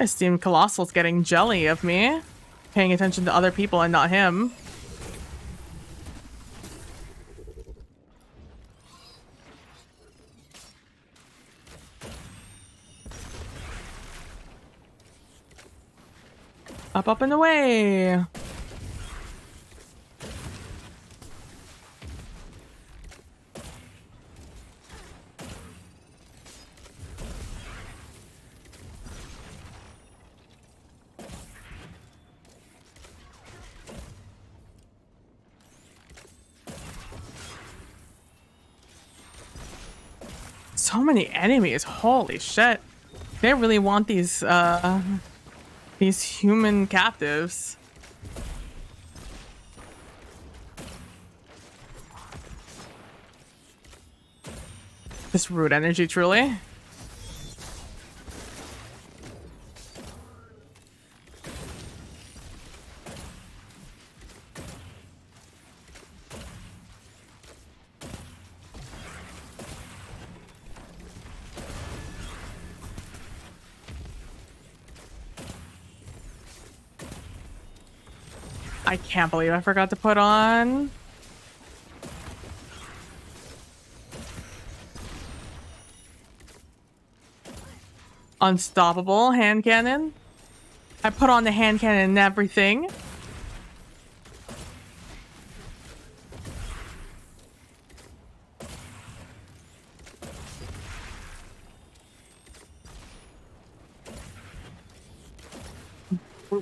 Esteemed Colossal's getting jelly of me, paying attention to other people and not him. Up, up, and away. So many enemies, holy shit. They really want these human captives. This root energy, truly. I can't believe I forgot to put on. Unstoppable hand cannon. I put on the hand cannon and everything.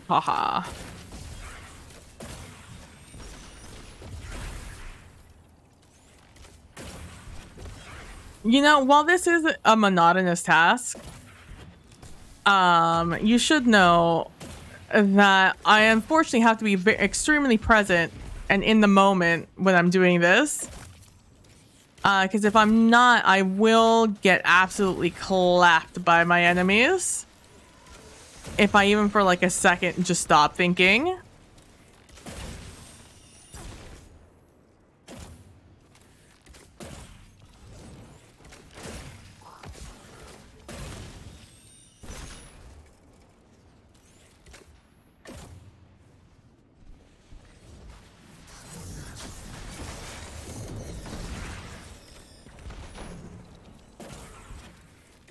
Haha. You know, while this is a monotonous task, you should know that I unfortunately have to be extremely present and in the moment when I'm doing this. Because if I'm not, I will get absolutely clapped by my enemies. If I even for like a second just stop thinking.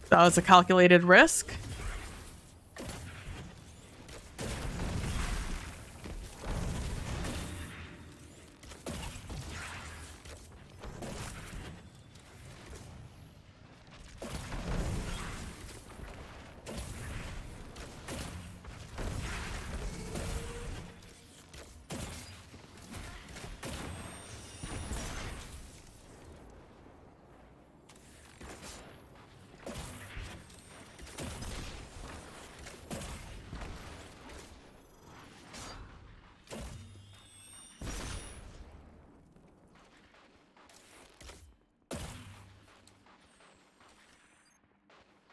That was a calculated risk.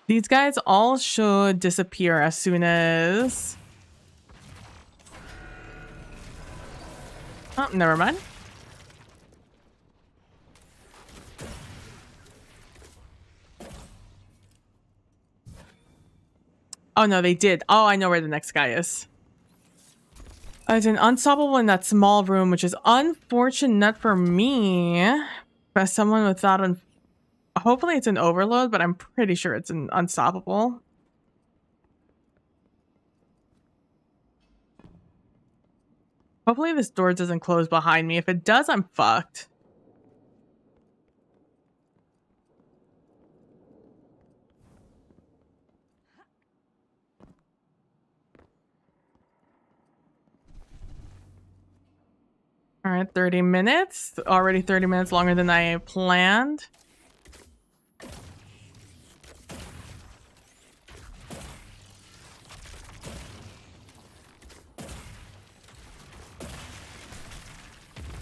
These guys all should disappear as soon as... Oh, never mind. Oh, no, they did. Oh, I know where the next guy is. It's an unstoppable in that small room, which is unfortunate for me. But someone without an... Hopefully it's an overload, but I'm pretty sure it's an unstoppable. Hopefully this door doesn't close behind me. If it does, I'm fucked. All right, 30 minutes. Already 30 minutes longer than I planned.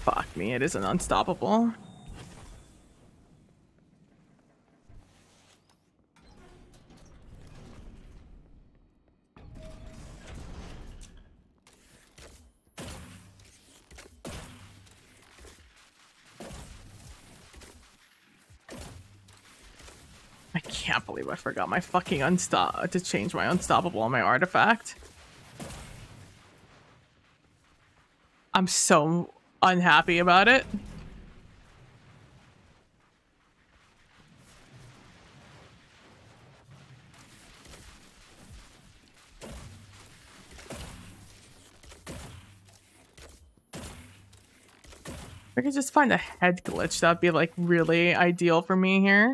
Fuck me, it isn't unstoppable. I can't believe I forgot my fucking to change my unstoppable on my artifact. I'm so unhappy about it. If I could just find a head glitch, that'd be like really ideal for me here.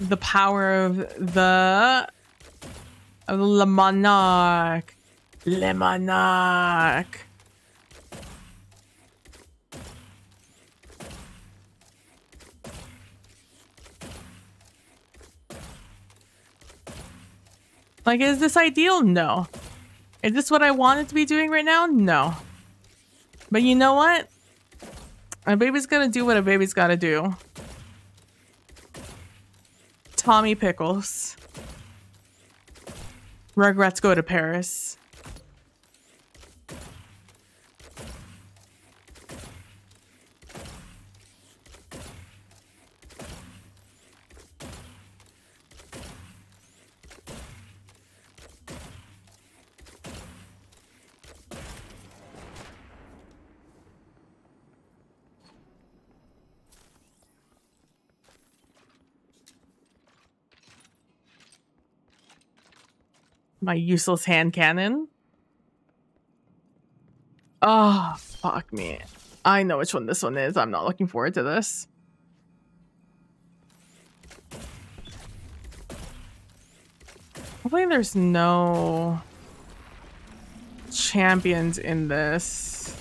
The power of the monarch. Le monarch. Like, is this ideal? No. Is this what I wanted to be doing right now? No. But you know what? A baby's gonna do what a baby's gotta do. Tommy Pickles. Regrets go to Paris. My useless hand cannon. Oh, fuck me. I know which one this one is. I'm not looking forward to this. Hopefully there's no champions in this.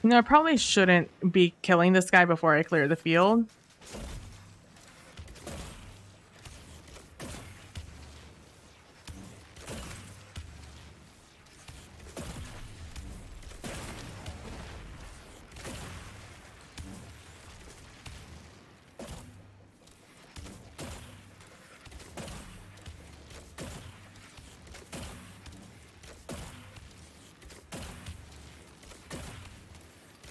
You know, I probably shouldn't be killing this guy before I clear the field.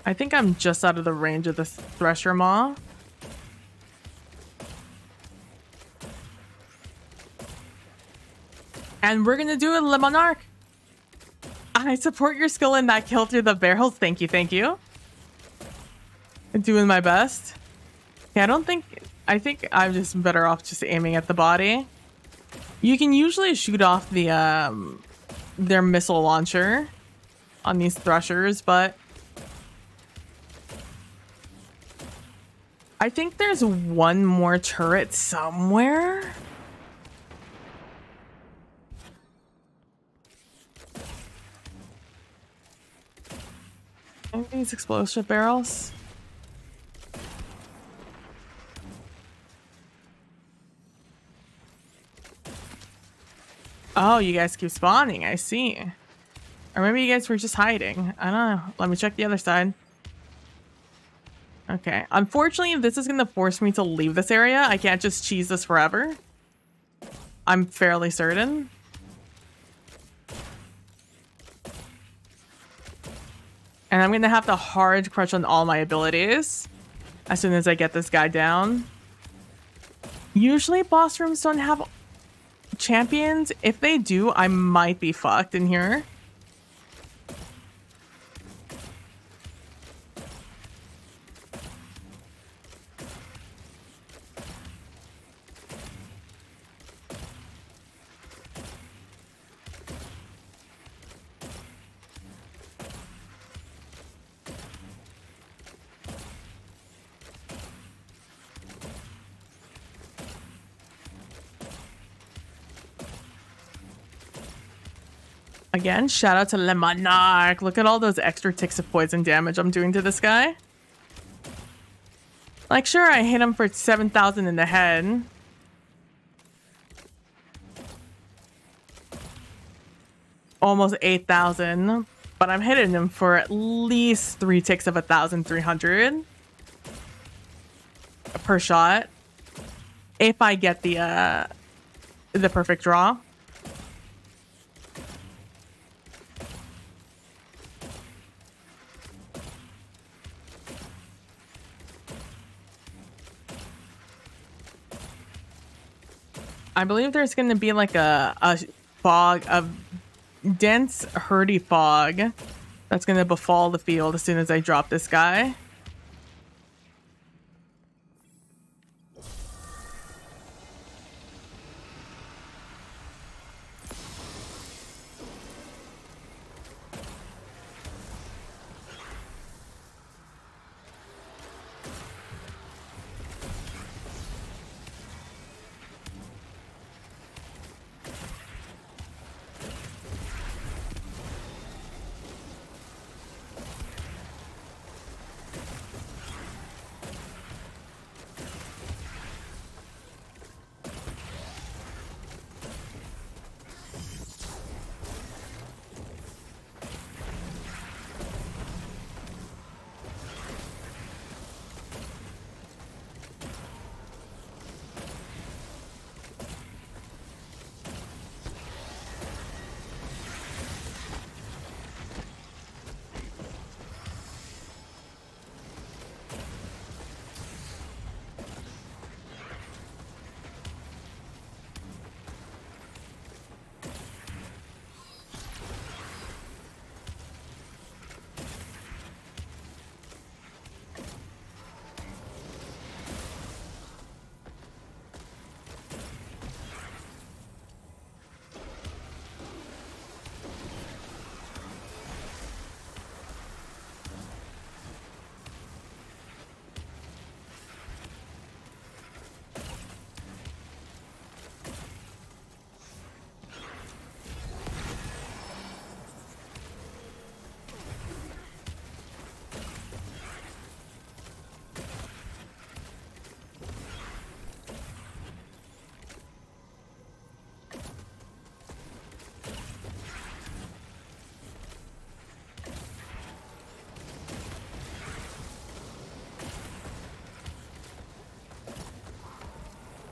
I think I'm just out of the range of this Thresher Maw. And we're gonna do a Le Monarch. I support your skill in that kill through the barrels. Thank you, thank you. I'm doing my best. Yeah, I think I'm just better off just aiming at the body. You can usually shoot off the their missile launcher on these Threshers, but I think there's one more turret somewhere. I think these explosive barrels. Oh, you guys keep spawning. I see. Or maybe you guys were just hiding. I don't know. Let me check the other side. Okay. Unfortunately, this is going to force me to leave this area. I can't just cheese this forever. I'm fairly certain. And I'm going to have to hard crush on all my abilities as soon as I get this guy down. Usually boss rooms don't have champions. If they do, I might be fucked in here. Again, shout out to Le Monarch. Look at all those extra ticks of poison damage I'm doing to this guy. Like, sure, I hit him for 7,000 in the head. Almost 8,000. But I'm hitting him for at least 3 ticks of 1,300 per shot. If I get the perfect draw. I believe there's going to be like a fog, a dense, herdy fog that's going to befall the field as soon as I drop this guy.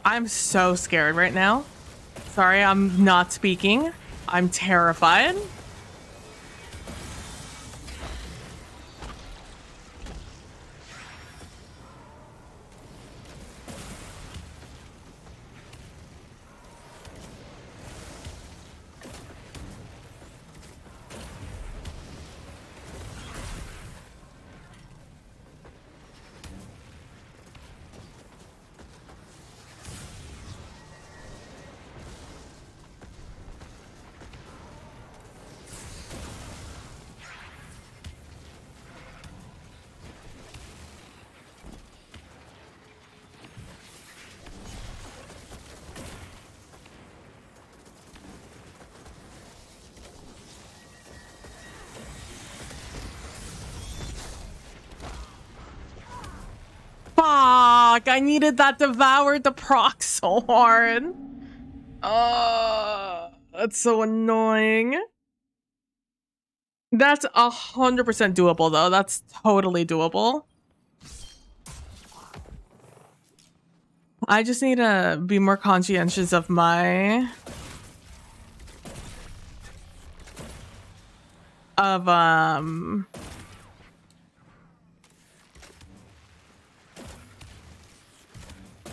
I'm so scared right now. Sorry, I'm not speaking. I'm terrified. Fuck, I needed that devoured the proc so hard. That's so annoying. That's 100% doable though. That's totally doable. I just need to be more conscientious of my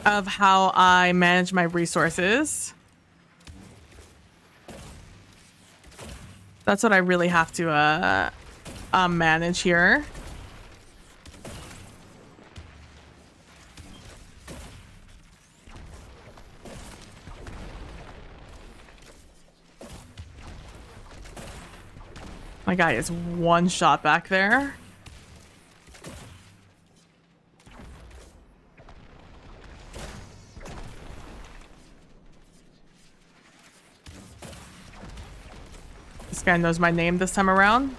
of how I manage my resources. That's what I really have to manage here. My guy is one shot back there. This guy knows my name this time around.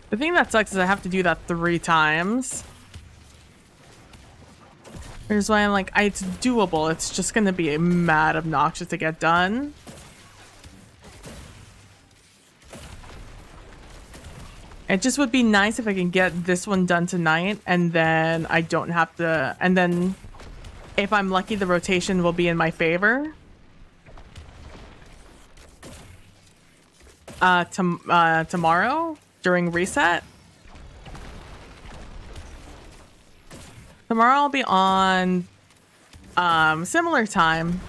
The thing that sucks is I have to do that 3 times. Here's why I'm like, it's doable. It's just gonna be mad obnoxious to get done. It just would be nice if I can get this one done tonight and then I don't have to, and then if I'm lucky, the rotation will be in my favor. Tomorrow during reset. Tomorrow I'll be on similar time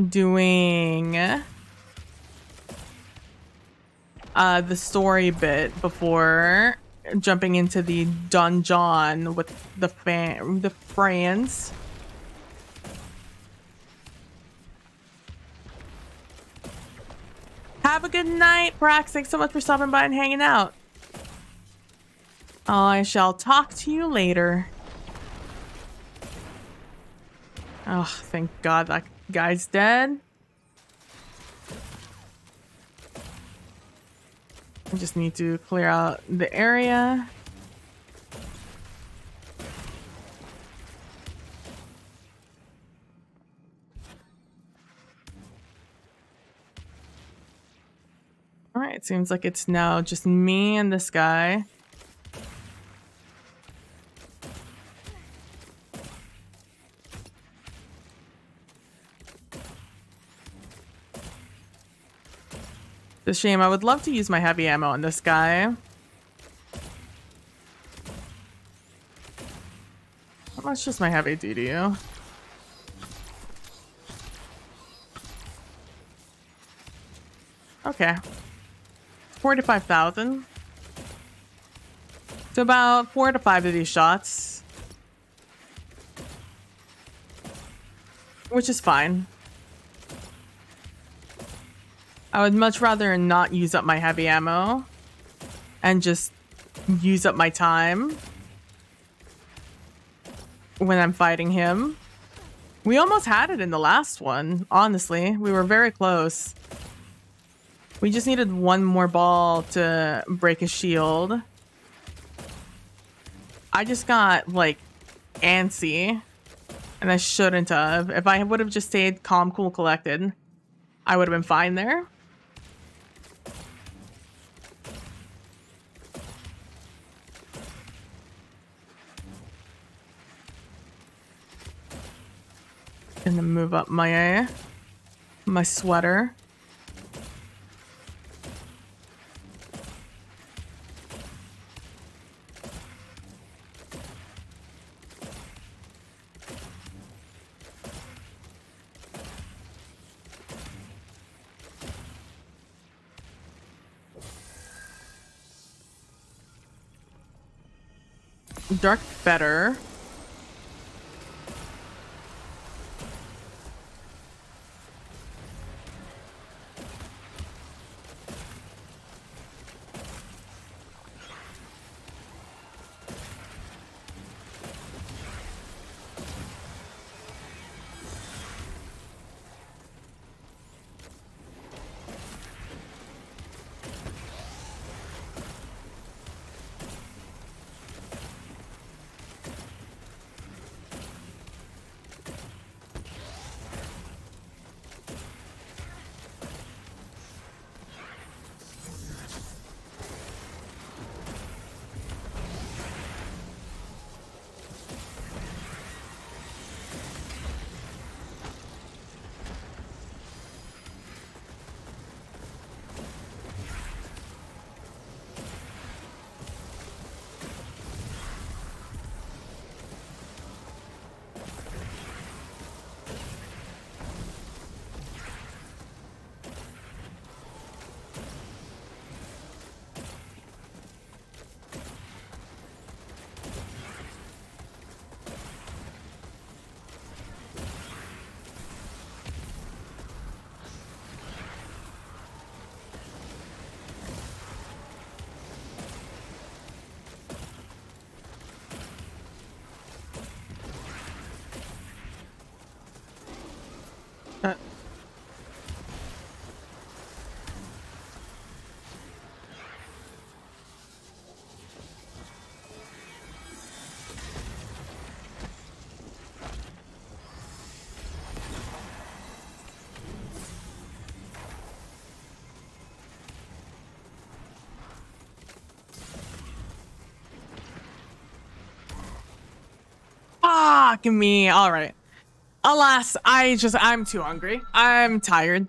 doing the story bit before jumping into the dungeon with the friends. Have a good night, Brax. Thanks so much for stopping by and hanging out. I shall talk to you later. Oh, thank God that guy's dead. I just need to clear out the area. All right, seems like it's now just me and this guy. It's a shame. I would love to use my heavy ammo on this guy. How much does my heavy do to you? Okay. 45,000. So about 4 to 5 of these shots. Which is fine. I would much rather not use up my heavy ammo and just use up my time when I'm fighting him. We almost had it in the last one, honestly. We were very close. We just needed one more ball to break his shield. I just got like antsy, and I shouldn't have. If I would have just stayed calm, cool, collected, I would have been fine there. And then move up my sweater. Dark better. Fuck me. All right. Alas, I'm too hungry. I'm tired.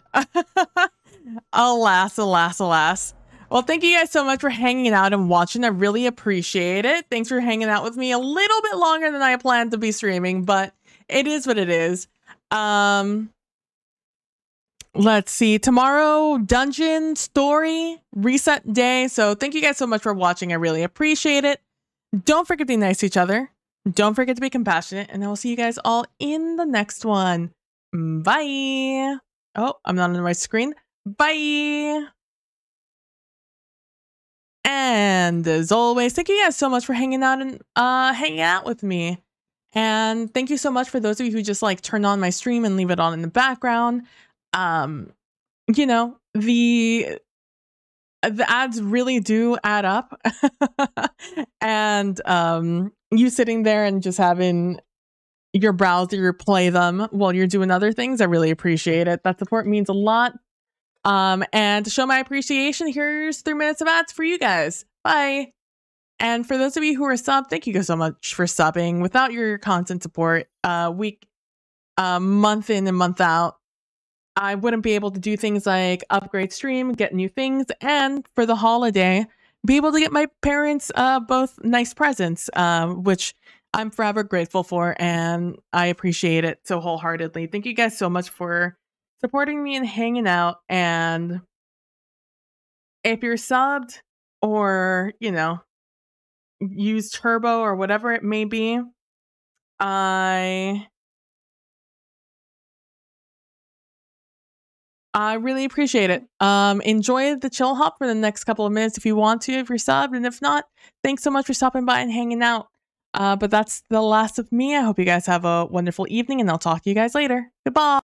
Alas, alas, alas. Well, thank you guys so much for hanging out and watching. I really appreciate it. Thanks for hanging out with me a little bit longer than I planned to be streaming, but it is what it is. Let's see. Tomorrow, dungeon, story, reset day. So thank you guys so much for watching. I really appreciate it. Don't forget to be nice to each other. Don't forget to be compassionate, and I will see you guys all in the next one. Bye. Oh, I'm not on the right screen. Bye. And as always, thank you guys so much for hanging out and hanging out with me. And thank you so much for those of you who just like turn on my stream and leave it on in the background. You know, the ads really do add up. And you sitting there and just having your browser play them while you're doing other things, I really appreciate it. That support means a lot. And to show my appreciation, here's 3 minutes of ads for you guys. Bye. And for those of you who are subbed, thank you guys so much for subbing. Without your content support, month in and month out, I wouldn't be able to do things like upgrade stream, get new things, and for the holiday, be able to get my parents both nice presents, which I'm forever grateful for, and I appreciate it so wholeheartedly. Thank you guys so much for supporting me and hanging out. And if you're subbed or, you know, use Turbo or whatever it may be, I really appreciate it. Enjoy the chill hop for the next couple of minutes if you want to, if you're subbed. And if not, thanks so much for stopping by and hanging out. But that's the last of me. I hope you guys have a wonderful evening, and I'll talk to you guys later. Goodbye.